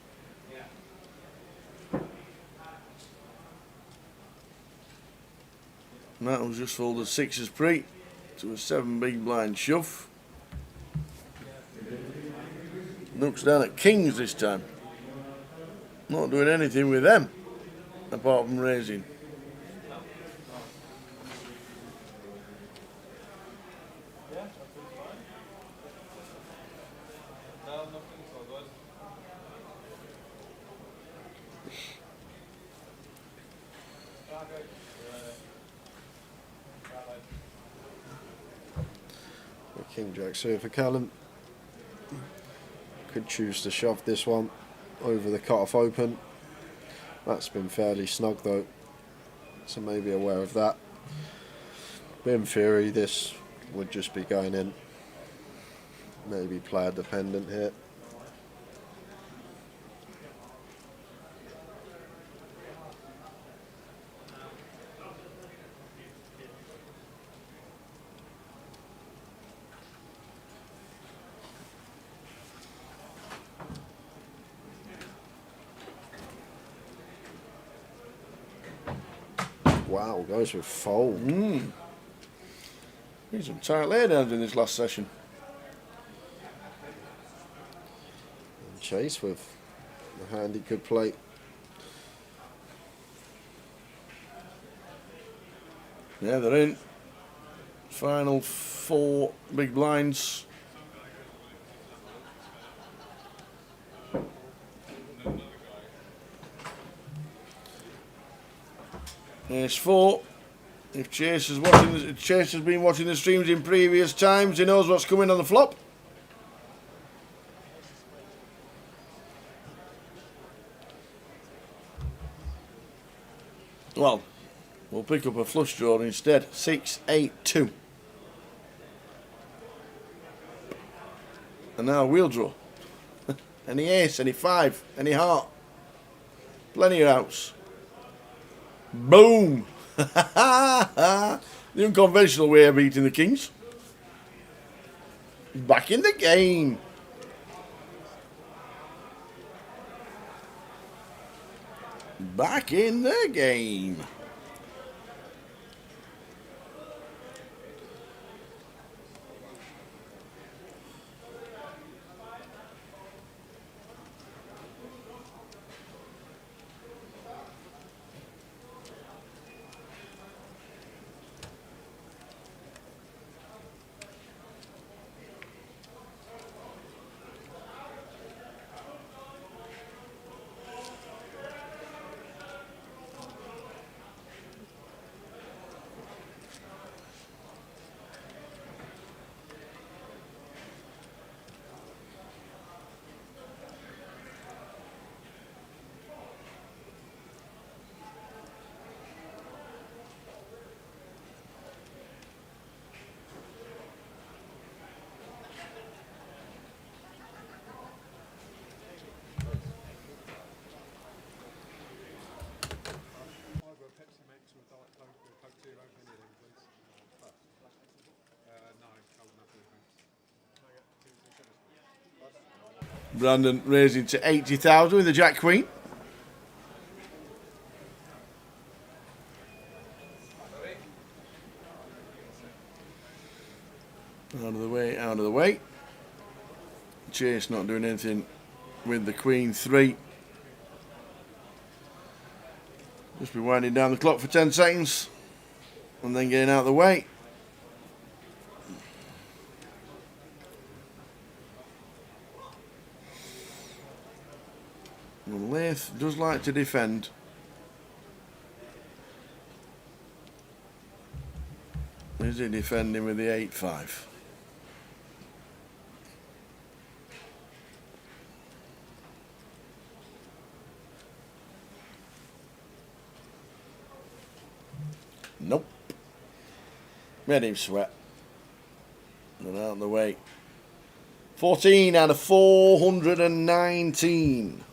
Speaker 5: That was just folded 6s pre to a 7 big blind shove. Looks down at kings this time. Not doing anything with them apart from raising.
Speaker 6: King Jack suited for Callum. Could choose to shove this one over the cut-off open. That's been fairly snug though, so maybe aware of that. But in theory this would just be going in. Maybe player dependent here. Wow, goes with fold.
Speaker 5: Need some tight laydowns in this last session.
Speaker 6: And Chase with the hand he could play.
Speaker 5: Yeah, they're in. Final 4 big blinds. Ace 4. If Chase has been watching the streams in previous times, he knows what's coming on the flop. Well, we'll pick up a flush draw instead. 6, 8, 2. And now a wheel draw. Any ace, any 5, any heart. Plenty of outs. Boom! The unconventional way of beating the kings. Back in the game. Back in the game. Brandon raising to 80,000 with the Jack Queen. Out of the way, out of the way. Chase not doing anything with the Queen 3. Just be winding down the clock for 10 seconds and then getting out of the way. And Lath does like to defend. Is he defending with the 8-5? Nope. Made him sweat. And out of the way. 14 out of 419.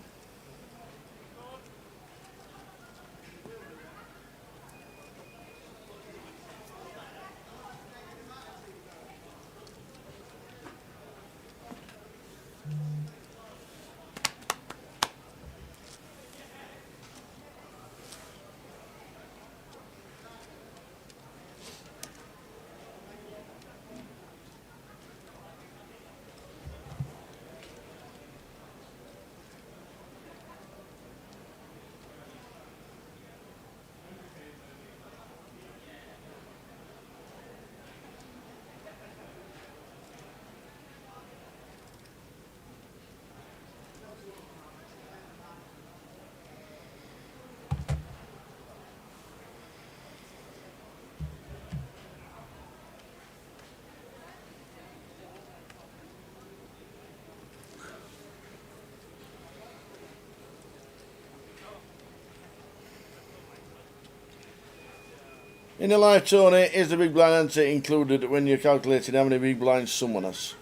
Speaker 5: In a live tourney, is the big blind ante included when you're calculating how many big blinds someone has?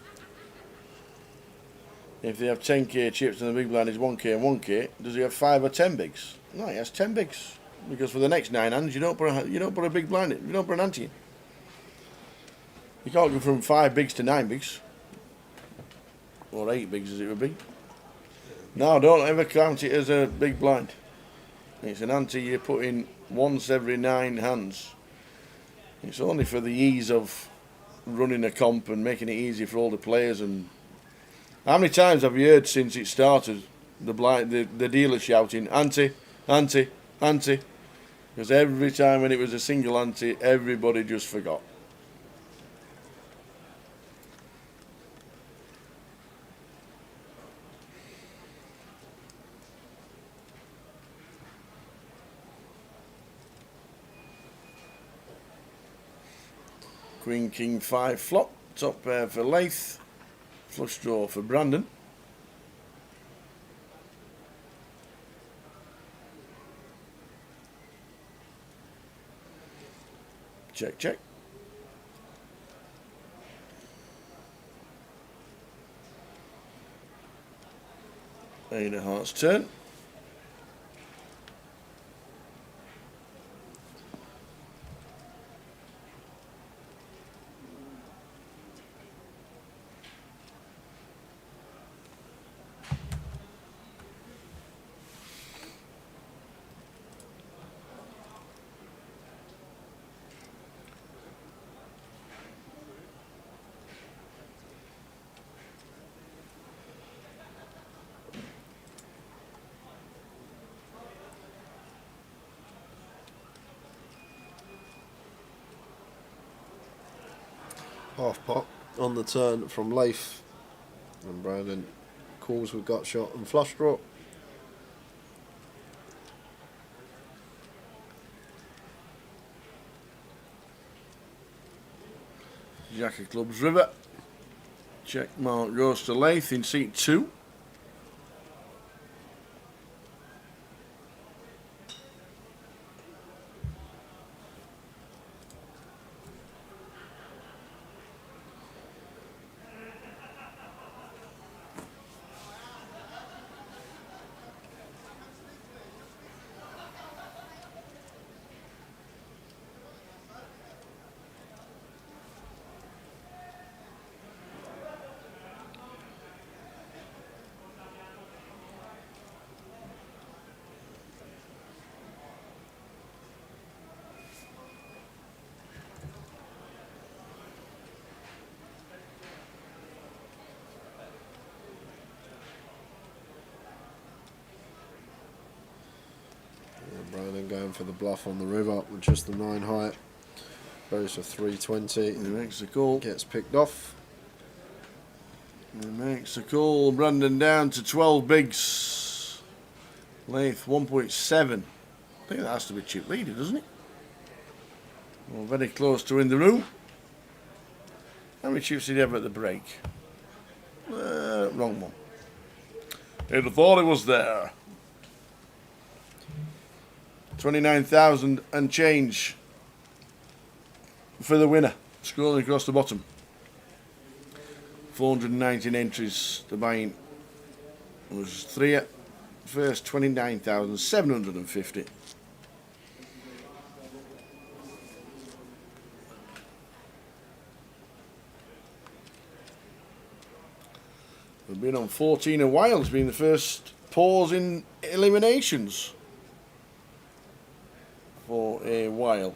Speaker 5: If they have 10k chips and the big blind is 1k and 1k, does he have 5 or 10 bigs? No, he has 10 bigs. Because for the next 9 hands, you don't put a big blind in. You don't put an ante in. You can't go from 5 bigs to 9 bigs. Or 8 bigs as it would be. No, don't ever count it as a big blind. It's an ante you put in once every 9 hands. It's only for the ease of running a comp and making it easy for all the players. And how many times have you heard since it started the dealer shouting ante, ante, ante? Because every time when it was a single ante, everybody just forgot. Queen, King, 5 flop. Top pair for Lath. Flush draw for Brandon. Check, check. Eight of Hearts turn.
Speaker 6: Half pot on the turn from Leif, and Brandon calls with gut shot and flush draw.
Speaker 5: Jack of clubs river. Check mark goes to Leith in seat 2.
Speaker 6: Brandon going for the bluff on the river with just the 9 height. Goes for 320.
Speaker 5: He makes the call.
Speaker 6: Gets picked off.
Speaker 5: He makes the call. Brandon down to 12 bigs. Leith 1.7. I think that has to be chip leader, doesn't it? Well, very close to in the room. How many chips did he have at the break? Wrong one. He'd have thought he was there. 29,000 and change for the winner. Scrolling across the bottom. 419 entries. The buy-in was 3 at first, 29,750. We've been on 14 a while. It's been the first pause in eliminations for a while.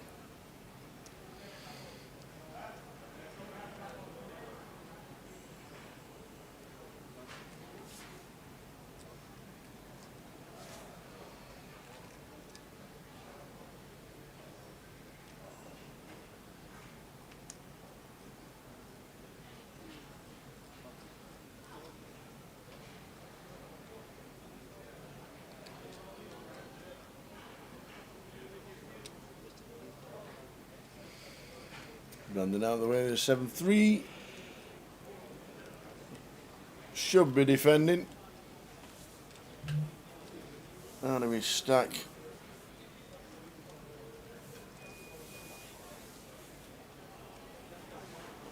Speaker 5: Brandon out of the way, there's 7-3. Should be defending. Out of his stack.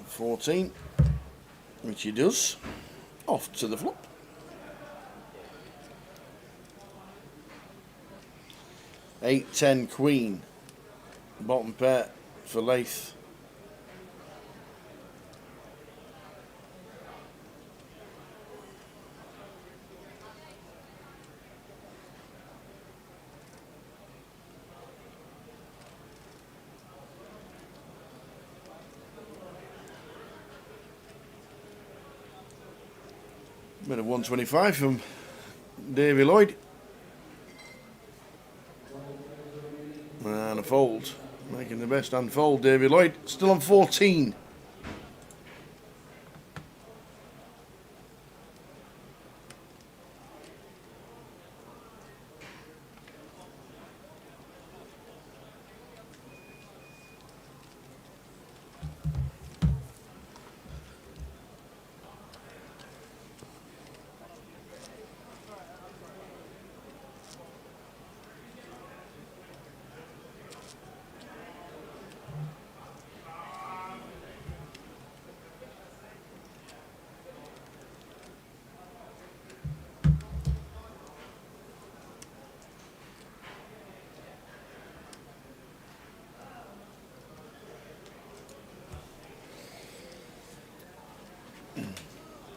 Speaker 5: 14, which he does. Off to the flop. Eight, 10, queen. Bottom pair for Leith. Bit of 125 from Davy Lloyd. And a fold. Making the best unfold, Davy Lloyd. Still on 14.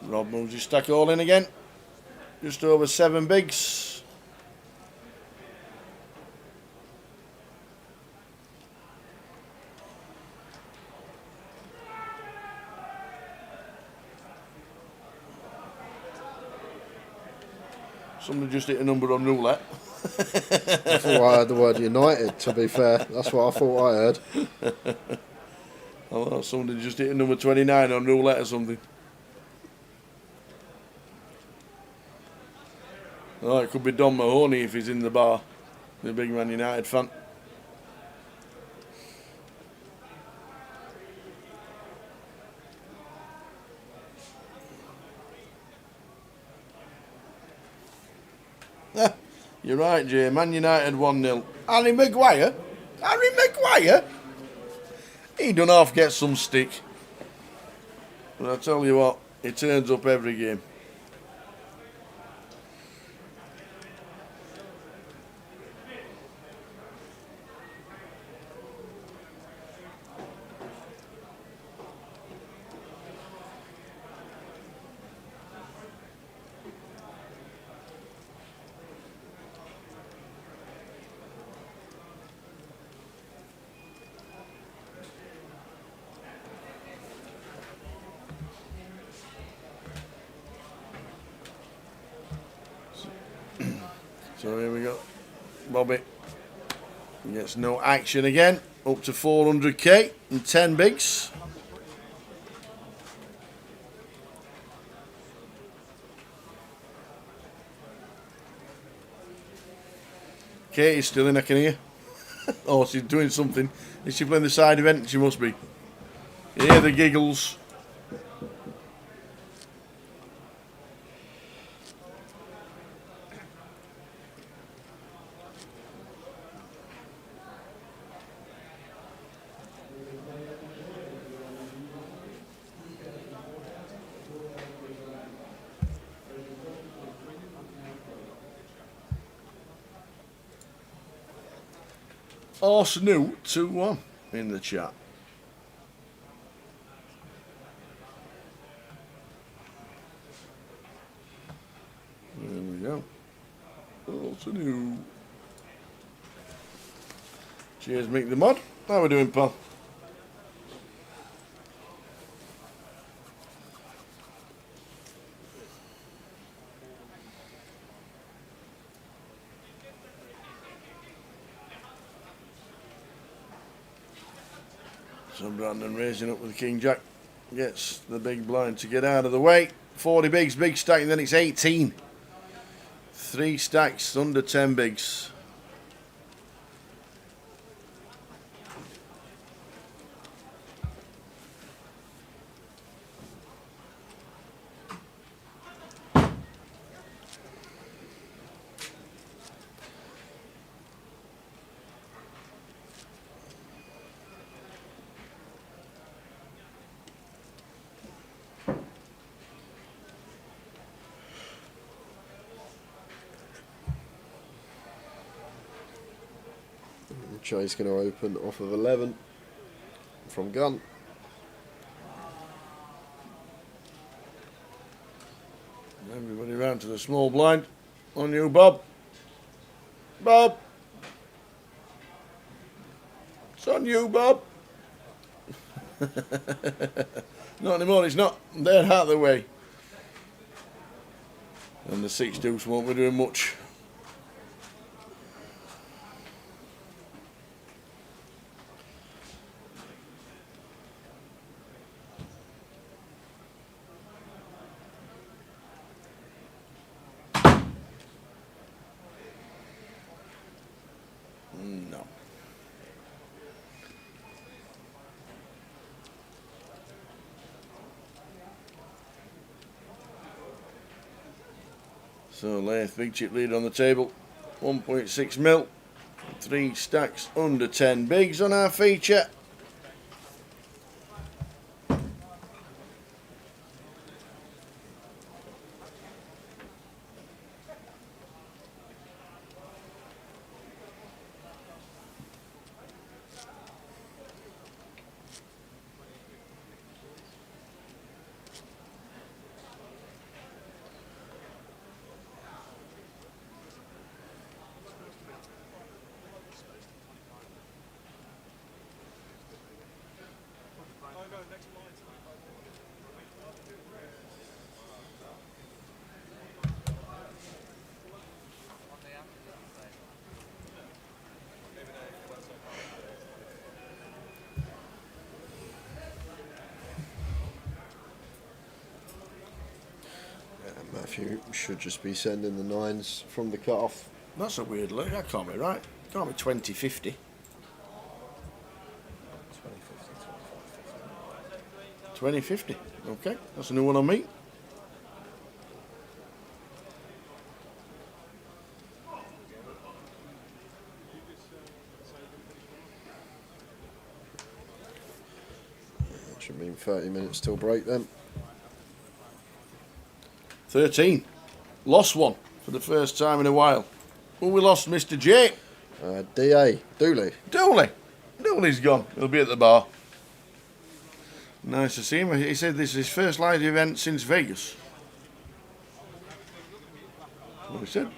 Speaker 5: Rob moves his stack all in again. Just over 7 bigs. Somebody just hit a number on roulette.
Speaker 6: I thought I heard the word United, to be fair. That's what I thought I heard.
Speaker 5: I Oh, somebody just hit a number 29 on roulette or something. Oh, it could be Don Mahoney if he's in the bar. The big Man United fan. You're right, Jay. Man United 1-0. Harry Maguire? Harry Maguire? He done half get some stick. But I tell you what, he turns up every game. So here we go. Bobby gets no action again. Up to 400k and 10 bigs. Katie's still in, I can hear. Oh, she's doing something. Is she playing the side event? She must be. You hear the giggles. Arsenal 2-1 in the chat. There we go. Arsenal. Cheers, Mick the Mod. How we doing, pal? So Brandon raising up with the King Jack. Gets the big blind to get out of the way. 40 bigs, big stack, and then it's 18. 3 stacks under 10 bigs.
Speaker 6: Jay's going to open off of 11 from gun.
Speaker 5: Everybody round to the small blind. On you, Bob. Bob. It's on you, Bob. Not anymore, it's not. They're out of the way. And the 6 deuce won't be doing much. No. So Lath, big chip lead on the table. 1.6 mil. 3 stacks under 10 bigs on our feature.
Speaker 6: You should just be sending the 9s from the cut-off.
Speaker 5: That's a weird look. That can't be right. Can't be 20-50. 20-50. Okay, that's a new one on me.
Speaker 6: That should mean 30 minutes till break then.
Speaker 5: 13. Lost one for the first time in a while. Well, we lost Mr. J.
Speaker 6: DA, Dooley.
Speaker 5: Dooley's gone. He'll be at the bar. Nice to see him. He said this is his first live event since Vegas. That's what he said.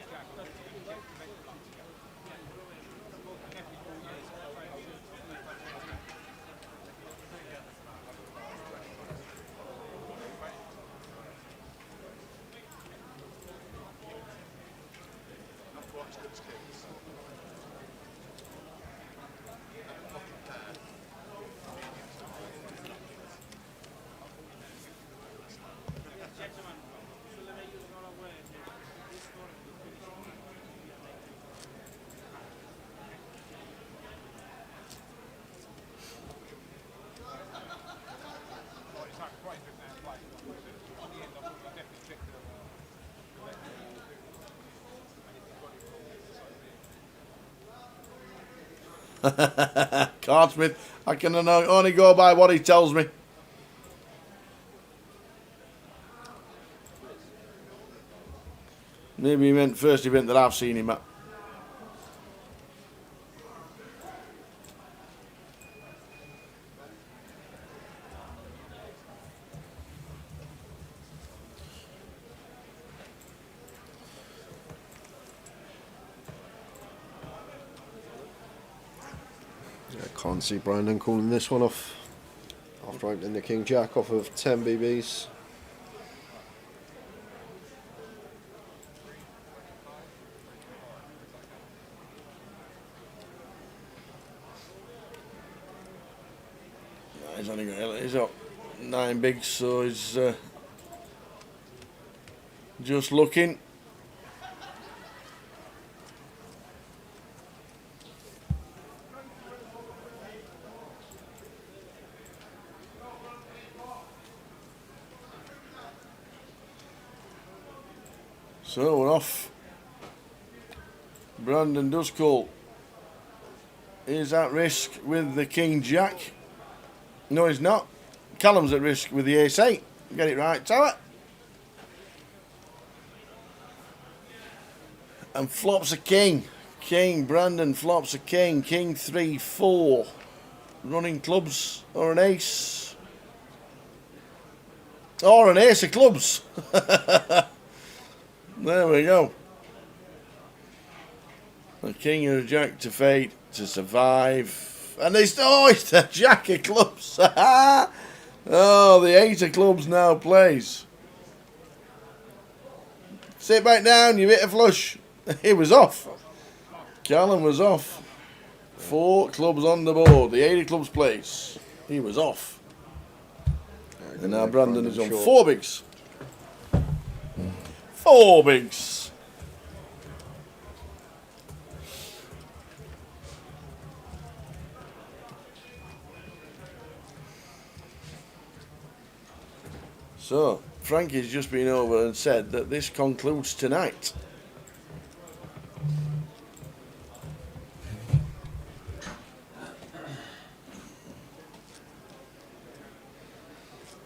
Speaker 5: Cardsmith, I can only go by what he tells me. Maybe he meant first event that I've seen him at.
Speaker 6: Can't see Brandon calling this one off after opening the King Jack off of 10 BBs.
Speaker 5: He's up 9 bigs, so he's just looking. So we're off. Brandon does call. He's at risk with the King Jack. No, he's not. Callum's at risk with the Ace-8. Get it right, Tower. And flops a king. King, Brandon flops a king. King 3-4. Running clubs or an ace. Or an ace of clubs. There we go. The king and a jack to fade to survive. And it's the jack of clubs. Oh, the 8 of clubs now plays. Sit back down, you hit a flush. He was off. Callum was off. 4 clubs on the board. The 8 of clubs plays. He was off. And now Brandon is on 4 bigs. 4 bigs. So, Frankie's just been over and said that this concludes tonight.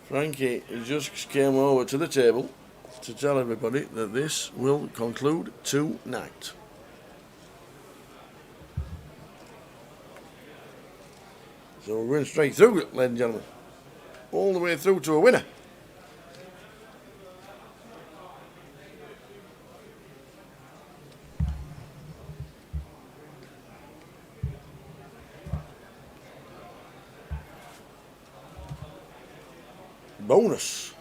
Speaker 5: Frankie just came over to the table to tell everybody that this will conclude tonight. So we're going straight through, ladies and gentlemen. All the way through to a winner. Bonus.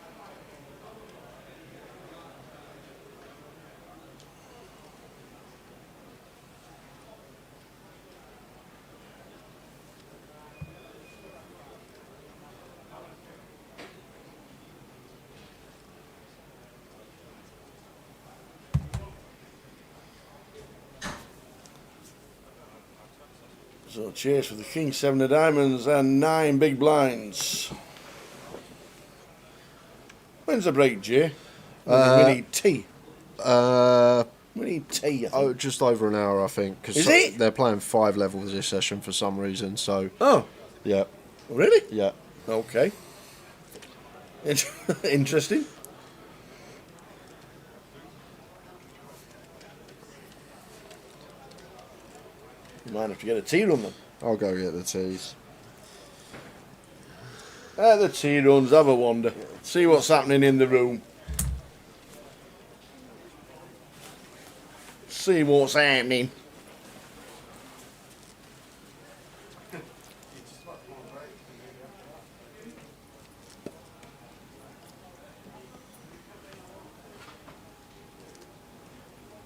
Speaker 5: So chase for the king, 7 of diamonds and 9 big blinds. When's the break, Jay? We need tea. We need tea, I think.
Speaker 6: Oh, just over an hour, I think.
Speaker 5: Is it?
Speaker 6: They're playing 5 levels this session for some reason, so...
Speaker 5: Oh.
Speaker 6: Yeah.
Speaker 5: Really?
Speaker 6: Yeah.
Speaker 5: Okay. Interesting. You might have to get a tea run then.
Speaker 6: I'll go get the teas.
Speaker 5: At the tea runs, have a wander. See what's happening in the room. See what's happening.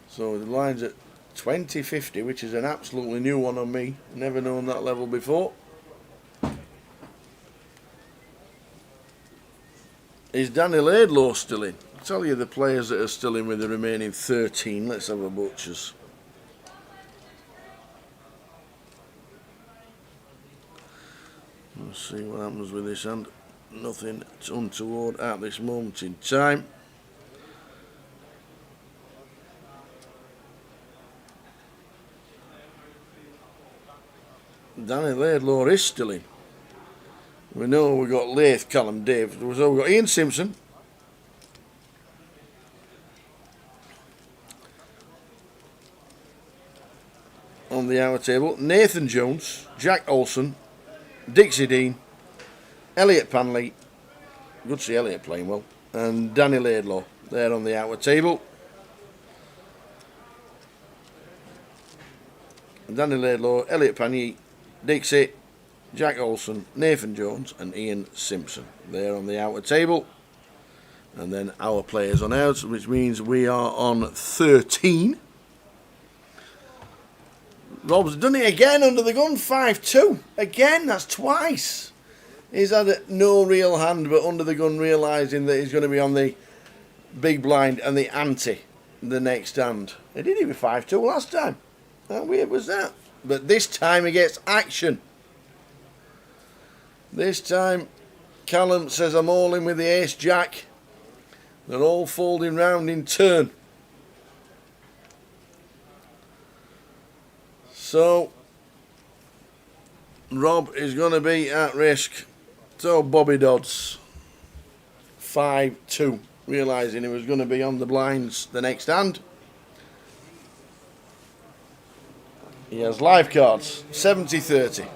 Speaker 5: So the line's at 20.50, which is an absolutely new one on me. Never known that level before. Is Danny Laidlaw still in? I'll tell you the players that are still in with the remaining 13. Let's have a butchers. Let's see what happens with this hand. Nothing untoward at this moment in time. Danny Laidlaw is still in. We know we've got Lath, Callum, Dave. So we've got Ian Simpson. On the hour table. Nathan Jones, Jack Olsen, Dixie Dean, Elliot Panley. Good to see Elliot playing well. And Danny Laidlaw. There on the outer table. Danny Laidlaw, Elliot Panley, Dixie, Jack Olsen, Nathan Jones and Ian Simpson. There on the outer table. And then our players on outs, which means we are on 13. Rob's done it again under the gun, 5-2. Again, that's twice. He's had no real hand, but under the gun realising that he's going to be on the big blind and the ante the next hand. He did it with 5-2 last time. How weird was that? But this time he gets action. This time Callum says I'm all in with the ace jack. They're all folding round in turn. So Rob is going to be at risk. So Bobby Dodds 5-2, realising he was going to be on the blinds the next hand. He has live cards, 70-30.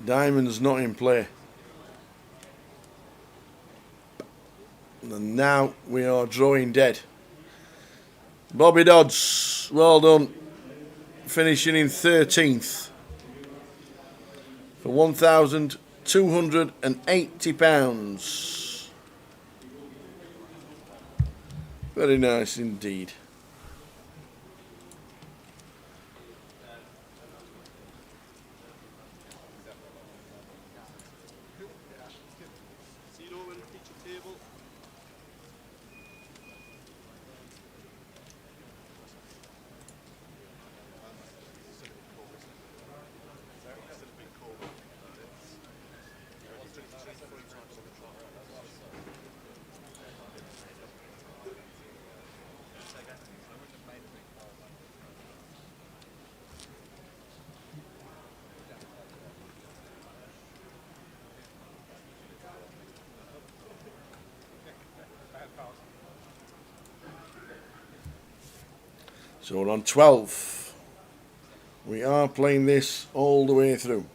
Speaker 5: Diamond's not in play. And now we are drawing dead. Bobby Dodds, well done. Finishing in 13th for £1,280. Very nice indeed. So we're on 12. We are playing this all the way through.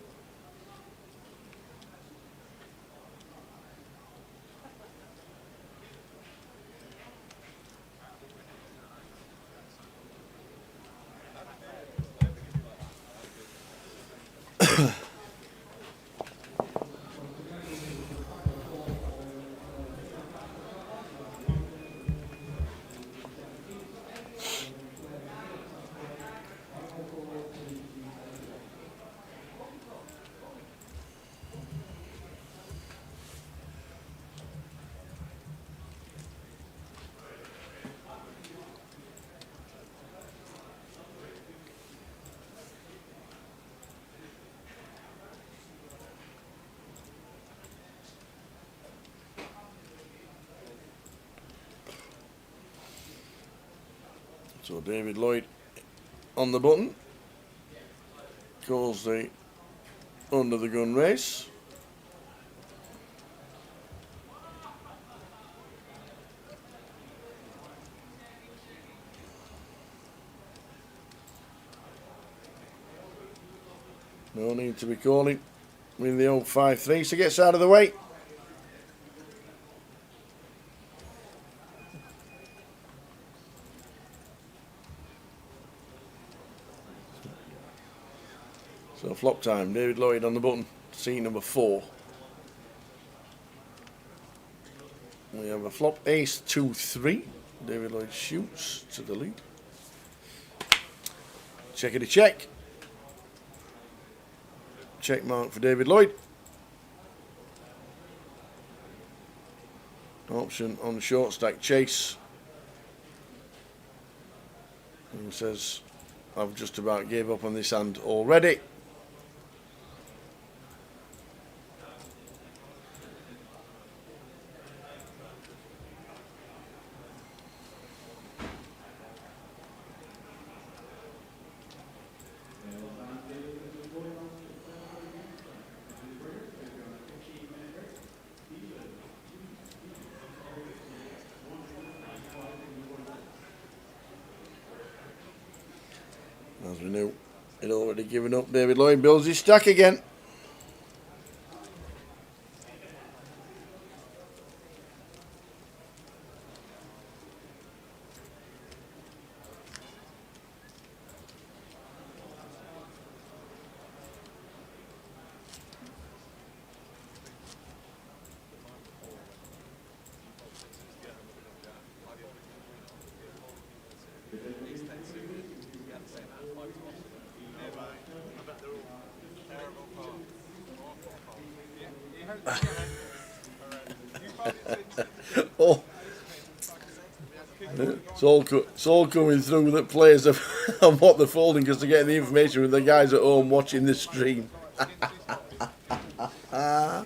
Speaker 5: So David Lloyd on the button. Calls the under the gun race. No need to be calling with the old 5-3, so gets out of the way. So flop time, David Lloyd on the button, seat number 4. We have a flop ace 2-3. David Lloyd shoots to the lead. Checkity check. Check mark for David Lloyd. Option on the short stack chase. And he says, I've just about gave up on this hand already. As we knew, he'd already given up. David Lloyd builds his stack again. Oh, it's all coming through that players are on what they're folding because they're getting the information with the guys at home watching the stream. How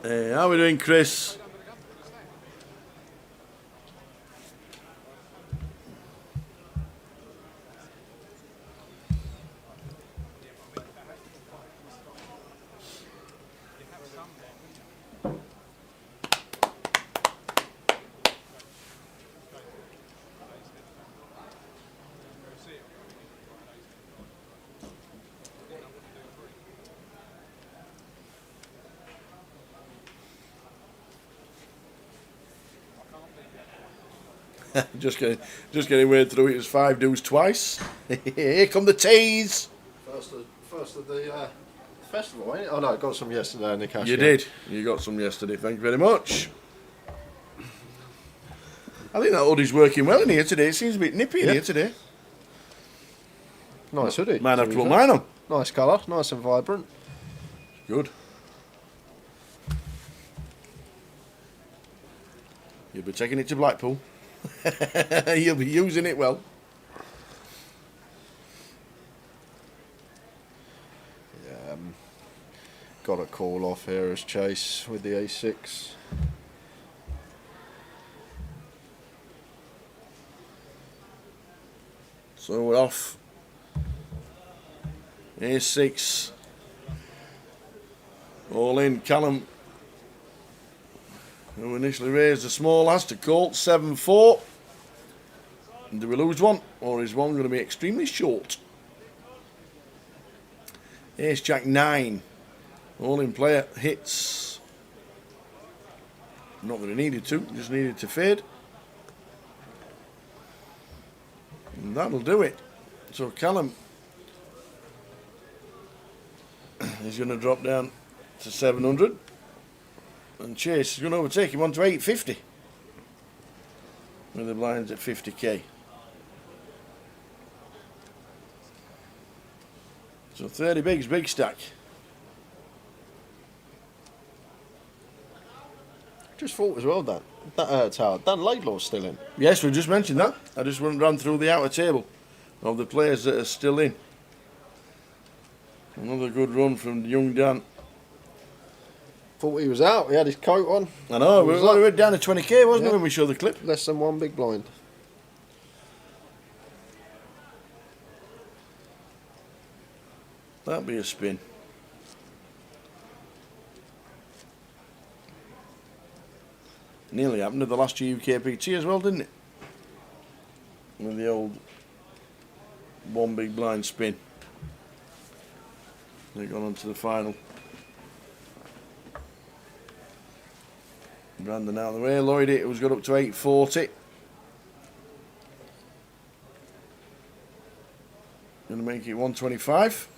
Speaker 5: are we doing, Chris? just getting way through it. It's 5 dues twice. Here come the teas.
Speaker 6: First of the festival, ain't it? Oh no, I got some yesterday in the cash.
Speaker 5: You did. You got some yesterday. Thank you very much. I think that hoodie's working well in here today. It seems a bit nippy in here today.
Speaker 6: Nice hoodie.
Speaker 5: Might have to put mine on.
Speaker 6: Nice colour, nice and vibrant.
Speaker 5: Good. You'll be taking it to Blackpool. You'll be using it well.
Speaker 6: Yeah, got a call off here as Chase with the A6.
Speaker 5: So we're off. A6. All in. Callum, who initially raised a small as to Colt 7-4. Do we lose one, or is one going to be extremely short? Ace Jack 9. All in player hits. Not that he needed to, just needed to fade. And that'll do it. So Callum is going to drop down to 700. And Chase is going to overtake him on to 850. With the blinds at 50k. So 30 bigs, big stack.
Speaker 6: Just thought as well, Dan. That's how Dan Laidlaw's still in.
Speaker 5: Yes, we just mentioned that. I just ran through the outer table of the players that are still in. Another good run from young Dan.
Speaker 6: Thought he was out. He had his coat on.
Speaker 5: I know. We were down to 20k, wasn't it, when we showed the clip?
Speaker 6: Less than one big blind.
Speaker 5: That'd be a spin. Nearly happened to the last UKPT as well, didn't it? With the old one big blind spin. They got on to the final. Brandon out of the way. Lloyd, it was got up to 840. Going to make it 125.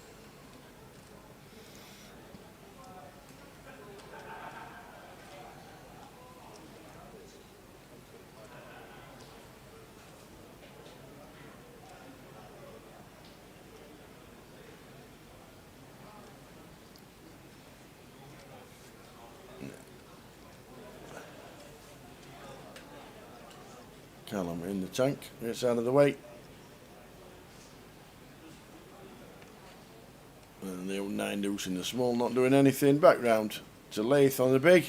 Speaker 5: Callum in the tank, it's out of the way. And the old 9 deuce in the small, not doing anything. Back round to Lath on the big.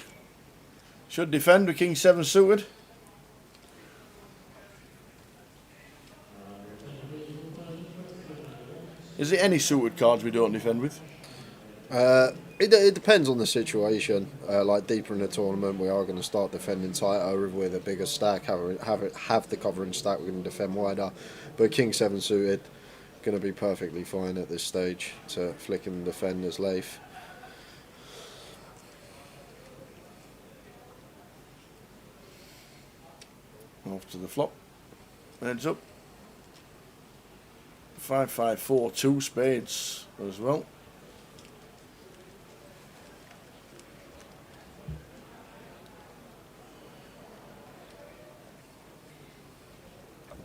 Speaker 5: Should defend with King 7 suited. Is it any suited cards we don't defend with?
Speaker 6: It depends on the situation. Like deeper in the tournament, we are going to start defending tighter with a bigger stack. Have the covering stack. We're going to defend wider. But King 7 suited, going to be perfectly fine at this stage to flick and defend as Lath.
Speaker 5: Off to the flop. Heads up. 5-5-4, 2 spades as well.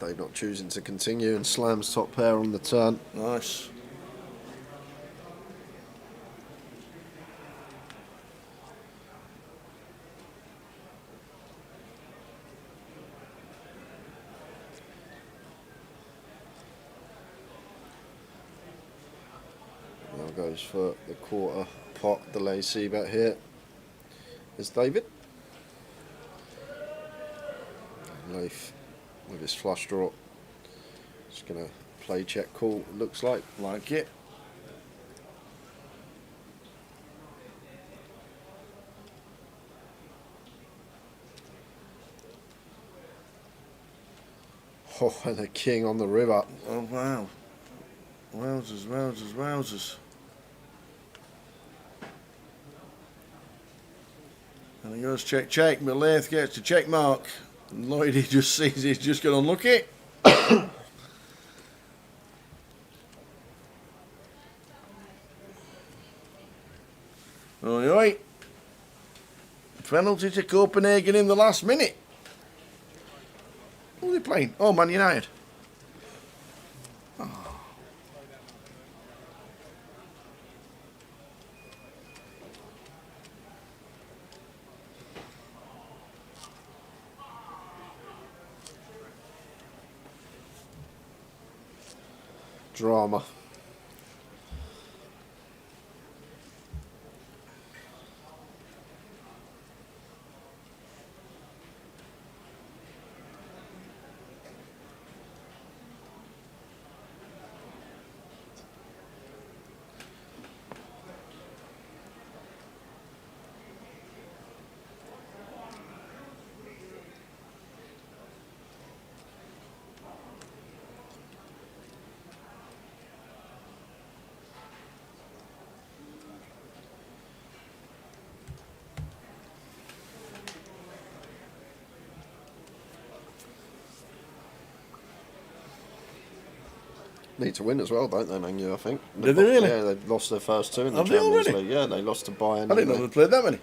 Speaker 6: Dave not choosing to continue and slams top pair on the turn.
Speaker 5: Nice.
Speaker 6: Now goes for the quarter pot delay c-bet here. Is David. Lath with his flush draw. Just going to play check call, looks like.
Speaker 5: Like it.
Speaker 6: Oh, and a king on the river.
Speaker 5: Oh, wow. Wowzers, wowzers, wowzers. And he goes check, check, but Lath gets to check mark. And Lloyd, he just sees he's just going to unlucky. Oi, oi. Penalty to Copenhagen in the last minute. Who are they playing? Oh, Man United. Oh.
Speaker 6: Drama. Need to win as well, don't they, Man U, I think?
Speaker 5: Did they really?
Speaker 6: Yeah, they've lost their first two in the
Speaker 5: Have they
Speaker 6: Champions
Speaker 5: already?
Speaker 6: League. Yeah, they lost to Bayern.
Speaker 5: I didn't know they played that many.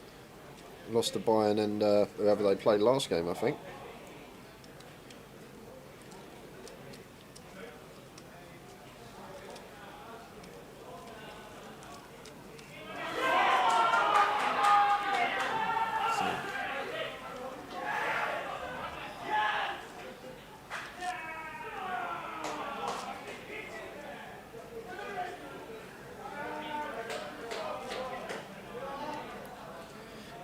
Speaker 6: Lost to Bayern and whoever they played last game, I think.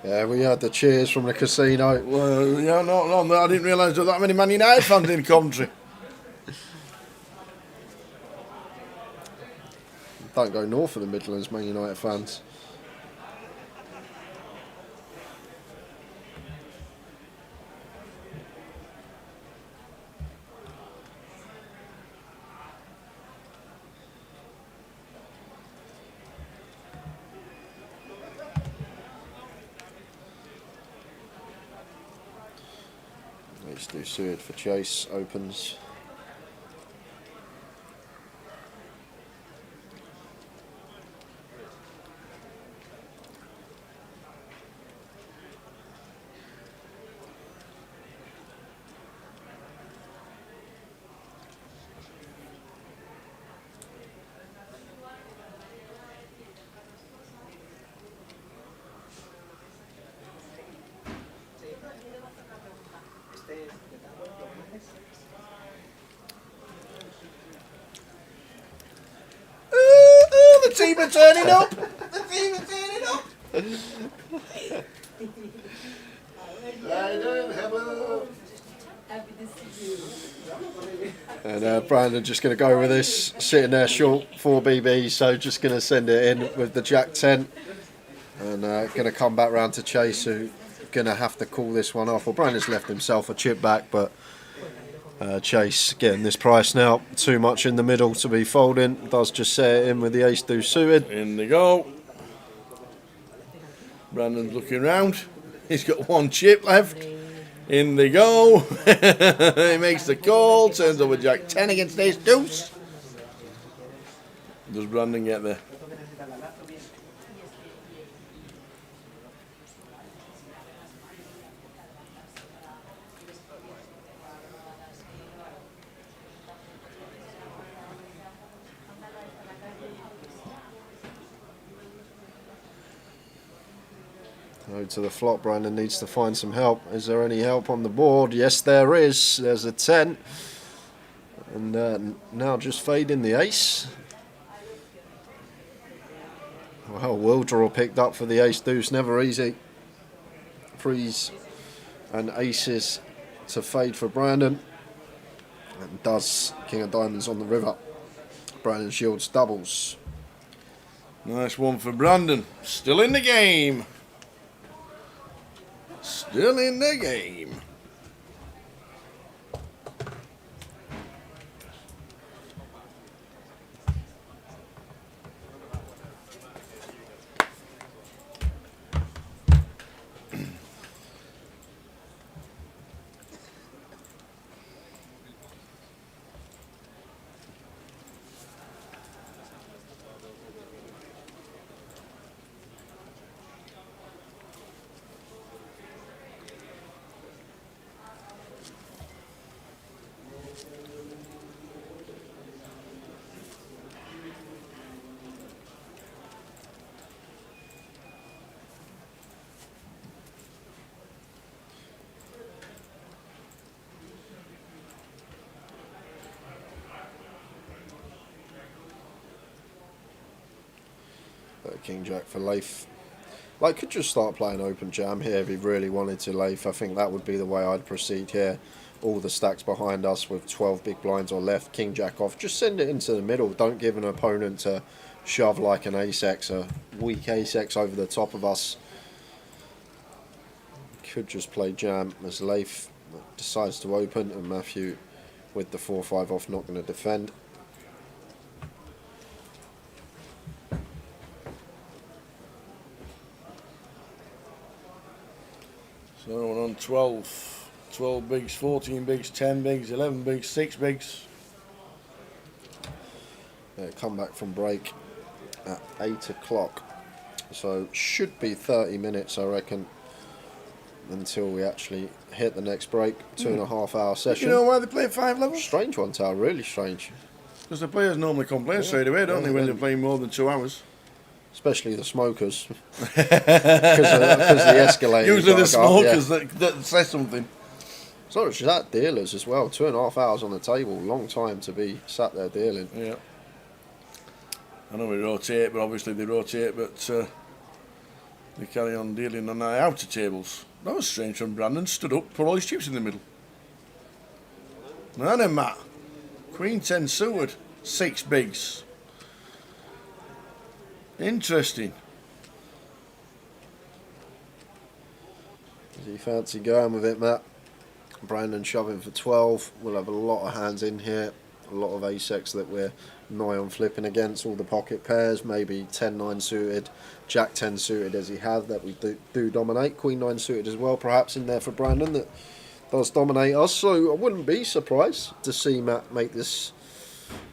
Speaker 6: Yeah, we heard the cheers from the casino.
Speaker 5: Well, yeah, no, I didn't realise there were that many Man United fans in Coventry.
Speaker 6: Don't go north of the Midlands, Man United fans. Let's do Seward for chase, opens.
Speaker 5: The team are turning up. The team are turning up.
Speaker 6: And Brandon just going to go with this, sitting there short 4 BB, so just going to send it in with the Jack 10. And going to come back round to Chase, who going to have to call this one off. Well, Brandon's left himself a chip back, but Chase getting this price now. Too much in the middle to be folding. Does just set it in with the ace deuce suited.
Speaker 5: In they go. Brandon's looking round. He's got 1 chip left. In they go. He makes the call. Turns over Jack 10 against ace deuce. Does Brandon get there?
Speaker 6: To the flop, Brandon needs to find some help. Is there any help on the board? Yes, there is. There's a 10. And now just fading the ace. Well, will draw picked up for the ace deuce. Never easy. Threes and aces to fade for Brandon. And does king of diamonds on the river. Brandon shields doubles.
Speaker 5: Nice one for Brandon. Still in the game. Still in the game.
Speaker 6: King Jack for Leif. Like, could just start playing open jam here if he really wanted to, Leif. I think that would be the way I'd proceed here. All the stacks behind us with 12 big blinds or left. King Jack off. Just send it into the middle. Don't give an opponent to shove like an ace-x, a weak ace-x over the top of us. Could just play jam as Leif decides to open, and Matthew with the 4-5 off, not going to defend.
Speaker 5: So we're on 12 bigs, 14 bigs, 10 bigs, 11 bigs, 6 bigs.
Speaker 6: Come back from break at 8 o'clock. So should be 30 minutes, I reckon, until we actually hit the next break. 2.5 hour session.
Speaker 5: You know why they play at 5 levels?
Speaker 6: Strange one, Tal, really strange.
Speaker 5: Because the players normally complain straight away, don't they, when they're playing more than 2 hours?
Speaker 6: Especially the smokers. Because the escalator.
Speaker 5: Usually the smokers that say something.
Speaker 6: It's not just that, dealers as well. 2.5 hours on the table, long time to be sat there dealing.
Speaker 5: Yeah. I know we rotate, but obviously they rotate, but They carry on dealing on our outer tables. That was strange from Brandon. Stood up, put all his chips in the middle. And then Matt. Queen 10 suited. 6 bigs. Interesting.
Speaker 6: Do you fancy going with it, Matt? Brandon shoving for 12. We'll have a lot of hands in here. A lot of ace-X that we're nigh on flipping against. All the pocket pairs, maybe 10-9 suited, Jack 10 suited as he has, that we do dominate. Queen 9 suited as well, perhaps in there for Brandon, that does dominate us. So I wouldn't be surprised to see Matt make this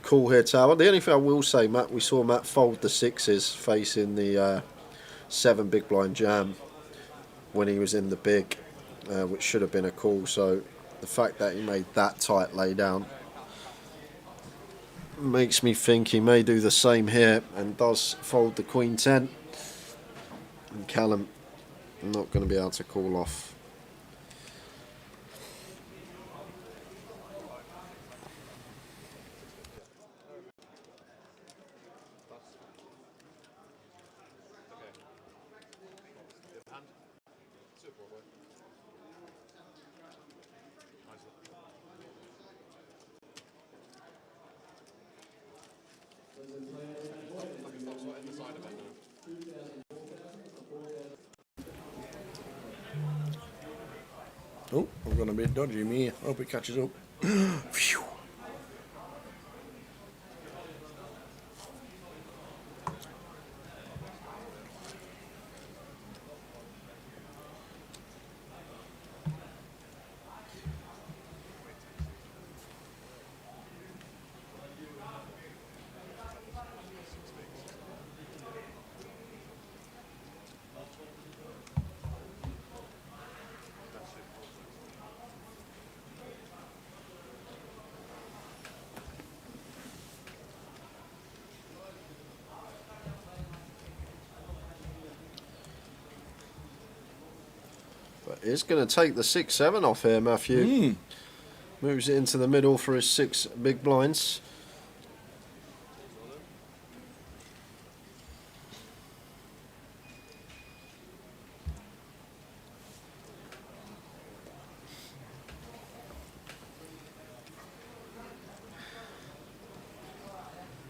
Speaker 6: call here, Tower. The only thing I will say, Matt, we saw Matt fold the 6s facing the 7 big blind jam when he was in the big, which should have been a call. So the fact that he made that tight lay down makes me think he may do the same here and does fold the Queen 10. And Callum not going to be able to call off.
Speaker 5: Oh, I'm going to be dodgy me. Hope it catches up. Phew.
Speaker 6: But it's going to take the 6-7 off here, Matthew. Moves it into the middle for his 6 big blinds.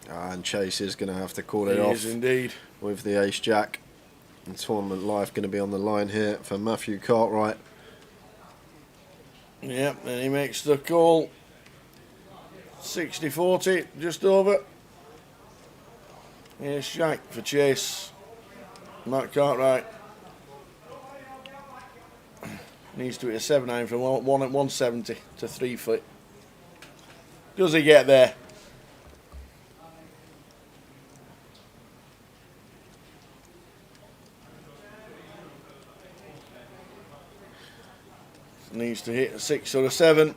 Speaker 6: And Chase is going to have to call it off.
Speaker 5: He is indeed.
Speaker 6: With the ace-jack. And tournament life going to be on the line here for Matthew Cartwright.
Speaker 5: Yep, and he makes the call. 60-40, just over. Ace-jack for Chase. Matt Cartwright needs to hit a 7-9 from 1 at 170 to 3 foot. Does he get there? Needs to hit a 6 or a 7.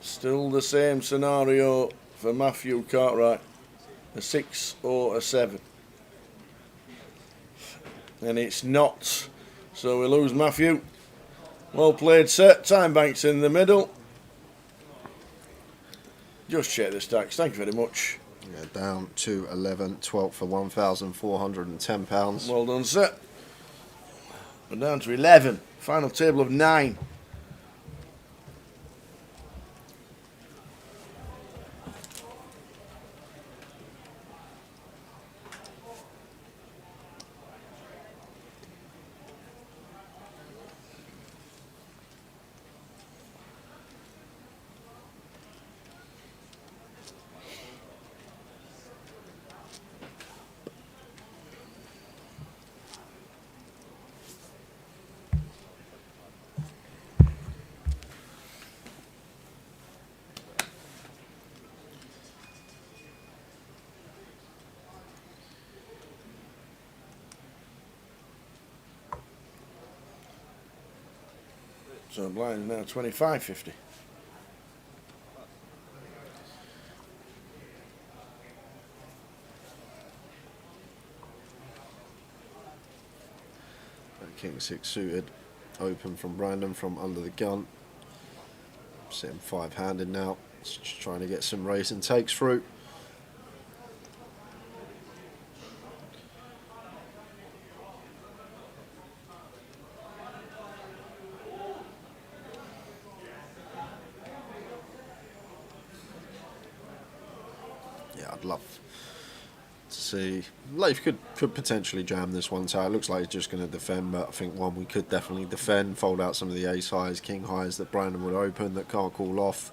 Speaker 5: Still the same scenario for Matthew Cartwright. A 6 or a 7. And it's not. So we lose Matthew. Well played, sir. Time banks in the middle. Just check the stacks. Thank you very much.
Speaker 6: Yeah, down to 11, 12 for £1,410.
Speaker 5: Well done, sir. We're down to 11. Final table of 9. So blind now 25.50.
Speaker 6: King 6 suited, open from Brandon from under the gun. Sitting 5-handed now, just trying to get some raise and takes through. I'd love to see. Leif could potentially jam this one, so it looks like he's just going to defend, but I think one we could definitely defend, fold out some of the ace highs, king highs that Brandon would open that can't call off.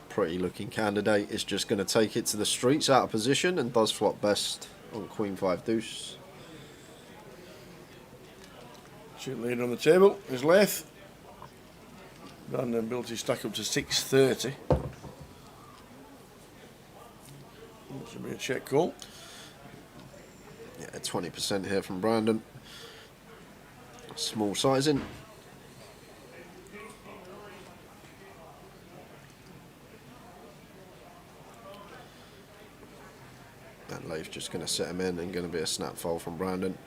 Speaker 6: Pretty looking candidate is just going to take it to the streets out of position and does flop best on queen 5 deuce.
Speaker 5: Chip leader on the table is Leith. Brandon built his stack up to 630. That should be a check call.
Speaker 6: Yeah, 20% here from Brandon. Small sizing. And Leif just going to set him in and going to be a snap fold from Brandon.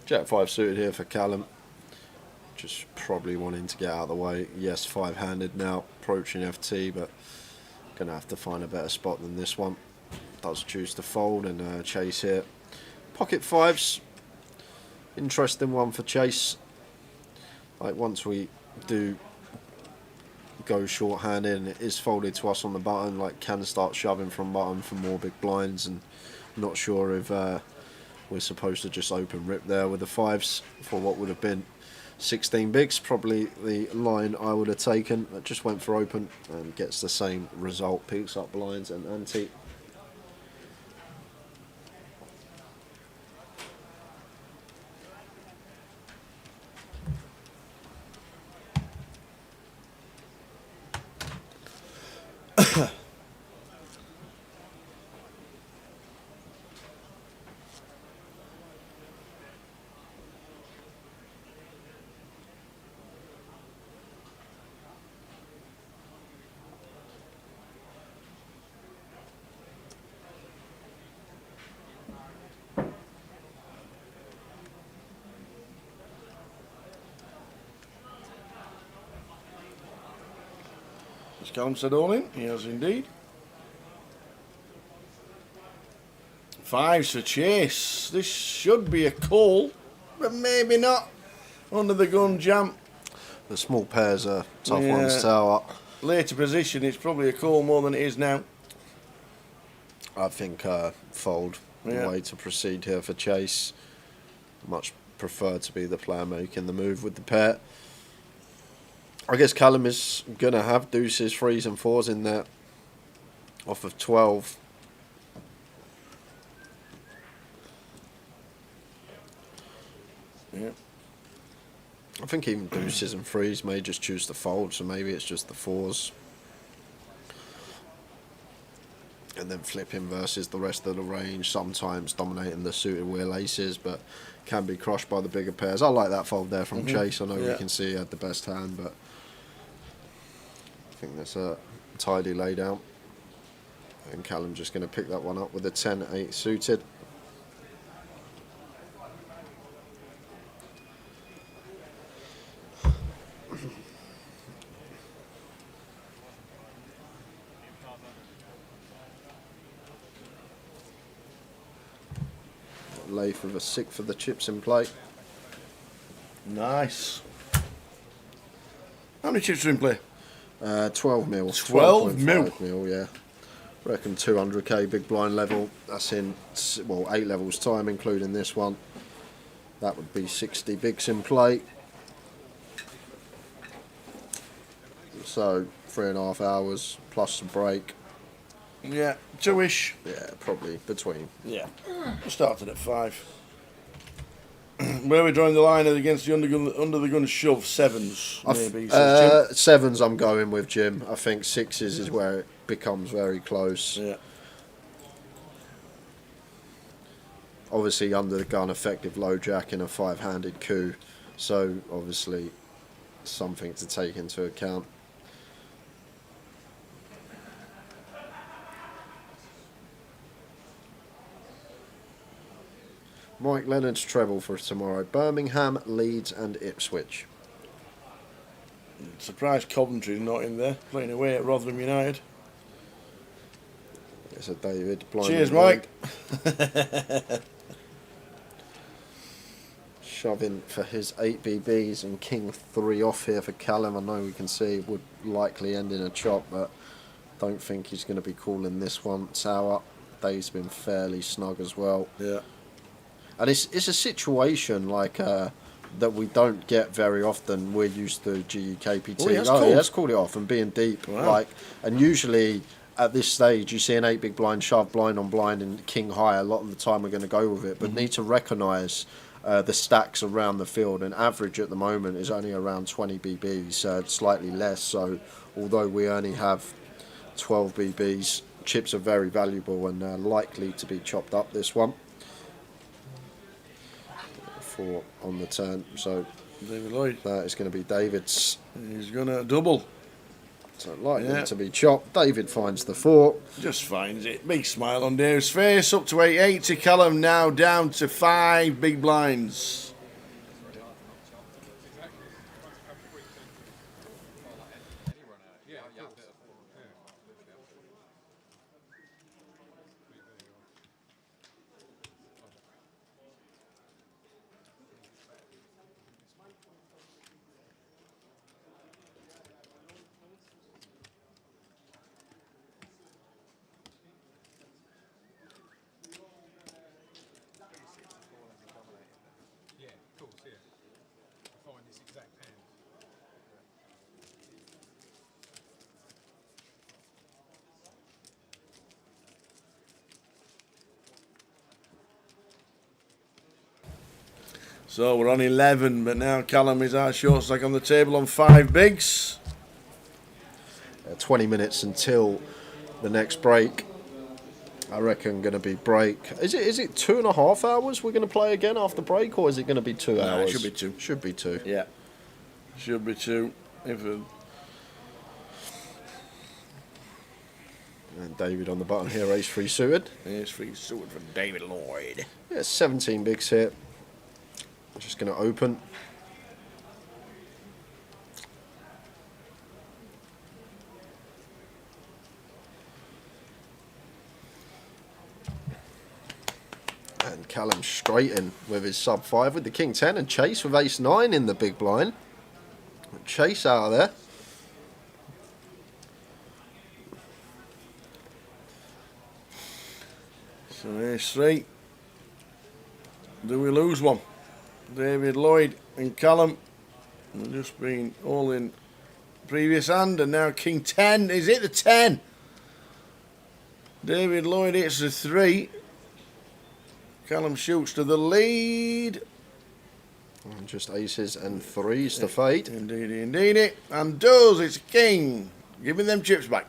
Speaker 6: Jack 5 suited here for Callum. Just probably wanting to get out of the way. Yes, 5-handed now, approaching FT, but going to have to find a better spot than this one. Does choose to fold and chase here. Pocket 5s. Interesting one for chase. Like once we do go short-handed and it is folded to us on the button, like can start shoving from button for more big blinds, and not sure if we're supposed to just open rip there with the 5s for what would have been 16 bigs. Probably the line I would have taken, but just went for open and gets the same result. Picks up blinds and ante.
Speaker 5: Has Callum said all in? He has indeed. 5s for chase. This should be a call, but maybe not. Under the gun jam.
Speaker 6: The small pairs are tough ones to tell up.
Speaker 5: Later position, it's probably a call more than it is now.
Speaker 6: I think fold. The way to proceed here for chase. Much prefer to be the player making the move with the pair. I guess Callum is going to have deuces, 3s and 4s in there off of 12.
Speaker 5: Yeah.
Speaker 6: I think even deuces and 3s may just choose to fold, so maybe it's just the 4s. And then flipping versus the rest of the range, sometimes dominating the suited wheel aces, but can be crushed by the bigger pairs. I like that fold there from Chase. I know we can see he had the best hand, but I think that's a tidy lay down. And Callum just going to pick that one up with a 10-8 suited. Leif with a 6 for the chips in play.
Speaker 5: Nice. How many chips are in play?
Speaker 6: 12 mil.
Speaker 5: 12 mil?
Speaker 6: 12.5 mil, yeah. Reckon 200k big blind level. That's in, well, 8 levels time, including this one. That would be 60 bigs in play. So 3.5 hours plus a break.
Speaker 5: Yeah, 2-ish.
Speaker 6: Yeah, probably between.
Speaker 5: Yeah. Started at 5. Where are we drawing the line against the under the gun shove? Sevens, maybe.
Speaker 6: Sevens I'm going with, Jim. I think sixes is where it becomes very close.
Speaker 5: Yeah.
Speaker 6: Obviously, under the gun, effective low jack in a 5-handed coup. So, obviously, something to take into account. Mike Leonard's treble for tomorrow. Birmingham, Leeds and Ipswich.
Speaker 5: Surprised Coventry's not in there, playing away at Rotherham United.
Speaker 6: It's a David.
Speaker 5: Cheers, Mike.
Speaker 6: Shoving for his 8 BBs and King 3 off here for Callum. I know we can see it would likely end in a chop, but don't think he's going to be calling this one. Tower. Dave's been fairly snug as well.
Speaker 5: Yeah.
Speaker 6: And it's a situation like that we don't get very often. We're used to GUKPT.
Speaker 5: Oh,
Speaker 6: he has called it off and being deep.
Speaker 5: Wow.
Speaker 6: And usually at this stage you see an 8 big blind shove blind on blind and king high. A lot of the time we're going to go with it, but need to recognise the stacks around the field. And average at the moment is only around 20 BBs, slightly less. So although we only have 12 BBs, chips are very valuable and likely to be chopped up this one. 4 on the turn, so
Speaker 5: David Lloyd.
Speaker 6: That is going to be David's.
Speaker 5: He's going to double.
Speaker 6: So likely to be chopped. David finds the 4.
Speaker 5: Just finds it. Big smile on Dave's face. Up to 880. Callum now down to 5 big blinds. So we're on 11, but now Callum is our short stack on the table on 5 bigs.
Speaker 6: 20 minutes until the next break. I reckon going to be break. Is it 2.5 hours we're going to play again after break, or is it going to be 2 hours?
Speaker 5: It should be 2.
Speaker 6: Should be 2.
Speaker 5: Yeah, should be 2. And
Speaker 6: David on the button here, ace-3 suited.
Speaker 5: Ace-3 suited for David Lloyd.
Speaker 6: Yeah, 17 bigs here. Just going to open. And Callum straight in with his sub 5 with the king 10 and Chase with ace 9 in the big blind. Chase out of there.
Speaker 5: So ace 3. Do we lose one? David Lloyd and Callum have just been all in previous hand, and now king 10. Is it the 10? David Lloyd hits the 3. Callum shoots to the lead.
Speaker 6: And just aces and 3s to fade.
Speaker 5: Indeed. And does. It's king. Giving them chips back.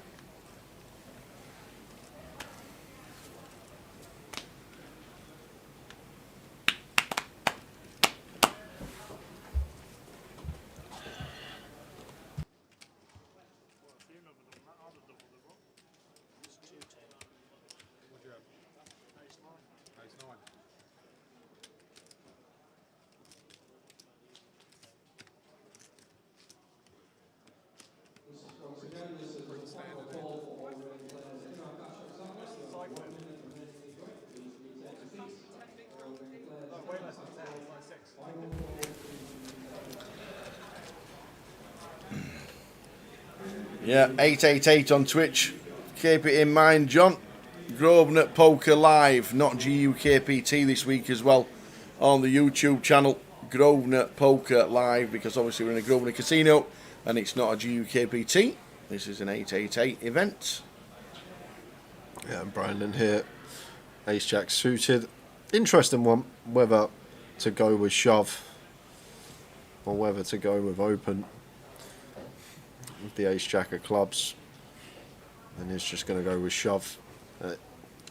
Speaker 5: Yeah, 888 on Twitch. Keep it in mind, John. Grosvenor Poker Live, not GUKPT this week as well, on the YouTube channel. Grosvenor Poker Live, because obviously we're in a Grosvenor casino and it's not a GUKPT. This is an 888 event.
Speaker 6: Yeah, and Brandon here. Ace Jack suited. Interesting one, whether to go with shove or whether to go with open with the ace-jack of clubs. And he's just going to go with shove.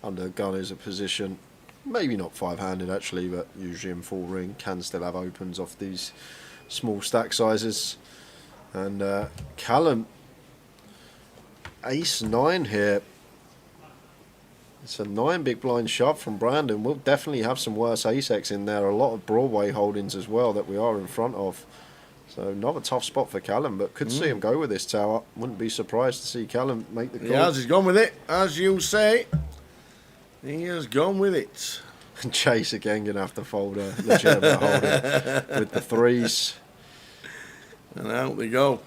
Speaker 6: Under gun is a position, maybe not five-handed actually, but usually in full ring, can still have opens off these small stack sizes. And Callum, ace-9 here. It's a 9 big blind shove from Brandon. We'll definitely have some worse ace-x in there. A lot of Broadway holdings as well that we are in front of. So not a tough spot for Callum, but could see him go with this tower. Wouldn't be surprised to see Callum make the call.
Speaker 5: Yeah, he's gone with it, as you say. He has gone with it.
Speaker 6: And Chase again going to have to fold a legitimate holder with the threes.
Speaker 5: And out they go.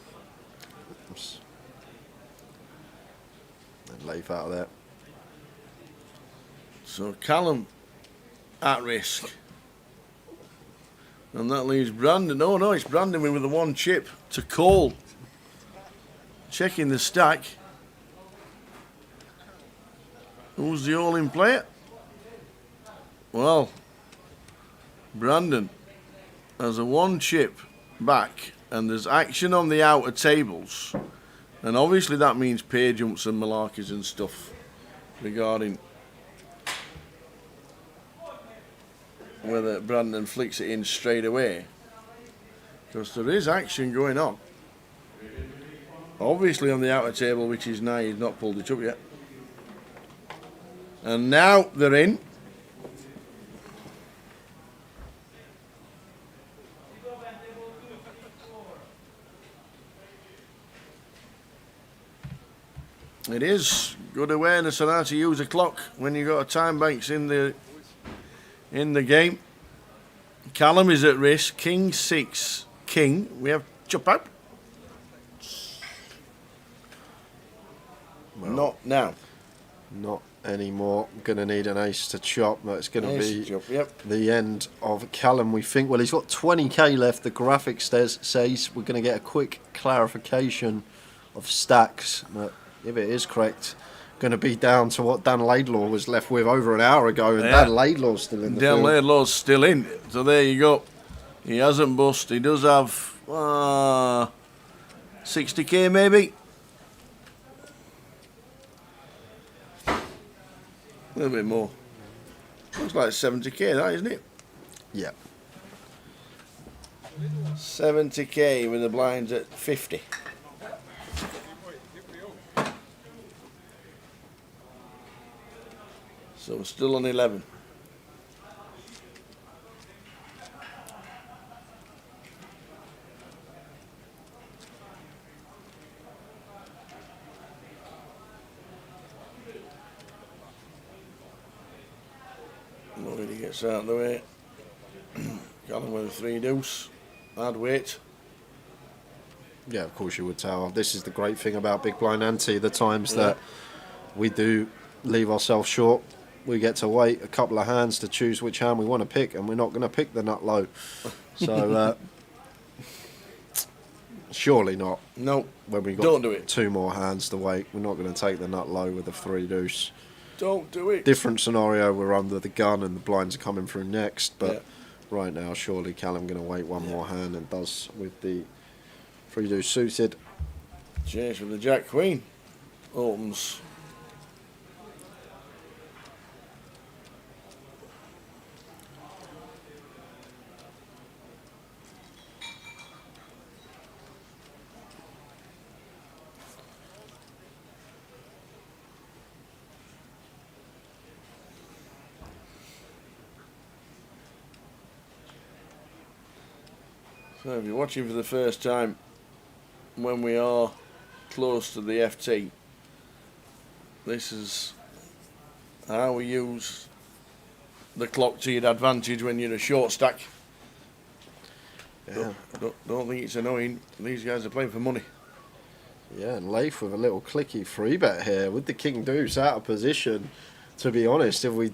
Speaker 6: Oops. And Leif out of there.
Speaker 5: So Callum at risk. And that leaves Brandon. Oh no, it's Brandon with the one chip to call. Checking the stack. Who's the all-in player? Well, Brandon has a one chip back, and there's action on the outer tables. And obviously that means pair jumps and malarkeys and stuff regarding whether Brandon flicks it in straight away, because there is action going on. Obviously on the outer table, which is now, he's not pulled it up yet. And now they're in. It is good awareness on how to use a clock when you've got a time banks in the game. Callum is at risk. King 6 king. We have chop out. Well, not now.
Speaker 6: Not anymore. Going to need an ace to chop. That's going to be the end of Callum, we think. Well, he's got 20k left. The graphic says we're going to get a quick clarification of stacks. But if it is correct, going to be down to what Dan Laidlaw was left with over an hour ago, and Dan Laidlaw's still in the
Speaker 5: Dan
Speaker 6: field.
Speaker 5: Laidlaw's still in, so there you go. He hasn't bust. He does have 60k maybe. A little bit more. Looks like 70k, that, isn't it?
Speaker 6: Yeah.
Speaker 5: 70k with the blinds at 50. So we're still on 11. Nobody gets out of the way. Callum with a 3 deuce. Hard weight.
Speaker 6: Yeah, of course you would tell. This is the great thing about big blind ante. The times that we do leave ourselves short, we get to wait a couple of hands to choose which hand we want to pick, and we're not going to pick the nut low. So surely not.
Speaker 5: No.
Speaker 6: When we got
Speaker 5: Don't do it.
Speaker 6: 2 more hands to wait, we're not going to take the nut low with a 3 deuce.
Speaker 5: Don't do it.
Speaker 6: Different scenario. We're under the gun and the blinds are coming through next, but right now, surely Callum going to wait one more hand, and does with the 3 deuce suited.
Speaker 5: Chase with the Jack Queen. Opens. So if you're watching for the first time, when we are close to the FT, this is how we use the clock to your advantage when you're a short stack.
Speaker 6: Yeah.
Speaker 5: Don't think it's annoying. These guys are playing for money.
Speaker 6: Yeah, and Leif with a little clicky 3-bet here with the king deuce out of position. To be honest, if we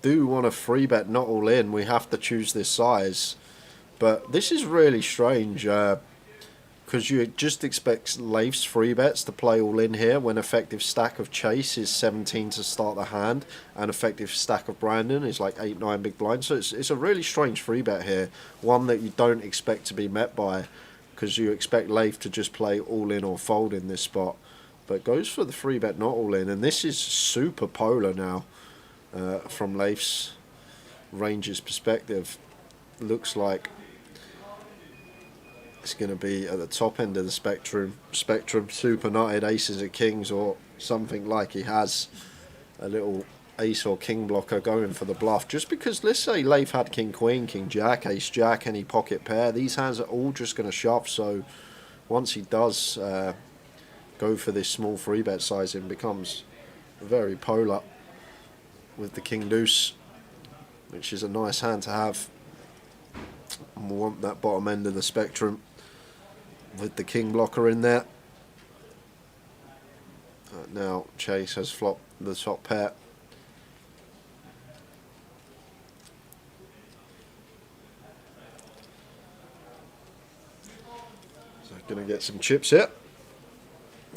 Speaker 6: do want a 3-bet not all in, we have to choose this size. But this is really strange. Could because you just expect Leif's free bets to play all in here when effective stack of Chase is 17 to start the hand and effective stack of Brandon is like 8-9 big blind. So it's a really strange free bet here, one that you don't expect to be met by, because you expect Leif to just play all in or fold in this spot, but goes for the free bet not all in. And this is super polar now from Leif's ranges perspective. Looks like it's going to be at the top end of the spectrum, super nutted aces of kings, or something like he has a little ace or king blocker going for the bluff. Just because, let's say Leif had king queen, king jack, ace jack, any pocket pair, these hands are all just going to shove. So once he does go for this small free bet size, it becomes very polar with the king deuce, which is a nice hand to have. And we'll want that bottom end of the spectrum with the king blocker in there. Now Chase has flopped the top pair. So going to get some chips here.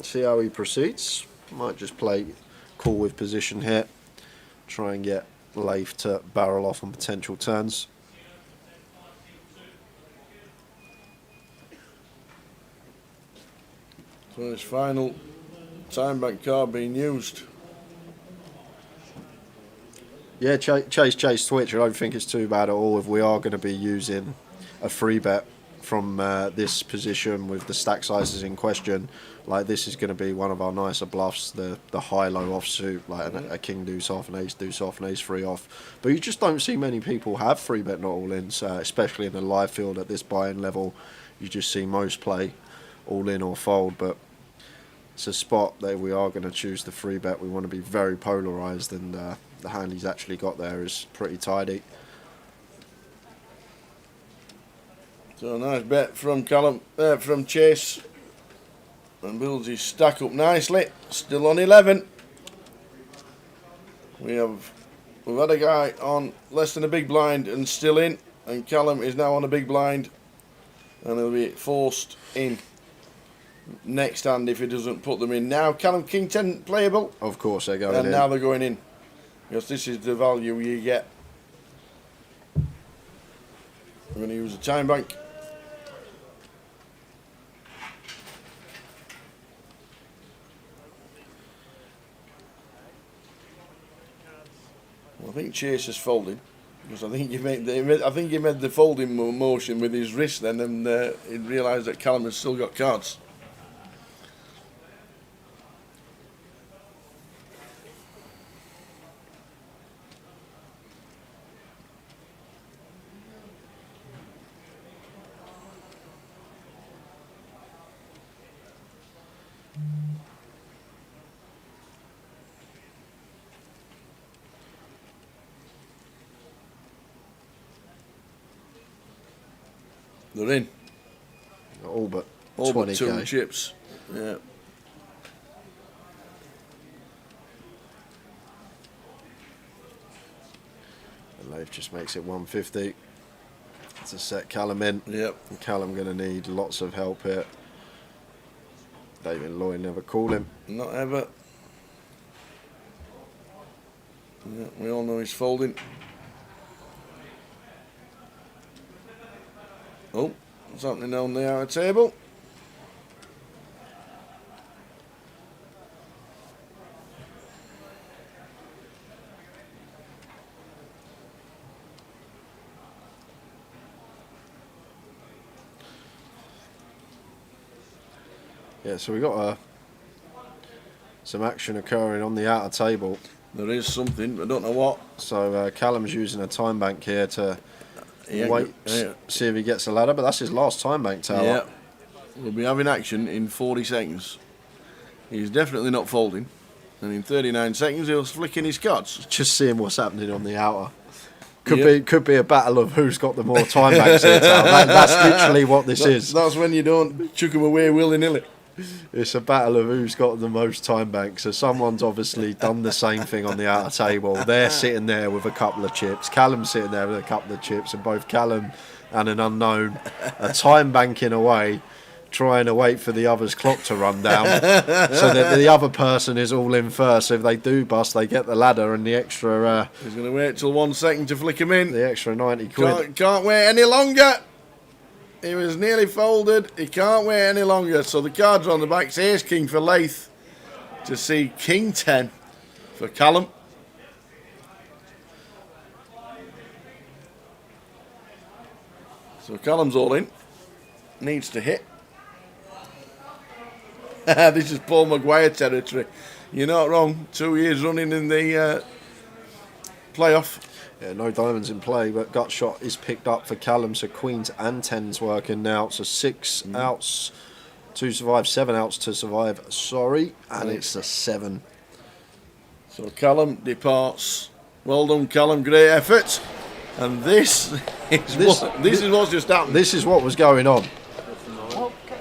Speaker 6: See how he proceeds. Might just play cool with position here. Try and get Leif to barrel off on potential turns.
Speaker 5: So his final time bank card being used.
Speaker 6: Yeah, Chase Twitch, I don't think it's too bad at all if we are going to be using a free bet from this position with the stack sizes in question. Like, this is going to be one of our nicer bluffs, the high-low offsuit, like a king deuce off, an ace deuce off, an ace free off. But you just don't see many people have free bet not all in, so especially in the live field at this buy-in level. You just see most play all in or fold, but it's a spot that we are going to choose the free bet. We want to be very polarised, and the hand he's actually got there is pretty tidy.
Speaker 5: So a nice bet from from Chase, and builds his stack up nicely. Still on 11. We've had a guy on less than a big blind and still in, and Callum is now on a big blind, and he'll be forced in next hand if he doesn't put them in. Now Callum, king 10 playable.
Speaker 6: Of course they're going in.
Speaker 5: And now they're going in, because this is the value you get. I'm going to use a time bank. Well, I think Chase is folding, because I think he made the folding motion with his wrist then, and he realised that Callum has still got cards. They're in.
Speaker 6: All but
Speaker 5: 2 chips. Yeah.
Speaker 6: And Leif just makes it 150 to set Callum in.
Speaker 5: Yep.
Speaker 6: And Callum going to need lots of help here. David Lloyd never call him.
Speaker 5: Not ever. Yeah, we all know he's folding. Oh, something on the outer table.
Speaker 6: Yeah, so we got some action occurring on the outer table.
Speaker 5: There is something, I don't know what.
Speaker 6: So Callum's using a time bank here to wait, see if he gets a ladder, but that's his last time bank tower.
Speaker 5: Yeah, we'll be having action in 40 seconds. He's definitely not folding, and in 39 seconds he'll flick in his cards.
Speaker 6: Just seeing what's happening on the outer. Could be a battle of who's got the more time banks here, Tal. That's literally what this is.
Speaker 5: That's when you don't chuck them away willy-nilly.
Speaker 6: It's a battle of who's got the most time banks. So someone's obviously done the same thing on the outer table. They're sitting there with a couple of chips. Callum's sitting there with a couple of chips, and both Callum and an unknown are time banking away trying to wait for the other's clock to run down so that the other person is all in first. So if they do bust, they get the ladder and the extra...
Speaker 5: He's going to wait till 1 second to flick him in.
Speaker 6: The extra 90 quid.
Speaker 5: Can't wait any longer. He was nearly folded. He can't wait any longer. So the cards are on the back. It's ace king for Lath to see king 10 for Callum. So Callum's all in. Needs to hit. This is Paul Maguire territory. You're not wrong. 2 years running in the playoff.
Speaker 6: Yeah, no diamonds in play, but gut shot is picked up for Callum. So queens and tens working now. So 6 outs to survive, 7 outs to survive. Sorry, and it's a 7.
Speaker 5: So Callum departs. Well done, Callum. Great effort. And this is what's just happened.
Speaker 6: This is what was going on.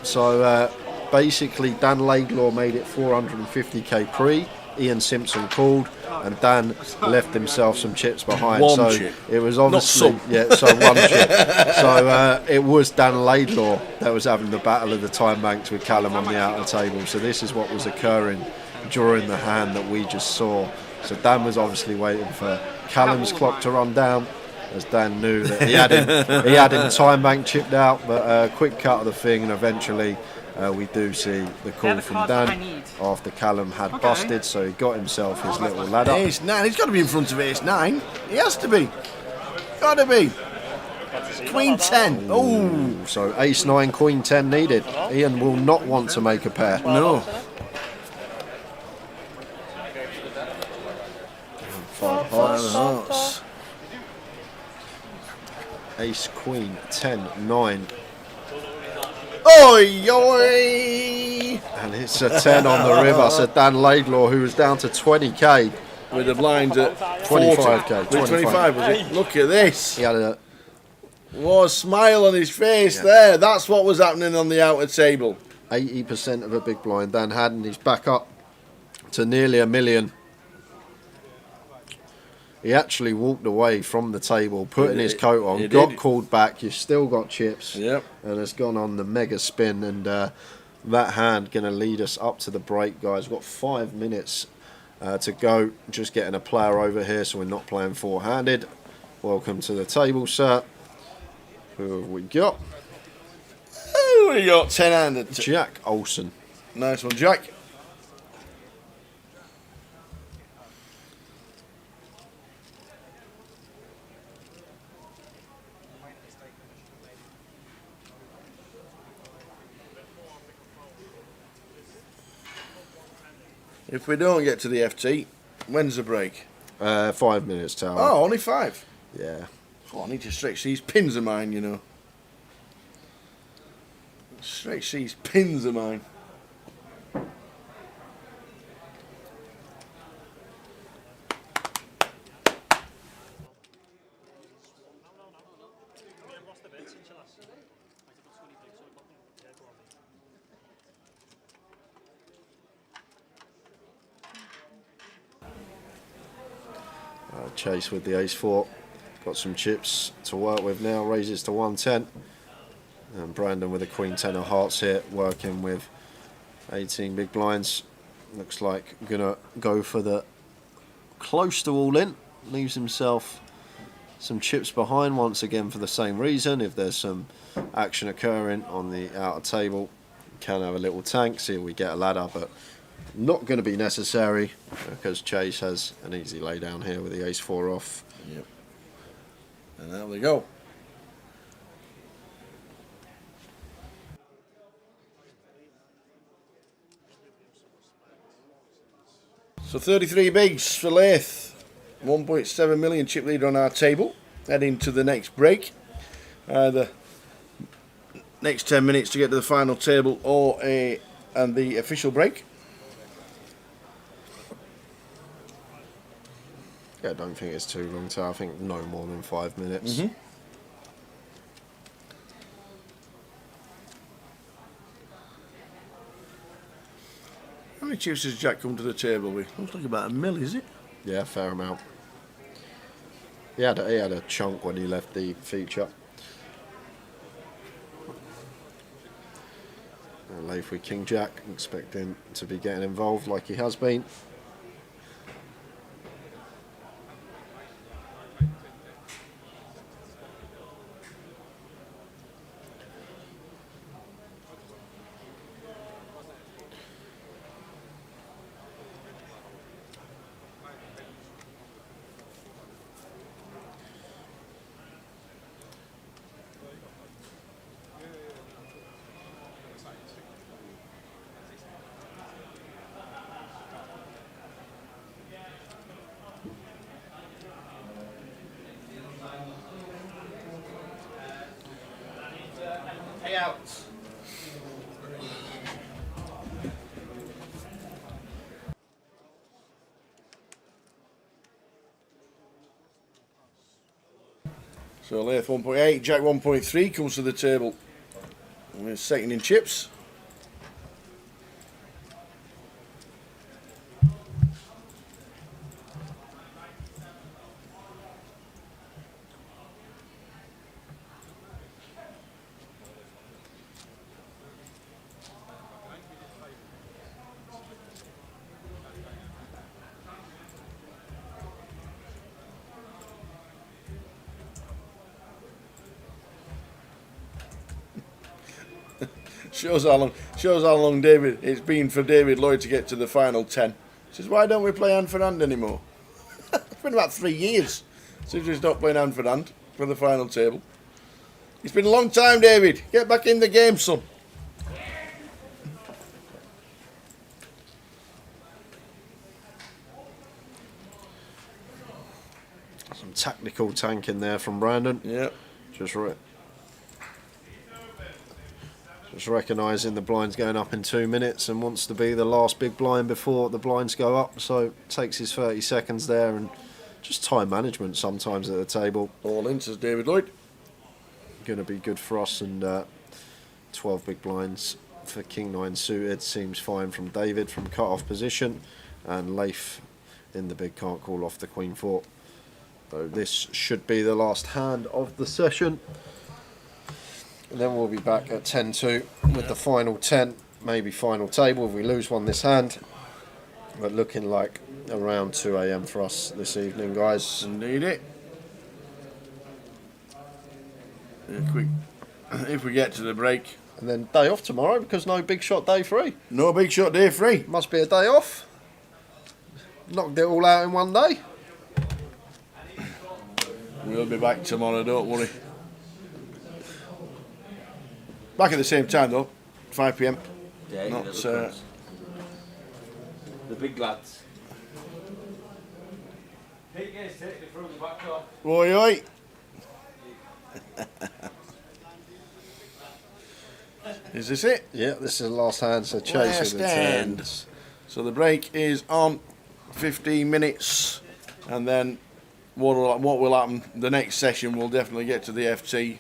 Speaker 6: So basically, Dan Laidlaw made it 450k pre. Ian Simpson called, and Dan left himself some chips behind.
Speaker 5: One chip.
Speaker 6: It was obviously one chip. So it was Dan Laidlaw that was having the battle of the time banks with Callum on the outer table. So this is what was occurring during the hand that we just saw. So Dan was obviously waiting for Callum's clock to run down, as Dan knew that he had him time bank chipped out, but a quick cut of the thing, and eventually we do see the call from Dan after Callum had busted, so he got himself his little ladder.
Speaker 5: Ace 9, he's got to be in front of ace 9. He has to be. Got to be. Queen 10. Oh,
Speaker 6: so ace 9, queen 10 needed. Ian will not want to make a pair.
Speaker 5: No.
Speaker 6: 5 hearts. Ace, queen, 10, 9.
Speaker 5: Oi, oi!
Speaker 6: And it's a 10 on the river. So Dan Laidlaw, who was down to 20k.
Speaker 5: With the blinds at
Speaker 6: 25k.
Speaker 5: 25, was it? Look at this.
Speaker 6: He had
Speaker 5: what a smile on his face there. That's what was happening on the outer table.
Speaker 6: 80% of a big blind Dan had, and he's back up to nearly $1 million. He actually walked away from the table, putting his coat on, got called back. You've still got chips, and has gone on the mega spin. And that hand going to lead us up to the break, guys. We've got 5 minutes to go. Just getting a player over here, so we're not playing four-handed. Welcome to the table, sir. Who have we got?
Speaker 5: Oh, we got 10-handed.
Speaker 6: Jack Olsen.
Speaker 5: Nice one, Jack. If we don't get to the FT, when's the break?
Speaker 6: 5 minutes, Tower.
Speaker 5: Oh, only 5?
Speaker 6: Yeah.
Speaker 5: Oh, I need to stretch these pins of mine, you know. Stretch these pins of mine.
Speaker 6: Chase with the ace-4. Got some chips to work with now. Raises to 110. And Brandon with a queen 10 of hearts here, working with 18 big blinds. Looks like gonna go for the close to all in. Leaves himself some chips behind once again for the same reason. If there's some action occurring on the outer table, can have a little tank, see if we get a ladder, but not going to be necessary because Chase has an easy lay down here with the ace-4 off.
Speaker 5: Yep. And there we go. So 33 bigs for Lath. 1.7 million chip leader on our table. Heading to the next break. The next 10 minutes to get to the final table and the official break.
Speaker 6: Yeah, I don't think it's too long, so I think no more than 5 minutes.
Speaker 5: How many chips has Jack come to the table with? Looks like about $1 million, is it?
Speaker 6: Yeah, fair amount. He had a chunk when he left the feature. Leif with King Jack, expecting to be getting involved like he has been.
Speaker 5: Payouts. So Leith 1.8, Jack 1.3 comes to the table. We're second in chips. Shows how long David it's been for David Lloyd to get to the final 10. He says, why don't we play hand for hand anymore? It's been about 3 years since we stopped playing hand for hand for the final table. It's been a long time, David. Get back in the game, son.
Speaker 6: Some tactical tanking there from Brandon.
Speaker 5: Yeah.
Speaker 6: Just recognising the blind's going up in 2 minutes and wants to be the last big blind before the blinds go up. So takes his 30 seconds there, and just time management sometimes at the table.
Speaker 5: All in, says David Lloyd.
Speaker 6: Going to be good for us, and 12 big blinds for King 9 suited seems fine from David from cut-off position, and Leif in the big can't call off the Queen 4. So this should be the last hand of the session. And then we'll be back at 10-2 with the final 10, maybe final table if we lose one this hand. But looking like around 2 AM for us this evening, guys.
Speaker 5: Indeed it. Yeah, quick. If we get to the break.
Speaker 6: And then day off tomorrow because no big shot day 3.
Speaker 5: No big shot day 3.
Speaker 6: Must be a day off. Knocked it all out in one day.
Speaker 5: We'll be back tomorrow, don't worry. Back at the same time though, 5 PM.
Speaker 7: Yeah,
Speaker 5: Not,
Speaker 7: the big lads.
Speaker 5: Oi, oi. Is this it?
Speaker 6: Yeah, this is the last hand, so chase with the tens.
Speaker 5: So the break is on 15 minutes, and then what will happen, the next session we'll definitely get to the FT,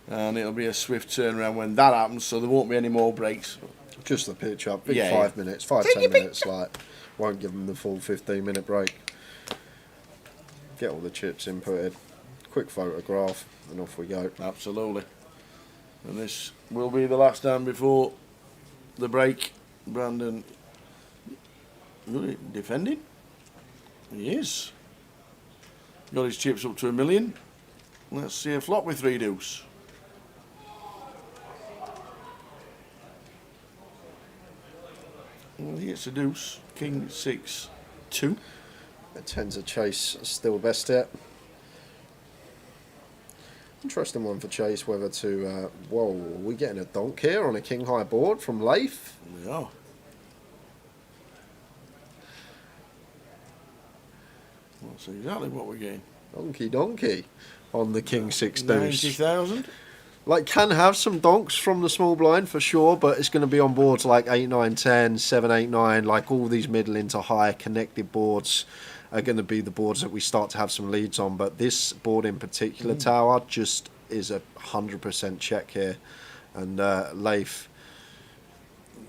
Speaker 5: and it'll be a swift turnaround when that happens, so there won't be any more breaks.
Speaker 6: Just the pitch up, big
Speaker 5: Yeah,
Speaker 6: 5 minutes, 5-10 minutes, like, won't give them the full 15-minute break. Get all the chips inputted, quick photograph, and off we go.
Speaker 5: Absolutely. And this will be the last hand before the break. Brandon really defending. He is. Got his chips up to 1 million. Let's see a flop with 3 deuce. Well, he gets a deuce. King 6 2.
Speaker 6: The tens of chase still best yet. Interesting one for chase, whether to whoa, are we getting a donk here on a king high board from Leif?
Speaker 5: We are. That's exactly what we're getting.
Speaker 6: Donkey on the king 6 deuce.
Speaker 5: 90,000.
Speaker 6: Like, can have some donks from the small blind for sure, but it's going to be on boards like 8, 9, 10, 7, 8, 9, like all these middle into higher connected boards are going to be the boards that we start to have some leads on. But this board in particular, Tower, just is a 100% check here. And Leif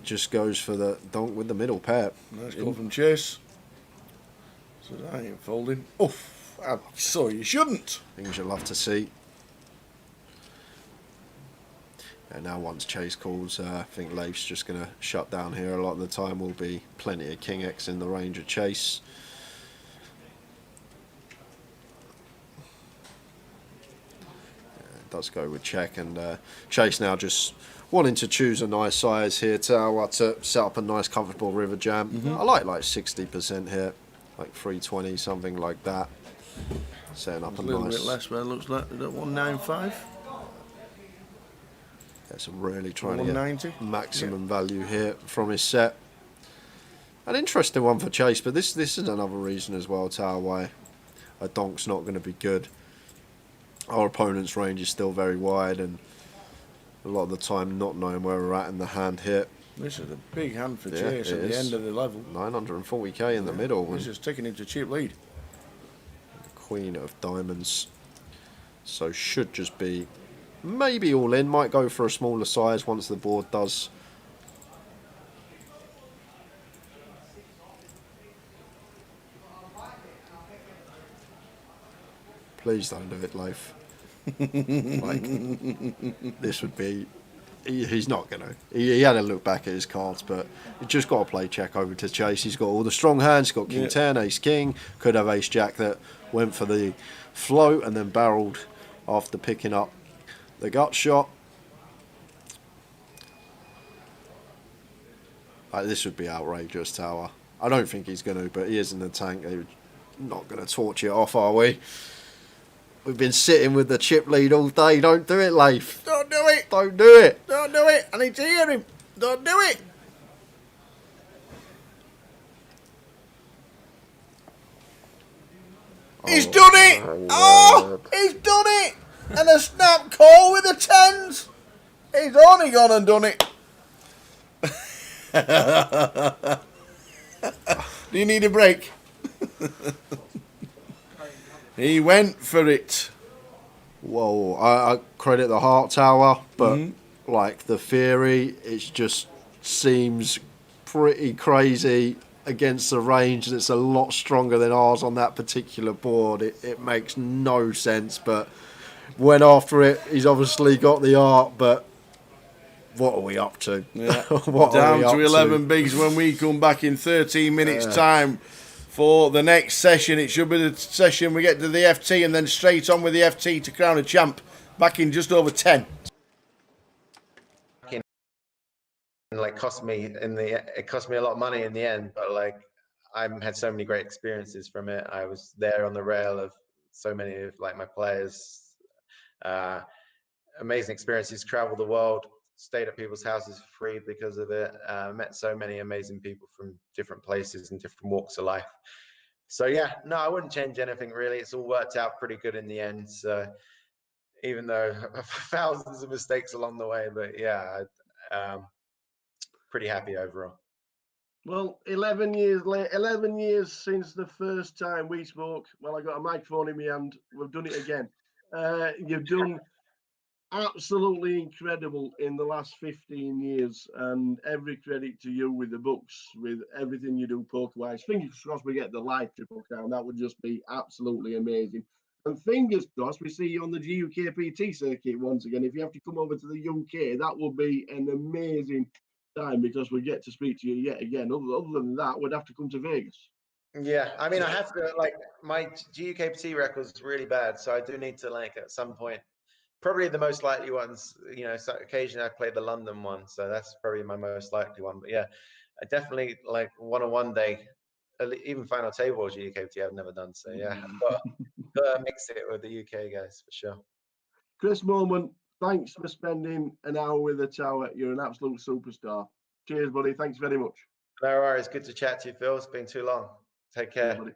Speaker 6: just goes for the donk with the middle pair.
Speaker 5: Nice call from Chase. So that ain't folding. Oof, so you shouldn't.
Speaker 6: Things you'll love to see. And now once Chase calls, I think Leif's just going to shut down here. A lot of the time will be plenty of King X in the range of Chase. Does go with check, and Chase now just wanting to choose a nice size here to set up a nice comfortable river jam. I like 60% here, like 320, something like that. Setting up a
Speaker 5: little
Speaker 6: nice
Speaker 5: bit less, but it looks like 195.
Speaker 6: Yes, I'm really trying to
Speaker 5: 190.
Speaker 6: get maximum value here from his set. An interesting one for Chase, but this is another reason as well, Tower, why a donk's not going to be good. Our opponent's range is still very wide, and a lot of the time not knowing where we're at in the hand here.
Speaker 5: This is a big hand for Chase at the end of the level.
Speaker 6: 940k in the middle.
Speaker 5: This is taking him to cheap lead.
Speaker 6: The Queen of Diamonds. So should just be maybe all in. Might go for a smaller size once the board does. Please don't do it, Leif. Like, this would be... He's not going to. He had a look back at his cards, but he just got to play check over to Chase. He's got all the strong hands. He's got King 10, Ace King. Could have Ace Jack that went for the float and then barreled after picking up the gut shot. Like, this would be outrageous, Tower. I don't think he's going to, but he is in the tank. We're not going to torch it off, are we? We've been sitting with the chip lead all day. Don't do it, Leif.
Speaker 5: Don't do it.
Speaker 6: Don't do it.
Speaker 5: Don't do it. I need to hear him. Don't do it. He's done it. Oh, he's done it. And a snap call with the tens. He's only gone and done it. Do you need a break? He went for it.
Speaker 6: Whoa, I credit the Heart Tower, but like the theory, it just seems pretty crazy against the range that's a lot stronger than ours on that particular board. It makes no sense, but went after it. He's obviously got the art, but what are we up to?
Speaker 5: Yeah.
Speaker 6: What
Speaker 5: Down
Speaker 6: are we
Speaker 5: to
Speaker 6: up
Speaker 5: 11 bigs when we come back in 13 minutes time for the next session. It should be the session we get to the FT and then straight on with the FT to crown a champ back in just over 10.
Speaker 8: Like it cost me a lot of money in the end, but like I had so many great experiences from it. I was there on the rail of so many of like my players. Amazing experiences, traveled the world, stayed at people's houses for free because of it. Met so many amazing people from different places and different walks of life. So yeah, no, I wouldn't change anything really. It's all worked out pretty good in the end. So even though thousands of mistakes along the way, but yeah, pretty happy overall.
Speaker 9: Well, 11 years since the first time we spoke. Well, I got a microphone in my hand. We've done it again. You've done absolutely incredible in the last 15 years, and every credit to you with the books, with everything you do poker-wise. Fingers crossed we get the live Triple Crown. That would just be absolutely amazing. And fingers crossed we see you on the GUKPT circuit once again. If you have to come over to the UK, that would be an amazing time because we get to speak to you yet again. Other than that, we'd have to come to Vegas.
Speaker 8: Yeah, I mean, I have to, like, my GUKPT record is really bad, so I do need to, like, at some point, probably the most likely ones, you know, so occasionally I play the London one, so that's probably my most likely one. But yeah, I definitely, like, one day, even final table GUKPT I've never done. So yeah, I've got to mix it with the UK guys for sure.
Speaker 9: Chris Moment, thanks for spending an hour with the Tower. You're an absolute superstar. Cheers, buddy. Thanks very much.
Speaker 8: No worries. Good to chat to you, Phil. It's been too long. Take care.
Speaker 9: Cheers, buddy.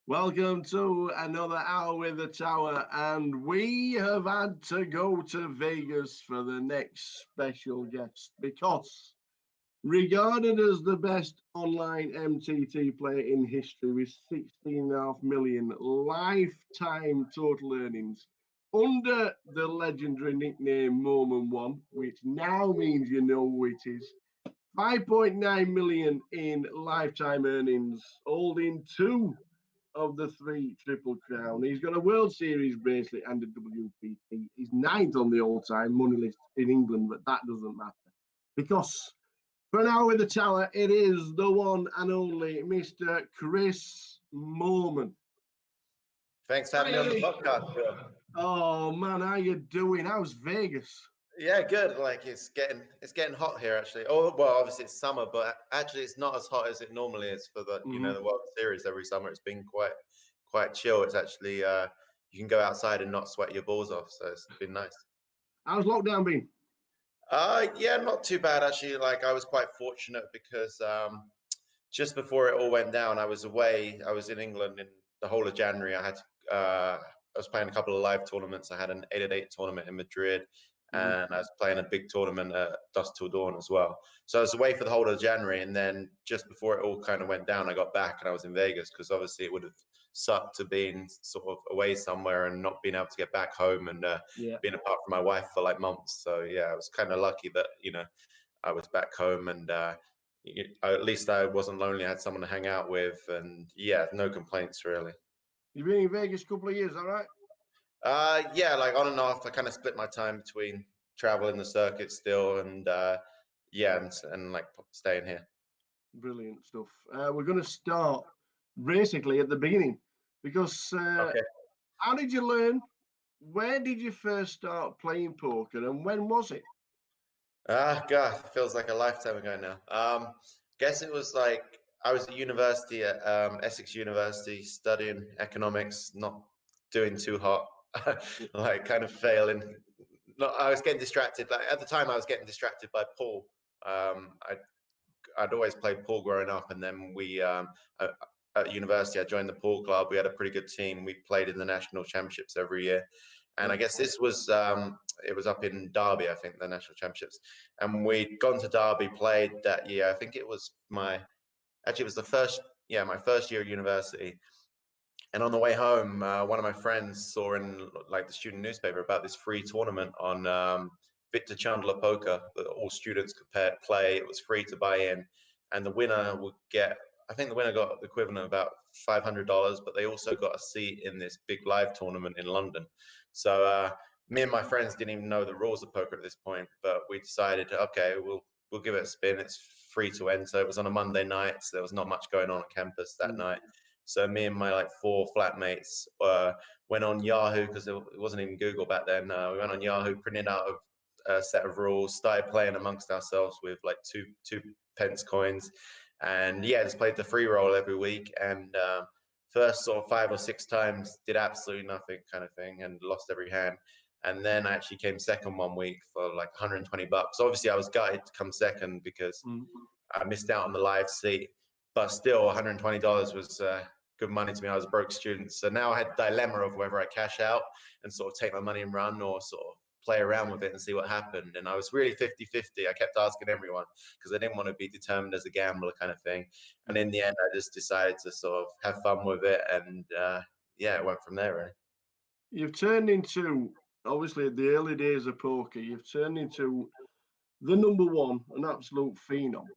Speaker 9: Welcome to another hour with the Tower, and we have had to go to Vegas for the next special guest because, regarded as the best online MTT player in history with 16.5 million lifetime total earnings, under the legendary nickname Moment One, which now means you know who it is. 5.9 million in lifetime earnings, holding 2 of the 3 Triple Crown. He's got a World Series bracelet and a WPT. He's 9th on the all-time money list in England, but that doesn't matter. Because for an hour with the tower, it is the one and only Mr. Chris Moorman.
Speaker 8: Thanks for having me on the podcast, Phil.
Speaker 9: Oh man, how you doing? How's Vegas?
Speaker 8: Yeah, good. Like it's getting hot here actually. Oh well, obviously it's summer, but actually it's not as hot as it normally is for the the World Series every summer. It's been quite chill. It's actually you can go outside and not sweat your balls off, so it's been nice.
Speaker 9: How's lockdown been?
Speaker 8: Yeah, not too bad actually. Like I was quite fortunate because just before it all went down, I was away. I was in England in the whole of January. I was playing a couple of live tournaments. I had an 888 tournament in Madrid, and I was playing a big tournament at Dusk Till Dawn as well. So I was away for the whole of January, and then just before it all kind of went down, I got back and I was in Vegas because obviously it would have sucked to being sort of away somewhere and not being able to get back home and being apart from my wife for like months. So yeah, I was kind of lucky that I was back home and at least I wasn't lonely. I had someone to hang out with, and yeah, no complaints really.
Speaker 9: You've been in Vegas a couple of years, all right?
Speaker 8: Yeah, like on and off. I kind of split my time between traveling the circuit still and and like staying here.
Speaker 9: Brilliant stuff. We're going to start basically at the beginning because how did you learn? Where did you first start playing poker, and when was it?
Speaker 8: God, it feels like a lifetime ago now. Guess it was like I was at university at Essex University studying economics, not doing too hot, like kind of failing. I was getting distracted. Like at the time, I was getting distracted by pool. I'd always played pool growing up, and then we at university I joined the pool club. We had a pretty good team. We played in the national championships every year, and I guess this was it was up in Derby, I think, the national championships, and we'd gone to Derby, played that year. I think it was my first year at university. And on the way home, one of my friends saw in like the student newspaper about this free tournament on Victor Chandler Poker that all students could play. It was free to buy in, and the winner would get. I think the winner got the equivalent of about $500, but they also got a seat in this big live tournament in London. So me and my friends didn't even know the rules of poker at this point, but we decided, okay, we'll give it a spin. It's free to enter. It was on a Monday night, so there was not much going on campus that night. So me and my like 4 flatmates went on Yahoo because it wasn't even Google back then. We went on Yahoo, printed out a set of rules, started playing amongst ourselves with like two pence coins, and yeah, just played the free roll every week. And first sort of 5 or 6 times did absolutely nothing kind of thing and lost every hand. And then I actually came second one week for like $120. Obviously, I was gutted to come second because I missed out on the live seat, but still $120 was good money to me. I was a broke student. So now I had the dilemma of whether I cash out and sort of take my money and run or sort of play around with it and see what happened. And I was really 50-50. I kept asking everyone because I didn't want to be determined as a gambler kind of thing. And in the end, I just decided to sort of have fun with it. And it went from there, really.
Speaker 9: You've turned into, obviously, the early days of poker, you've turned into the number one, an absolute phenom.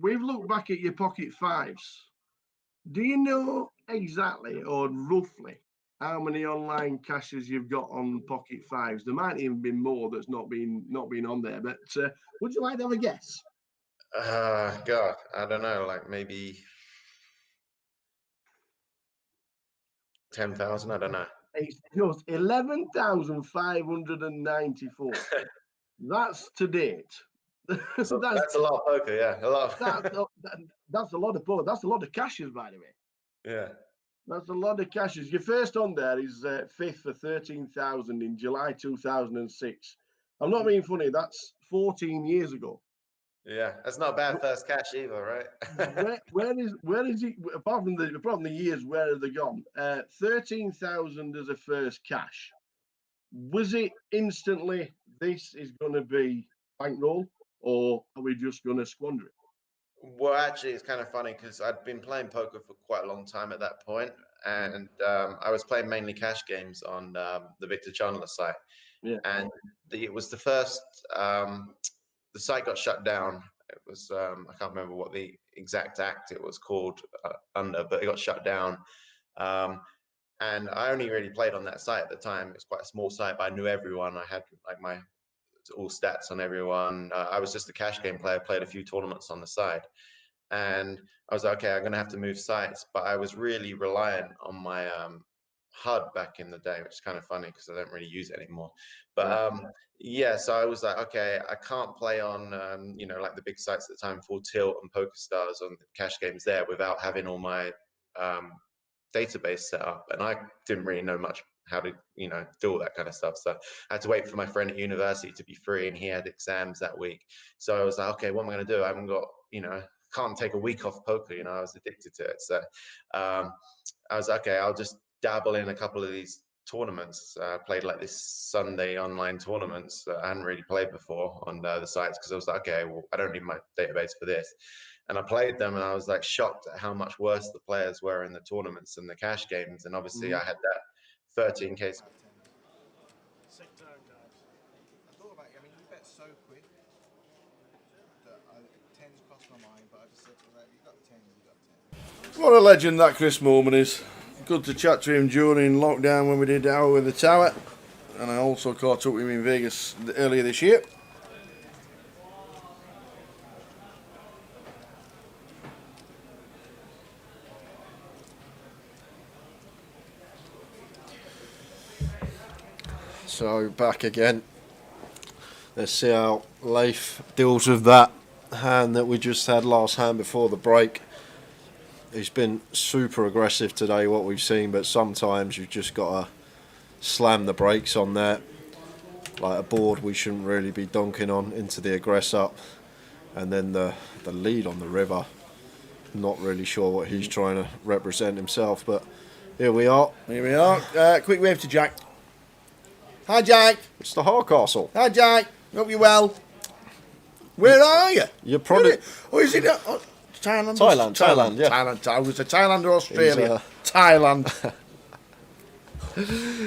Speaker 9: We've looked back at your pocket fives. Do you know exactly or roughly how many online cashes you've got on pocket fives? There might even be more that's not been on there, but would you like to have a guess?
Speaker 8: God, I don't know, like maybe 10,000. I don't know.
Speaker 9: It's just 11,594. That's to date.
Speaker 8: So that's a lot of poker, yeah. A lot.
Speaker 9: That's a lot of poker. That's a lot of cashes, by the way.
Speaker 8: Yeah.
Speaker 9: That's a lot of cashes. Your first on there is 5th for 13,000 in July 2006. I'm not being funny. That's 14 years ago.
Speaker 8: Yeah, that's not a bad first cash either, right?
Speaker 9: where is it? Apart from the years, where have they gone? 13,000 as a first cash. Was it instantly? This is going to be bankroll, or are we just going to squander it?
Speaker 8: Well, actually, it's kind of funny because I'd been playing poker for quite a long time at that point, and I was playing mainly cash games on the Victor Chandler site.
Speaker 9: Yeah.
Speaker 8: And it was the first. The site got shut down. It was I can't remember what the exact act it was called under, but it got shut down. And I only really played on that site at the time. It's quite a small site, but I knew everyone. I had like my all stats on everyone. I was just a cash game player. Played a few tournaments on the side. And I was like, okay, I'm going to have to move sites. But I was really reliant on my HUD back in the day, which is kind of funny because I don't really use it anymore. But yeah, so I was like, okay, I can't play on, like the big sites at the time, Full Tilt and PokerStars on the cash games there without having all my database set up. And I didn't really know much how to, do all that kind of stuff. So I had to wait for my friend at university to be free, and he had exams that week. So I was like, okay, what am I going to do? I haven't got, can't take a week off poker. I was addicted to it. So I was like, okay, I'll just dabble in a couple of these tournaments. Played like this Sunday online tournaments that I hadn't really played before on the sites, because I was like, okay, well, I don't need my database for this. And I played them, and I was like shocked at how much worse the players were in the tournaments and the cash games. And obviously I had that 13K.
Speaker 5: What a legend that Chris Moorman is. Good to chat to him during lockdown when we did Hour with the Tower, and I also caught up with him in Vegas earlier this year.
Speaker 6: So back again. Let's see how Leif deals with that hand that we just had last hand before the break. He's been super aggressive today, what we've seen, but sometimes you've just got to slam the brakes on there. Like a board we shouldn't really be donking on into the aggressor. And then the lead on the river. Not really sure what he's trying to represent himself, but here we are.
Speaker 5: Here we are. Quick wave to Jack. Hi, Jack.
Speaker 6: It's the Hardcastle.
Speaker 5: Hi, Jack. Hope you're well. Where are you?
Speaker 6: You're probably...
Speaker 5: Oh, is it... Thailand,
Speaker 6: yeah.
Speaker 5: Thailand. I was Thailand or Australia. Thailand.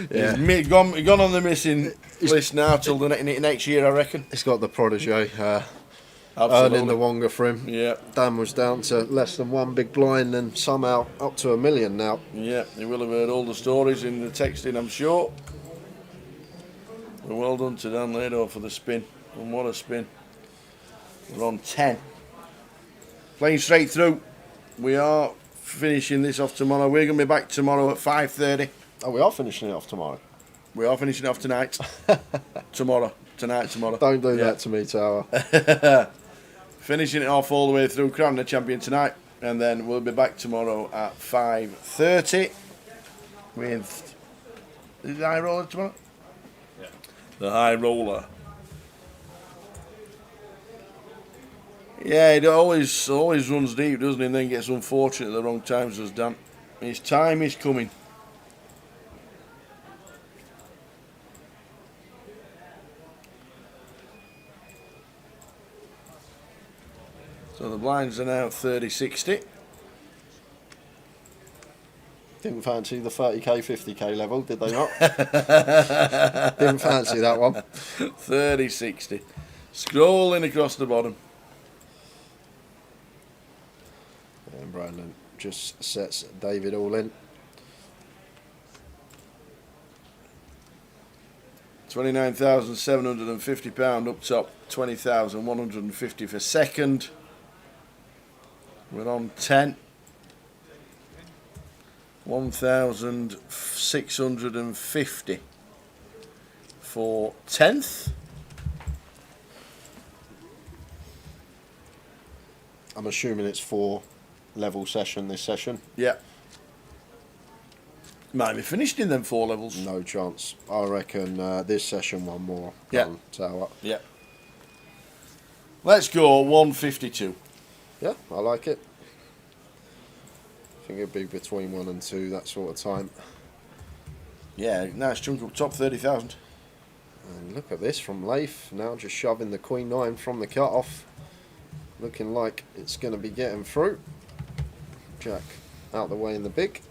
Speaker 5: Yeah. He's gone on the missing list now till the next year, I reckon.
Speaker 6: He's got the protege earning the Wonga for him.
Speaker 5: Yeah.
Speaker 6: Dan was down to less than one big blind, and somehow up to $1 million now.
Speaker 5: Yeah, you will have heard all the stories in the texting, I'm sure. Well done to Dan Lado for the spin. And what a spin. We're on 10. Playing straight through. We are finishing this off tomorrow. We're going to be back tomorrow at 5:30.
Speaker 6: Oh, we are finishing it off tomorrow.
Speaker 5: We are finishing it off tonight. Tomorrow.
Speaker 6: Don't do that to me, Tower.
Speaker 5: Finishing it off all the way through, crowning the champion tonight. And then we'll be back tomorrow at 5:30 with... Is it the high roller tomorrow?
Speaker 1: Yeah.
Speaker 5: The high roller. Yeah, it always runs deep, doesn't he? And then gets unfortunate at the wrong times, as Dan. His time is coming. So the blinds are now 30-60.
Speaker 6: Didn't fancy the 30k, 50k level, did they not? Didn't fancy that one.
Speaker 5: 30-60. Scrolling across the bottom.
Speaker 6: And Brandon just sets David all in.
Speaker 5: £29,750 up top, 20,150 for second. We're on 10. 1,650 for 10th.
Speaker 6: I'm assuming it's 4 level session this session.
Speaker 5: Yeah. Might be finished in them 4 levels.
Speaker 6: No chance. I reckon this session one more.
Speaker 5: Yeah.
Speaker 6: Tower.
Speaker 5: Yeah. Let's go 152.
Speaker 6: Yeah, I like it. I think it'd be between 1 and 2, that sort of time.
Speaker 5: Yeah, nice chunk up top, 30,000.
Speaker 6: And look at this from Leif, now just shoving the Queen 9 from the cut-off. looking like it's going to be getting through. Jack out the way in the big.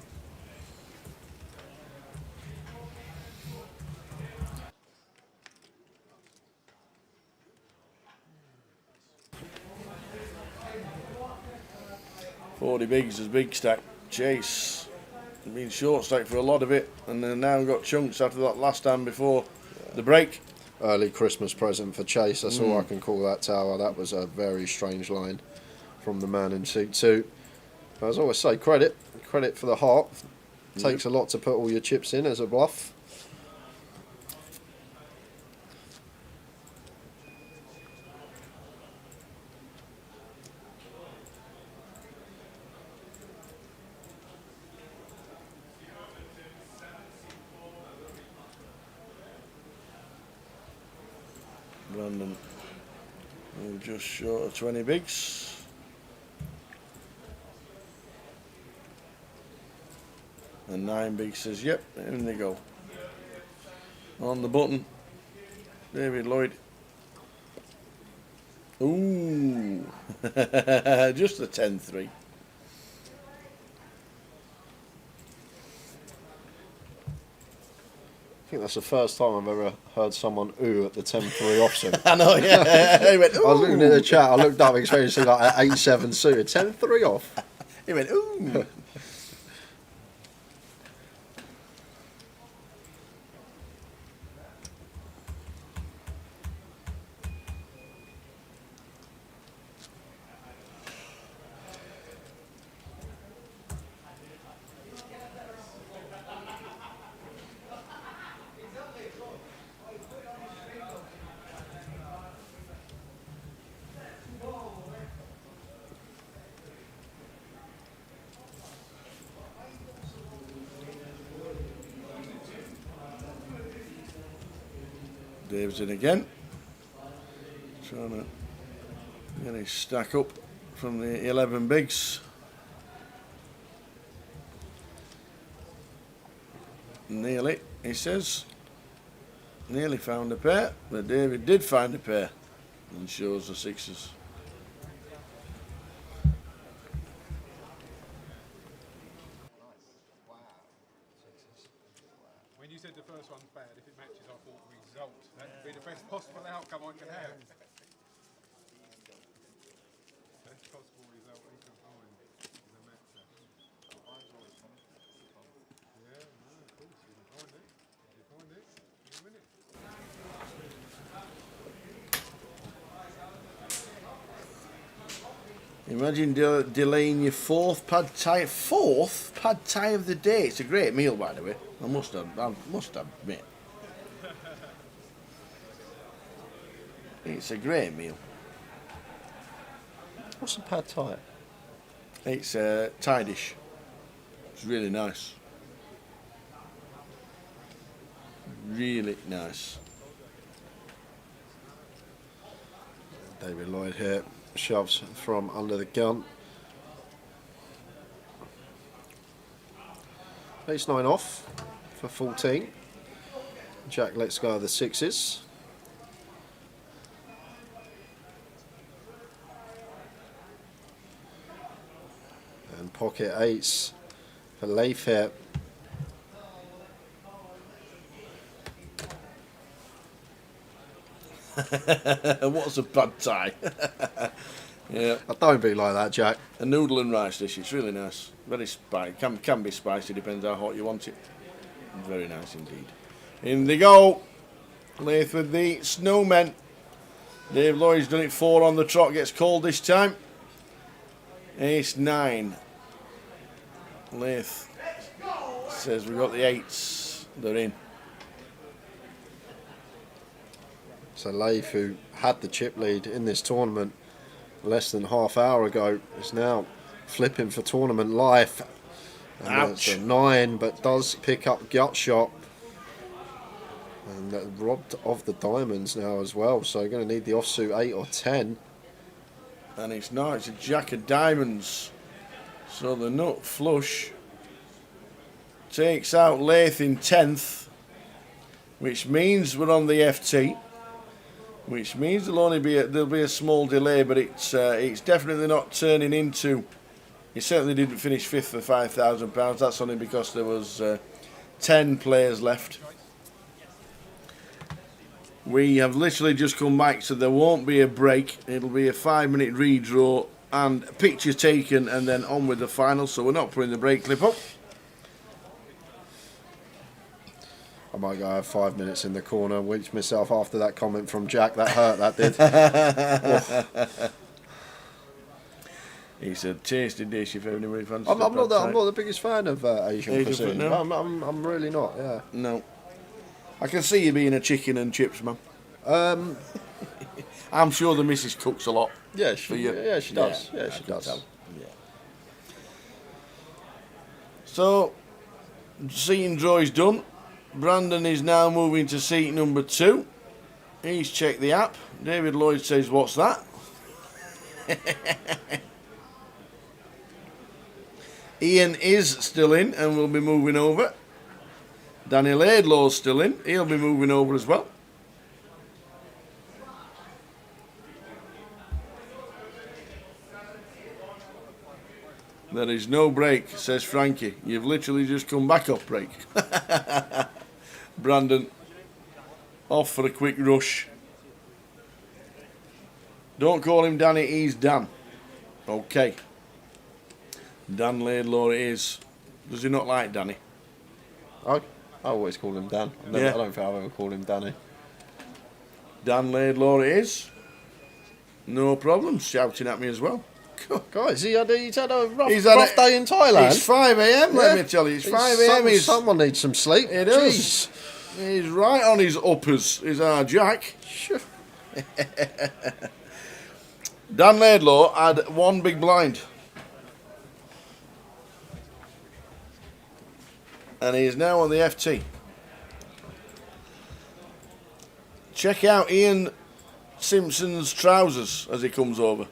Speaker 5: $40 bigs is big stack. Chase been short stack for a lot of it, and then now got chunks after that last hand before the break.
Speaker 6: Early Christmas present for Chase. That's all I can call that tower. That was a very strange line from the man in seat 2. But as I always say, credit for the heart. Takes a lot to put all your chips in as a bluff.
Speaker 5: Brandon just short of 20 bigs. And 9 bigs says, yep, in they go. On the button, David Lloyd. Ooh, just a 10-3.
Speaker 6: I think that's the first time I've ever heard someone ooh at the 10-3 option.
Speaker 5: I know, yeah. He went, ooh.
Speaker 6: I was looking at the chat, I looked up, expecting to see like an 8-7 suited, 10-3 off.
Speaker 5: He went, ooh. Dave's in again, trying to get his stack up from the 11 bigs. Nearly, he says. Nearly found a pair, but David did find a pair and shows the sixes.
Speaker 10: When you said the first one's bad, if it matches our thought result, that would be the best possible outcome I can have. Best possible result we can find is a matcher. Yeah, no, of course, you can find it. If you find it, you win it.
Speaker 5: Imagine delaying your fourth pad thai of the day. It's a great meal, by the way. I must admit. It's a great meal.
Speaker 6: What's a pad thai?
Speaker 5: It's a Thai dish. It's really nice. Really nice.
Speaker 6: David Lloyd here shoves from under the gun. Ace 9 off for 14. Jack lets go of the sixes. And pocket eights for Leif here.
Speaker 5: What's a pad thai? Yeah,
Speaker 6: Don't be like that, Jack.
Speaker 5: a noodle and rice dish. It's really nice. Very spicy. Can be spicy. Depends how hot you want it. Very nice indeed. In they go. Leith with the snowmen. Dave Lloyd's done it 4 on the trot. Gets called this time. Ace 9. Leith says we've got the 8s. They're in.
Speaker 6: So Leif, who had the chip lead in this tournament less than half hour ago, is now flipping for tournament life. And
Speaker 5: Ouch.
Speaker 6: it's a 9, but does pick up gut shot. And robbed of the diamonds now as well. So going to need the offsuit 8 or 10.
Speaker 5: And it's not. It's a jack of diamonds. So the nut flush takes out Leith in 10th, which means we're on the FT. which means there'll be a small delay, but it's definitely not turning into. He certainly didn't finish 5th for £5,000. That's only because there was 10 players left. We have literally just come back, so there won't be a break. It'll be a 5-minute redraw and picture taken, and then on with the final. So we're not putting the break clip up.
Speaker 6: I might go have 5 minutes in the corner, which myself after that comment from Jack. That hurt, that did.
Speaker 5: He said, tasty dish if anybody fancies.
Speaker 6: I'm not the biggest fan of Asian cuisine.
Speaker 5: No?
Speaker 6: I'm really not. Yeah.
Speaker 5: No. I can see you being a chicken and chips man. I'm sure the missus cooks a lot.
Speaker 6: Yeah, she does. Yeah, she does.
Speaker 5: Yeah. So, seat and draw's done. Brandon is now moving to seat number 2. He's checked the app. David Lloyd says, "What's that?" Ian is still in and will be moving over. Danny Laidlaw's still in. He'll be moving over as well. There is no break, says Frankie. You've literally just come back off break. Brandon, off for a quick rush. Don't call him Danny, he's Dan. Okay. Dan Laidlaw it is. Does he not like Danny?
Speaker 6: I always call him Dan. I don't think I've ever called him Danny.
Speaker 5: Dan Laidlaw it is. No problem, shouting at me as well.
Speaker 6: Guys, he's had a rough day in Thailand.
Speaker 5: It's 5 a.m, let me tell you. It's 5 a.m.
Speaker 6: Someone needs some sleep.
Speaker 5: It is. He's right on his uppers, is our Jack.
Speaker 6: Sure.
Speaker 5: Dan Laidlaw had one big blind. And he is now on the FT. Check out Ian Simpson's trousers as he comes over.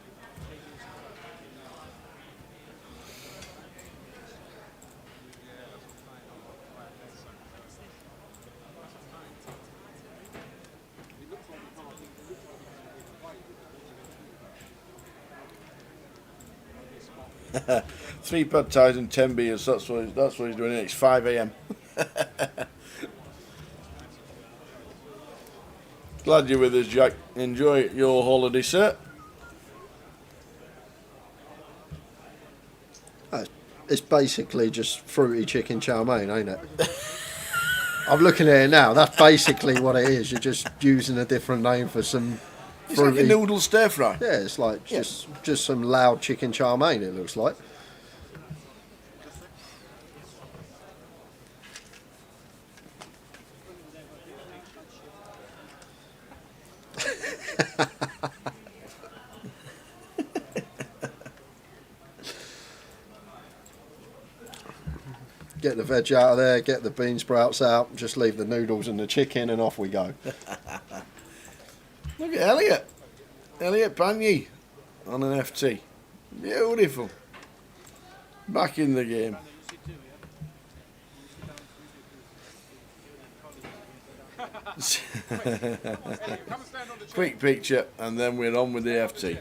Speaker 5: Three pad ties and 10 beers. That's what he's doing. It's 5 a.m. Glad you're with us, Jack. Enjoy your holiday, sir.
Speaker 6: It's basically just fruity chicken chow mein, ain't it? I'm looking at it now. That's basically what it is. You're just using a different name for some
Speaker 5: It's fruity. Like a noodle stir fry.
Speaker 6: Yeah, it's like just some loud chicken chow mein, it looks like. Get the veg out of there, get the bean sprouts out, just leave the noodles and the chicken and off we go.
Speaker 5: Look at Elliot. Elliot Panye on an FT. Beautiful. Back in the game. Quick picture and then we're on with the FT.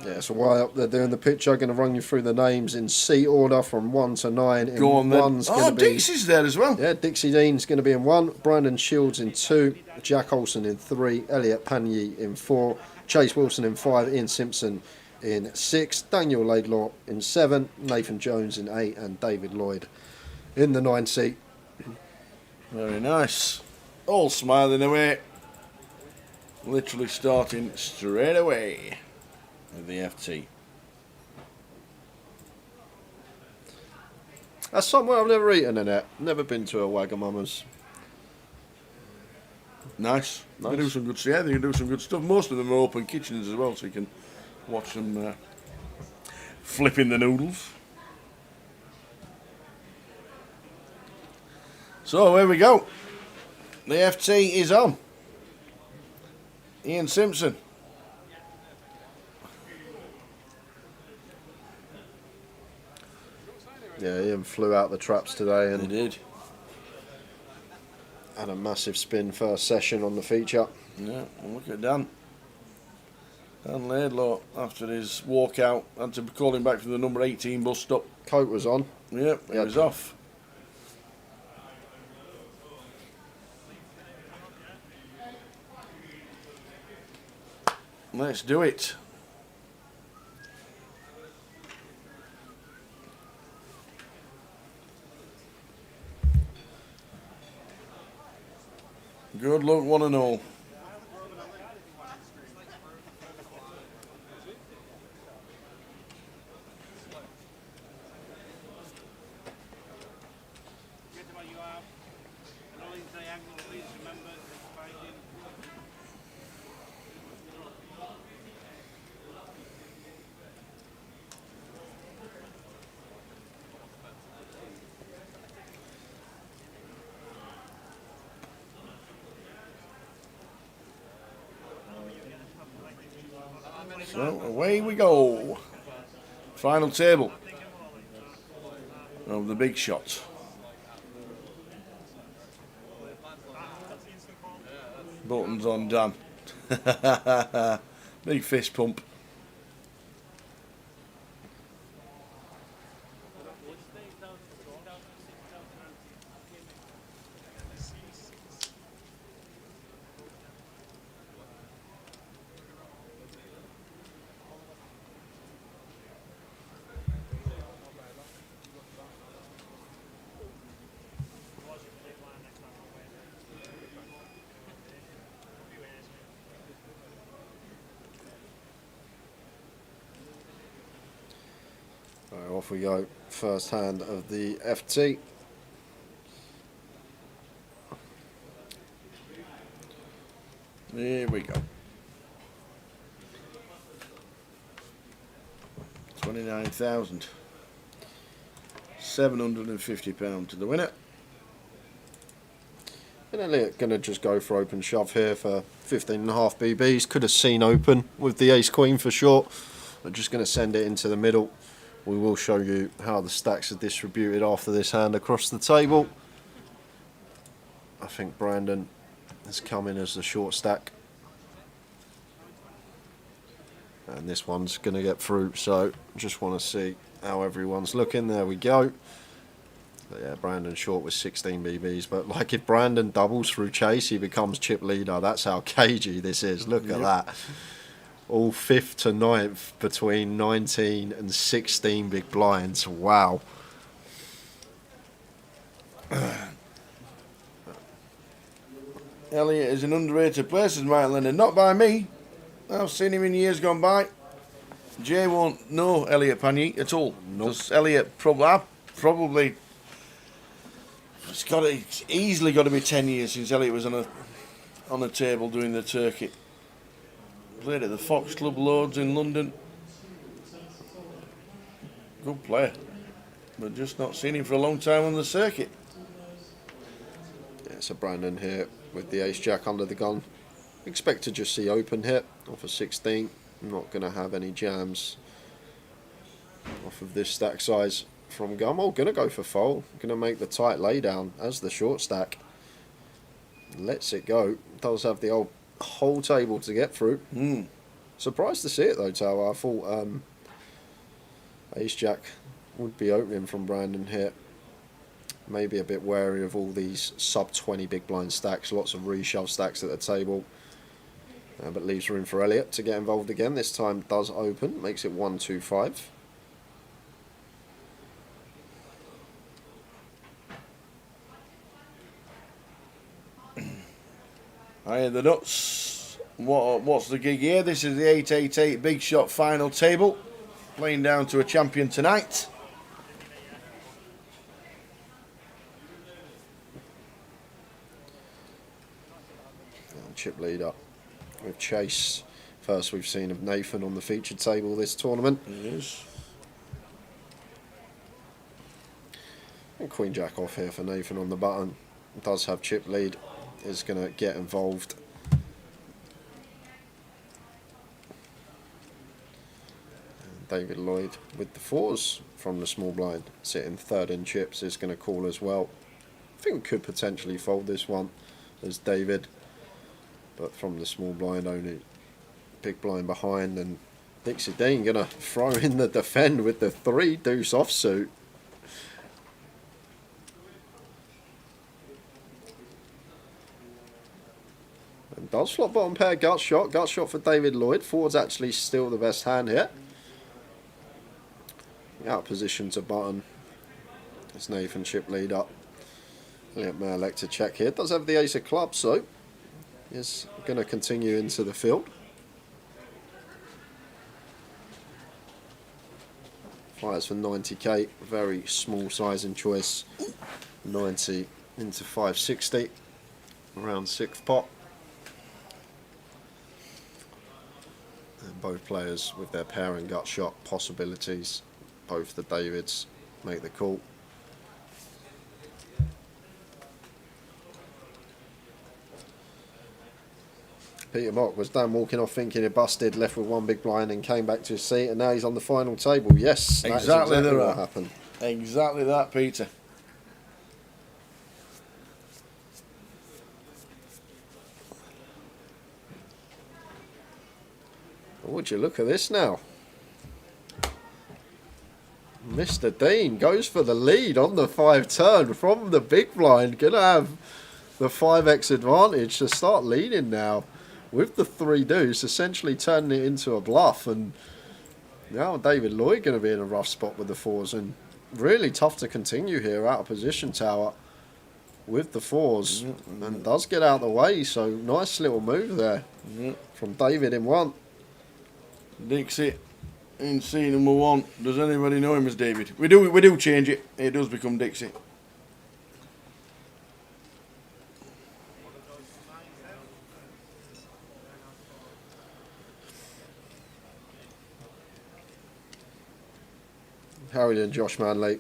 Speaker 6: Yeah, so while they're doing the picture, I'm going to run you through the names in seat order from 1 to 9.
Speaker 5: Go on then. Dixie's there as well.
Speaker 6: Yeah, Dixie Dean's going to be in 1, Brandon Shields in 2, Jack Olsen in 3, Elliot Panye in 4, Chase Wilson in 5, Ian Simpson in 6, Daniel Laidlaw in 7, Nathan Jones in 8, and David Lloyd in the 9 seat.
Speaker 5: Very nice. All smiling away. Literally starting straight away with the FT.
Speaker 6: That's somewhere I've never eaten in it. Never been to a Wagamama's.
Speaker 5: Nice. They do some good. Yeah, they can do some good stuff. Most of them are open kitchens as well, so you can watch them flipping the noodles. So here we go. The FT is on. Ian Simpson.
Speaker 6: Yeah, Ian flew out the traps today, and
Speaker 5: he did.
Speaker 6: Had a massive spin first session on the feature.
Speaker 5: Yeah, and look at Dan. Dan Laidlaw, after his walkout, had to call him back from the number 18 bus stop.
Speaker 6: Coat was on.
Speaker 5: Yep, he was off. Let's do it. Good luck, one and all. So away we go. Final table of the big shot. Buttons on Dan. Big fist pump.
Speaker 6: Right, off we go. First hand of the FT.
Speaker 5: Here we go. £29,750 to the winner.
Speaker 6: And Elliot going to just go for open shove here for 15.5 BBs. Could have seen open with the ace queen for short. I'm just going to send it into the middle. We will show you how the stacks are distributed after this hand across the table. I think Brandon has come in as the short stack. And this one's going to get through, so just want to see how everyone's looking. There we go. But yeah, Brandon short with 16 BBs, but like if Brandon doubles through chase, he becomes chip leader. That's how cagey this is. Look at that. All 5th to 9th between 19 and 16 big blinds. Wow.
Speaker 5: Elliot is an underrated player, says Mike Leonard. Not by me. I've seen him in years gone by. Jay won't know Elliot Panier at all. Because Elliot probably it's easily got to be 10 years since Elliot was on a table doing the turkey. Played at the Fox Club loads in London. Good player, but just not seen him for a long time on the circuit.
Speaker 6: Yeah, so Brandon here with the ace jack under the gun. Expect to just see open here off of 16. I'm not going to have any jams off of this stack size from Gummel. Going to go for fold. Going to make the tight lay down as the short stack. Lets it go. Does have the whole table to get through. Surprised to see it though, Tower. I thought ace jack would be opening from Brandon here. Maybe a bit wary of all these sub 20 big blind stacks. Lots of reshove stacks at the table. But leaves room for Elliot to get involved again. This time does open, makes it 1-2-5.
Speaker 5: Hiya the nuts. What's the gig here? This is the 888 Big Shot final table. Playing down to a champion tonight.
Speaker 6: And chip leader with Chase. First we've seen of Nathan on the featured table this tournament.
Speaker 5: It is.
Speaker 6: And Queen Jack off here for Nathan on the button. Does have chip lead. Is going to get involved. And David Lloyd with the fours from the small blind. Sitting third in chips is going to call as well. I think could potentially fold this one as David, but from the small blind only, big blind behind, and Dixie Dean gonna throw in the defend with the 3 deuce offsuit. And does flop bottom pair gut shot for David Lloyd. Forward's actually still the best hand here. Out of position to button as Nathan chip lead up. Elliot may elect to check here. Does have the ace of clubs, so is going to continue into the field. Fires for 90k, very small size and choice. 90 into 560, around 6th pot. And both players with their pair and gut shot possibilities. Both the Davids make the call. Peter Mock was done walking off thinking he busted, left with 1 big blind and came back to his seat, and now he's on the final table. Yes,
Speaker 5: exactly that
Speaker 6: what happened.
Speaker 5: Exactly that, Peter.
Speaker 6: Would you look at this now? Mr. Dean goes for the lead on the 5 turn from the big blind. Gonna have the 5x advantage to start leading now with the 3 deuce, essentially turning it into a bluff. And now David Lloyd going to be in a rough spot with the 4s, and really tough to continue here out of position tower with the 4s. And does get out of the way, so nice little move there from David in 1.
Speaker 5: Dixie in scene number 1. Does anybody know him as David? We do change it. It does become Dixie.
Speaker 6: Harry and Josh Manley.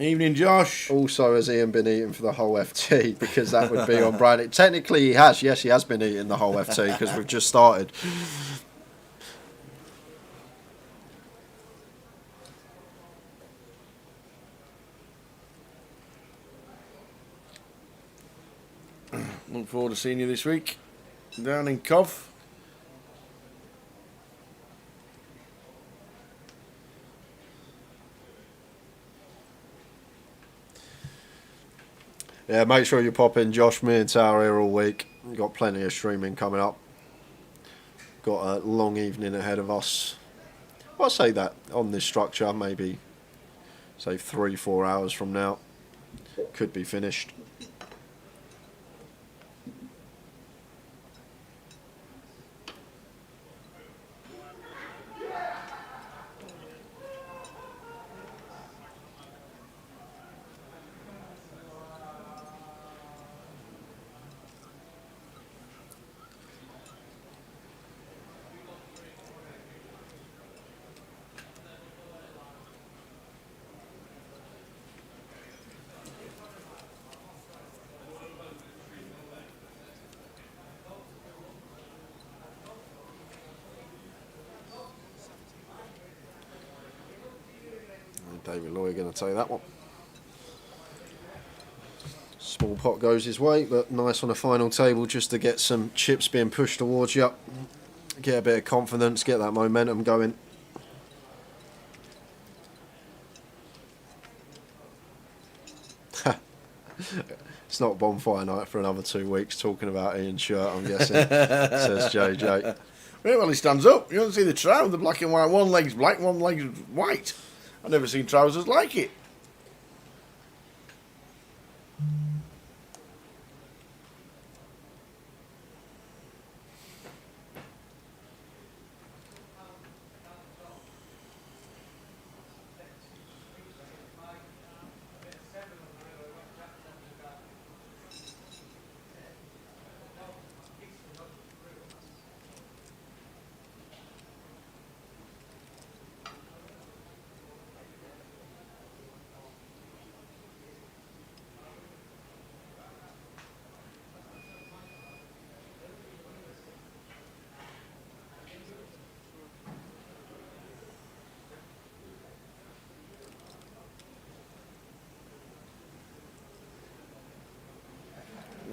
Speaker 5: Evening, Josh.
Speaker 6: Also, has Ian been eating for the whole FT? Because that would be on brand. Technically, he has. Yes, he has been eating the whole FT because we've just started.
Speaker 5: Look forward to seeing you this week down in Cov.
Speaker 6: Yeah, make sure you pop in, Josh. Me and Tower here all week. We've got plenty of streaming coming up. Got a long evening ahead of us. I'll say that on this structure, maybe say 3-4 hours from now, could be finished. David Lloyd going to take that one. Small pot goes his way, but nice on the final table just to get some chips being pushed towards you. Get a bit of confidence, get that momentum going. It's not bonfire night for another 2 weeks talking about Ian's shirt, I'm guessing, says JJ.
Speaker 5: Well, he stands up. You don't see the trousers, the black and white. One leg's black, one leg's white. I've never seen trousers like it.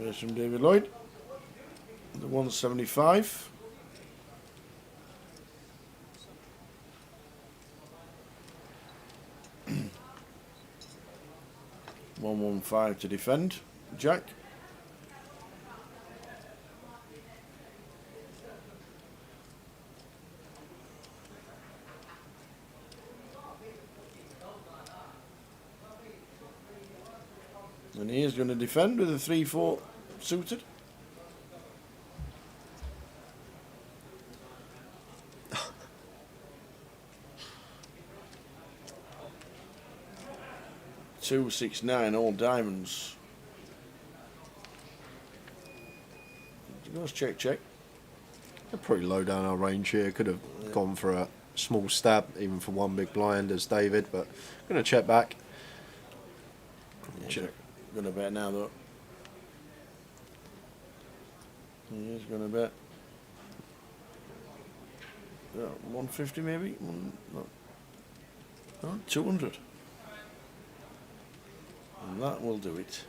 Speaker 5: There's from David Lloyd. The 175. $115 to defend. Jack. And he is going to defend with a 3-4 suited. Two, 6, 9, all diamonds. Goes check, check.
Speaker 6: They're pretty low down our range here. Could have gone for a small stab, even for one big blind as David, but I'm going to check back.
Speaker 5: Yeah, going to bet now though. He is going to bet. 150 maybe? No, 200. And that will do it.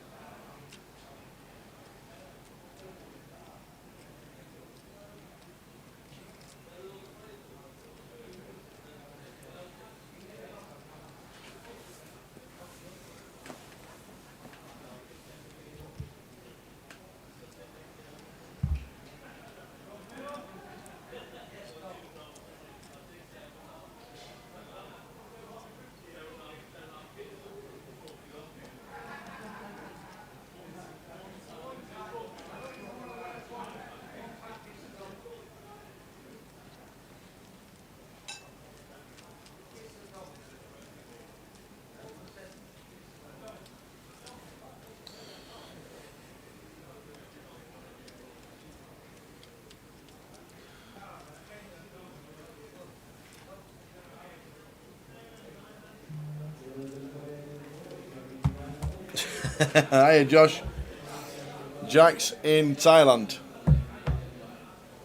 Speaker 5: Hiya Josh. Jack's in Thailand.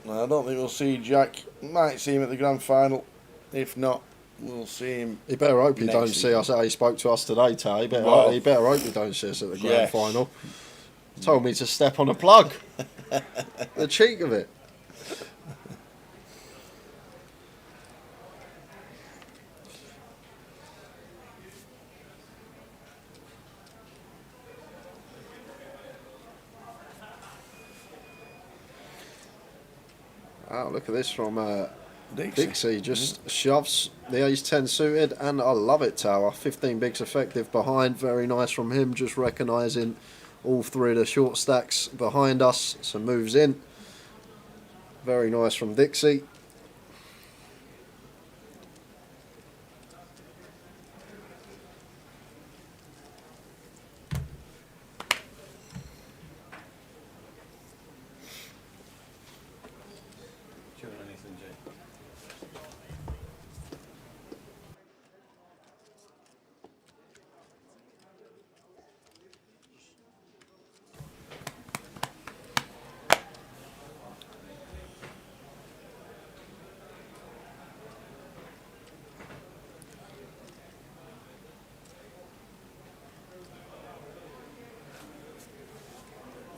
Speaker 5: I don't think we'll see Jack. Might see him at the grand final. If not, we'll see him.
Speaker 6: He better hope he don't see us. He spoke to us today, Tay. He better hope he don't see us at the grand final. He told me to step on a plug. The cheek of it. Wow, look at this from Dixie. Just shoves the ace-10 suited, and I love it, Tower. 15 bigs effective behind. Very nice from him, just recognising all three of the short stacks behind us. Some moves in. Very nice from Dixie.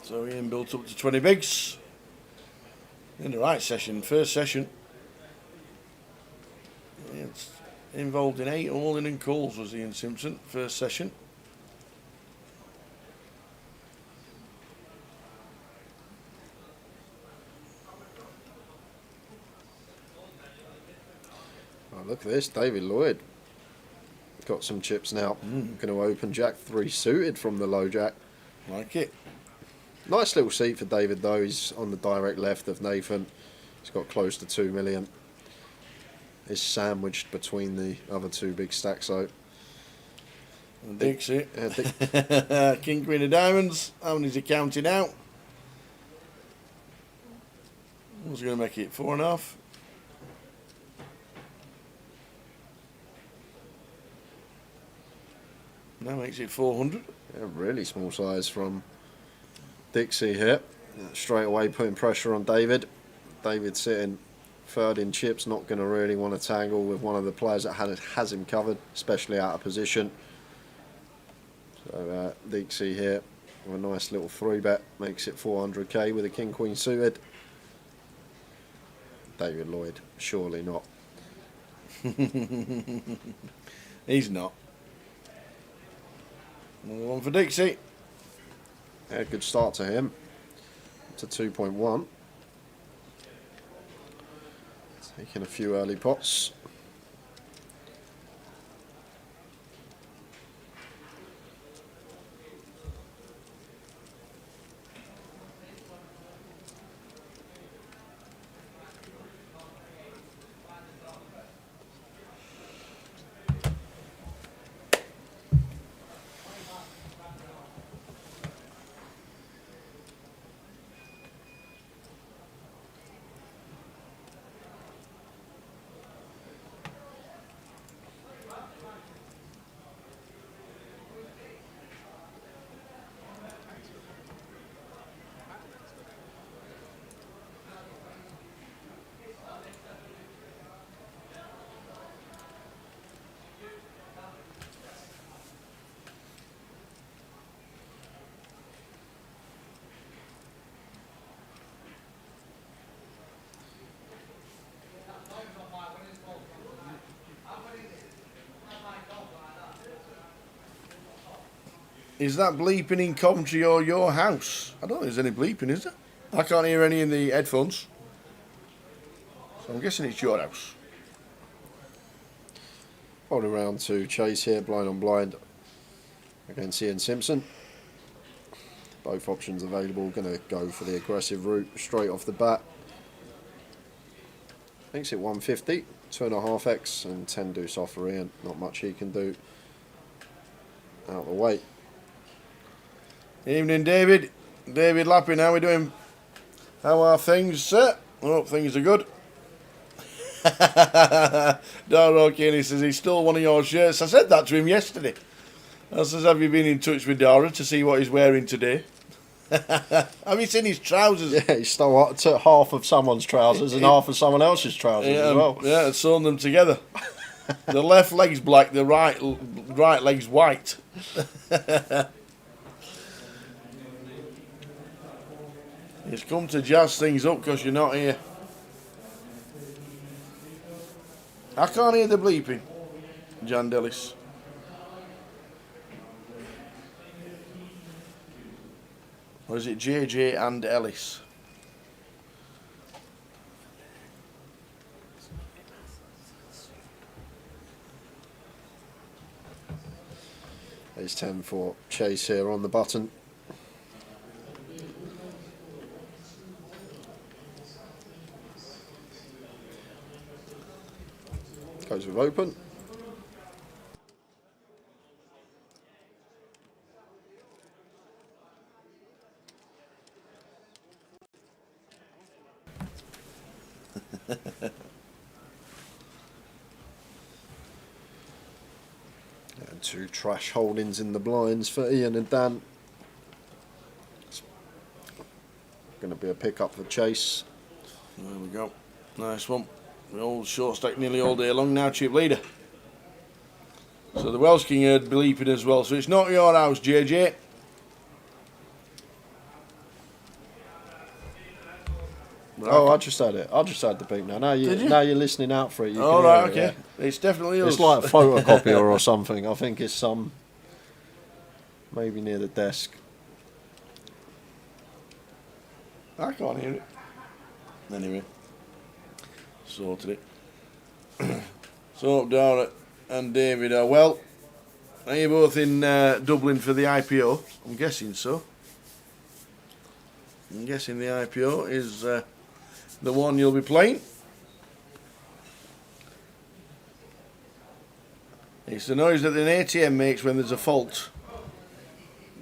Speaker 5: So Ian built up to 20 bigs. In the right session, first session. It's involved in 8 all-in and calls was Ian Simpson, first session.
Speaker 6: Oh, look at this, David Lloyd. Got some chips now. Going to open Jack 3 suited from the low Jack.
Speaker 5: Like it.
Speaker 6: Nice little seat for David though. He's on the direct left of Nathan. He's got close to 2 million. He's sandwiched between the other 2 big stacks though.
Speaker 5: Dixie. King, Queen of Diamonds. How many is he counting out? Who's going to make it 4.5? That makes it 400.
Speaker 6: Yeah, really small size from Dixie here. Straight away putting pressure on David. David sitting third in chips, not going to really want to tangle with one of the players that has him covered, especially out of position. So Dixie here A nice little 3-bet makes it 400k with a king queen suited. David Lloyd, surely not.
Speaker 5: He's not. Another one for Dixie.
Speaker 6: Yeah, good start to him. To 2.1. Taking a few early pots.
Speaker 5: Is that bleeping in Coventry or your house? I don't think there's any bleeping, is there? I can't hear any in the headphones. So I'm guessing it's your house.
Speaker 6: All around to Chase here, blind on blind against Ian Simpson. Both options available. Going to go for the aggressive route straight off the bat. Makes it 150, 2.5x and 10 deuce off for Ian. Not much he can do. Out of the way.
Speaker 5: Evening, David. David Lappin, how are we doing? How are things, sir? I hope things are good. Dara O'Kearney says he stole one of your shirts. I said that to him yesterday. I says, have you been in touch with Dara to see what he's wearing today? Have you seen his trousers?
Speaker 6: Yeah, he stole half of someone's trousers and half of someone else's trousers as well.
Speaker 5: Yeah, and sewn them together. The left leg's black, the right leg's white. It's come to jazz things up because you're not here. I can't hear the bleeping, Jan Dillis. Or is it JJ and Ellis?
Speaker 6: It's 10 for Chase here on the button. Goes with open. And 2 trash holdings in the blinds for Ian and Dan. It's going to be a pick-up for Chase.
Speaker 5: There we go. Nice one. The old short stack nearly all day long now, chip leader. So the Welsh King heard bleeping as well. So it's not your house, JJ.
Speaker 6: Oh, I just had it. I just had the beep now. Now you're listening out for it. You
Speaker 5: All
Speaker 6: can
Speaker 5: right,
Speaker 6: hear
Speaker 5: okay.
Speaker 6: it,
Speaker 5: It's definitely us.
Speaker 6: It's like a photocopier or something. I think it's some maybe near the desk.
Speaker 5: I can't hear it. Anyway, sorted it. So Dara and David are well. Are you both in Dublin for the IPO? I'm guessing so. I'm guessing the IPO is the one you'll be playing. It's the noise that an ATM makes when there's a fault.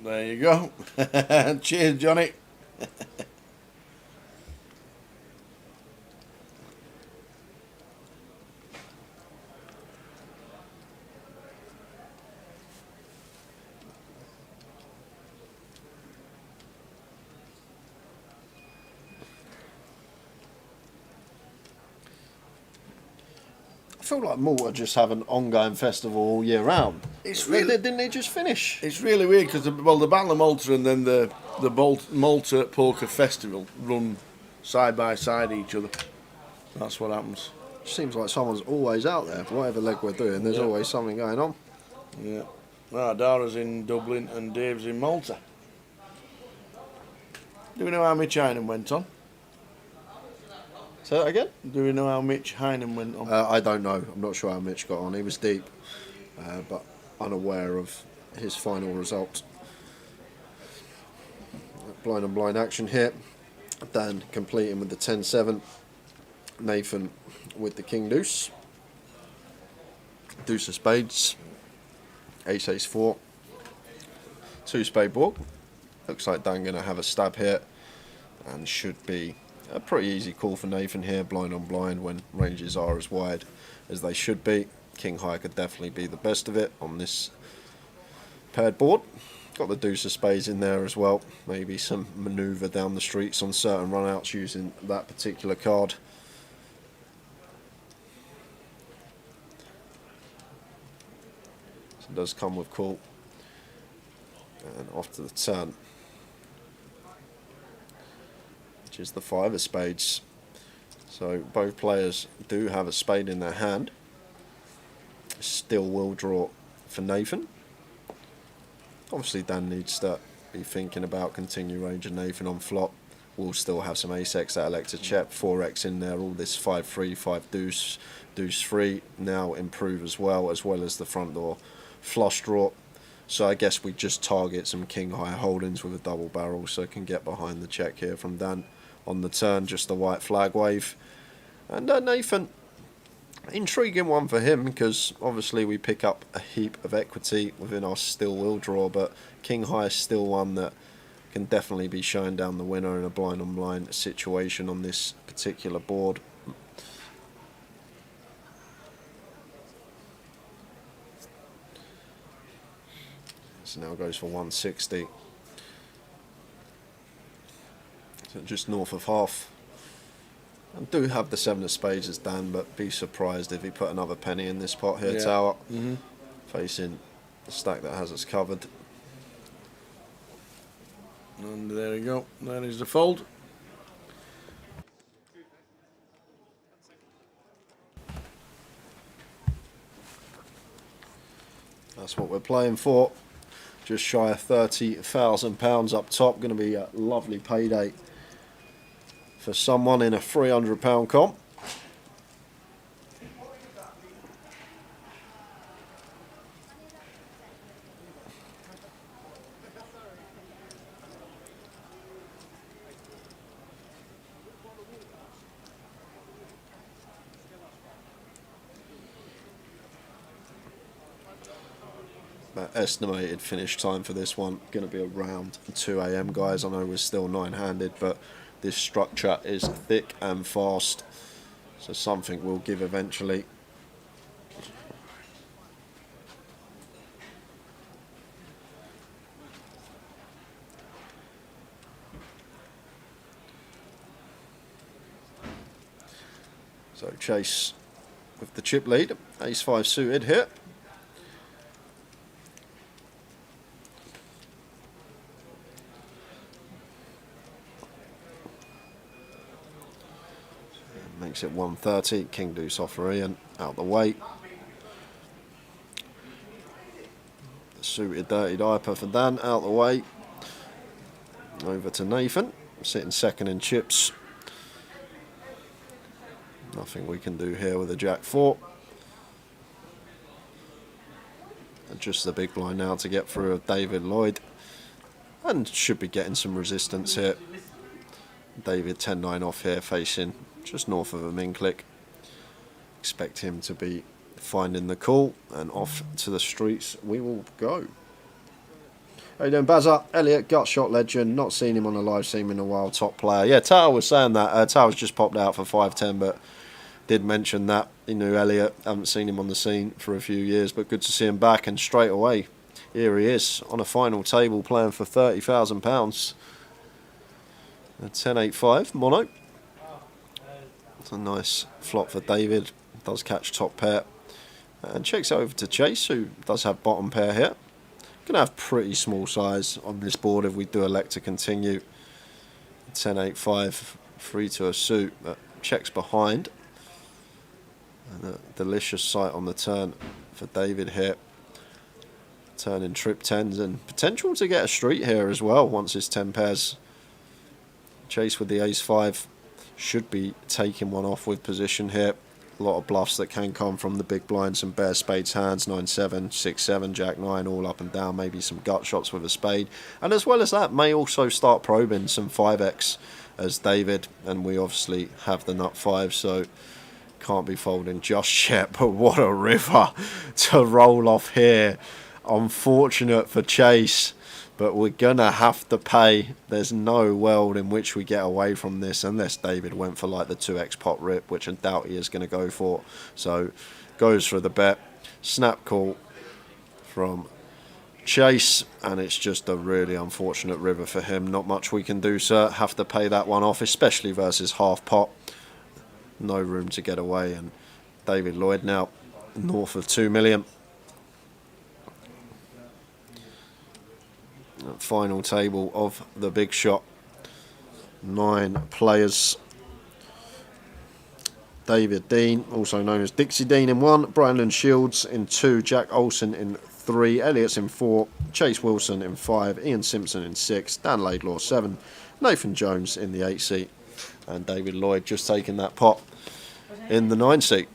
Speaker 5: There you go. Cheers, Johnny.
Speaker 6: I feel like Malta just have an ongoing festival all year round.
Speaker 5: It's really,
Speaker 6: didn't they just finish?
Speaker 5: It's really weird because the Battle of Malta and then the Malta Poker Festival run side by side each other. That's what happens.
Speaker 6: Seems like someone's always out there. Whatever leg we're doing, there's always something going on.
Speaker 5: Yeah. Dara's in Dublin and Dave's in Malta. Do we know how Mitch Heinen went on?
Speaker 6: Say that again?
Speaker 5: Do we know how Mitch Heinen went on?
Speaker 6: I don't know. I'm not sure how Mitch got on. He was deep, but unaware of his final result. Blind on blind action here. Dan completing with the 10-7. Nathan with the King Deuce. Deuce of Spades. Ace Ace 4. 2 spade board. Looks like Dan going to have a stab here, and should be a pretty easy call for Nathan here. Blind on blind when ranges are as wide as they should be. King high could definitely be the best of it on this paired board. Got the Deuce of Spades in there as well. Maybe some manoeuvre down the streets on certain runouts using that particular card. So it does come with call. And off to the turn, which is the 5 of Spades. So both players do have a spade in their hand. Still will draw for Nathan. Obviously Dan needs to be thinking about continue range, and Nathan on flop will still have some ace-x that elect to check. 4x in there, all this 5-3, 5-deuce, deuce-3 now improve as well as the front door flush draw. So I guess we just target some king high holdings with a double barrel, so can get behind the check here from Dan on the turn. Just the white flag wave. And Nathan, intriguing one for him, because obviously we pick up a heap of equity within our still will draw, but king high is still one that can definitely be showing down the winner in a blind on blind situation on this particular board. So now goes for 160. So just north of half. I do have the 7 of Spades as Dan, but be surprised if he put another penny in this pot here, Tower. Facing the stack that has us covered.
Speaker 5: And there we go. There is the fold.
Speaker 6: That's what we're playing for. Just shy of £30,000 up top. Going to be a lovely payday for someone in a £300 comp. Estimated finish time for this one going to be around 2 AM, guys. I know we're still 9-handed, but this structure is thick and fast, so something will give eventually. So Chase with the chip lead, ace-5 suited here. Makes it 130. King Deuce off for Ian, out the way. The suited dirty diaper for Dan, out the way. Over to Nathan, sitting second in chips. Nothing we can do here with a Jack-4. And just the big blind now to get through of David Lloyd. And should be getting some resistance here. David 10-9 off here, facing just north of a min click. Expect him to be finding the call, and off to the streets we will go. How you doing, Bazza? Elliot, gut shot legend. Not seen him on the live stream in a while. Top player. Yeah, Tao was saying that. Tao's just popped out for 5-10, but did mention that he knew Elliot. Haven't seen him on the scene for a few years, but good to see him back. And straight away, here he is on a final table playing for £30,000. A 10-8-5 mono. It's a nice flop for David. Does catch top pair. And checks over to Chase, who does have bottom pair here. Going to have pretty small size on this board if we do elect to continue. 10-8-5, 3 to a suit, but checks behind. And a delicious sight on the turn for David here. Turning trip 10s and potential to get a street here as well once his 10 pairs. Chase with the ace-5 should be taking one off with position here. A lot of bluffs that can come from the big blind, some bare spades hands, 9-7, 6-7, Jack-9, all up and down, maybe some gut shots with a spade. And as well as that, may also start probing some 5x as David, and we obviously have the nut 5, so can't be folding just yet. But what a river to roll off here. Unfortunate for Chase, but we're gonna have to pay. There's no world in which we get away from this unless David went for like the 2x pot rip, which I doubt he is going to go for. So goes for the bet. Snap call from Chase, and it's just a really unfortunate river for him. Not much we can do, sir. Have to pay that one off, especially versus half pot. No room to get away, and David Lloyd now north of 2 million. Final table of the big shot. 9 players. David Dean, also known as Dixie Dean, in 1. Brandon Shields in 2. Jack Olsen in 3. Elliott's in 4. Chase Wilson in 5. Ian Simpson in 6. Dan Laidlaw 7. Nathan Jones in the 8 seat. And David Lloyd just taking that pot in the 9 seat.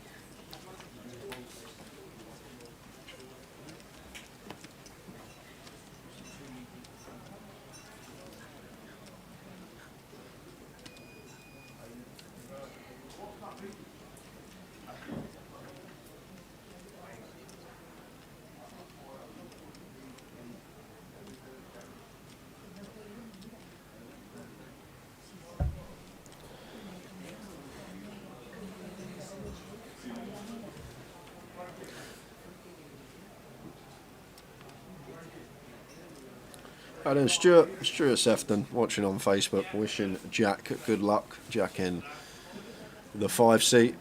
Speaker 6: And then Stuart Sefton watching on Facebook, wishing Jack good luck. Jack in the 5 seat.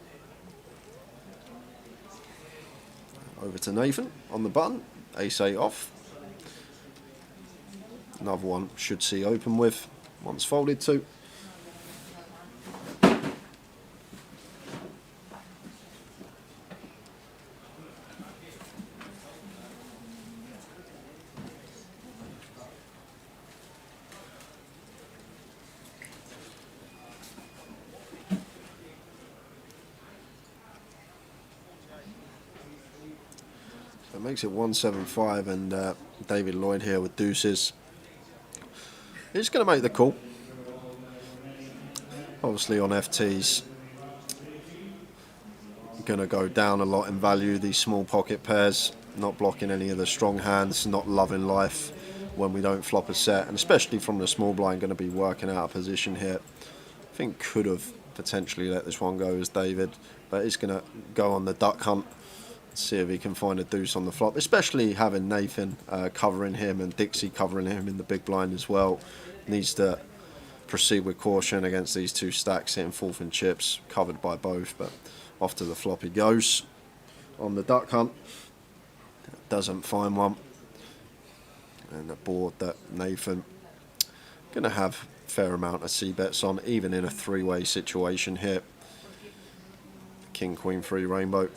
Speaker 6: Over to Nathan on the button. Ace-8 off. Another one should see open with. Once folded to. It makes it 175, and David Lloyd here with deuces. He's going to make the call. Obviously on FTs, going to go down a lot in value. These small pocket pairs, not blocking any of the strong hands, not loving life when we don't flop a set, and especially from the small blind, going to be working out a position here. I think could have potentially let this one go as David, but he's going to go on the duck hunt. See if he can find a deuce on the flop, especially having Nathan covering him and Dixie covering him in the big blind as well. Needs to proceed with caution against these 2 stacks, hitting 4th and chips, covered by both, but off to the flop he goes on the duck hunt. Doesn't find one, and a board that Nathan going to have a fair amount of C-bets on, even in a 3-way situation here. King, Queen, 3 rainbow.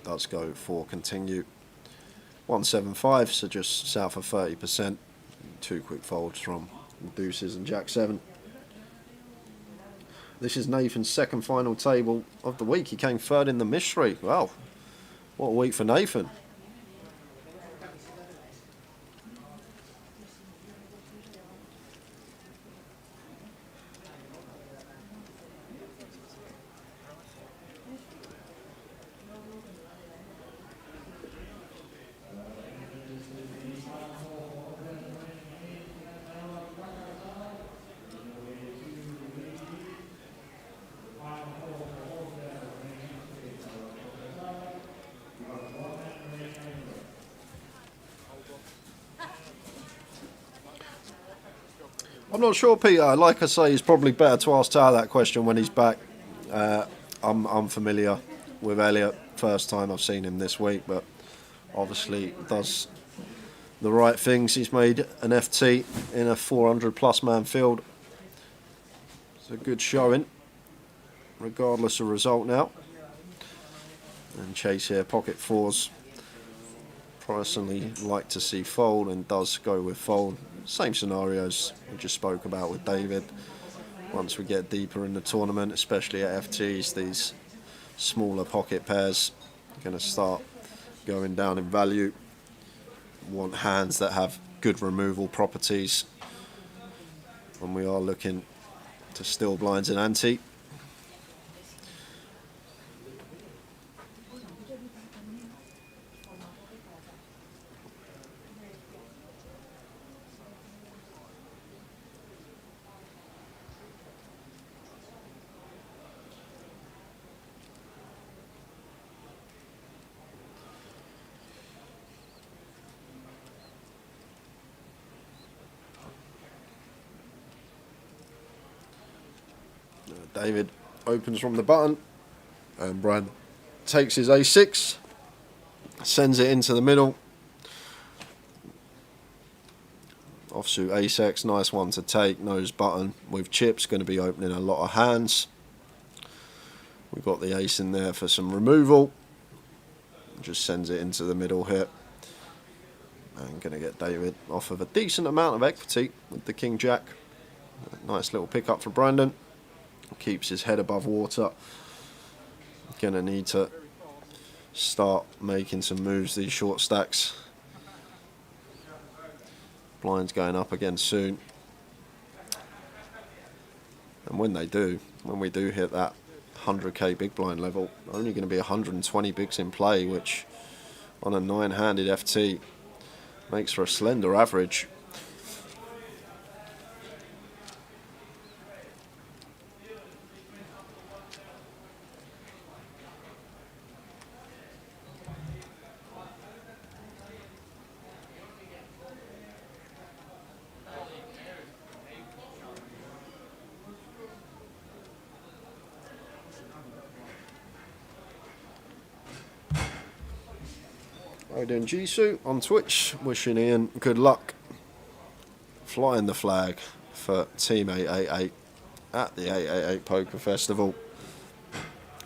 Speaker 6: Does go for continue. 175, so just south of 30%. 2 quick folds from deuces and Jack 7. This is Nathan's second final table of the week. He came 3rd in the mystery. Wow, what a week for Nathan. I'm not sure, Peter. Like I say, it's probably better to ask Tao that question when he's back. I'm familiar with Elliot. First time I've seen him this week, but obviously does the right things. He's made an FT in a 400+ man field. It's a good showing, regardless of result now. And Chase here, pocket fours. Personally like to see fold and does go with fold. Same scenarios we just spoke about with David. Once we get deeper in the tournament, especially at FTs, these smaller pocket pairs are going to start going down in value. Want hands that have good removal properties. And we are looking to still blinds in ante. David opens from the button, and Brad takes his A6, sends it into the middle. Offsuit ace-x, nice one to take, nose button with chips, going to be opening a lot of hands. We've got the ace in there for some removal. Just sends it into the middle here. And going to get David off of a decent amount of equity with the king-jack. Nice little pickup for Brandon. Keeps his head above water. Gonna need to start making some moves, these short stacks. Blinds going up again soon. And when they do, when we do hit that 100k big blind level, only going to be 120 bigs in play, which on a 9-handed FT makes for a slender average. Doing Jisoo on Twitch, wishing Ian good luck flying the flag for Team 888 at the 888 Poker Festival.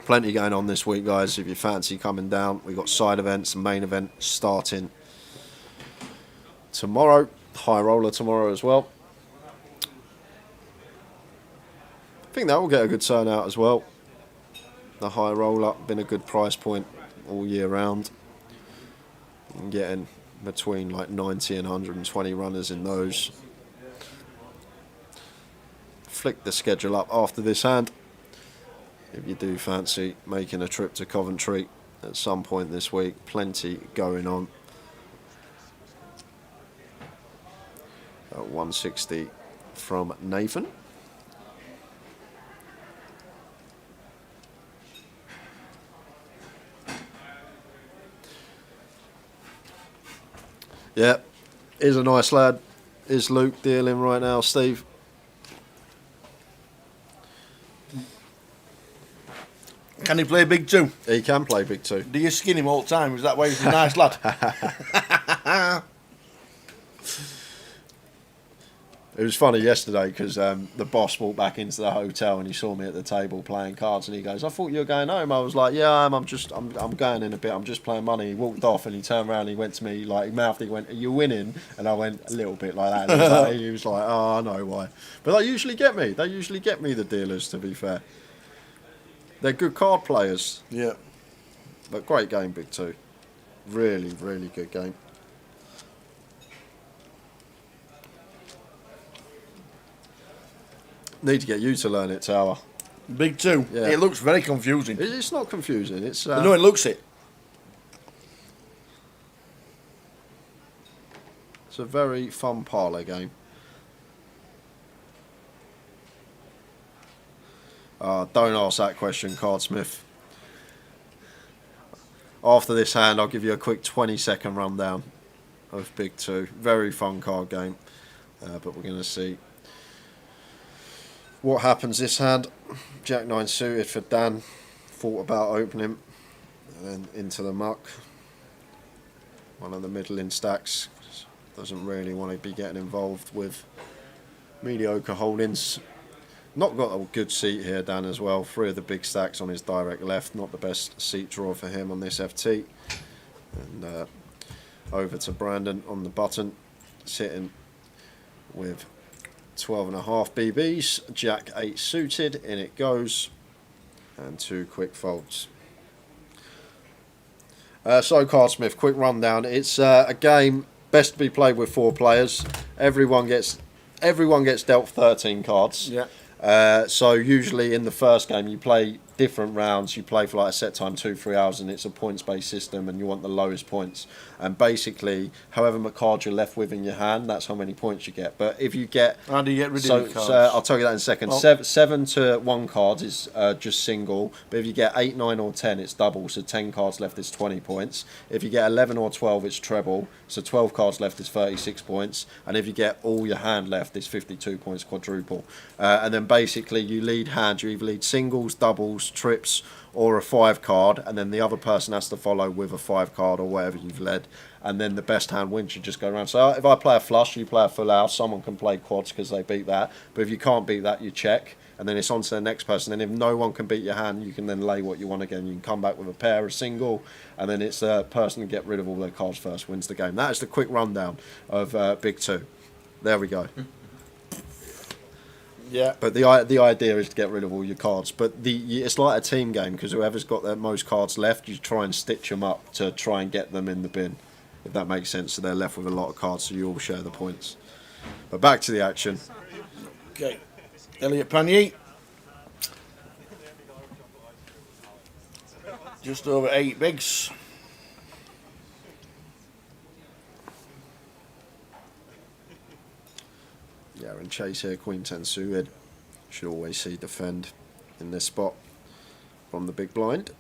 Speaker 6: Plenty going on this week, guys. If you fancy coming down, we've got side events, main event starting tomorrow, high roller tomorrow as well. I think that will get a good turnout as well. The high roller been a good price point all year round. Getting between like 90 and 120 runners in those. Flick the schedule up after this hand if you do fancy making a trip to Coventry at some point this week. Plenty going on. At 160 from Nathan. Yeah, he's a nice lad. Is Luke dealing right now, Steve?
Speaker 5: Can he play big two?
Speaker 6: He can play big two.
Speaker 5: Do you skin him all the time? Is that why he's a nice lad? It was funny yesterday because the boss walked back into the hotel and he saw me at the table playing cards and he goes, "I thought you were going home." I was like, "Yeah, I'm going in a bit. I'm just playing money." He walked off and he turned around and he went to me like, he mouthed, he went, "Are you winning?" And I went a little bit like that. And he was like, "Oh, I know why." But they usually get me. They usually get me, the dealers, to be fair. They're good card players. Yeah.
Speaker 6: But great game, big two. Really, really good game. Need to get you to learn it, Tower.
Speaker 5: Big two. Yeah. It looks very confusing.
Speaker 6: It's not confusing. It's
Speaker 5: no, it looks it.
Speaker 6: It's a very fun parlour game. Don't ask that question, Cardsmith. After this hand, I'll give you a quick 20-second rundown of Big Two. Very fun card game, but we're going to see What happens this hand? Jack 9 suited for Dan. Thought about opening, and then into the muck. One of the middling stacks. Doesn't really want to be getting involved with mediocre holdings. Not got a good seat here, Dan, as well. 3 of the big stacks on his direct left. Not the best seat draw for him on this FT. And over to Brandon on the button, sitting with 12.5 BBs. Jack 8 suited, in it goes. And 2 quick folds. So Cardsmith, quick rundown. It's a game best to be played with 4 players. Everyone gets dealt 13 cards.
Speaker 5: Yeah.
Speaker 6: So usually in the first game you play different rounds. You play for like a set time 2-3 hours, and it's a points based system, and you want the lowest points. And basically, however much cards you're left with in your hand, that's how many points you get. But if you get,
Speaker 5: how do you get rid of your cards?
Speaker 6: I'll tell you that in a second. 7 to 1 cards is just single. But if you get 8, 9, or 10, it's double. So 10 cards left is 20 points. If you get 11 or 12, it's treble. So 12 cards left is 36 points. And if you get all your hand left, it's 52 points, quadruple. And then basically you lead hand. You either lead singles, doubles, trips, or a 5 card, and then the other person has to follow with a 5 card or whatever you've led, and then the best hand wins. You just go around. So if I play a flush, you play a full house. Someone can play quads because they beat that, but if you can't beat that, you check, and then it's on to the next person. And if no one can beat your hand, you can then lay what you want again. You can come back with a pair, a single, and then it's the person who get rid of all their cards first wins the game. That is the quick rundown of Big 2. There we go.
Speaker 5: Yeah.
Speaker 6: But the idea is to get rid of all your cards. But it's like a team game, because whoever's got the most cards left, you try and stitch them up to try and get them in the bin, if that makes sense. So they're left with a lot of cards, so you all share the points. But back to the action.
Speaker 5: Okay. Elliot Panier. Just over 8 bigs.
Speaker 6: Yeah, and Chase here, Queen 10 suited. Should always see defend in this spot from the big blind.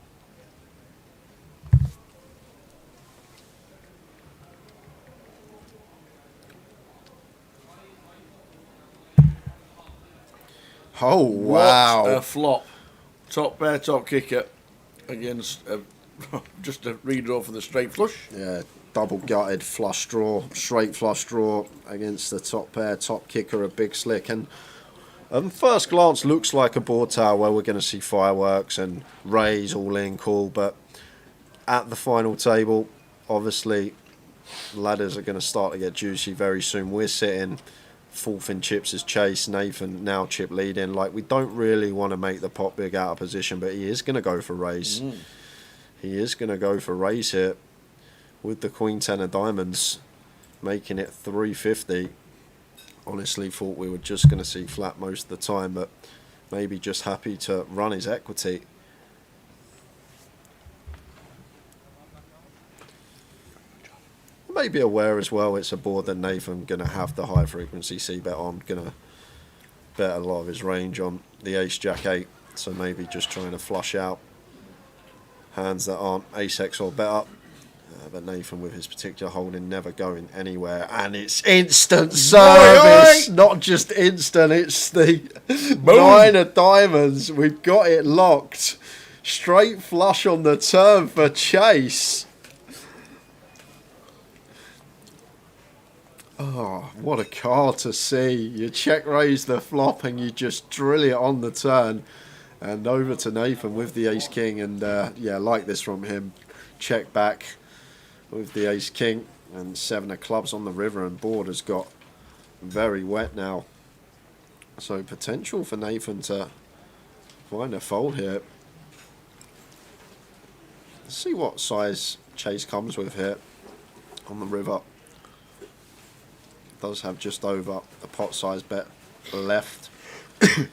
Speaker 6: Oh, wow.
Speaker 5: What a flop. Top pair, top kicker against just a redraw for the straight flush.
Speaker 6: Yeah, double gutted flush draw, straight flush draw against the top pair, top kicker, a big slick. And first glance looks like a board tower where we're going to see fireworks and raise all in, cool. But at the final table, obviously, ladders are going to start to get juicy very soon. We're sitting 4th in chips as Chase, Nathan now chip leading. Like, we don't really want to make the pot big out of position, but he is going to go for raise. He is going to go for raise here with the Queen 10 of diamonds, making it 350. Honestly thought we were just going to see flat most of the time, but maybe just happy to run his equity. Maybe aware as well it's a board that Nathan going to have the high frequency C-bet on, going to bet a lot of his range on the ace jack 8, so maybe just trying to flush out hands that aren't ace X or better. But Nathan with his particular holding never going anywhere, and it's instant service. Not just instant, it's the 9 of diamonds. We've got it locked. Straight flush on the turn for Chase. Oh, what a card to see. You check raise the flop and you just drill it on the turn. And over to Nathan with the ace king, and yeah, like this from him. Check back with the ace king and 7 of clubs on the river, and board has got very wet now. So potential for Nathan to find a fold here. Let's see what size Chase comes with here on the river. Does have just over a pot size bet left. I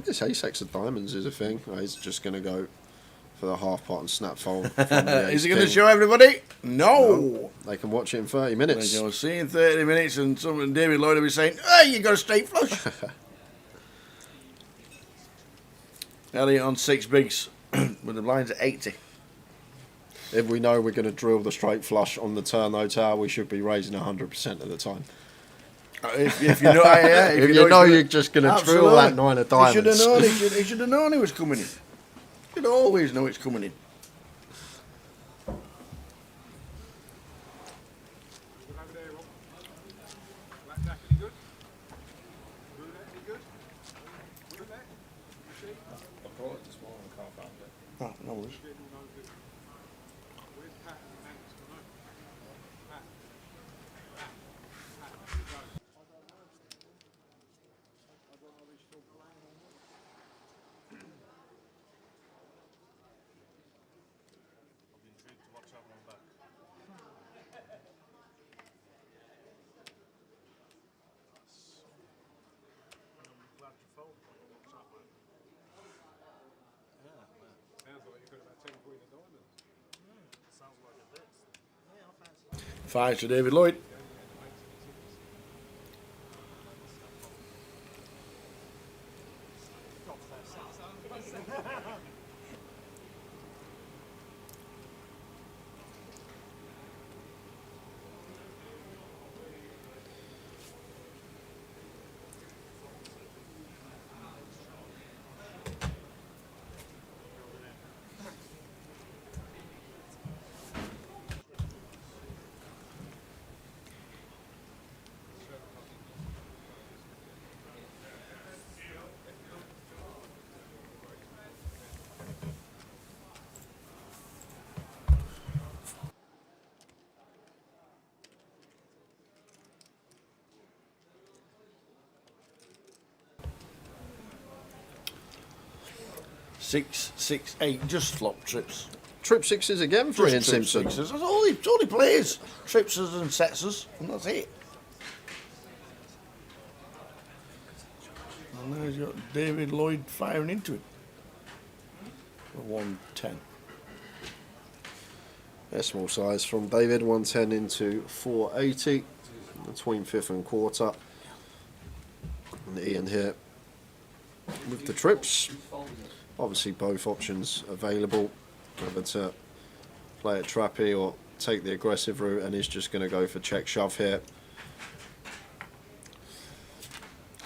Speaker 6: guess ace X of diamonds is a thing. He's just going to go for the half pot and snap fold.
Speaker 5: Is he going to show everybody? No.
Speaker 6: They can watch it in 30 minutes.
Speaker 5: They can see in 30 minutes, and someone, David Lloyd, will be saying, "Hey, you got a straight flush." Elliot on 6 bigs with the blinds at 80.
Speaker 6: If we know we're going to drill the straight flush on the turn though, Tower, we should be raising 100% of the time.
Speaker 5: If you know, yeah,
Speaker 6: if you know you're just going to drill that 9 of diamonds.
Speaker 5: He should have known it was coming in. You'd always know it's coming in. Oh, no worries. Five to David Lloyd. Six, 6, 8, just flop trips.
Speaker 6: Trip sixes again for Ian Simpson.
Speaker 5: Sixes. That's all he plays. Tripsers and setsers, and that's it. And there's got David Lloyd firing into it. For 110.
Speaker 6: Yeah, small size from David, 110 into 480 between fifth and quarter. And Ian here with the trips. Obviously both options available, whether to play a trappy or take the aggressive route, and he's just going to go for check shove here.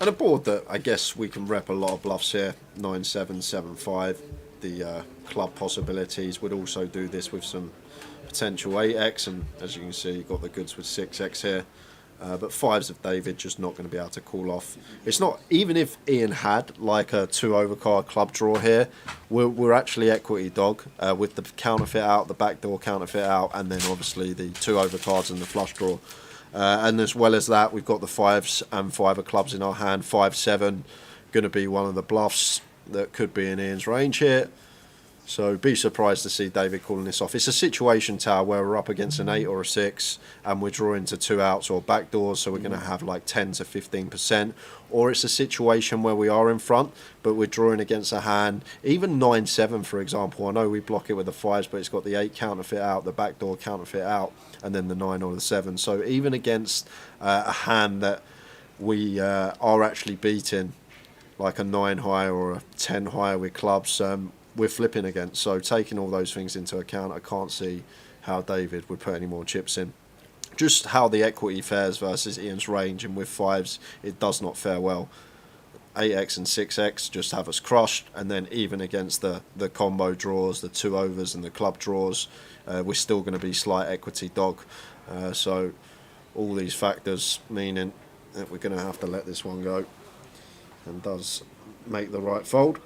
Speaker 6: And a board that I guess we can rep a lot of bluffs here, 9-7, 7-5. The club possibilities would also do this with some potential 8x, and as you can see, you've got the goods with 6x here. But fives of David just not going to be able to call off. It's not, even if Ian had like a 2 overcard club draw here, we're actually equity dog with the counterfeit out, the backdoor counterfeit out, and then obviously the 2 overcards and the flush draw. And as well as that, we've got the 5s and 5 of clubs in our hand. 5-7 going to be one of the bluffs that could be in Ian's range here. So be surprised to see David calling this off. It's a situation tower where we're up against an 8 or a 6 and we're drawing to 2 outs or back doors, so we're going to have like 10 to 15%. Or it's a situation where we are in front but we're drawing against a hand, even 9-7 for example. I know we block it with the 5s, but it's got the 8 counterfeit out, the back door counterfeit out, and then the 9 or the 7. So even against a hand that we are actually beating, like a 9 high or a 10 high with clubs, we're flipping against. So taking all those things into account, I can't see how David would put any more chips in. Just how the equity fares versus Ian's range, and with 5s it does not fare well. 8x and 6x just have us crushed, and then even against the combo draws, the 2 overs and the club draws, we're still going to be slight equity dog. So all these factors meaning that we're going to have to let this one go, and does make the right fold.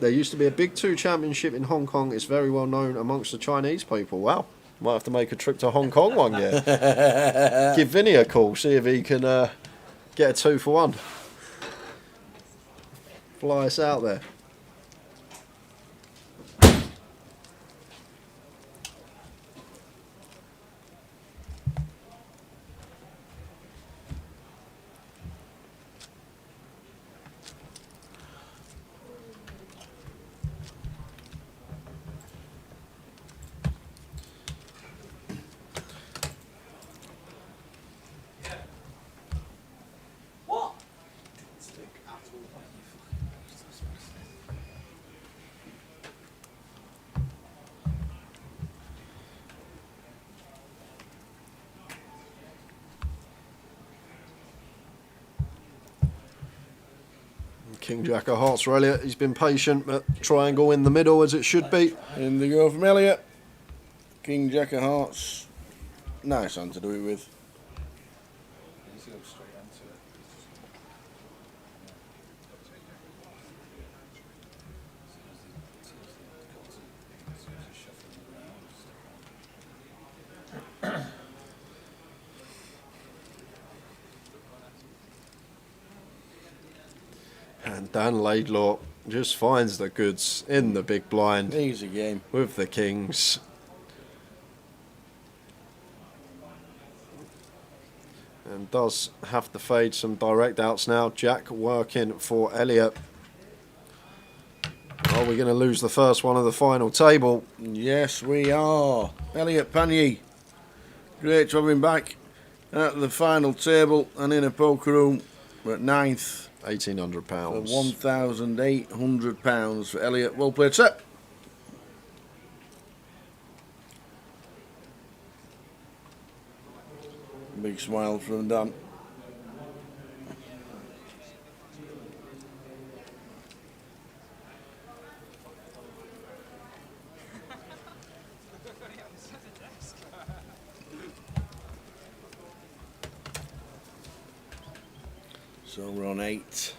Speaker 6: There used to be a Big 2 championship in Hong Kong. It's very well known amongst the Chinese people. Wow. Might have to make a trip to Hong Kong one year. Give Vinny a call, see if he can get a 2 for 1. Fly us out there. King Jack of Hearts for Elliot. He's been patient, but triangle in the middle as it should be.
Speaker 5: In the go from Elliot. King Jack of Hearts. Nice hand to do it with.
Speaker 6: And Dan Laidlaw just finds the goods in the big blind.
Speaker 5: Easy game.
Speaker 6: With the kings. And does have to fade some direct outs now. Jack working for Elliot. Are we going to lose the first one of the final table?
Speaker 5: Yes, we are. Elliot Panier. Great to have him back at the final table and in a poker room. We're at 9th.
Speaker 6: £1,800.
Speaker 5: For £1,800 for Elliot. Well played, set. Big smile from Dan. So we're on 8.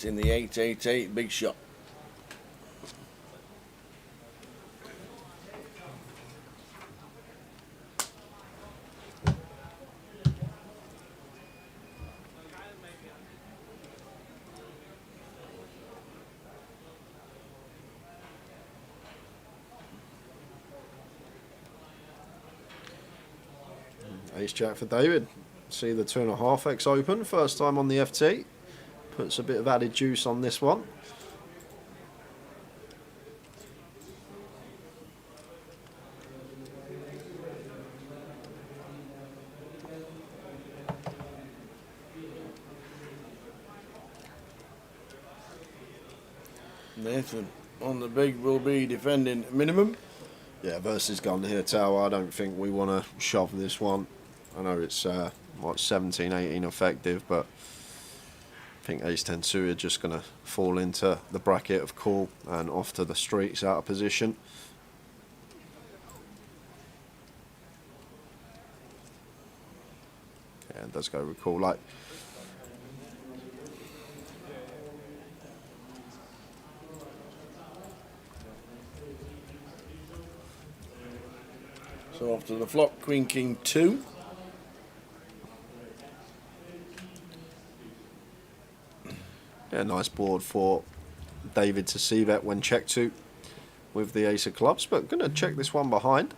Speaker 5: In the 888, big shot.
Speaker 6: Ace Jack for David. See the 2.5x open. First time on the FT. Puts a bit of added juice on this one.
Speaker 5: Nathan on the big will be defending minimum.
Speaker 6: Yeah, versus gun here tower. I don't think we want to shove this one. I know it's what 17, 18 effective, but I think ace 10 suited just going to fall into the bracket of call and off to the streets out of position. Yeah, it does go with call like.
Speaker 5: So after the flop, Queen King 2.
Speaker 6: Yeah, nice board for David to see that when check to with the ace of clubs, but going to check this one behind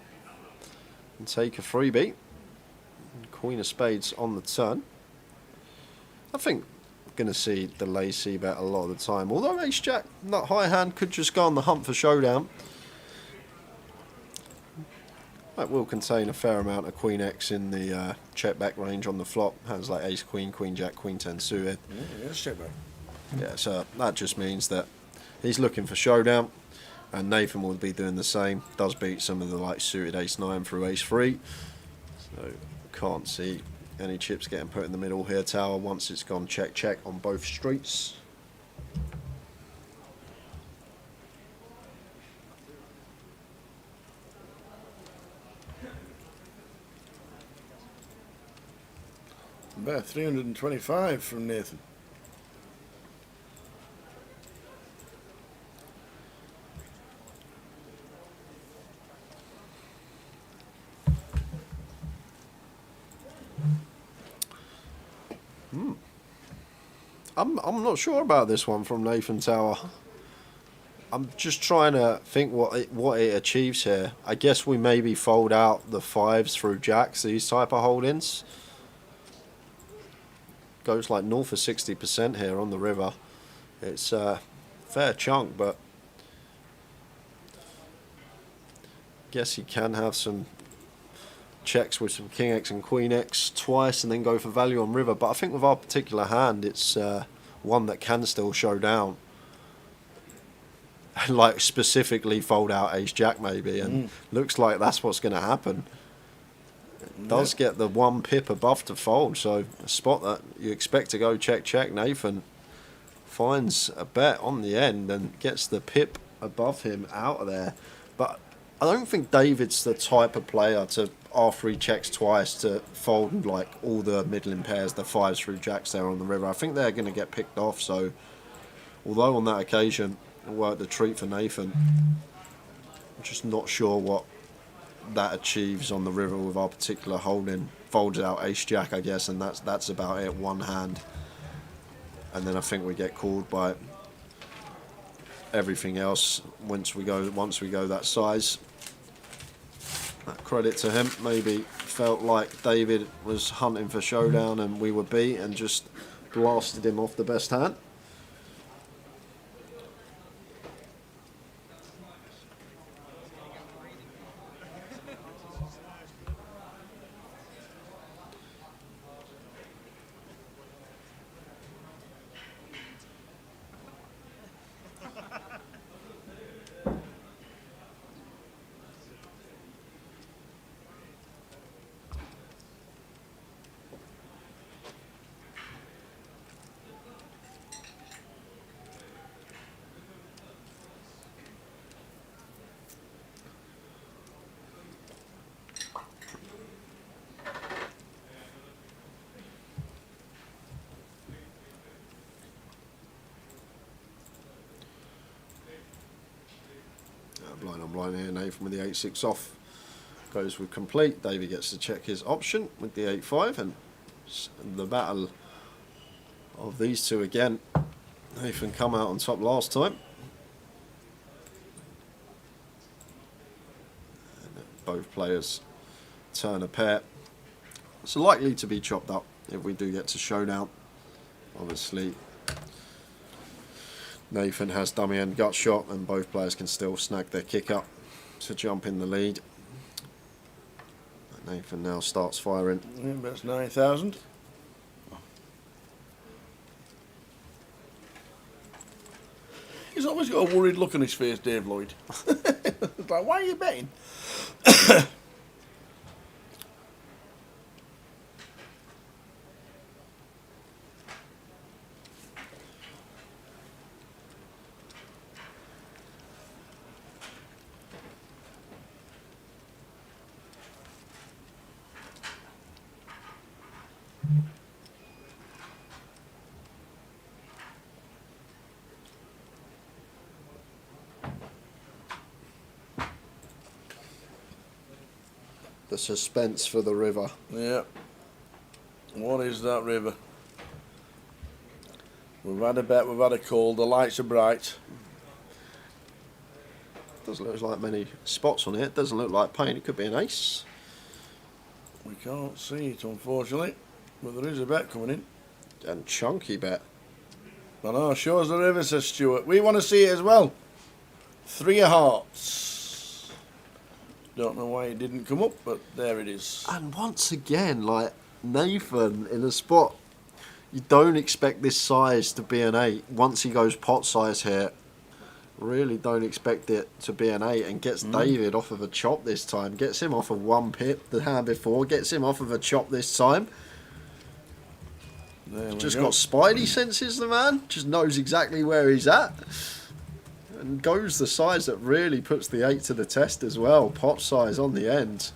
Speaker 6: and take a freebie. Queen of spades on the turn. I think going to see the lay c bet a lot of the time, although ace jack, that high hand, could just go on the hunt for showdown. That will contain a fair amount of Queen X in the check back range on the flop. Hands like ace queen, queen jack, queen 10 suited.
Speaker 5: Yeah, check back.
Speaker 6: Yeah, so that just means that he's looking for showdown, and Nathan will be doing the same. Does beat some of the like suited ace 9 through ace 3, so can't see any chips getting put in the middle here. Tower once it's gone check check on both streets.
Speaker 5: About 325 from Nathan.
Speaker 6: I'm not sure about this one from Nathan Tower. I'm just trying to think what it achieves here. I guess we maybe fold out the 5s through jacks, these type of holdings. Goes like north of 60% here on the river. It's a fair chunk, but guess he can have some checks with some King X and Queen X twice and then go for value on river. But I think with our particular hand, it's one that can still show down. Like specifically fold out ace jack maybe, and looks like that's what's going to happen. does get the 1 pip above to fold, so a spot that you expect to go check. Nathan finds a bet on the end and gets the pip above him out of there. But I don't think David's the type of player to, after he checks twice, to fold like all the middling pairs, the 5s through jacks there on the river. I think they're going to get picked off, so although on that occasion it worked a treat for Nathan, I'm just not sure what that achieves on the river with our particular holding. Folded out ace jack, I guess, and that's about it. One hand, and then I think we get called by everything else once we go that size. Credit to him. Maybe felt like David was hunting for showdown and we were beat and just blasted him off the best hand. Blind on blind here, Nathan with the 8-6 off goes with complete. David gets to check his option with the 8-5, and the battle of these two again. Nathan come out on top last time. And both players turn a pair. It's likely to be chopped up if we do get to showdown. Obviously, Nathan has dummy and gut shot, and both players can still snag their kick up to jump in the lead. Nathan now starts firing.
Speaker 5: Yeah, that's 9,000. He's always got a worried look on his face, Dave Lloyd. It's like, why are you betting?
Speaker 6: The suspense for the river.
Speaker 5: Yeah. What is that river? We've had a bet, we've had a call, the lights are bright.
Speaker 6: Doesn't look like many spots on it. Doesn't look like pain. It could be an ace.
Speaker 5: We can't see it, unfortunately, but there is a bet coming in.
Speaker 6: And chunky bet.
Speaker 5: I know, shows the river, says Stuart. We want to see it as well. 3 of hearts. Don't know why it didn't come up, but there it is.
Speaker 6: And once again, like Nathan in a spot, you don't expect this size to be an 8. Once he goes pot size here, really don't expect it to be an 8, and gets David off of a chop this time. Gets him off of 1 pip the hand before, gets him off of a chop this time. Just got spidey senses, the man. Just knows exactly where he's at. And goes the size that really puts the 8 to the test as well. Pot size on the end.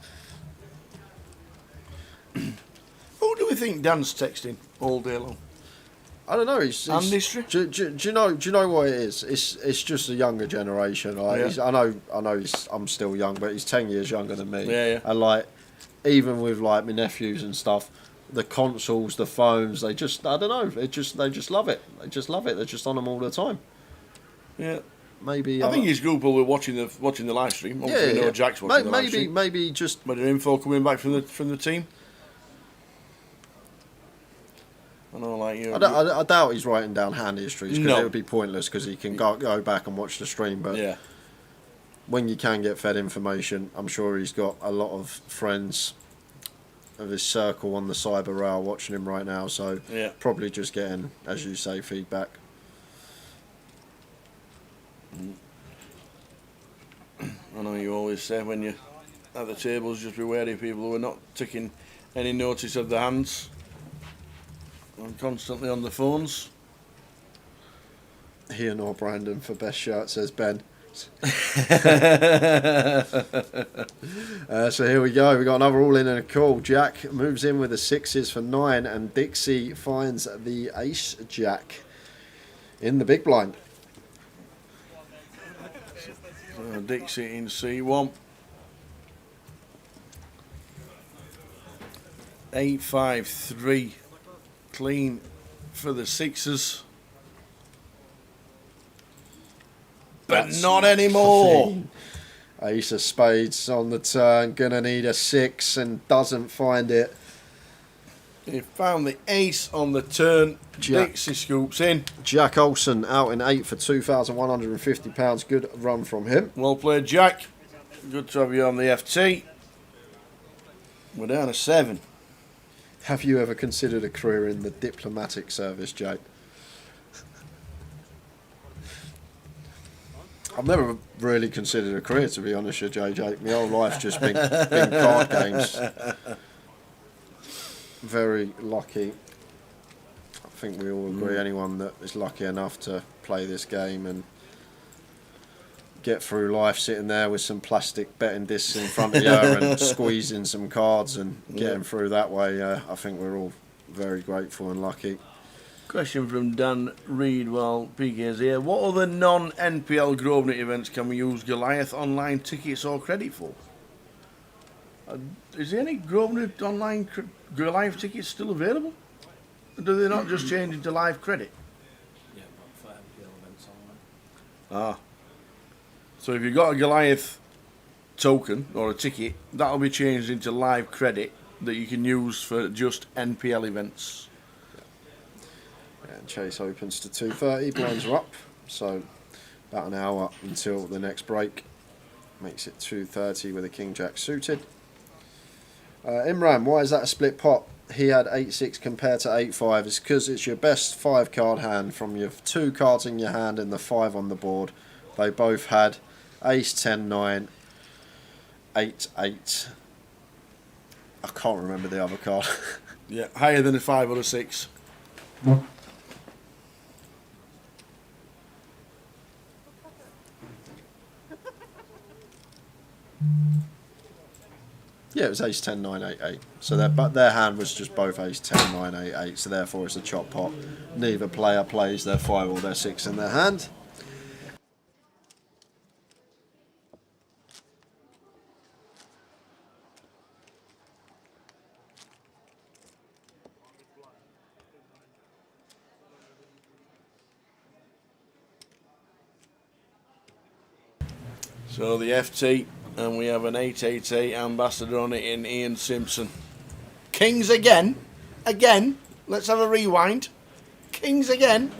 Speaker 5: Who do we think Dan's texting all day long?
Speaker 6: I don't know. Do you know what it is? It's just a younger generation. Like,
Speaker 5: Yeah.
Speaker 6: I know. I'm still young, but he's 10 years younger than me.
Speaker 5: Yeah.
Speaker 6: And like, even with like my nephews and stuff, the consoles, the phones, I don't know. They just love it. They just love it. They're just on them all the time.
Speaker 5: Yeah.
Speaker 6: Maybe
Speaker 5: I think his group will be watching the live stream. Obviously, no Jack's watching the live stream.
Speaker 6: Maybe just.
Speaker 5: But the info coming back from the team. I know, like you.
Speaker 6: I doubt he's writing down hand histories, because
Speaker 5: No.
Speaker 6: it would be pointless, because he can go back and watch the stream. But
Speaker 5: Yeah.
Speaker 6: when you can get fed information, I'm sure he's got a lot of friends of his circle on the cyber rail watching him right now. So
Speaker 5: Yeah.
Speaker 6: probably just getting, as you say, feedback.
Speaker 5: I know you always say when you at the tables, just be wary of people who are not taking any notice of the hands and constantly on the phones.
Speaker 6: Ian or Brandon for best shirt, says Ben. So here we go. We got another all in and a call. Jack moves in with the 6s for 9, and Dixie finds the ace jack in the big blind.
Speaker 5: So Dixie in C1. 8-5-3 clean for the 6s. But
Speaker 6: That's
Speaker 5: not anymore.
Speaker 6: clean. Ace of spades on the turn. Gonna need a 6 and doesn't find it.
Speaker 5: He found the ace on the turn. Dixie scoops in.
Speaker 6: Jack Olsen out in 8 for £2,150. Good run from him.
Speaker 5: Well played, Jack. Good to have you on the FT. We're down to 7.
Speaker 6: Have you ever considered a career in the diplomatic service, Jake? I've never really considered a career, to be honest with you, Jake. My whole life's just been card games. Very lucky. I think we all agree, anyone that is lucky enough to play this game and get through life sitting there with some plastic betting discs in front of you and squeezing some cards and getting through that way, I think we're all very grateful and lucky.
Speaker 5: Question from Dan Reed while PK's here. What other non-NPL Grosvenor events can we use Goliath online tickets or credit for? Is there any Grosvenor online Goliath tickets still available? Or do they not just change into live credit?
Speaker 1: Yeah, but for NPL events online.
Speaker 5: Ah. So if you've got a Goliath token or a ticket, that'll be changed into live credit that you can use for just NPL events.
Speaker 6: And Chase opens to 2:30, blinds are up, so about an hour until the next break. Makes it 2:30 with a King Jack suited. Imran, why is that a split pot? He had 8-6 compared to 8-5. It's because it's your best 5 card hand from your 2 cards in your hand and the 5 on the board. They both had Ace 10-9, 8-8. I can't remember the other card.
Speaker 5: Yeah, higher than a 5 or a 6.
Speaker 6: Yeah, it was Ace 10-9, 8-8. So their hand was just both Ace 10-9, 8-8. So therefore it's a chop pot. Neither player plays their 5 or their 6 in their hand.
Speaker 5: So the FT, and we have an 888 ambassador on it in Ian Simpson. Kings again? Again? Let's have a rewind. Kings again?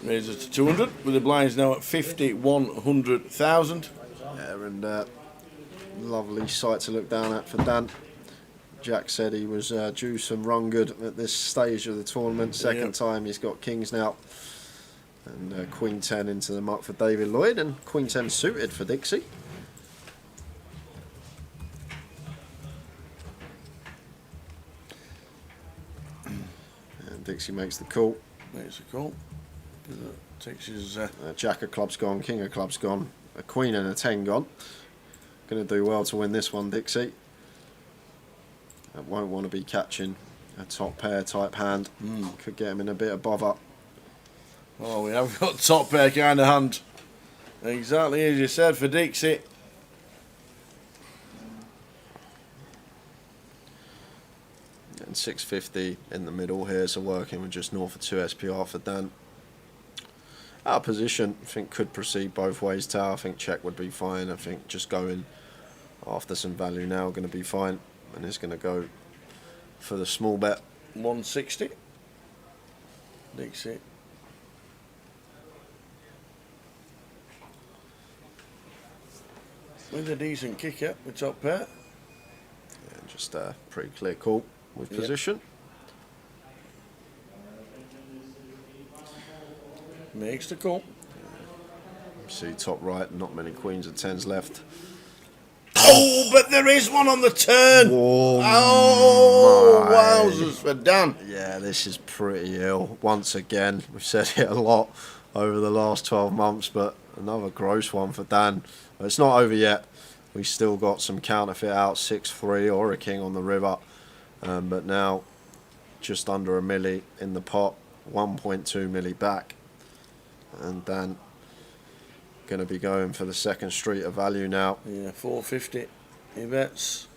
Speaker 5: Raises to 200, with the blinds now at 50, 100,000.
Speaker 6: Yeah, and lovely sight to look down at for Dan. Jack said he was due some run good at this stage of the tournament. Second time he's got Kings now. And Queen 10 into the muck for David Lloyd, and Queen 10 suited for Dixie. And Dixie makes the call.
Speaker 5: Makes the call. Takes his
Speaker 6: Jack of clubs gone, King of clubs gone, a Queen and a 10 gone. Going to do well to win this one, Dixie. Won't want to be catching a top pair type hand. Could get him in a bit of bother.
Speaker 5: Oh, we have got top pair kind of hand. Exactly as you said for Dixie.
Speaker 6: And 650 in the middle here, so working with just north of 2 SPR for Dan. Our position, I think, could proceed both ways, Tower. I think check would be fine. I think just going after some value now going to be fine. And it's going to go for the small bet.
Speaker 5: 160. Dixie. With a decent kicker with top pair.
Speaker 6: Yeah, just a pretty clear call with position.
Speaker 5: Makes the call.
Speaker 6: See top right, not many queens and tens left.
Speaker 5: Oh, but there is one on the turn.
Speaker 6: Whoa,
Speaker 5: wowzers for Dan.
Speaker 6: Yeah, this is pretty ill. Once again, we've said it a lot over the last 12 months, but another gross one for Dan. But it's not over yet. We still got some counterfeit out, 6-3 or a king on the river. But now just under a milli in the pot, 1.2 milli back. And Dan going to be going for the second street of value now.
Speaker 5: Yeah, 450 he bets.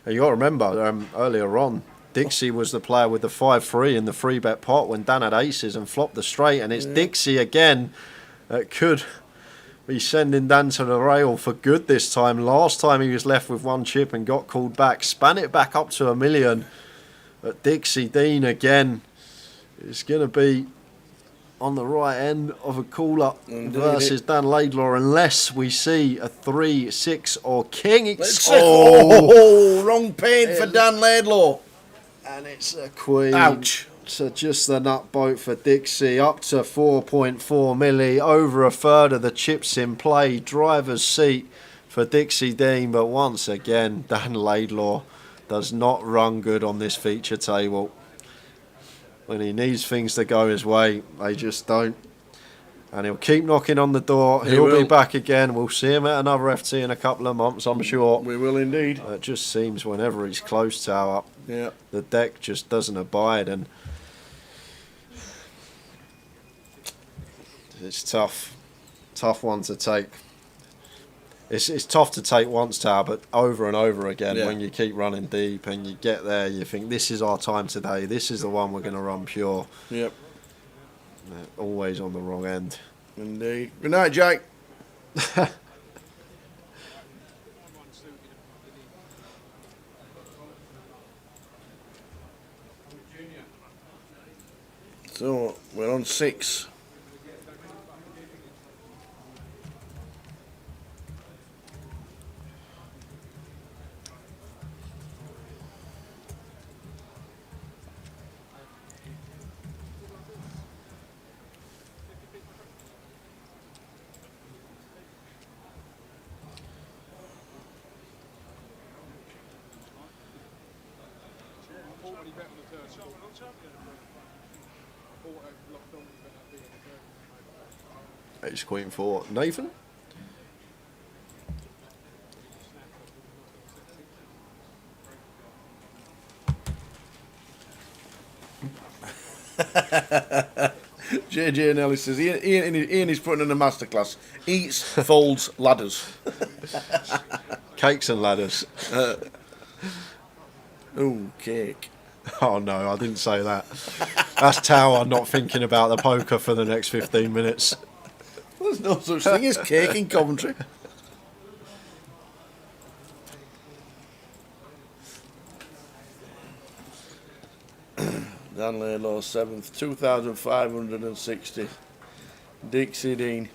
Speaker 6: And you got to remember, earlier on, Dixie was the player with the 5-3 in the free bet pot when Dan had aces and flopped the straight, and it's Dixie again that could be sending Dan to the rail for good this time. Last time he was left with one chip and got called back. Span it back up to $1 million. But Dixie Dean again is going to be on the right end of a call-up versus Dan Laidlaw, unless we see a 3, 6 or king.
Speaker 5: Wrong pain for Dan Laidlaw.
Speaker 6: And it's a queen.
Speaker 5: Ouch.
Speaker 6: So just the nut boat for Dixie, up to 4.4 milli, over a third of the chips in play. Driver's seat for Dixie Dean, but once again, Dan Laidlaw does not run good on this feature table. When he needs things to go his way, they just don't. And he'll keep knocking on the door. He'll be back again. We'll see him at another FT in a couple of months, I'm sure.
Speaker 5: We will indeed.
Speaker 6: It just seems whenever he's close tower, the deck just doesn't abide, and it's tough one to take. It's tough to take once tower, but over and over again when you keep running deep and you get there, you think this is our time today. This is the one we're going to run pure.
Speaker 5: Yep.
Speaker 6: Always on the wrong end.
Speaker 5: Indeed. Good night, Jake. So we're on 6.
Speaker 6: Ace Queen 4. Nathan?
Speaker 5: JJ Nelly says Ian is putting in a masterclass. Eats, folds, ladders.
Speaker 6: Cakes and ladders.
Speaker 5: Cake.
Speaker 6: Oh no, I didn't say that. That's Tower not thinking about the poker for the next 15 minutes.
Speaker 5: There's no such thing as cake in Coventry. Dan Laidlaw 7th, 2,560. Dixie Dean.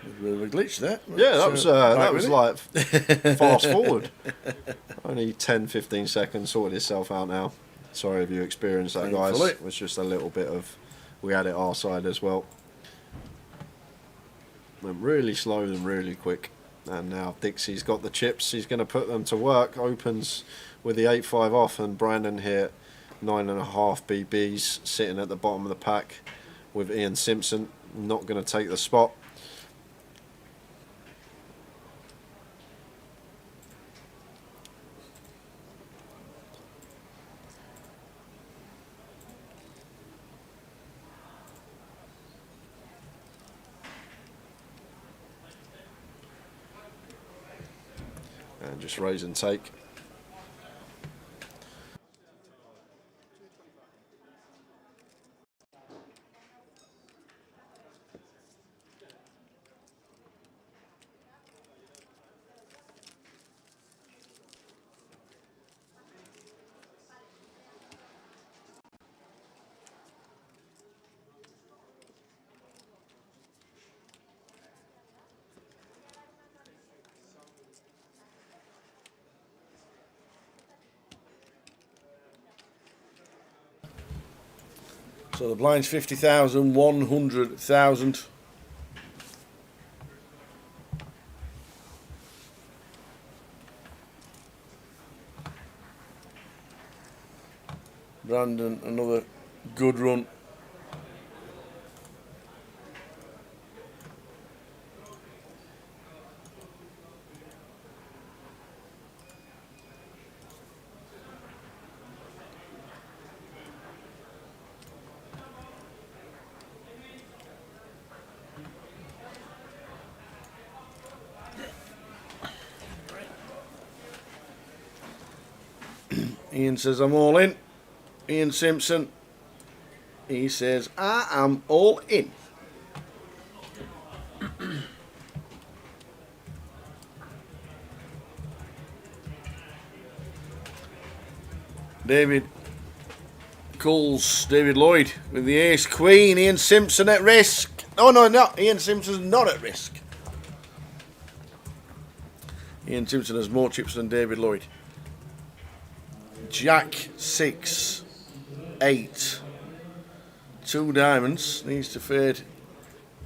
Speaker 5: A bit of a glitch there.
Speaker 6: Yeah, that was like fast forward. Only 10-15 seconds, sorted itself out now. Sorry if you experienced that, guys. It was just a little bit of, we had it our side as well. Went really slow and really quick. And now Dixie's got the chips. He's going to put them to work. Opens with the 8-5 off, and Brandon here 9.5 BBs sitting at the bottom of the pack with Ian Simpson. Not going to take the spot. And just raise and take.
Speaker 5: So the blind's 50,000, 100,000. Brandon, another good run. Ian says, I'm all in. Ian Simpson, he says, I am all in. David Coles, David Lloyd with the ace queen. Ian Simpson at risk. Oh no, not Ian Simpson's not at risk. Ian Simpson has more chips than David Lloyd. Jack 6 8, 2 diamonds, needs to fade.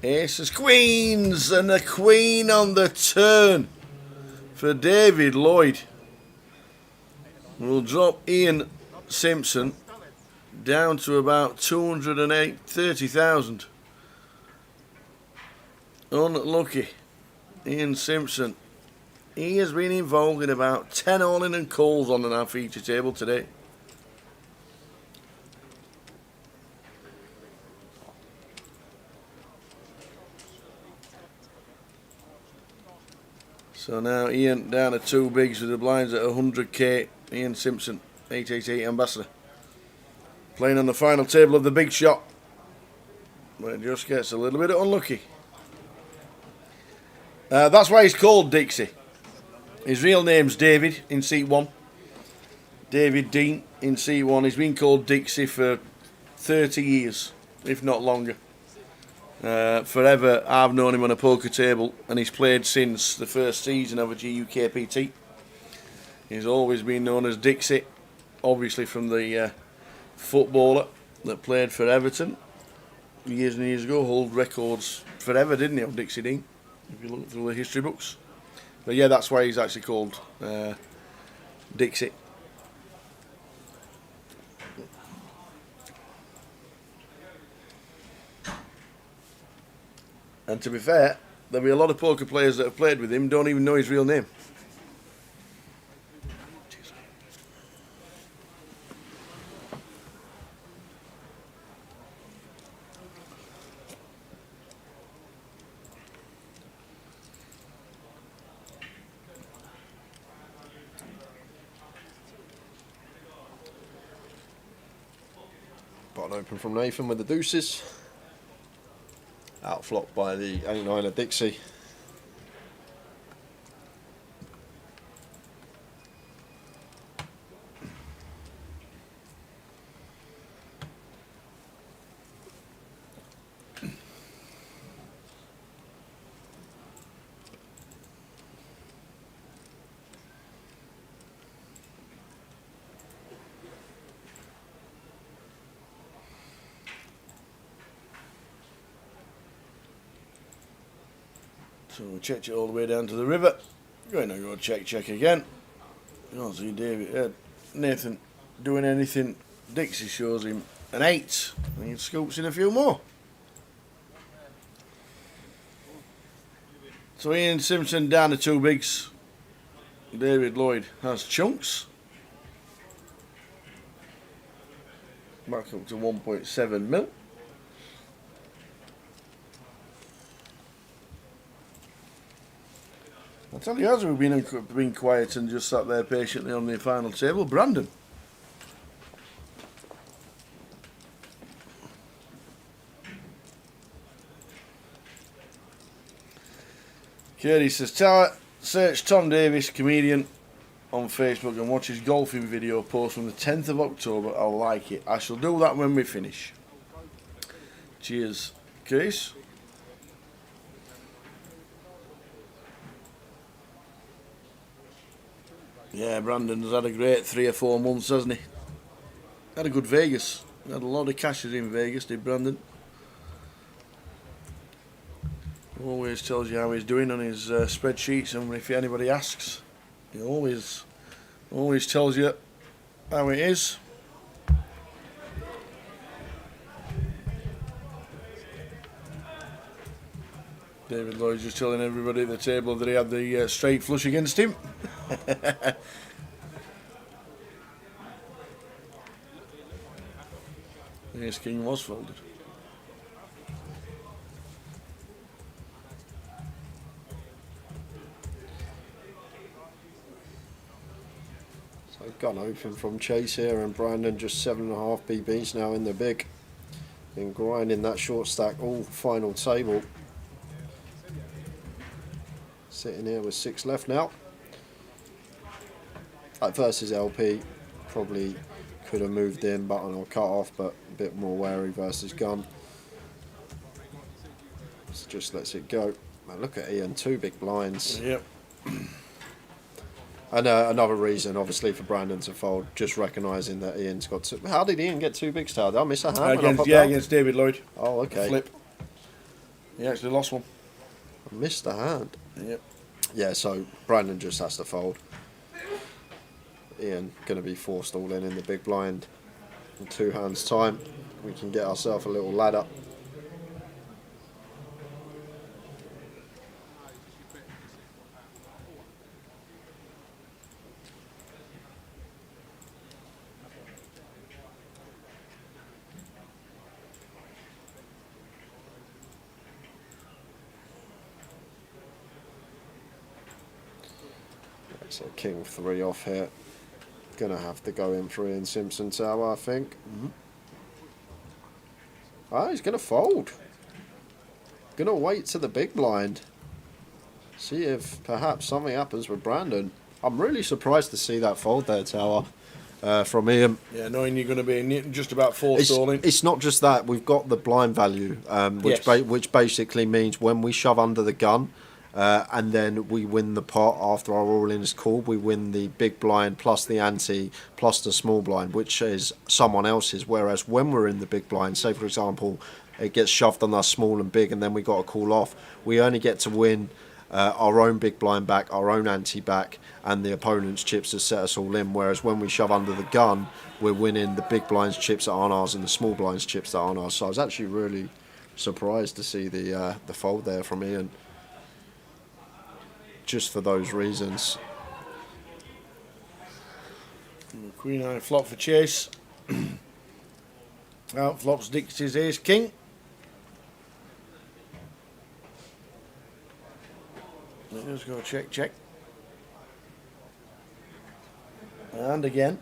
Speaker 5: Aces, queens, and a queen on the turn for David Lloyd. We'll drop Ian Simpson down to about 230,000. Unlucky. Ian Simpson. He has been involved in about 10 all-in and calls on our feature table today. So now Ian down to 2 bigs with the blinds at 100k. Ian Simpson, 888 Ambassador. Playing on the final table of the big shot. But it just gets a little bit unlucky. That's why he's called Dixie. His real name's David in seat 1. David Dean in seat 1. He's been called Dixie for 30 years, if not longer. Forever I've known him on a poker table, and he's played since the first season of a GUKPT. He's always been known as Dixie, obviously from the footballer that played for Everton years and years ago, hold records forever, didn't he, of Dixie Dean, if you look through the history books. But yeah, that's why he's actually called Dixie. And to be fair, there'll be a lot of poker players that have played with him don't even know his real name.
Speaker 6: Bottom open from Nathan with the deuces. Outflopped by the 8-9er Dixie.
Speaker 5: So we'll check it all the way down to the river. Going to go check again. You don't see David, Nathan doing anything. Dixie shows him an 8, and he scoops in a few more. So Ian Simpson down to 2 bigs. David Lloyd has chunks. Back up to 1.7 mil. I tell you, as we've been quiet and just sat there patiently on the final table, Brandon. Katie says, search Tom Davis, comedian, on Facebook and watch his golfing video post from the 10th of October. I'll like it. I shall do that when we finish. Cheers, Case. Yeah, Brandon's had a great 3 or 4 months, hasn't he? Had a good Vegas. Had a lot of cashes in Vegas, did Brandon? Always tells you how he's doing on his spreadsheets, and if anybody asks, he always tells you how it is. David Lloyd's just telling everybody at the table that he had the straight flush against him. The ace king was folded.
Speaker 6: So gun open from Chase here, and Brandon just 7.5 BBs now in the big. Been grinding that short stack all final table. Sitting here with 6 left now. Versus LP, probably could have moved in button or cut off, but a bit more wary versus gun. So just lets it go. Now look at Ian, 2 big blinds.
Speaker 5: Yep.
Speaker 6: And another reason, obviously, for Brandon to fold, just recognising that Ian's got 2. How did Ian get 2 big stars? Did I miss a hand?
Speaker 5: Against David Lloyd.
Speaker 6: Oh, okay.
Speaker 5: Flip. He actually lost one.
Speaker 6: I missed a hand.
Speaker 5: Yep.
Speaker 6: Yeah, so Brandon just has to fold. Ian going to be forced all in the big blind. In 2 hands time, we can get ourselves a little ladder. So king 3 off here. Gonna have to go in for Ian Simpson tower, I think. He's gonna fold. Gonna wait to the big blind. See if perhaps something happens with Brandon. I'm really surprised to see that fold there, tower, from Ian.
Speaker 5: Yeah, knowing you're going to be just about forestalling.
Speaker 6: It's not just that. We've got the blind value, which basically means when we shove under the gun, and then we win the pot after our all-in is called, we win the big blind plus the ante plus the small blind, which is someone else's. Whereas when we're in the big blind, say for example, it gets shoved on us small and big, and then we got to call off, we only get to win our own big blind back, our own ante back, and the opponent's chips to set us all in. Whereas when we shove under the gun, we're winning the big blind's chips that aren't ours and the small blind's chips that aren't ours. So I was actually really surprised to see the fold there from Ian. Just for those reasons.
Speaker 5: Queen eye flop for Chase. Out flops Dixie's ace king. Let's go check, check. And again.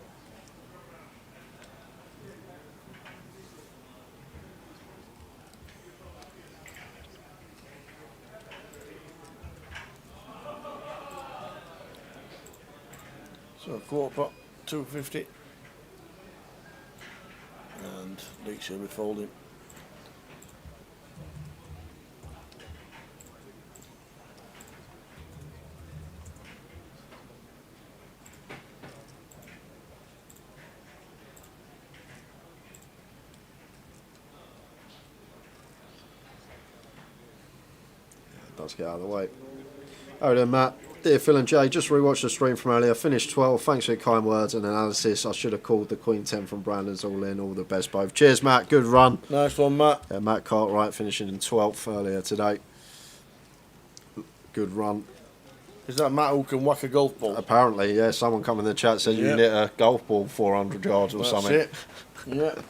Speaker 5: So quarter pot, 250. And Dixie will be folding.
Speaker 6: Let's get out of the way. Oh then, Matt. Dear Phil and Jay, just rewatched the stream from earlier. Finished 12. Thanks for your kind words and analysis. I should have called the Queen 10 from Brandon's all in. All the best both. Cheers, Matt. Good run.
Speaker 5: Nice one, Matt.
Speaker 6: Yeah, Matt Cartwright finishing in 12th earlier today. Good run.
Speaker 5: Is that Matt who can whack a golf ball?
Speaker 6: Apparently, yeah. Someone come in the chat said you can hit a golf ball 400 yards or something.
Speaker 5: That's it. Yeah.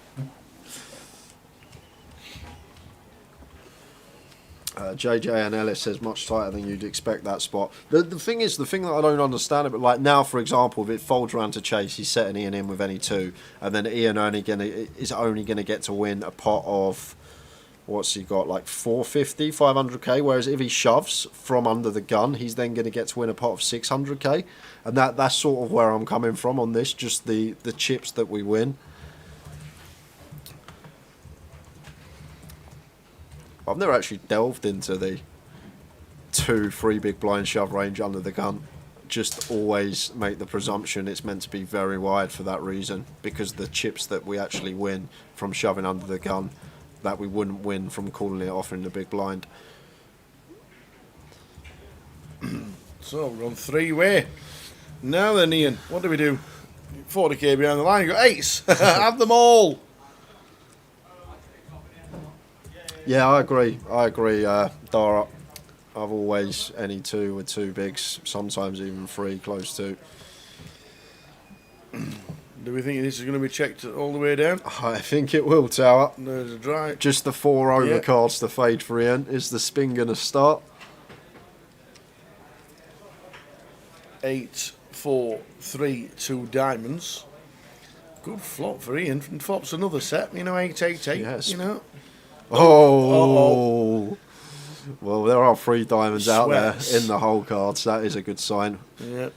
Speaker 6: JJ and Ellis says much tighter than you'd expect that spot. The thing is, the thing that I don't understand it, but like now, for example, if it folds around to Chase, he's setting Ian in with any 2, and then Ian is only gonna get to win a pot of, what's he got, like 450, 500k. Whereas if he shoves from under the gun, he's then gonna get to win a pot of 600k, and that's sort of where I'm coming from on this. Just the chips that we win. I've never actually delved into the 2-3 big blind shove range under the gun. just always make the presumption it's meant to be very wide for that reason, because the chips that we actually win from shoving under the gun, that we wouldn't win from calling it off in the big blind.
Speaker 5: So we're on 3-way. Now then, Ian, what do we do? 40k behind the line, you got 8s. Have them all.
Speaker 6: Yeah, I agree. Dara, I've always any 2 with 2 bigs, sometimes even 3 close to.
Speaker 5: Do we think this is going to be checked all the way down?
Speaker 6: I think it will, Tower.
Speaker 5: There's a dry.
Speaker 6: Just the 4 overcards to fade for Ian. Is the spin going to start?
Speaker 5: 8, 4, 3, 2 diamonds. Good flop for Ian. And flops another set. 888.
Speaker 6: Yes.
Speaker 5: Oh.
Speaker 6: Well, there are 3 diamonds out there
Speaker 5: Sweats.
Speaker 6: in the whole cards. That is a good sign.
Speaker 5: Yeah.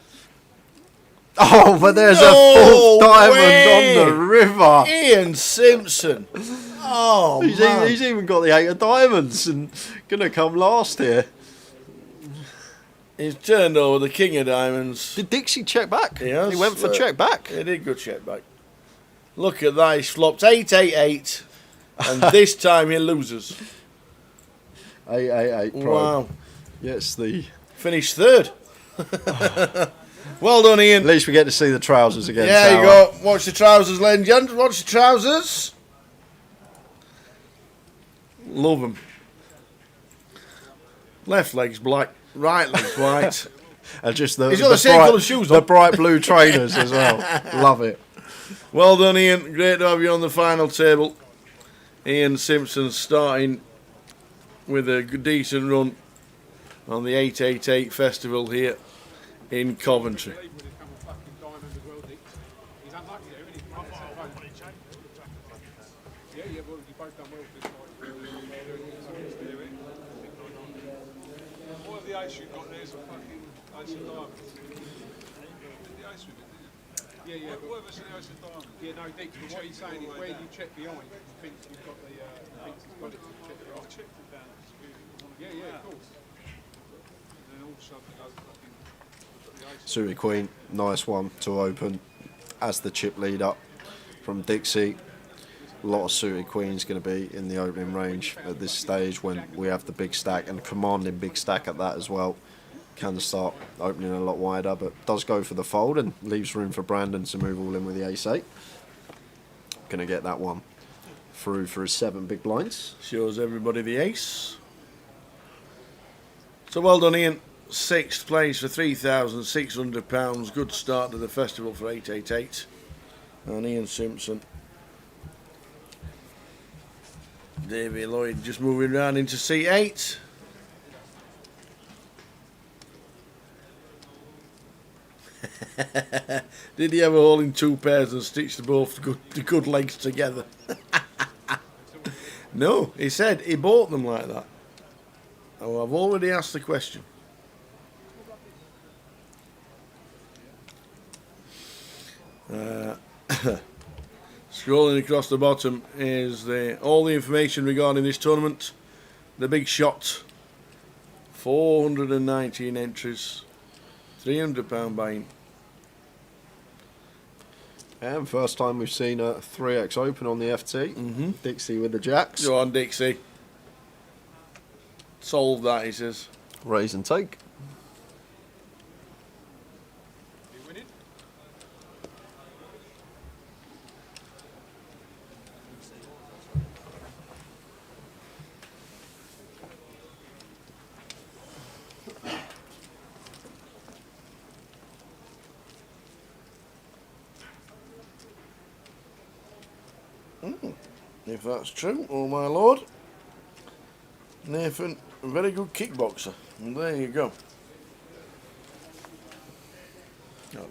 Speaker 6: Oh, but there's a 4th diamond on the river.
Speaker 5: Ian Simpson. Oh, man.
Speaker 6: He's even got the 8 of diamonds and going to come last here.
Speaker 5: He's turned over the king of diamonds.
Speaker 6: Did Dixie check back?
Speaker 5: Yes,
Speaker 6: He went for check back.
Speaker 5: He did go check back. Look at that. He's flopped 888. And this time he loses.
Speaker 6: 888 Pro.
Speaker 5: Wow.
Speaker 6: Yes, the...
Speaker 5: Finished 3rd. Well done, Ian.
Speaker 6: At least we get to see the trousers again.
Speaker 5: Yeah, you
Speaker 6: Tower.
Speaker 5: go. Watch the trousers, ladies and gentlemen. Watch the trousers. Love them. Left leg's black, right leg's white.
Speaker 6: And just
Speaker 5: He's got the same colour shoes
Speaker 6: the
Speaker 5: on.
Speaker 6: bright blue trainers as well. Love it.
Speaker 5: Well done, Ian. Great to have you on the final table. Ian Simpson starting with a decent run on the 888 festival here in Coventry.
Speaker 10: What the ace you've got there is a fucking ace of diamonds. The ace with it, didn't you? Yeah, but whatever's the ace of diamonds. Yeah, no, Dick, but what he's saying is where you check behind, you think you've got the, thinks he's got it to check it off. Check it down. Yeah, of course. And then all of a sudden it goes fucking, the ace.
Speaker 6: Suited Queen, nice one to open as the chip lead up from Dixie. A lot of suited queens going to be in the opening range at this stage when we have the big stack, and commanding big stack at that as well. Can start opening a lot wider, but does go for the fold and leaves room for Brandon to move all in with the ace-8. Going to get that one through for his 7 big blinds.
Speaker 5: Shows everybody the ace. So well done, Ian. 6th place for £3,600. Good start to the festival for 888. And Ian Simpson. Davey Lloyd just moving round into C8. Did he have a hole in 2 pairs and stitch the good legs together? No, he said he bought them like that. Oh, I've already asked the question. Scrolling across the bottom is all the information regarding this tournament. The big shot. 419 entries. £300 buy-in.
Speaker 6: And first time we've seen a 3x open on the FT. Dixie with the jacks.
Speaker 5: Go on, Dixie. Solve that, he says.
Speaker 6: Raise and take.
Speaker 5: If that's true, oh my lord. Nathan, a very good kickboxer. And there you go. Oh.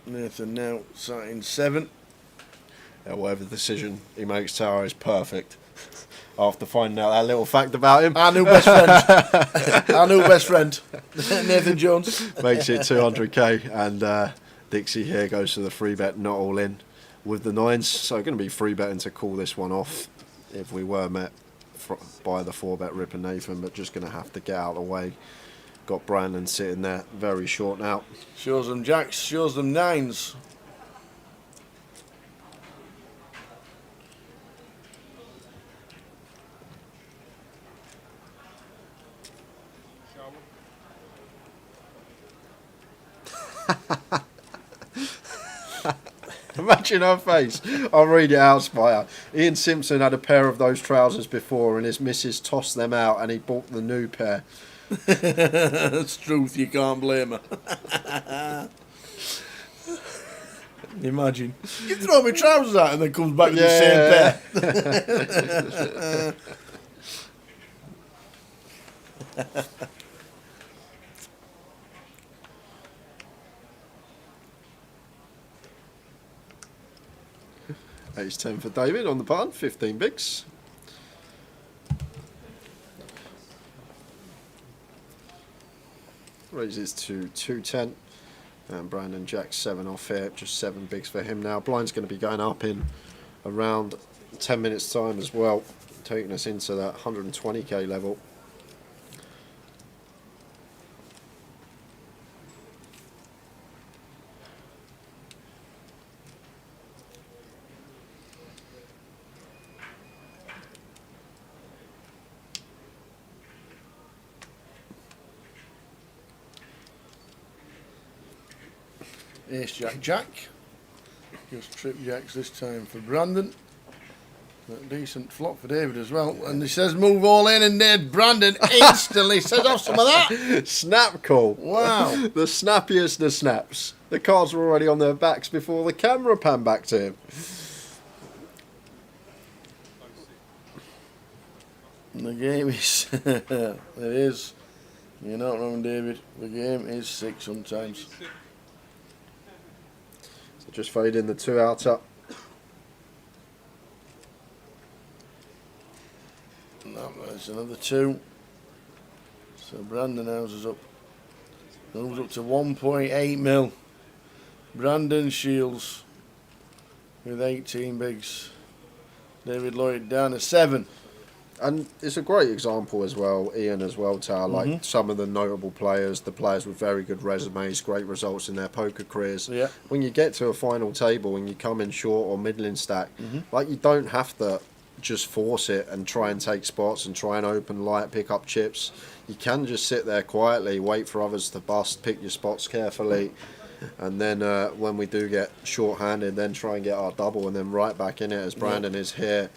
Speaker 5: Nathan now sat in 7.
Speaker 6: Yeah, whatever decision he makes, Tower is perfect. After finding out that little fact about him.
Speaker 5: Our new best friend. Our new best friend. Nathan Jones.
Speaker 6: Makes it 200k, and Dixie here goes to the free bet, not all in. with the 9s. So going to be free betting to call this one off if we were met by the 4-bet Ripper Nathan, but just going to have to get out of the way. Got Brandon sitting there very short now.
Speaker 5: Shows them jacks, shows them 9s.
Speaker 6: Imagine her face. I'll read it out, Spire. Ian Simpson had a pair of those trousers before and his missus tossed them out and he bought the new pair.
Speaker 5: That's truth, you can't blame her. Imagine. You throw my trousers out and then comes back in the same pair.
Speaker 6: Ace 10 for David on the button, 15 bigs. Raises to 210. And Brandon Jack 7 off here, just 7 bigs for him now. Blind's going to be going up in around 10 minutes time as well, taking us into that 120k level.
Speaker 5: Ace Jack Jack. Just trip jacks this time for Brandon. A decent flop for David as well. And he says move all in, and then Brandon instantly says off some of that.
Speaker 6: Snap call.
Speaker 5: Wow.
Speaker 6: The snappiest of snaps. The cards were already on their backs before the camera panned back to him.
Speaker 5: And the game is... it is. You're not wrong, David. The game is 6 sometimes.
Speaker 6: So just fade in the 2 outer.
Speaker 5: No, there's another 2. So Brandon houses up. Moves up to 1.8 mil. Brandon Shields with 18 bigs. David Lloyd down to 7.
Speaker 6: And it's a great example as well, Ian, as well, Tal, like some of the notable players, the players with very good resumes, great results in their poker careers.
Speaker 5: Yeah.
Speaker 6: When you get to a final table and you come in short or middling stack, like you don't have to just force it and try and take spots and try and open light, pick up chips. You can just sit there quietly, wait for others to bust, pick your spots carefully, and then when we do get short-handed, then try and get our double and then right back in it as Brandon is here.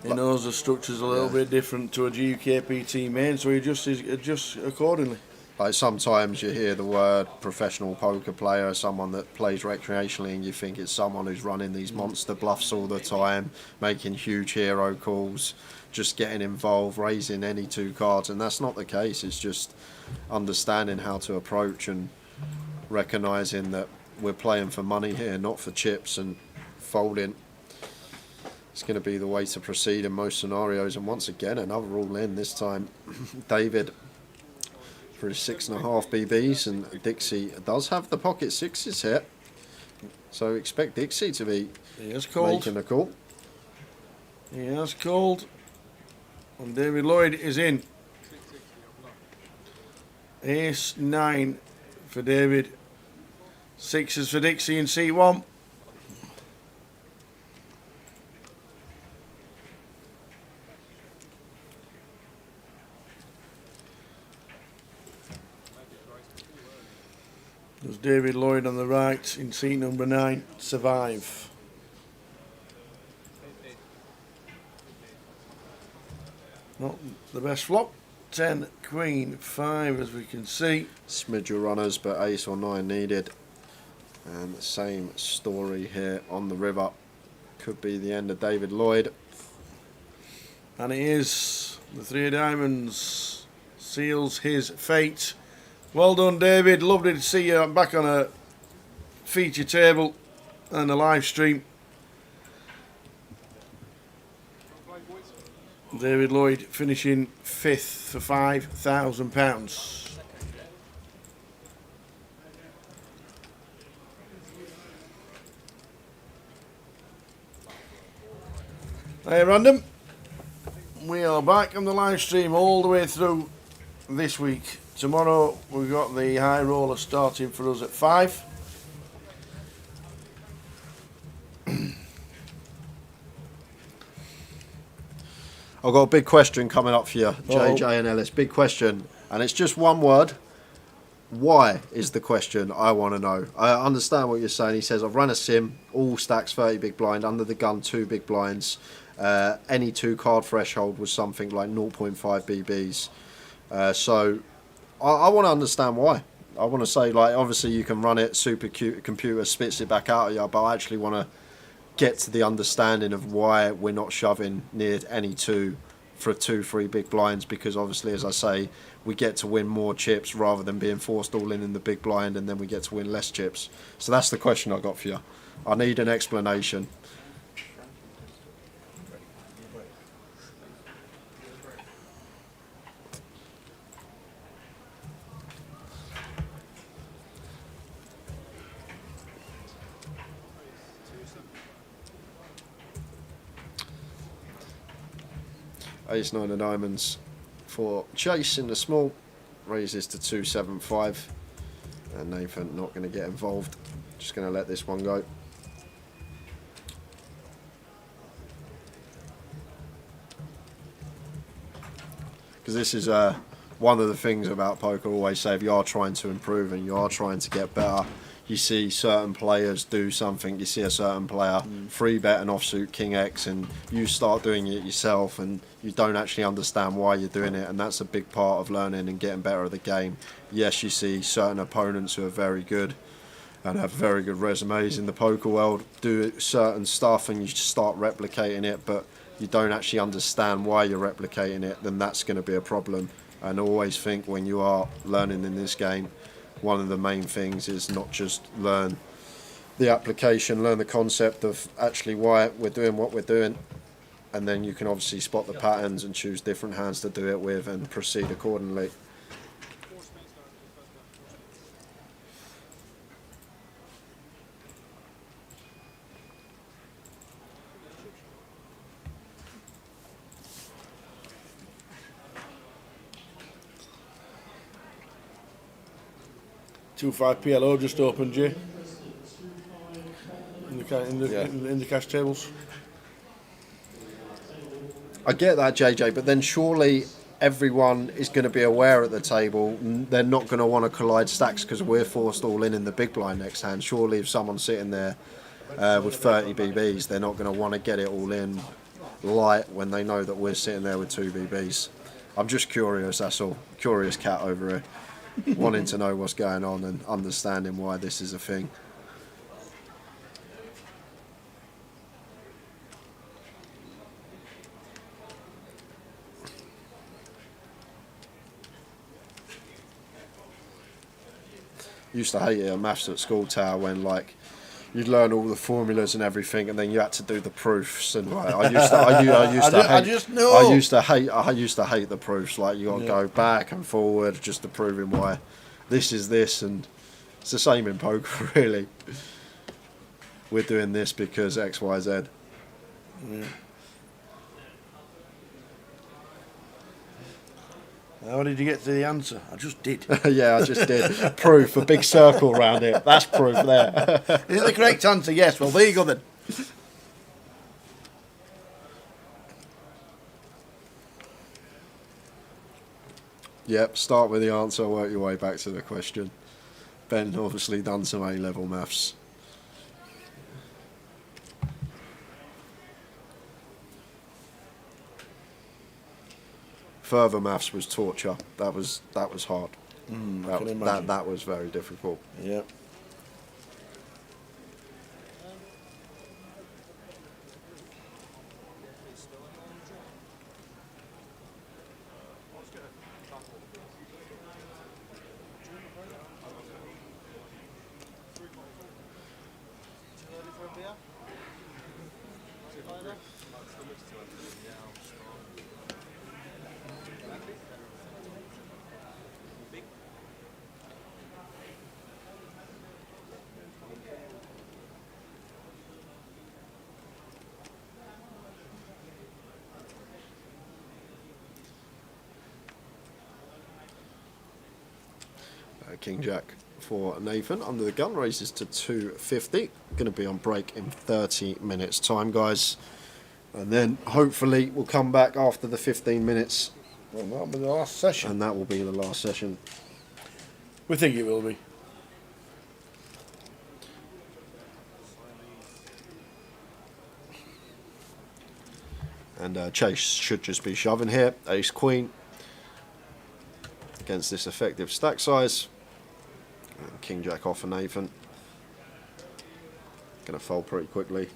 Speaker 5: He knows the structure's a little bit different to a GUKPT main, so he adjusts accordingly.
Speaker 6: Like sometimes you hear the word professional poker player, someone that plays recreationally, and you think it's someone who's running these monster bluffs all the time, making huge hero calls, just getting involved, raising any 2 cards, and that's not the case. It's just understanding how to approach and recognising that we're playing for money here, not for chips, and folding. It's going to be the way to proceed in most scenarios. And once again, another all in, this time David for his 6.5 BBs, and Dixie does have the pocket 6s here, so expect Dixie to be making a call.
Speaker 5: He has called, and David Lloyd is in. Ace 9 for David, 6s for Dixie in seat 1. Does David Lloyd on the right in seat number 9 survive? Not the best flop. 10, Queen, 5 as we can see.
Speaker 6: Smidge your runners, but ace or 9 needed. And the same story here on the river. Could be the end of David Lloyd.
Speaker 5: And it is. The 3 of diamonds seals his fate. Well done, David. Lovely to see you back on a feature table and a live stream. David Lloyd finishing 5th for £5,000. Hey, Random. We are back on the live stream all the way through this week. Tomorrow we've got the high roller starting for us at 5.
Speaker 6: I've got a big question coming up for you, JJ and Ellis. Big question, and it's just one word. Why is the question I want to know. I understand what you're saying. He says, I've run a sim, all stacks 30 big blind, under the gun 2 big blinds. Any 2 card threshold was something like 0.5 BBs. So I want to understand why. I want to say, like, obviously you can run it, super cute computer spits it back out of you, but I actually want to get to the understanding of why we're not shoving near any 2 for 2-3 big blinds, because obviously, as I say, we get to win more chips rather than being forced all in the big blind, and then we get to win less chips. So that's the question I got for you. I need an explanation. Ace-9 of diamonds for chasing the small, raises to 275, and Nathan not going to get involved, just going to let this one go. Because this is one of the things about poker. I always say, if you are trying to improve and you are trying to get better, you see certain players do something, you see a certain player free bet an offsuit King X, and you start doing it yourself and you don't actually understand why you're doing it, and that's a big part of learning and getting better at the game. Yes, you see certain opponents who are very good and have very good resumes in the poker world do certain stuff and you just start replicating it, but you don't actually understand why you're replicating it, then that's going to be a problem. And I always think when you are learning in this game, one of the main things is not just learn the application, learn the concept of actually why we're doing what we're doing, and then you can obviously spot the patterns and choose different hands to do it with and proceed accordingly.
Speaker 5: $2.5 PLO just opened, Jay. In the cash tables.
Speaker 6: I get that, JJ, but then surely everyone is going to be aware at the table. They're not going to want to collide stacks because we're forced all in the big blind next hand. Surely if someone's sitting there with 30 BBs, they're not going to want to get it all in light when they know that we're sitting there with 2 BBs. I'm just curious, that's all. Curious cat over here. Wanting to know what's going on and understanding why this is a thing. Used to hate it at maths at school, Tower, when like you'd learn all the formulas and everything, and then you had to do the proofs. And like, I used to hate the proofs. Like you got to go back and forward just to proving why this is this, and it's the same in poker really. We're doing this because X, Y, Z.
Speaker 5: Yeah. How did you get to the answer? I just did.
Speaker 6: Yeah, I just did. Proof, a big circle around it. That's proof there.
Speaker 5: Is it the correct answer? Yes. Well, there you go then.
Speaker 6: Yep, start with the answer, work your way back to the question. Ben obviously done some A-level maths. Further maths was torture. That was hard. That was very difficult.
Speaker 5: Yeah.
Speaker 6: King Jack for Nathan under the gun, raises to 250. Going to be on break in 30 minutes time, guys, and then hopefully we'll come back after the 15 minutes.
Speaker 5: Well, that'll be the last session.
Speaker 6: And that will be the last session.
Speaker 5: We think it will be.
Speaker 6: And Chase should just be shoving here. Ace Queen against this effective stack size. And King Jack off for Nathan. Going to fold pretty quickly.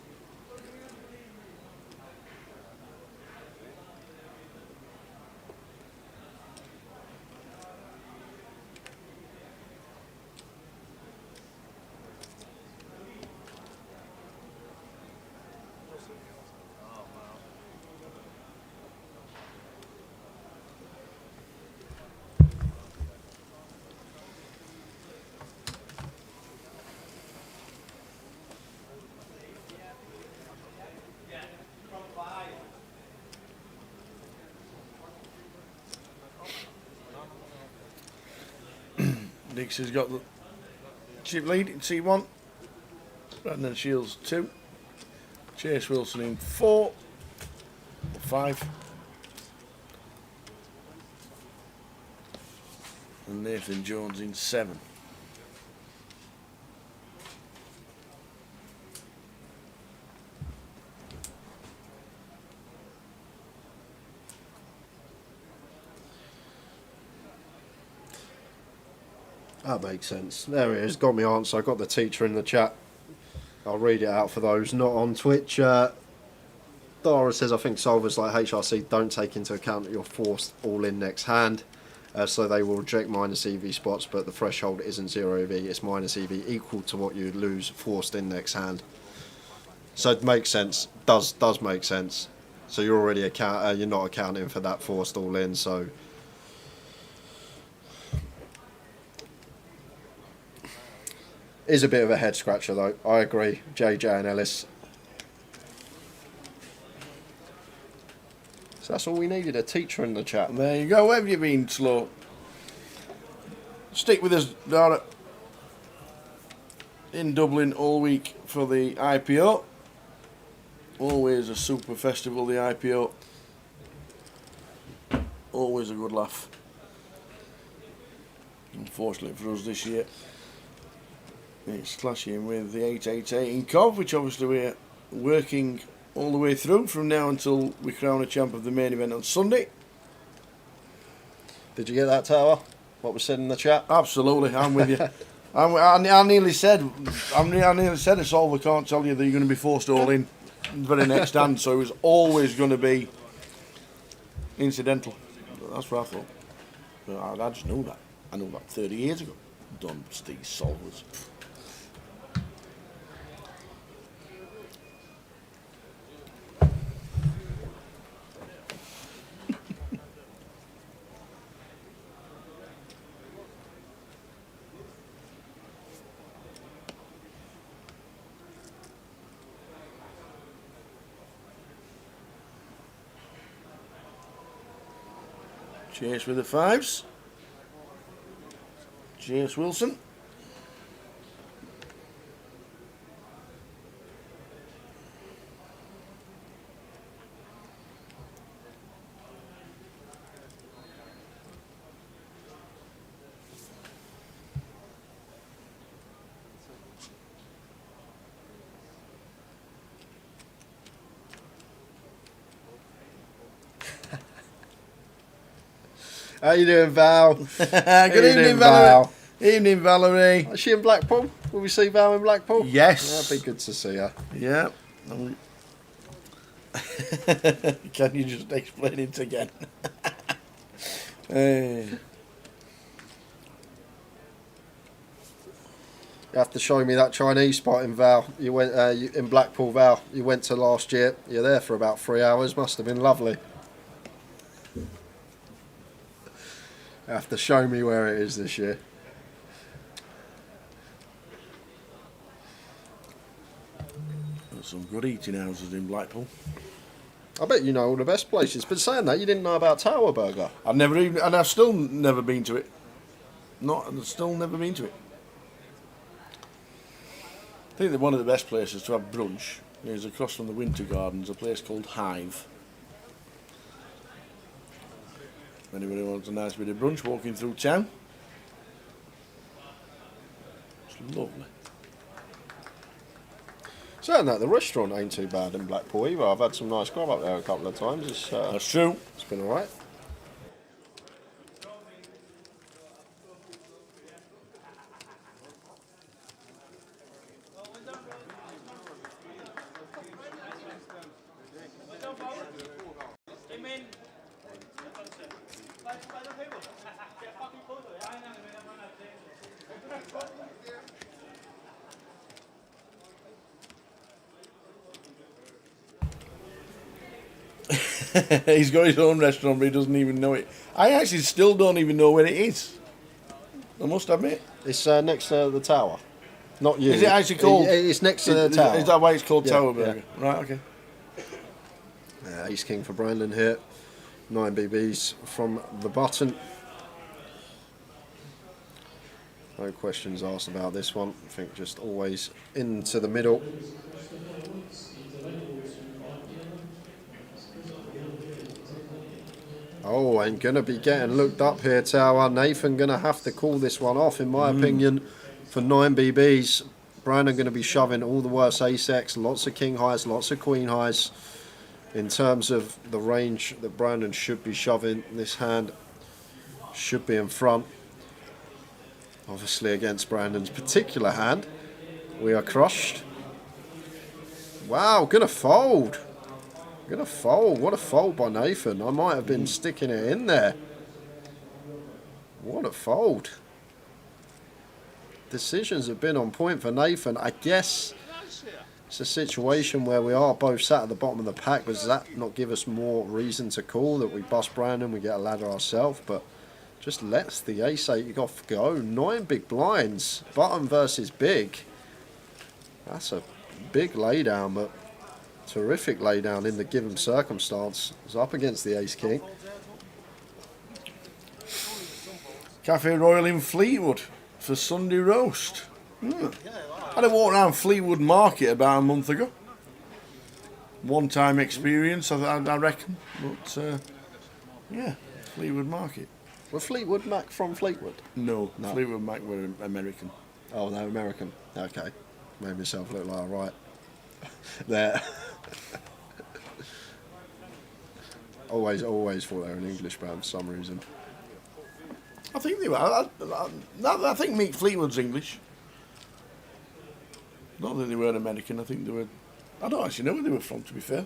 Speaker 5: Dix has got the chip lead in C1. Brandon Shields 2. Chase Wilson in 4 or 5. And Nathan Jones in 7.
Speaker 6: That makes sense. There it is. Got my answer. I got the teacher in the chat. I'll read it out for those not on Twitch. Dara says, I think solvers like HRC don't take into account that you're forced all in next hand. So they will reject minus EV spots, but the threshold isn't 0 EV. It's minus EV equal to what you'd lose forced in next hand. So it makes sense. Does make sense. So you're already you're not accounting for that forced all in. So is a bit of a head scratcher though. I agree. JJ and Ellis. So that's all we needed, a teacher in the chat.
Speaker 5: There you go. Where have you been, Slow? Stick with us, Dara. In Dublin all week for the IPO. Always a super festival, the IPO. Always a good laugh. Unfortunately for us this year, it's clashing with the 888 in Cov, which obviously we're working all the way through from now until we crown a champ of the main event on Sunday.
Speaker 6: Did you get that, Tower? What was said in the chat?
Speaker 5: Absolutely, I'm with you. I nearly said a solver can't tell you that you're going to be forced all in the very next hand, so it was always going to be incidental. That's what I thought. I just knew that. I knew that 30 years ago. Done these solvers. Chase with the 5s. Chase Wilson.
Speaker 6: How you doing, Val?
Speaker 5: Good evening, Valerie. Evening, Valerie.
Speaker 6: Is she in Blackpool? Will we see Val in Blackpool?
Speaker 5: Yes.
Speaker 6: That'd be good to see her.
Speaker 5: Yeah. Can you just explain it again?
Speaker 6: You have to show me that Chinese spot in Val. You went in Blackpool, Val. You went to last year. You're there for about 3 hours. Must have been lovely. You have to show me where it is this year.
Speaker 5: There's some good eating houses in Blackpool.
Speaker 6: I bet you know all the best places. But saying that, you didn't know about Tower Burger.
Speaker 5: I've still never been to it. Still never been to it. I think that one of the best places to have brunch is across from the Winter Gardens, a place called Hive. Anybody wants a nice bit of brunch walking through town? It's lovely.
Speaker 6: Saying that, the restaurant ain't too bad in Blackpool either. I've had some nice grub up there a couple of times.
Speaker 5: That's true.
Speaker 6: It's been alright.
Speaker 5: He's got his own restaurant, but he doesn't even know it. I actually still don't even know where it is. I must admit.
Speaker 6: It's next to the tower. Not you.
Speaker 5: Is it actually called?
Speaker 6: It's next to the tower.
Speaker 5: Is that why it's called Tower
Speaker 6: yeah.
Speaker 5: Burger? Right, okay.
Speaker 6: Ace King for Brandon here. 9 BBs from the button. No questions asked about this one. I think just always into the middle. Oh, I'm going to be getting looked up here, Tower. Nathan going to have to call this one off, in my opinion, for 9 BBs. Brandon going to be shoving all the worst ace-X, lots of king highs, lots of queen highs. In terms of the range that Brandon should be shoving, this hand should be in front. Obviously against Brandon's particular hand, we are crushed. Wow, going to fold. Going to fold. What a fold by Nathan. I might have been sticking it in there. What a fold. Decisions have been on point for Nathan. I guess it's a situation where we are both sat at the bottom of the pack. Does that not give us more reason to call that we bust Brandon, we get a ladder ourselves? But just lets the ace-8 off go. 9 big blinds. Button versus big. That's a big laydown, but terrific laydown in the given circumstance. It's up against the ace-king.
Speaker 5: Cafe Royal in Fleetwood for Sunday roast. I had a walk around Fleetwood Market about a month ago. One-time experience, I reckon. But, yeah, Fleetwood Market.
Speaker 6: Were Fleetwood Mac from Fleetwood?
Speaker 5: No, Fleetwood Mac were American.
Speaker 6: Oh, they're American. Okay. Made myself look like right. There. always thought they were an English band for some reason.
Speaker 5: I think they were. I think Mick Fleetwood's English. Not that they weren't American. I think they were. I don't actually know where they were from, to be fair.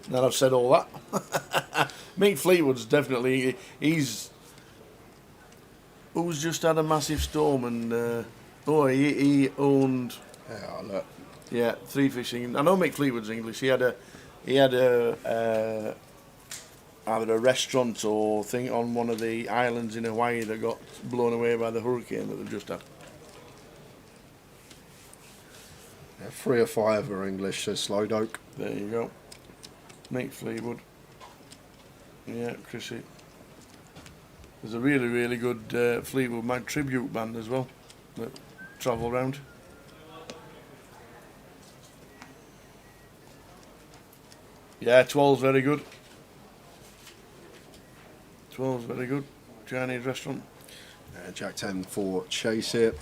Speaker 5: Now I've said all that. Mick Fleetwood's definitely. Who's just had a massive storm and he owned.
Speaker 6: Yeah, look.
Speaker 5: Yeah, Three Fishing. I know Mick Fleetwood's English. He had a either a restaurant or thing on one of the islands in Hawaii that got blown away by the hurricane that they've just had.
Speaker 6: Yeah, 3 or 5 are English, says Slowdoke.
Speaker 5: There you go. Mick Fleetwood. Yeah, Chrissy. There's a really, really good Fleetwood Mac tribute band as well that travel around. Yeah, 12's very good. 12's very good. Chinese restaurant.
Speaker 6: Jack 10 for Chase here.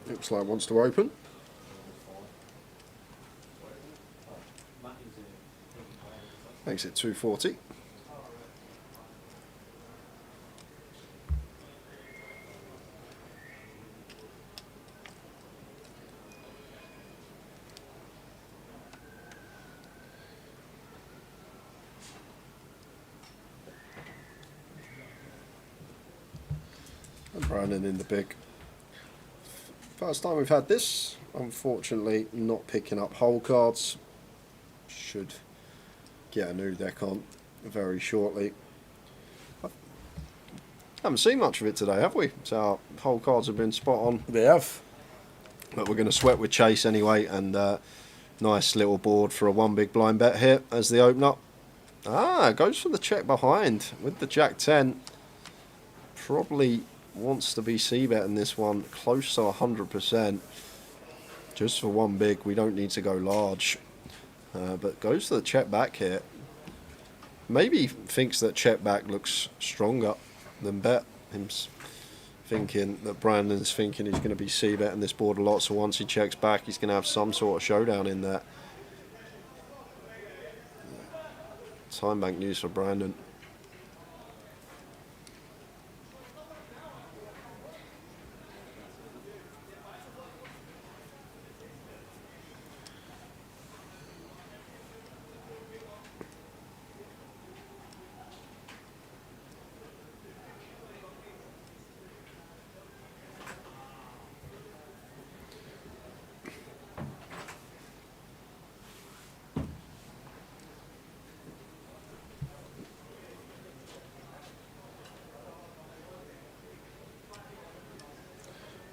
Speaker 6: Looks like wants to open. Makes it 240. And Brandon in the big. First time we've had this. Unfortunately, not picking up hole cards. Should get a new deck on very shortly. Haven't seen much of it today, have we? So our hole cards have been spot on.
Speaker 5: They have.
Speaker 6: But we're going to sweat with Chase anyway, and nice little board for a 1 big blind bet here as the open up. Goes for the check behind with the Jack 10. probably wants to be c-betting this one close to 100%. Just for one big, we don't need to go large. But goes to the check back here. Maybe thinks that check back looks stronger than bet. Him thinking that Brandon's thinking he's going to be c-betting this board a lot, so once he checks back, he's going to have some sort of showdown in there. Time bank news for Brandon.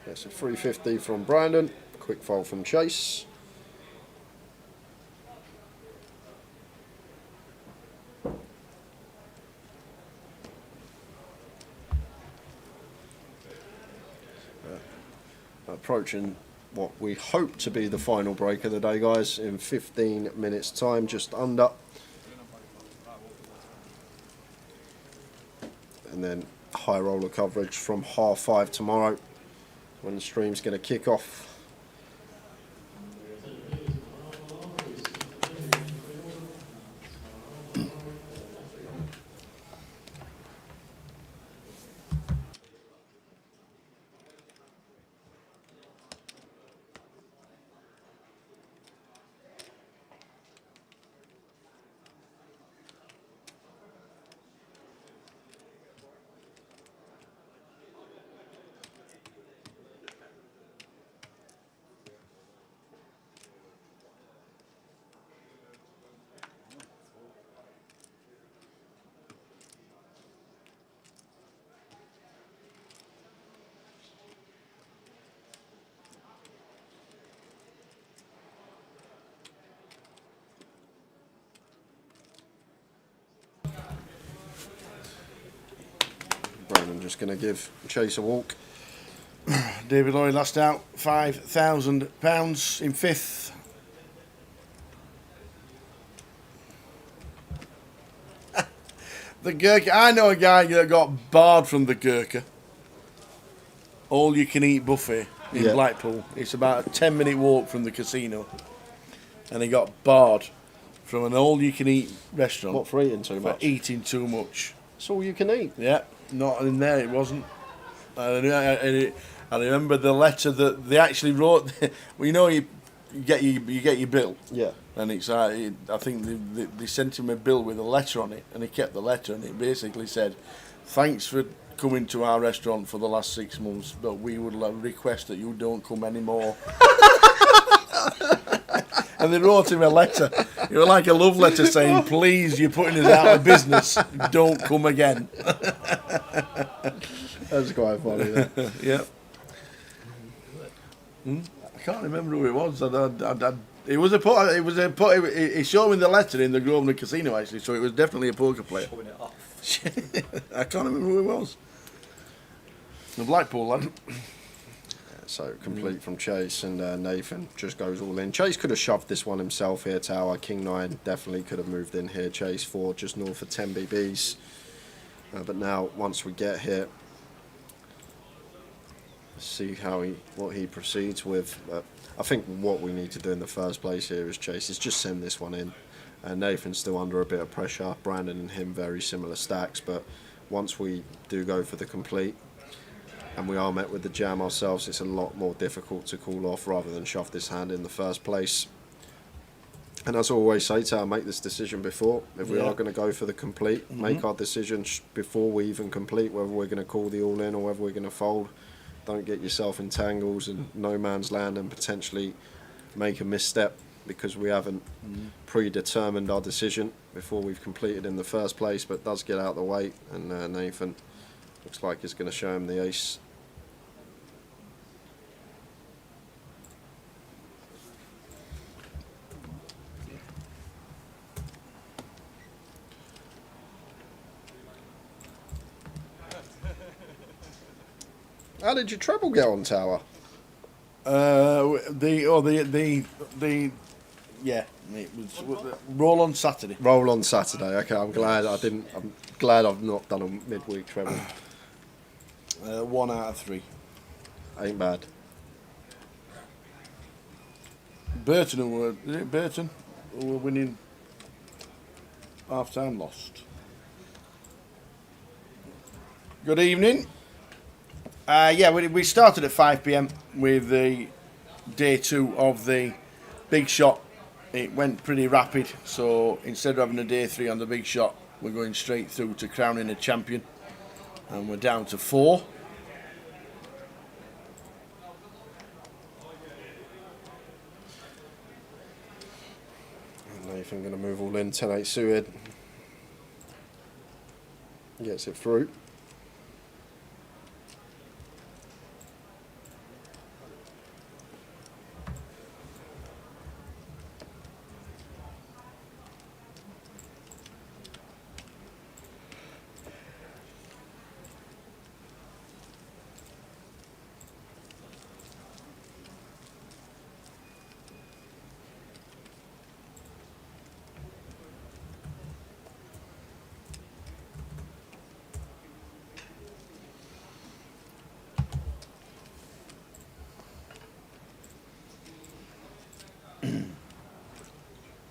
Speaker 6: That's a 350 from Brandon. Quick fold from Chase. Approaching what we hope to be the final break of the day, guys, in 15 minutes time, just under. And then high roller coverage from 5:30 tomorrow, when the stream's going to kick off. Brandon just going to give Chase a walk.
Speaker 5: David Lloyd last out, £5,000 in fifth. The Gurkha, I know a guy that got barred from the Gurkha. All you can eat buffet in Blackpool. It's about a 10-minute walk from the casino. And he got barred from an all you can eat restaurant.
Speaker 6: What, for eating too much?
Speaker 5: For eating too much.
Speaker 6: It's all you can eat.
Speaker 5: Yeah, not in there, it wasn't. I remember the letter that they actually wrote. Well, you know, you get your bill.
Speaker 6: Yeah.
Speaker 5: And it's I think they sent him a bill with a letter on it, and he kept the letter, and it basically said, "Thanks for coming to our restaurant for the last 6 months, but we would request that you don't come anymore." And they wrote him a letter. It was like a love letter saying, "Please, you're putting us out of business. Don't come again."
Speaker 6: That's quite funny.
Speaker 5: Yeah. I can't remember who it was. It was a It showed in the letter in the Grosvenor Casino actually, so it was definitely a poker player.
Speaker 11: Showing it off.
Speaker 5: I can't remember who it was. The Blackpool lad.
Speaker 6: So complete from Chase, and Nathan just goes all in. Chase could have shoved this one himself here, tower. King 9 definitely could have moved in here. Chase 4 just north of 10 BBs. But now, once we get here, see what he proceeds with. I think what we need to do in the first place here is Chase is just send this one in. Nathan's still under a bit of pressure. Brandon and him very similar stacks, but once we do go for the complete and we are met with the jam ourselves, it's a lot more difficult to call off rather than shove this hand in the first place. And as I always say, to make this decision before. If we are going to go for the complete, make our decision before we even complete, whether we're going to call the all in or whether we're going to fold. Don't get yourself in tangles and no man's land and potentially make a misstep because we haven't predetermined our decision before we've completed in the first place. But it does get out of the way, and Nathan looks like he's going to show him the ace. How did your treble get on, Tower?
Speaker 5: Yeah, it was roll on Saturday.
Speaker 6: Roll on Saturday. Okay, I'm glad I've not done a midweek treble.
Speaker 5: 1 out of 3.
Speaker 6: Ain't bad.
Speaker 5: Burton who were winning half time lost. Good evening. We started at 5 p.m. with the day 2 of the big shot. It went pretty rapid, so instead of having a day 3 on the big shot, we're going straight through to crowning a champion, and we're down to 4.
Speaker 6: Nathan going to move all in. 10-8 suited. Gets it through.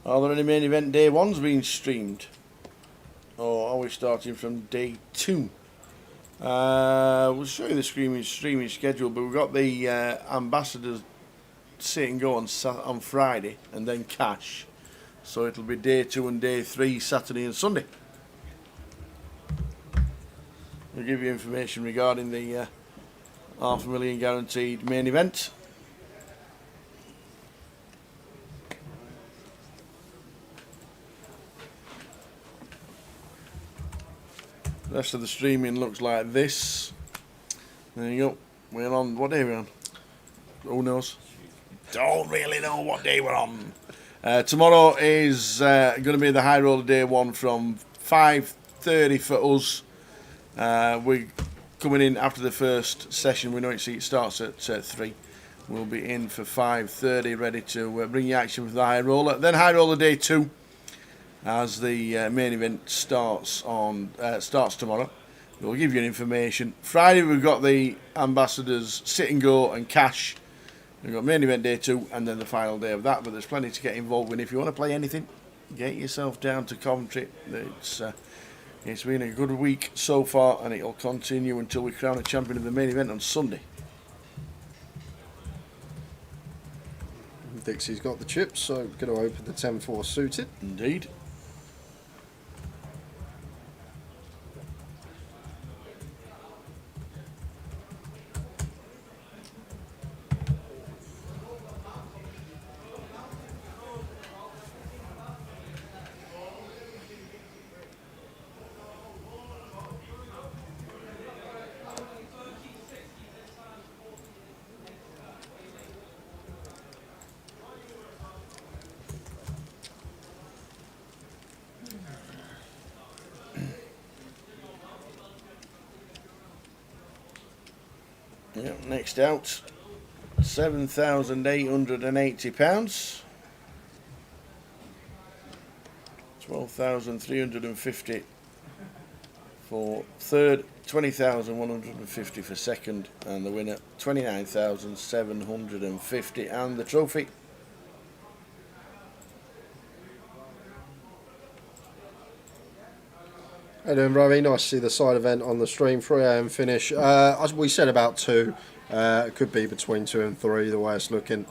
Speaker 5: Are there any main event day 1s being streamed? Or are we starting from day 2? We'll show you the streaming schedule, but we've got the ambassadors sit and go on Friday, and then cash. So it'll be day 2 and day 3, Saturday and Sunday. We'll give you information regarding the $500,000 guaranteed main event. The rest of the streaming looks like this. There you go. We're on, what day are we on? Who knows? Don't really know what day we're on. Tomorrow is going to be the high roller day 1 from 5:30 for us. We're coming in after the first session. We know it starts at 3. We'll be in for 5:30, ready to bring you action with the high roller. Then high roller day 2. As the main event starts tomorrow. We'll give you information. Friday we've got the ambassadors sit and go and cash. We've got main event day 2 and then the final day of that, but there's plenty to get involved with. If you want to play anything, get yourself down to Coventry. It's been a good week so far, and it'll continue until we crown a champion of the main event on Sunday.
Speaker 6: Dixie's got the chips, so going to open the 10-4 suited.
Speaker 5: Indeed. Yep, next out, £7,880. 12,350 for third, 20,150 for second, and the winner 29,750, and the trophy.
Speaker 6: Hey doing, Rowie? Nice to see the side event on the stream. 3 AM finish. As we said, about 2. It could be between 2 and 3, the way it's looking.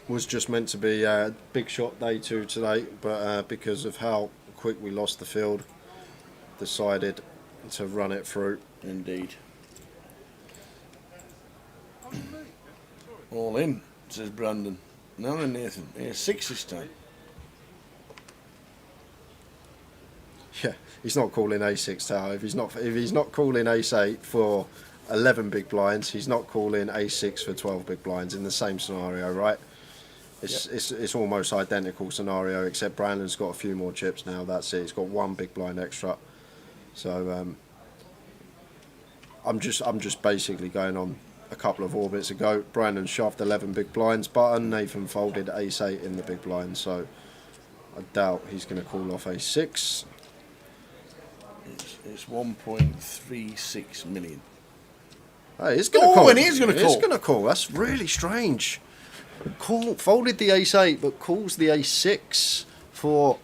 Speaker 6: Was just meant to be big shot day 2 today, but because of how quick we lost the field, decided to run it through.
Speaker 5: Indeed. All in, says Brandon. No, then Nathan. Here's 6 this time.
Speaker 6: Yeah, he's not calling A6 tower. If he's not calling Ace8 for 11 big blinds, he's not calling A6 for 12 big blinds in the same scenario, right? It's almost identical scenario, except Brandon's got a few more chips now. That's it. He's got 1 big blind extra. So I'm just basically going on a couple of orbits ago. Brandon shoved 11 big blinds button. Nathan folded ace-8 in the big blind, so I doubt he's going to call off ace-6.
Speaker 5: It's 1.36 million.
Speaker 6: Hey, it's going to call.
Speaker 5: And he is going to call.
Speaker 6: It's going to call. That's really strange. Folded the ace-8, but calls the ace-6 for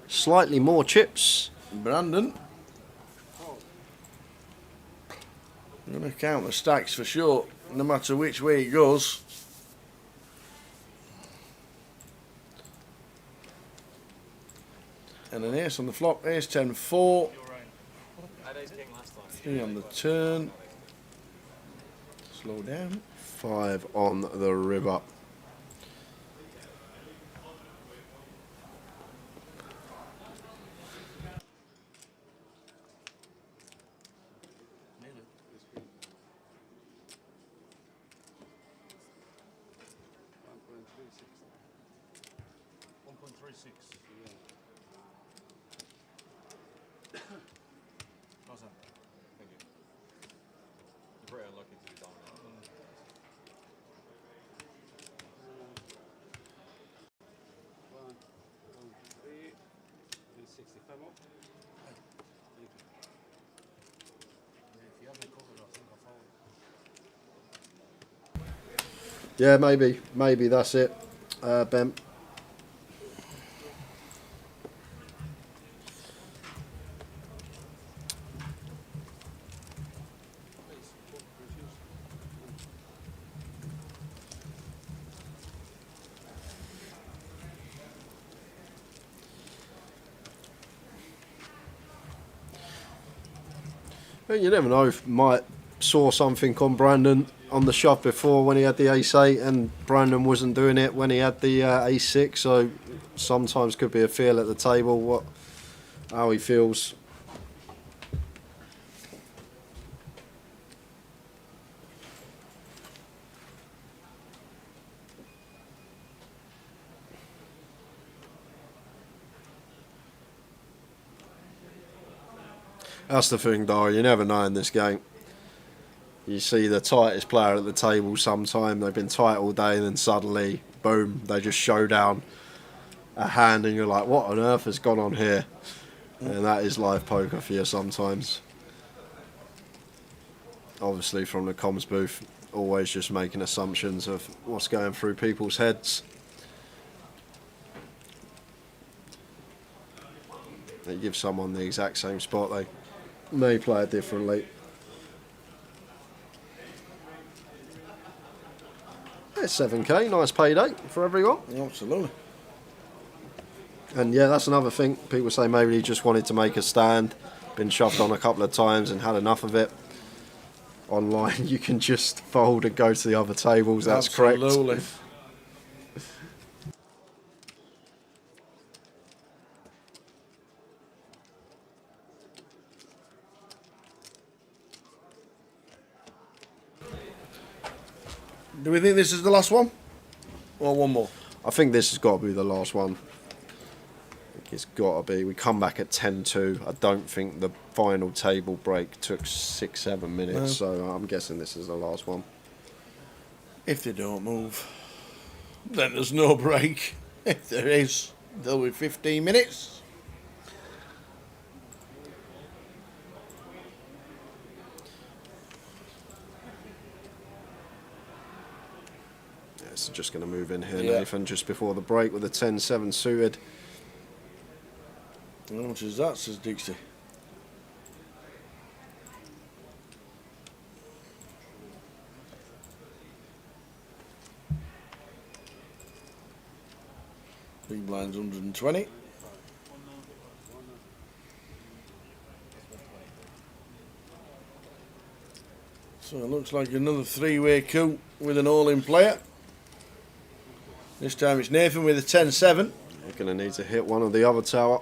Speaker 6: slightly more chips.
Speaker 5: Brandon. I'm going to count the stacks for sure, no matter which way it goes. And an ace on the flop, ace 10 4. 3 on the turn. Slow down.
Speaker 6: 5 on the river. Yeah, maybe that's it, Ben. You never know if might saw something on Brandon on the shove before when he had the ace-8, and Brandon wasn't doing it when he had the ace-6. So sometimes could be a feel at the table how he feels. That's the thing, though. You never know in this game. You see the tightest player at the table sometime. They've been tight all day, and then suddenly, boom, they just show down a hand, and you're like, what on earth has gone on here? And that is live poker for you sometimes. Obviously, from the comms booth, always just making assumptions of what's going through people's heads. They give someone the exact same spot, they may play it differently. It's 7k, nice payday for everyone.
Speaker 5: Absolutely.
Speaker 6: And yeah, that's another thing. People say maybe he just wanted to make a stand, been shoved on a couple of times and had enough of it. Online, you can just fold and go to the other tables. That's
Speaker 5: absolutely
Speaker 6: correct.
Speaker 5: Do we think this is the last one? Or one more?
Speaker 6: I think this has got to be the last one. I think it's got to be. We come back at 10-2. I don't think the final table break took 6-7 minutes, no. So I'm guessing this is the last one.
Speaker 5: If they don't move, then there's no break. If there is, there'll be 15 minutes.
Speaker 6: It's just going to move in here, yeah. Nathan, just before the break with a 10-7 suited.
Speaker 5: How much is that, says Dixie? Big blind's 120. So it looks like another three-way coup with an all-in player. This time it's Nathan with a 10-7.
Speaker 6: You're going to need to hit one of the other tower.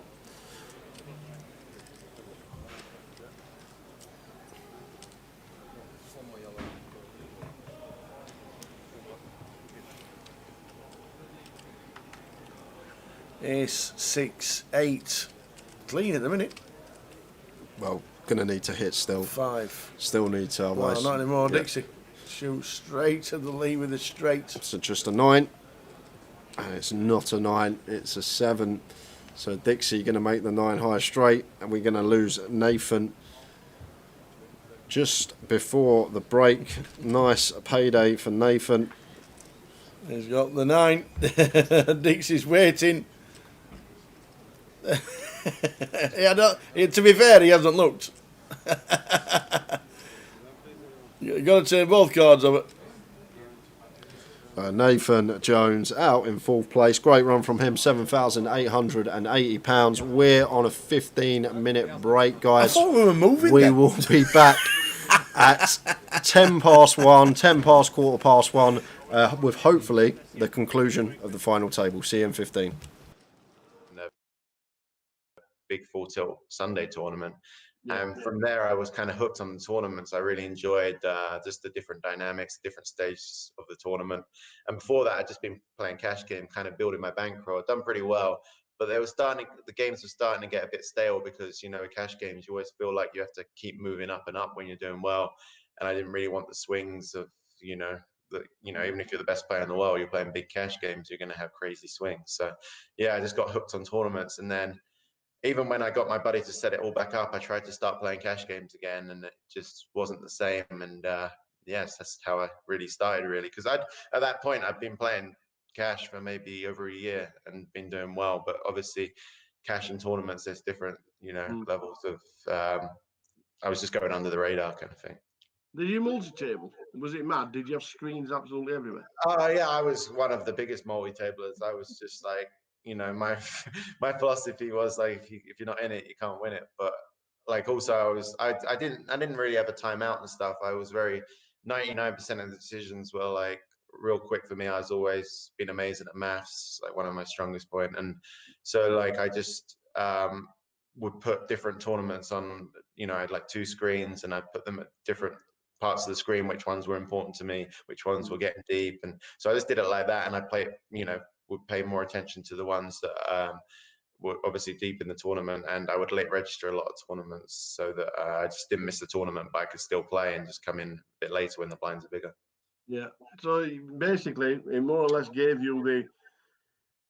Speaker 5: Ace, 6, 8. Clean at the minute.
Speaker 6: Well, Going to need to hit still.
Speaker 5: 5.
Speaker 6: Still need to. Otherwise,
Speaker 5: Not anymore,
Speaker 6: yeah.
Speaker 5: Dixie. Shoot straight to the lead with a straight.
Speaker 6: So just a 9. And it's not a 9, it's a 7. So Dixie going to make the 9 high straight, and we're going to lose Nathan just before the break. Nice payday for Nathan.
Speaker 5: He's got the 9. Dixie's waiting. To be fair, he hasn't looked. You've got to turn both cards over.
Speaker 6: Nathan Jones out in 4th place. Great run from him, £7,880. We're on a 15-minute break, guys.
Speaker 5: I thought we were moving.
Speaker 6: We will be back at 10 past 1, 10 past 1, with hopefully the conclusion of the final table. See you in 15.
Speaker 8: Big Full Tilt Sunday tournament. And from there, I was kind of hooked on the tournaments. I really enjoyed just the different dynamics, different stages of the tournament. And before that, I'd just been playing cash game, kind of building my bankroll. I'd done pretty well, but the games were starting to get a bit stale because, you know, with cash games, you always feel like you have to keep moving up and up when you're doing well. And I didn't really want the swings of, even if you're the best player in the world, you're playing big cash games, you're going to have crazy swings. So, yeah, I just got hooked on tournaments. And then even when I got my buddy to set it all back up, I tried to start playing cash games again, and it just wasn't the same. And yes, that's how I really started, really, because at that point I'd been playing cash for maybe over a year and been doing well. But obviously, cash and tournaments, there's different, levels of. I was just going under the radar kind of thing.
Speaker 9: Did you multi-table? Was it mad? Did you have screens absolutely everywhere?
Speaker 8: Oh yeah, I was one of the biggest multi-tablers. I was just like, my philosophy was like, if you're not in it, you can't win it. But like also I didn't really have a timeout and stuff. I was 99% of the decisions were like real quick for me. I was always been amazing at maths, like one of my strongest point. And so like I just would put different tournaments on, I had like 2 screens and I'd put them at different parts of the screen, which ones were important to me, which ones were getting deep. And so I just did it like that. And I played, would pay more attention to the ones that were obviously deep in the tournament, and I would late register a lot of tournaments so that I just didn't miss the tournament, but I could still play and just come in a bit later when the blinds are bigger.
Speaker 9: Yeah. So basically, it more or less gave you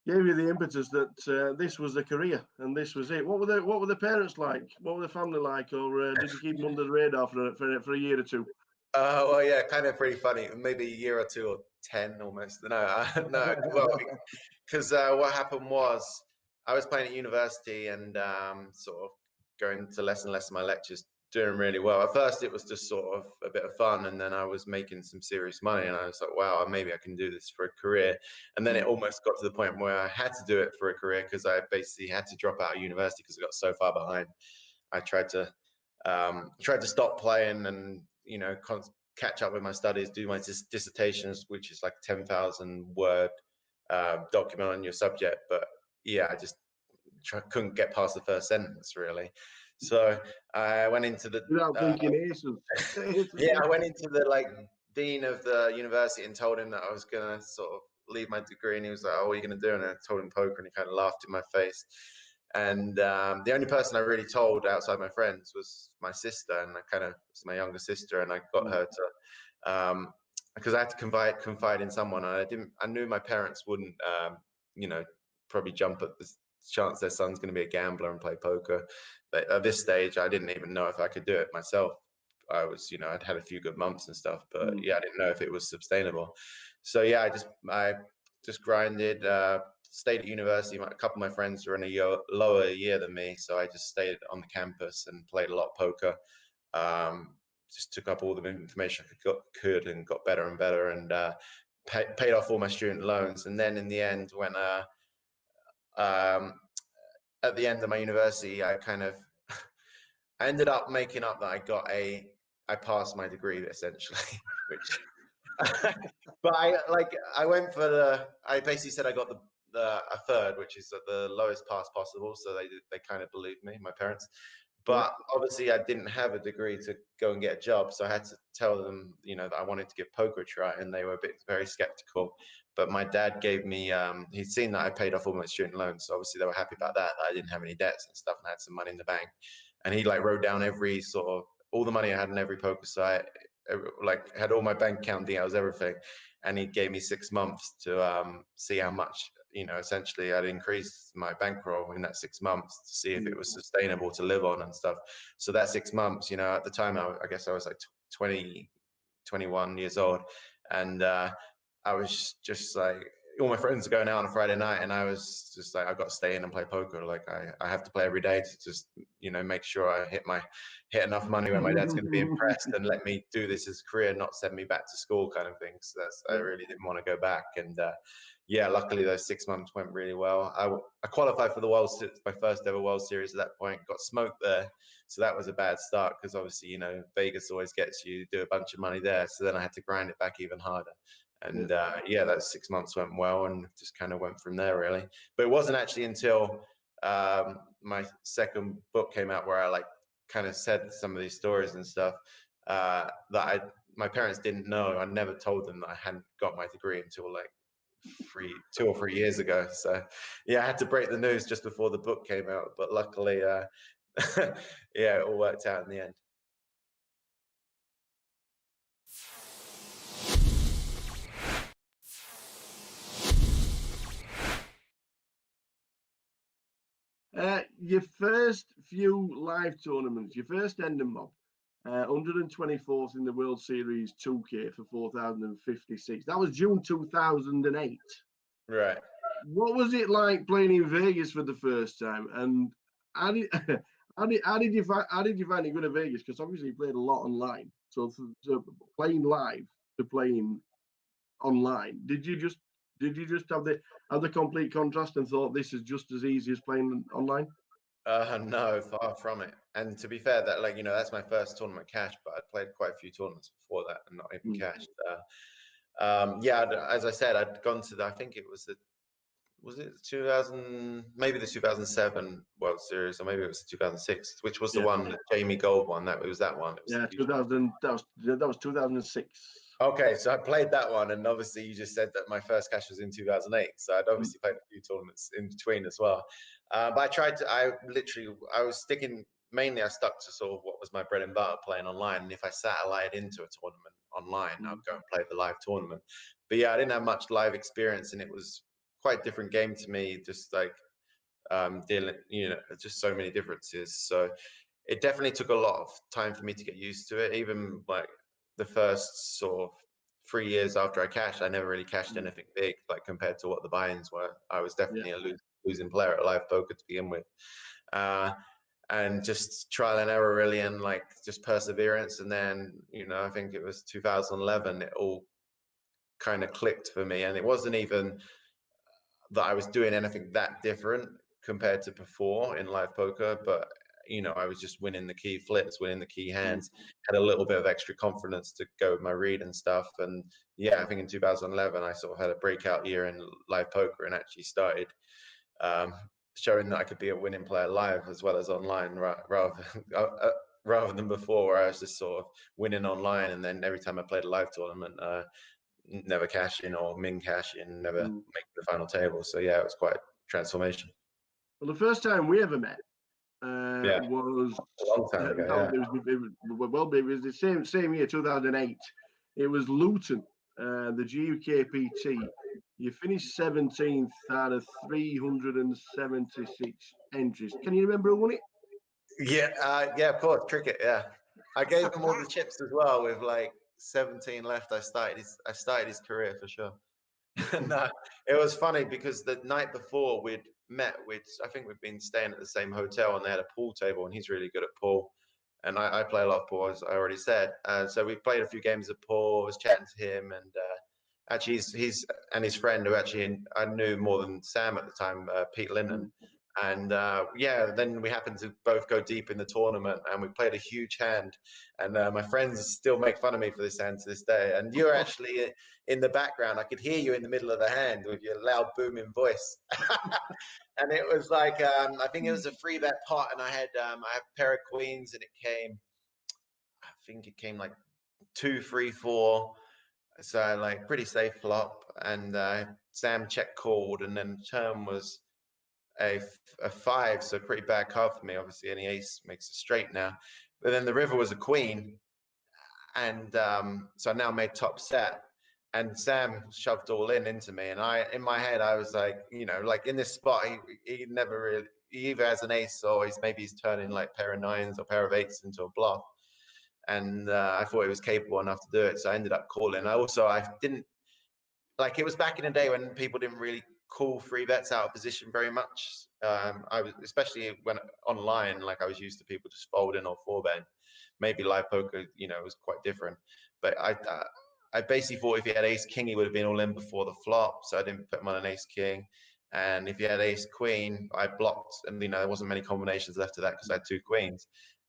Speaker 9: the impetus that this was the career and this was it. What were the parents like? What were the family like, or did you keep them under the radar for a year or two?
Speaker 8: Well, yeah, kind of pretty funny. Maybe a year or 2 or 10 almost. No, well, because what happened was I was playing at university and sort of going to less and less of my lectures, doing really well. At first, it was just sort of a bit of fun, and then I was making some serious money, and I was like, wow, maybe I can do this for a career. And then it almost got to the point where I had to do it for a career because I basically had to drop out of university because I got so far behind. I tried to stop playing and catch up with my studies, do my dissertations, which is like 10,000 word document on your subject. But yeah, I just couldn't get past the first sentence really. So I went into the I went into the like dean of the university and told him that I was gonna sort of leave my degree, and he was like, "Oh, what are you gonna do?" And I told him poker, and he kind of laughed in my face. And the only person I really told outside my friends was my sister, and was my younger sister, and I got her to because I had to confide in someone, and I knew my parents wouldn't probably jump at the chance their son's going to be a gambler and play poker. But at this stage, I didn't even know if I could do it myself. I was, I'd had a few good months and stuff, but yeah, I didn't know if it was sustainable. So yeah, I just grinded, stayed at university. A couple of my friends were in a lower year than me, so I just stayed on the campus and played a lot of poker. Just took up all the information I could and got better and better, and paid off all my student loans. And then in the end, when at the end of my university, I ended up making up that I passed my degree essentially, which but I went for I basically said I got a third, which is the lowest pass possible. So they kind of believed me, my parents. But obviously I didn't have a degree to go and get a job. So I had to tell them, that I wanted to give poker a try, and they were very skeptical. But my dad gave me, he'd seen that I paid off all my student loans. So obviously they were happy about that I didn't have any debts and stuff and I had some money in the bank. and he like wrote down every sort of all the money I had in every poker site, like had all my bank account details, everything, and he gave me 6 months to see how much, you know, essentially I'd increased my bankroll in that 6 months to see if it was sustainable to live on and stuff. So that 6 months, you know, at the time I guess I was like 20, 21 years old, and I was just like, all my friends are going out on a Friday night, and I was just like, I've got to stay in and play poker. Like I have to play every day to just, you know, make sure I hit enough money where my dad's going to be impressed and let me do this as a career, not send me back to school kind of thing. So I really didn't want to go back. And yeah, luckily those 6 months went really well. I qualified for the my first ever World Series at that point, got smoked there. So that was a bad start because obviously, you know, Vegas always gets you, do a bunch of money there. So then I had to grind it back even harder. And yeah, those 6 months went well, and just kind of went from there really. But it wasn't actually until my second book came out where I like kind of said some of these stories and stuff that my parents didn't know. I never told them that I hadn't got my degree until like 2 or 3 years ago. So yeah, I had to break the news just before the book came out. But luckily, yeah, it all worked out in the end.
Speaker 9: Your first few live tournaments, your first Ender Mob, 124th in the World Series 2K for 4,056. That was June 2008.
Speaker 8: Right.
Speaker 9: What was it like playing in Vegas for the first time? And how did you find it good at Vegas? Because obviously you played a lot online. So playing live to playing online, did you just have the complete contrast and thought this is just as easy as playing online?
Speaker 8: No, far from it. And to be fair, that like, you know, that's my first tournament cash, but I'd played quite a few tournaments before that and not even cashed. Yeah, as I said, I'd gone to I think it was it 2000, maybe the 2007 World Series, or maybe it was 2006, which was the one that Jamie Gold won. That was that one. It was
Speaker 9: 2000. That was 2006.
Speaker 8: Okay, so I played that one, and obviously you just said that my first cash was in 2008, so I'd obviously played a few tournaments in between as well. But I was sticking, mainly I stuck to sort of what was my bread and butter, playing online, and if I satellited into a tournament online, I'd go and play the live tournament. But yeah, I didn't have much live experience, and it was quite a different game to me, just like dealing, you know, just so many differences. So it definitely took a lot of time for me to get used to it. Even like the first sort of 3 years after I cashed, I never really cashed anything big, like compared to what the buy-ins were. I was definitely a losing player at live poker to begin with. And just trial and error really, and like just perseverance. And then, you know, I think it was 2011, it all kind of clicked for me. And it wasn't even that I was doing anything that different compared to before in live poker, but you know, I was just winning the key flips, winning the key hands, had a little bit of extra confidence to go with my read and stuff. And yeah, I think in 2011, I sort of had a breakout year in live poker and actually started showing that I could be a winning player live as well as online, rather than before, where I was just sort of winning online. And then every time I played a live tournament, never cash in or min cash in, never make the final table. So yeah, it was quite a transformation.
Speaker 9: Well, the first time we ever met was
Speaker 8: a long time ago.
Speaker 9: It was the same year, 2008. It was Luton, the GUKPT. You finished 17th out of 376 entries. Can you remember who won it?
Speaker 8: Yeah, of course, cricket. Yeah, I gave him all the chips as well. With like 17 left, I started his career for sure. And it was funny because the night before we'd met, I think we'd been staying at the same hotel, and they had a pool table, and he's really good at pool, and I play a lot of pool, as I already said. So we played a few games of pool. I was chatting to him, and actually he's and his friend, who actually I knew more than Sam at the time, Pete Linden. And yeah, then we happened to both go deep in the tournament, and we played a huge hand. And my friends still make fun of me for this hand to this day. And you're actually in the background. I could hear you in the middle of the hand with your loud, booming voice. And it was like, I think it was a 3-bet pot, and I had a pair of queens, and I think it came like 2, 3, 4. So like pretty safe flop. And Sam check called, and then turn was a 5, so pretty bad card for me. Obviously, any ace makes a straight now. But then the river was a queen, and so I now made top set. And Sam shoved all into me, and in my head, I was like, like in this spot, he never really, he either has an ace or he's turning like pair of 9s or pair of 8s into a bluff. And I thought he was capable enough to do it, so I ended up calling. I didn't, like, it was back in the day when people didn't really call 3-bets out of position very much. I was, especially when online, like I was used to people just folding or 4-betting. Maybe live poker, was quite different. But I basically thought if he had ace king, he would have been all in before the flop. So I didn't put him on an ace king. And if he had ace queen, I blocked. And there wasn't many combinations left of that because I had 2 queens.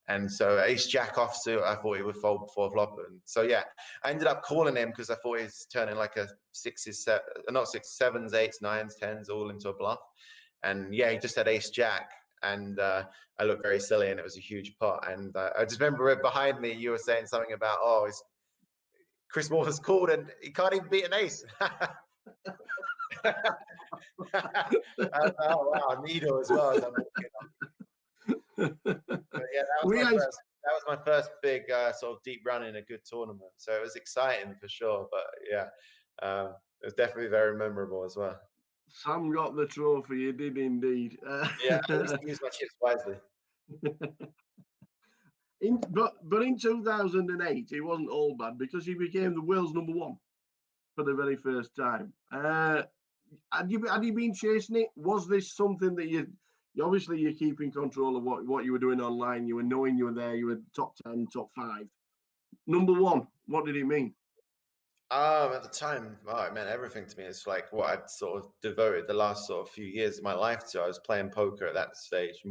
Speaker 8: And so ace jack offsuit, I thought he would fold before flop. And so yeah, I ended up calling him because I thought he was turning like a 6s, not 6, 7s, 8s, 9s, 10s all into a bluff. And yeah, he just had ace jack. And I looked very silly, and it was a huge pot. And I just remember behind me, you were saying something about, Chris Moore has called and he can't even beat an ace. Oh wow, needle as well. As I'm yeah, that was my first big sort of deep run in a good tournament. So it was exciting for sure. But yeah, it was definitely very memorable as well.
Speaker 9: Sam got the trophy, he did indeed.
Speaker 8: Yeah, I used to use my chips wisely.
Speaker 9: But in 2008, it wasn't all bad because he became the world's #1 for the very first time. Had you been chasing it? Was this something that you obviously you're keeping control of what you were doing online? You were knowing you were there. You were top 10, top 5, #1. What did it mean?
Speaker 8: At the time, it meant everything to me. It's like what I'd sort of devoted the last sort of few years of my life to. I was playing poker at that stage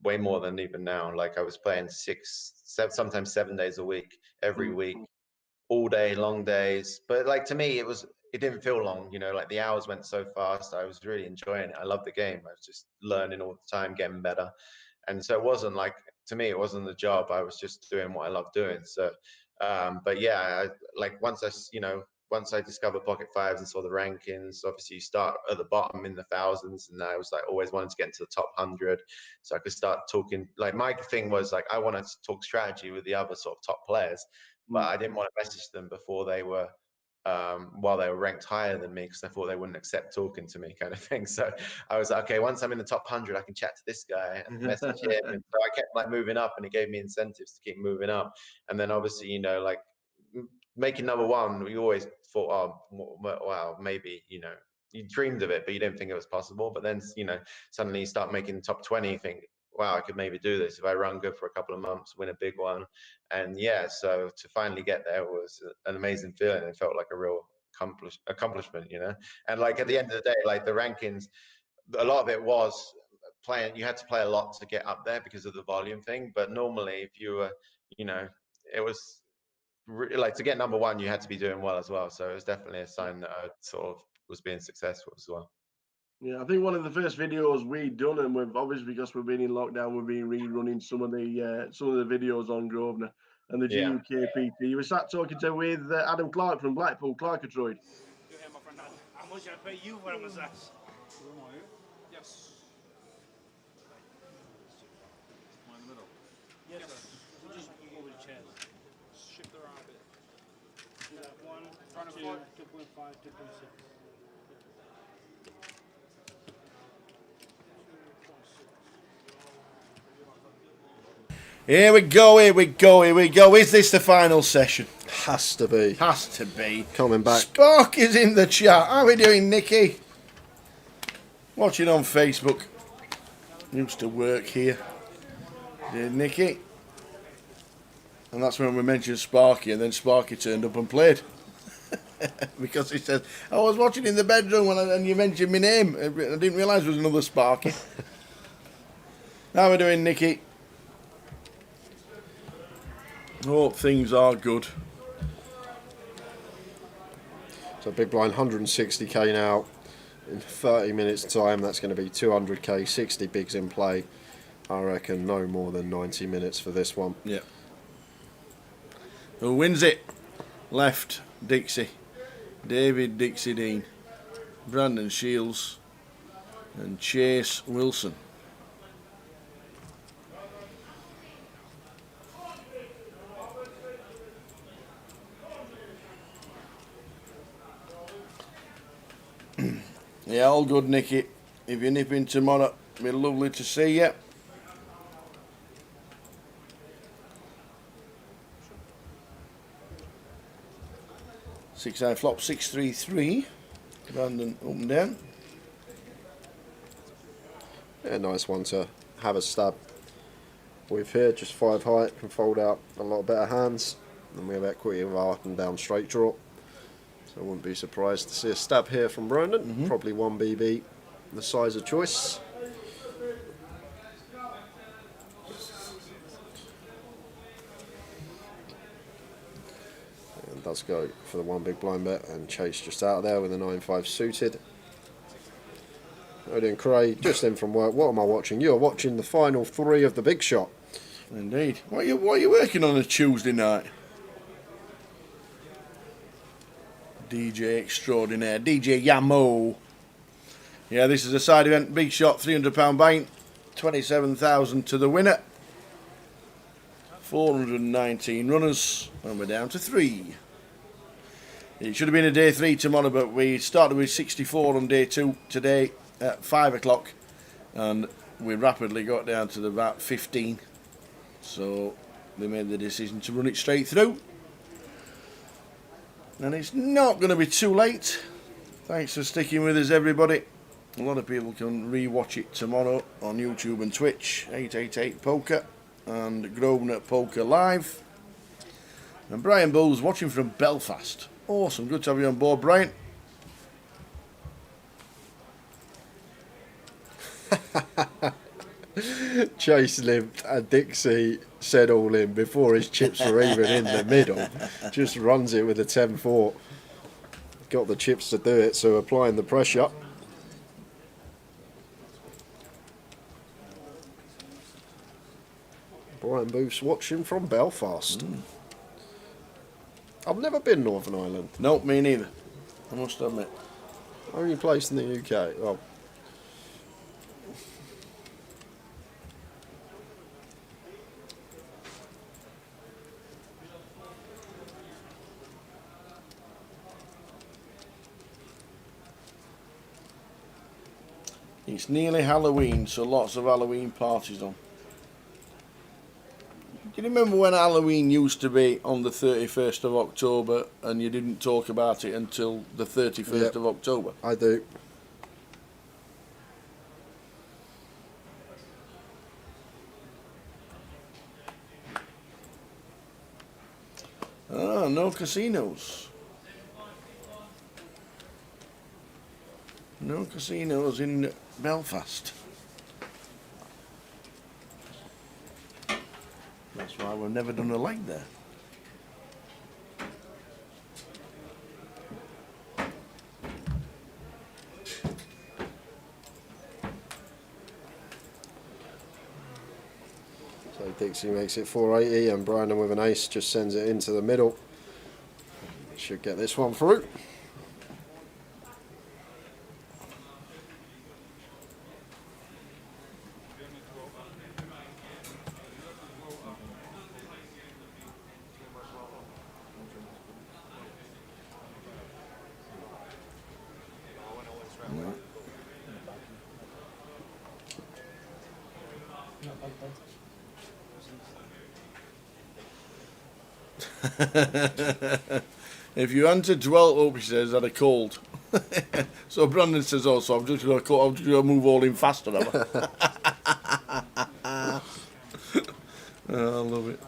Speaker 8: way more than even now. Like I was playing 6, 7, sometimes 7 days a week, every week, all day, long days. But like to me, it didn't feel long. Like the hours went so fast. I was really enjoying it. I loved the game. I was just learning all the time, getting better. And so it wasn't like, to me, it wasn't a job. I was just doing what I loved doing. So, but yeah, once I discovered Pocket Fives and saw the rankings, obviously you start at the bottom in the thousands, and I was like always wanted to get into the top 100, so I could start talking. Like my thing was like I wanted to talk strategy with the other sort of top players, but I didn't want to message them before they were while they were ranked higher than me, because I thought they wouldn't accept talking to me, kind of thing. So I was like, okay, once I'm in the top 100, I can chat to this guy and message him. And so I kept like moving up, and it gave me incentives to keep moving up. And then obviously, like making #1, we always thought, oh wow, maybe, you dreamed of it, but you didn't think it was possible. But then, suddenly you start making the top 20, you think, wow, I could maybe do this if I run good for a couple of months, win a big one. And yeah, so to finally get there was an amazing feeling. It felt like a real accomplishment, And like at the end of the day, like the rankings, a lot of it was playing. You had to play a lot to get up there because of the volume thing. But normally, if you were, it was like to get #1, you had to be doing well as well. So it was definitely a sign that I sort of was being successful as well.
Speaker 9: Yeah, I think one of the first videos we'd done, and we've obviously, because we've been in lockdown, we've been rerunning some of the videos on Grosvenor and the GUKPT. You were sat talking with Adam Clark from Blackpool, Clarkatroid.
Speaker 3: How much I pay you for a massage?
Speaker 10: Yes. Am I in the middle?
Speaker 3: Yes, sir. We'll just move the chairs.
Speaker 10: Shift around a bit.
Speaker 3: Do that 1,
Speaker 10: Trying to
Speaker 3: 2,
Speaker 10: fight.
Speaker 3: 2.5, 2.6.
Speaker 5: Here we go, here we go, here we go. Is this the final session?
Speaker 6: Has to be.
Speaker 5: Has to be.
Speaker 6: Coming back.
Speaker 5: Spark is in the chat. How are we doing, Nicky? Watching on Facebook. Used to work here. Did Nicky? And that's when we mentioned Sparky, and then Sparky turned up and played. Because he said, I was watching in the bedroom and you mentioned my name. I didn't realise there was another Sparky. How are we doing, Nicky? Hope things are good.
Speaker 6: So big blind, 160k now. In 30 minutes time, that's going to be 200k, 60 bigs in play. I reckon no more than 90 minutes for this one.
Speaker 5: Yeah. Who wins it? Left, Dixie. David Dixie Dean. Brandon Shields. and Chase Wilson. Yeah, all good, Nicky. If you're nipping tomorrow, it'll be lovely to see you. 6-9 flop, 6-3-3. Brandon up and down.
Speaker 6: Yeah, nice one to have a stab with here. Just 5 high, can fold out a lot better hands. And we have equity with our up and down straight draw. So I wouldn't be surprised to see a stab here from Brandon. Probably 1 BB, the size of choice. And does go for the 1 big blind bet, and Chase just out there with a 9-5 suited. Odin Cray just in from work. What am I watching? You're watching the final 3 of the Big Shot.
Speaker 5: Indeed. What are you working on a Tuesday night? DJ extraordinaire, DJ Yamo. Yeah, this is a side event, Big Shot, £300 buy-in, 27,000 to the winner. 419 runners, and we're down to 3. It should have been a day 3 tomorrow, but we started with 64 on day 2 today at 5 o'clock, and we rapidly got down to about 15. So we made the decision to run it straight through. And it's not going to be too late. Thanks for sticking with us, everybody. A lot of people can re-watch it tomorrow on YouTube and Twitch. 888Poker and Grosvenor Poker Live. And Brian Bull's watching from Belfast. Awesome. Good to have you on board, Brian.
Speaker 6: Chase lived and Dixie said all in before his chips were even in the middle. Just runs it with a 10-4. Got the chips to do it, so applying the pressure. Brian Booth's watching from Belfast. I've never been Northern Ireland.
Speaker 5: Nope, me neither. I must admit.
Speaker 6: Only place in the UK. Well,
Speaker 5: it's nearly Halloween, so lots of Halloween parties on. Do you remember when Halloween used to be on the 31st of October and you didn't talk about it until the 31st of October?
Speaker 6: I do.
Speaker 5: Ah, no casinos. No casinos in Belfast. That's why we've never done a leg there.
Speaker 6: So Dixie makes it 480 and Brandon with an ace just sends it into the middle. Should get this one through.
Speaker 5: If you hadn't dwelt up, he says, I'd have called. So Brandon says, oh, so I'm just going to move all in faster. Oh, I love it.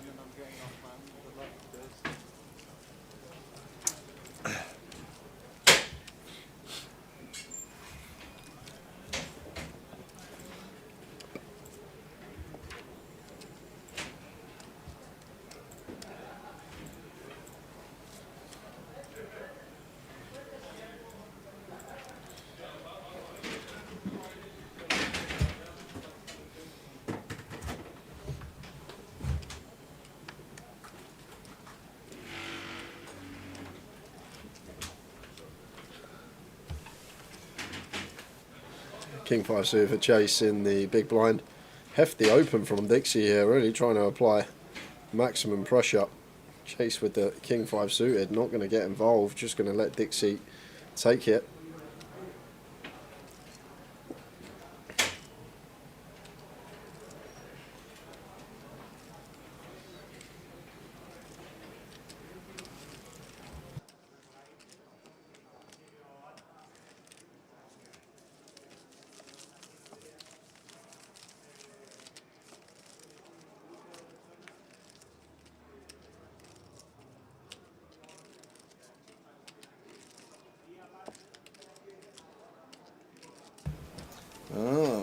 Speaker 6: King 5 suited for Chase in the big blind. Hefty open from Dixie here, really trying to apply maximum pressure. Chase with the King 5 suited, not going to get involved, just going to let Dixie take it.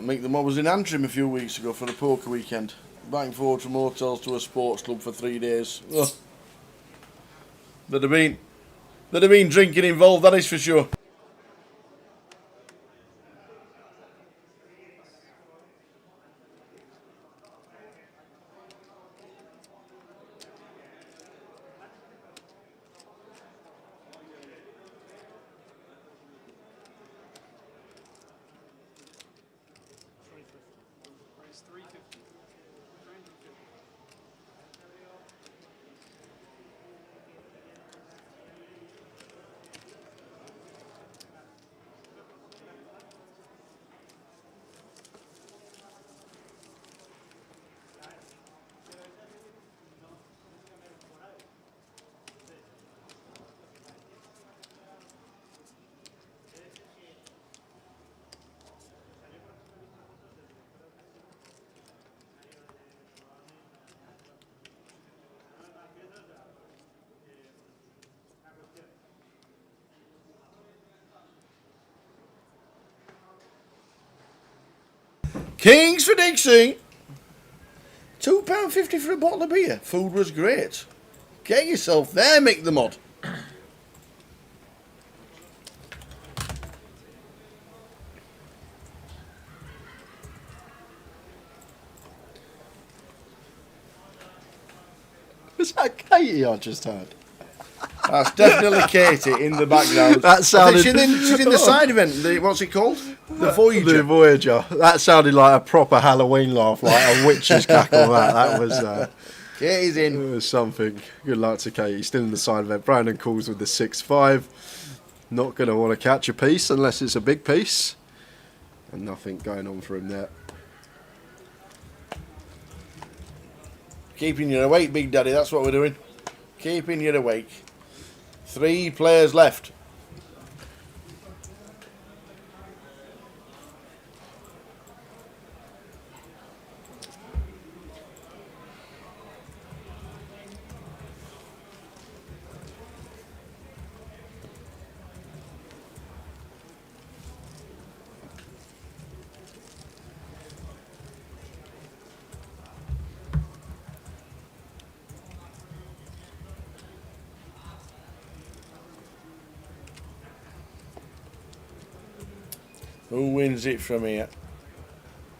Speaker 5: Mick the Mob was in Antrim a few weeks ago for a poker weekend. Back and forward from hotels to a sports club for 3 days. Ugh. There'd have been drinking involved, that is for sure. Kings for Dixie. £2.50 for a bottle of beer. Food was great. Get yourself there, Mick the Mod.
Speaker 6: Was that Katie I just heard?
Speaker 5: That's definitely Katie in the background.
Speaker 6: That sounded.
Speaker 5: She's in the side event. What's it called? The Voyager.
Speaker 6: The Voyager. That sounded like a proper Halloween laugh, like a witch's cackle. That was.
Speaker 5: Katie's in.
Speaker 6: It was something. Good luck to Katie. Still in the side event. Brandon calls with the 6-5. Not going to want to catch a piece unless it's a big piece. And nothing going on for him there.
Speaker 5: Keeping you awake, Big Daddy. That's what we're doing. Keeping you awake. 3 players left. Who wins it from here?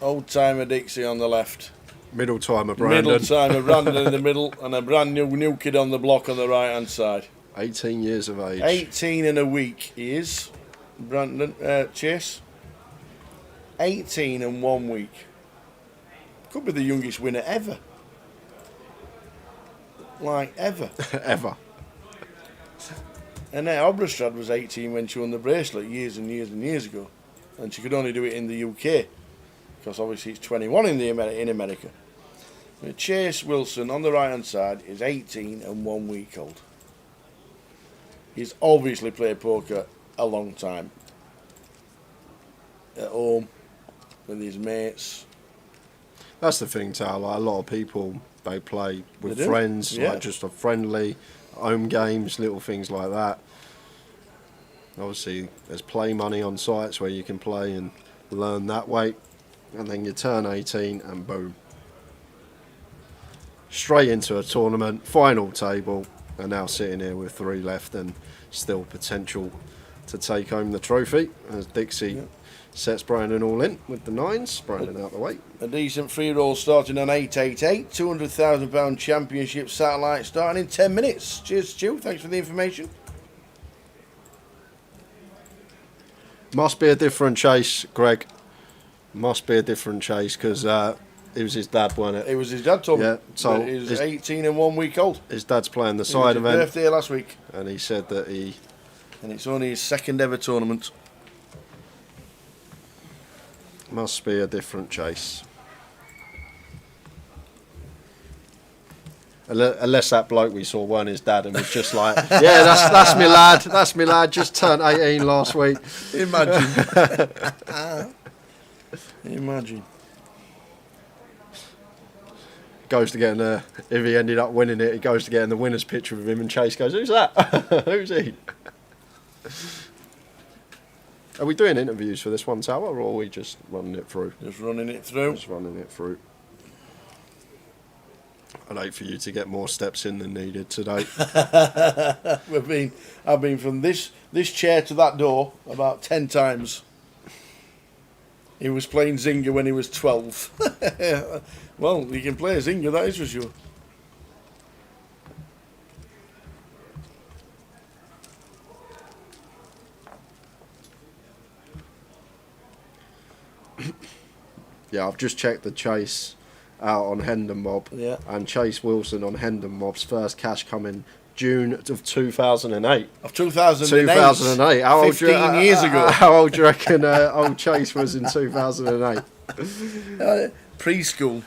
Speaker 5: Old timer Dixie on the left.
Speaker 6: Middle timer Brandon.
Speaker 5: Middle timer Brandon in the middle, and a brand new kid on the block on the right hand side.
Speaker 6: 18 years of age.
Speaker 5: 18 in a week he is. Brandon Chase. 18 and 1 week. Could be the youngest winner ever. Like ever.
Speaker 6: Ever.
Speaker 5: And Obrastrad was 18 when she won the bracelet years and years and years ago. And she could only do it in the UK. Because obviously it's 21 in America. But Chase Wilson on the right hand side is 18 and 1 week old. He's obviously played poker a long time. At home, with his mates.
Speaker 6: That's the thing, Tal. Like, a lot of people, they play with
Speaker 5: They do,
Speaker 6: friends,
Speaker 5: yeah.
Speaker 6: like just a friendly, home games, little things like that. Obviously, there's play money on sites where you can play and learn that way. And then you turn 18 and boom. Straight into a tournament, final table, and now sitting here with 3 left and still potential to take home the trophy as Dixie sets Brandon all in with the 9s. Brandon out the way.
Speaker 5: A decent free roll starting on 888. £200,000 championship satellite starting in 10 minutes. Cheers, Stu. Thanks for the information.
Speaker 6: Must be a different chase, Greg. Must be a different Chase because it was his dad, wasn't it?
Speaker 5: It was his dad, told me.
Speaker 6: Yeah, so
Speaker 5: he was 18 and 1 week old.
Speaker 6: His dad's playing the
Speaker 5: It
Speaker 6: side
Speaker 5: was his
Speaker 6: event.
Speaker 5: birthday last week.
Speaker 6: And he said that he...
Speaker 5: And it's only his second ever tournament.
Speaker 6: Must be a different Chase. Unless that bloke we saw weren't his dad and was just like, yeah, that's me lad, that's me lad, just turned 18 last week.
Speaker 5: Imagine. Imagine.
Speaker 6: Goes to getting if he ended up winning it, he goes to getting the winner's picture of him and Chase goes, who's that? Who's he? Are we doing interviews for this one tower or are we just running it through?
Speaker 5: Just running it through.
Speaker 6: Just running it through. I'd hate for you to get more steps in than needed today.
Speaker 5: I've been from this chair to that door about 10 times. He was playing Zynga when he was 12. Well, he can play a Zynga, that is for sure.
Speaker 6: Yeah, I've just checked the Chase out on Hendon Mob.
Speaker 5: Yeah.
Speaker 6: And Chase Wilson on Hendon Mob's first cash coming June of 2008.
Speaker 5: Of 2008?
Speaker 6: 2008. How old
Speaker 5: 15 years ago.
Speaker 6: How old do you reckon old Chase was in 2008?
Speaker 5: Preschool.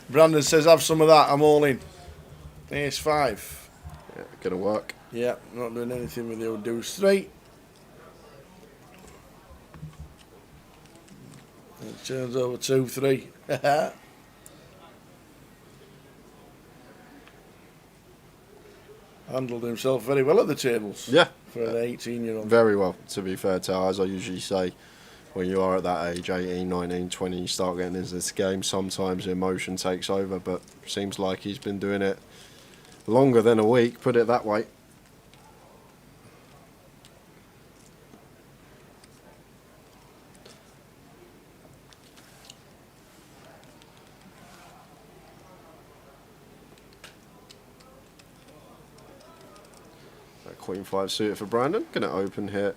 Speaker 5: Brandon says, have some of that, I'm all in. Ace 5.
Speaker 6: Yeah, gonna work.
Speaker 5: Yeah, not doing anything with the old deuce 3. It turns over 2-3. Handled himself very well at the tables.
Speaker 6: Yeah.
Speaker 5: For an 18-year-old.
Speaker 6: Very well, to be fair to, as I usually say, when you are at that age, 18, 19, 20, you start getting into this game, sometimes emotion takes over, but seems like he's been doing it longer than a week, put it that way. Queen 5 suited for Brandon. Going to open here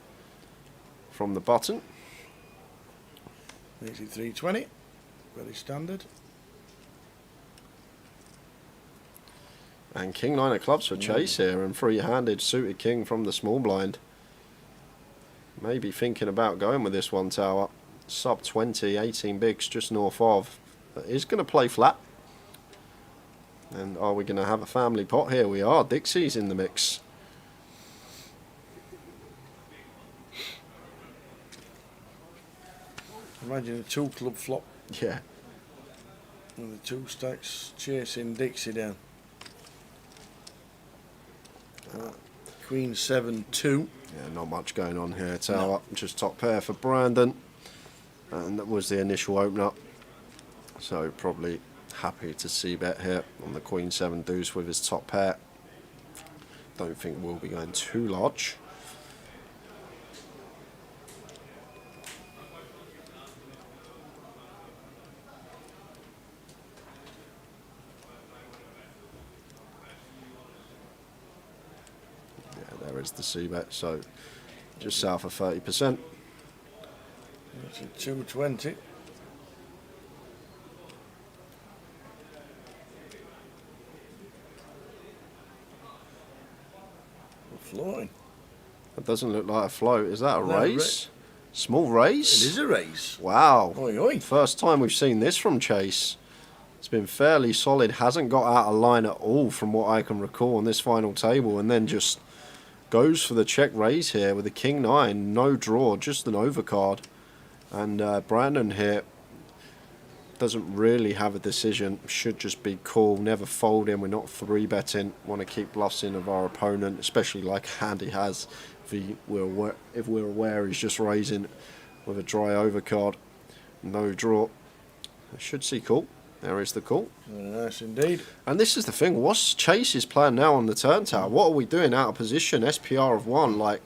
Speaker 6: from the button.
Speaker 5: Easy 320. Very standard.
Speaker 6: And King 9 of clubs for Chase here, and free-handed suited king from the small blind. Maybe thinking about going with this one tower. Sub 20, 18 bigs just north of. But he's going to play flat. And are we going to have a family pot here? We are. Dixie's in the mix.
Speaker 5: Imagine a 2 club flop.
Speaker 6: Yeah.
Speaker 5: With the 2 stacks chasing Dixie down. Queen 7-2.
Speaker 6: Yeah, not much going on here. Tower, just top pair for Brandon. And that was the initial opener. So probably happy to see bet here on the Queen 7 deuce with his top pair. Don't think we'll be going too large. There is the C-bet, so just south of 30%.
Speaker 5: It's a 220. We're floating.
Speaker 6: That doesn't look like a float. Is that a raise? Small raise?
Speaker 5: It is a raise.
Speaker 6: Wow.
Speaker 5: Oi, oi.
Speaker 6: First time we've seen this from Chase. It's been fairly solid. Hasn't got out of line at all from what I can recall on this final table, and then just goes for the check raise here with a King 9, no draw, just an overcard. And Brandon here doesn't really have a decision, should just be cool, never folding, we're not 3-betting, want to keep bluffs in of our opponent, especially like hand he has, if we're aware he's just raising with a dry overcard, no draw. Should see call. There is the call.
Speaker 5: Very nice indeed.
Speaker 6: And this is the thing, what's Chase's plan now on the turn tower? What are we doing out of position? SPR of 1, like,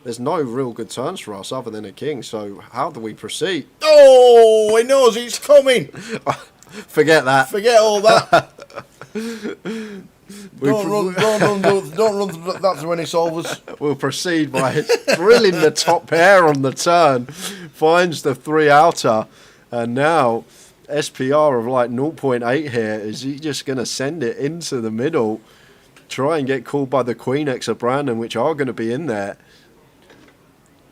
Speaker 6: there's no real good turns for us other than a king, so how do we proceed?
Speaker 5: Oh, he knows it's coming.
Speaker 6: Forget that.
Speaker 5: Forget all that. Don't run that through any solvers.
Speaker 6: We'll proceed by drilling the top pair on the turn finds the 3-outer, and now SPR of like 0.8 here. Is he just going to send it into the middle, try and get called by the Queen X of Brandon, which are going to be in there?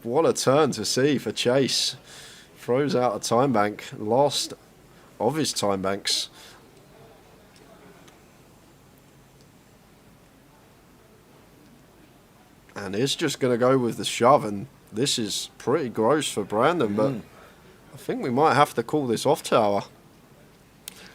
Speaker 6: What a turn to see for Chase. Throws out a time bank, last of his time banks. And it's just going to go with the shove, and this is pretty gross for Brandon, but I think we might have to call this off, Tower.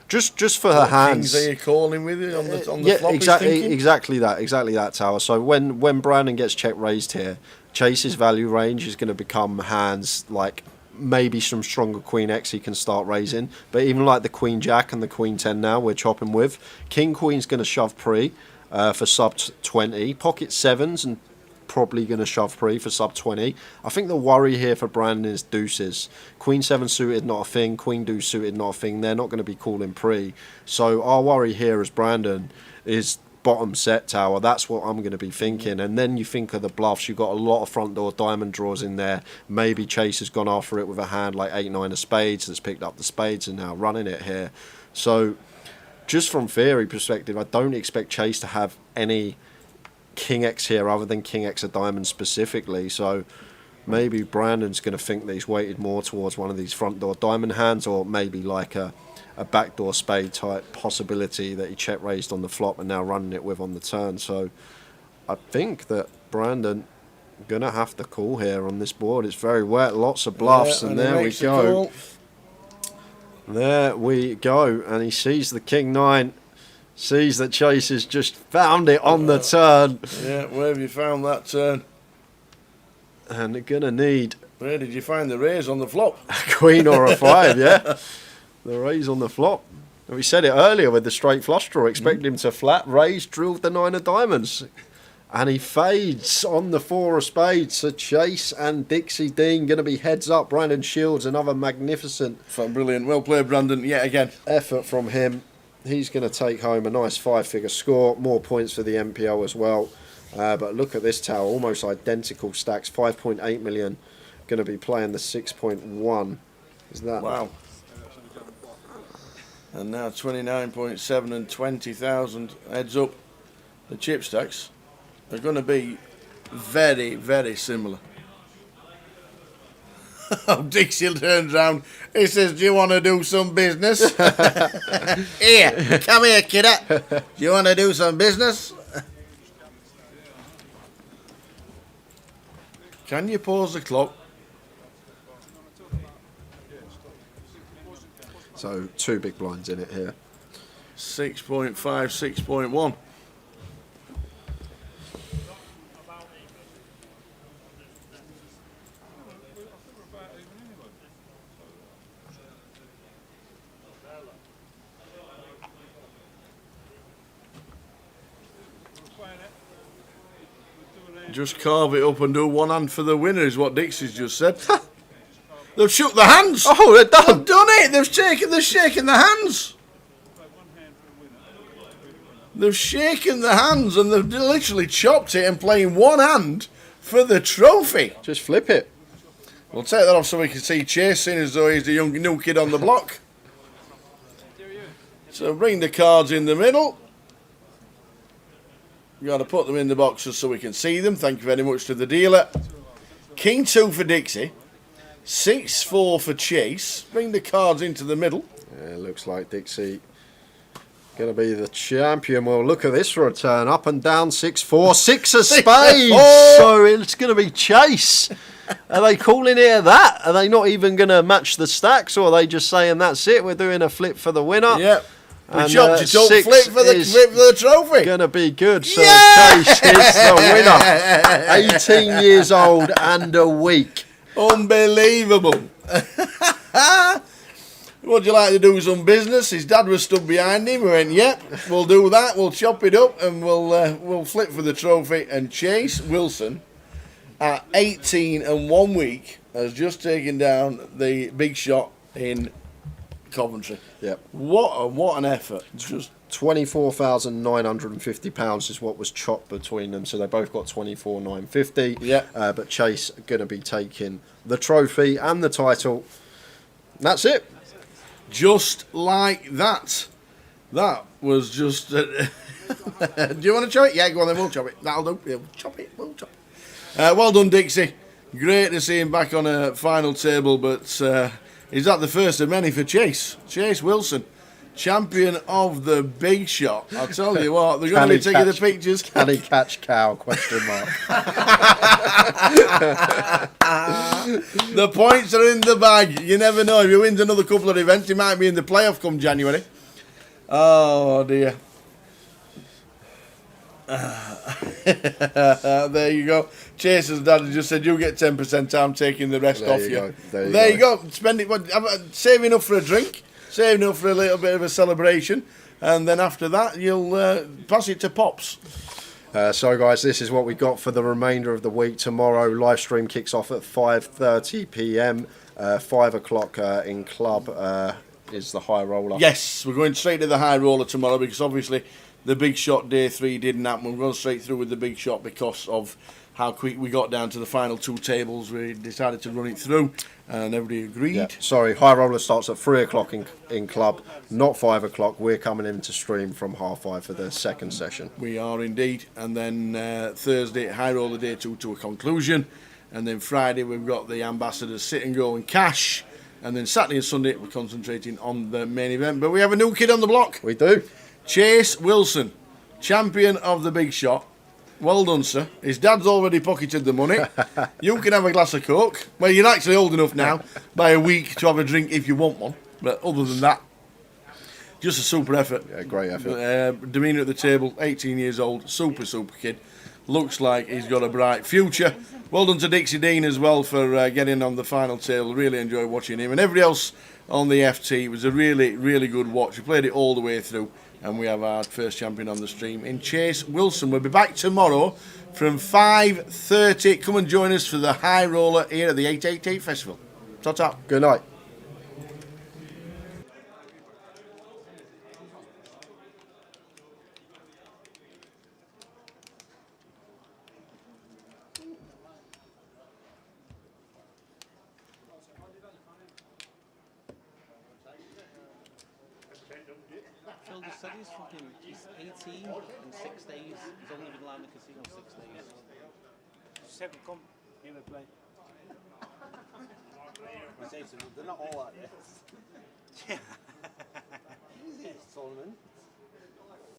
Speaker 6: Just for her hands.
Speaker 5: Kings are you calling with it on the
Speaker 6: Yeah,
Speaker 5: flop?
Speaker 6: exactly that, Tower. So when Brandon gets check raised here, Chase's value range is going to become hands like maybe some stronger Queen X he can start raising, but even like the Queen Jack and the Queen 10 now we're chopping with. King Queen's going to shove pre for sub 20, pocket 7s and probably going to shove pre for sub 20. I think the worry here for Brandon is deuces. Queen 7 suited, not a thing. Queen deuce suited, not a thing. They're not going to be calling pre. So our worry here as Brandon is bottom set, Tower. That's what I'm going to be thinking. And then you think of the bluffs. You've got a lot of front door diamond draws in there. Maybe Chase has gone after it with a hand like 8-9 of spades that's picked up the spades and now running it here. So just from theory perspective, I don't expect Chase to have any King X here other than King X of diamonds specifically. So maybe Brandon's going to think that he's weighted more towards one of these front door diamond hands, or maybe like a backdoor spade type possibility that he check raised on the flop and now running it with on the turn. So I think that Brandon gonna have to call here on this board. It's very wet, lots of bluffs, and there we go. There we go, and he sees the King 9. Sees that Chase has just found it on the turn.
Speaker 5: Yeah, where have you found that turn?
Speaker 6: And they're going to need...
Speaker 5: Where did you find the raise on the flop?
Speaker 6: A queen or a 5, yeah. The raise on the flop. And we said it earlier with the straight flush draw. Expect him to flat raise, drill the 9 of diamonds. And he fades on the 4 of spades. So Chase and Dixie Dean going to be heads up. Brandon Shields, another magnificent...
Speaker 5: Brilliant. Well played, Brandon, yet again.
Speaker 6: Effort from him. He's going to take home a nice 5-figure score. More points for the MPO as well. But look at this, Tower. Almost identical stacks. 5.8 million. Going to be playing the 6.1. Is that...
Speaker 5: Wow. And now 29.7 and 20,000. Heads up. The chip stacks are going to be very, very similar. Dixie turns round. He says, "Do you want to do some business?" Here, come here, kiddo. Do you want to do some business? Can you pause the clock?
Speaker 6: So 2 big blinds in it here.
Speaker 5: 6.5, 6.1. Just carve it up and do one hand for the winner is what Dixie's just said. They've shook the hands.
Speaker 6: Oh, they're done.
Speaker 5: They've done it. They've shaken the hands. They've shaken the hands and they've literally chopped it and playing one hand for the trophy.
Speaker 6: Just flip it.
Speaker 5: We'll take that off so we can see Chase in as though he's the young new kid on the block. So bring the cards in the middle. We've got to put them in the boxes so we can see them. Thank you very much to the dealer. King 2 for Dixie. 6-4 for Chase. Bring the cards into the middle.
Speaker 6: Yeah, looks like Dixie going to be the champion. Well, look at this return. Up and down 6-4. 6 of spades. So it's going to be Chase. Are they calling it that? Are they not even going to match the stacks, or are they just saying that's it? We're doing a flip for the winner.
Speaker 5: Yep.
Speaker 6: And
Speaker 5: flip for the trophy.
Speaker 6: Going to be good. So
Speaker 5: yeah!
Speaker 6: Chase is the winner. 18 years old and a week.
Speaker 5: Unbelievable. Would you like to do some business? His dad was stood behind him. We went, yep, we'll do that. We'll chop it up and we'll flip for the trophy. And Chase Wilson, at 18 and 1 week, has just taken down the big shot in Coventry.
Speaker 6: Yep.
Speaker 5: What an effort.
Speaker 6: Just £24,950 is what was chopped between them, so they both got 24,950.
Speaker 5: Yeah.
Speaker 6: But Chase going to be taking the trophy and the title. And that's it.
Speaker 5: Just like that. That was just... do you want to chop it? Yeah, go on then, we'll chop it. That'll do. Yeah, we'll chop it, we'll chop it. Well done, Dixie. Great to see him back on a final table, but is that the first of many for Chase? Chase Wilson, champion of the big shot. I'll tell you what, they're going to be taking the pictures.
Speaker 6: Can he catch cow? Question mark.
Speaker 5: The points are in the bag. You never know. If he wins another couple of events, he might be in the playoff come January. Oh, dear. There you go. Chase's dad just said, you get 10%, I'm taking the rest off you. There you go. Spend it. Save enough for a drink. Save enough for a little bit of a celebration. And then after that, you'll pass it to Pops.
Speaker 6: So, guys, this is what we got for the remainder of the week. Tomorrow, live stream kicks off at 5:30 p.m. 5 o'clock in club is the high roller.
Speaker 5: Yes, we're going straight to the high roller tomorrow because obviously the big shot day 3 didn't happen. We're going straight through with the big shot because of how quick we got down to the final 2 tables. We decided to run it through and everybody agreed.
Speaker 6: Yeah. Sorry, high roller starts at 3 o'clock in club, not 5 o'clock. We're coming in to stream from 5:30 for the second session.
Speaker 5: We are indeed. And then Thursday, high roller day 2 to a conclusion. And then Friday, we've got the ambassadors Sit and Go and Cash. And then Saturday and Sunday, we're concentrating on the main event. But we have a new kid on the block.
Speaker 6: We do.
Speaker 5: Chase Wilson, champion of the big shot. Well done, sir. His dad's already pocketed the money. You can have a glass of Coke. Well, you're actually old enough now by a week to have a drink if you want one. But other than that, just a super effort.
Speaker 6: Yeah, great effort.
Speaker 5: Demeanour at the table, 18 years old, super kid. Looks like he's got a bright future. Well done to Dixie Dean as well for getting on the final table. Really enjoyed watching him. And everybody else on the FT. It was a really good watch. We played it all the way through. And we have our first champion on the stream in Chase Wilson. We'll be back tomorrow from 5:30. Come and join us for the high roller here at the 888 Festival. Ta-ta.
Speaker 6: Good night.
Speaker 11: Phil just said he's 18 in 6 days. He's only been lying in the casino 6 days.
Speaker 10: Second come, in the play.
Speaker 7: They're not all like this. Easy, Solomon.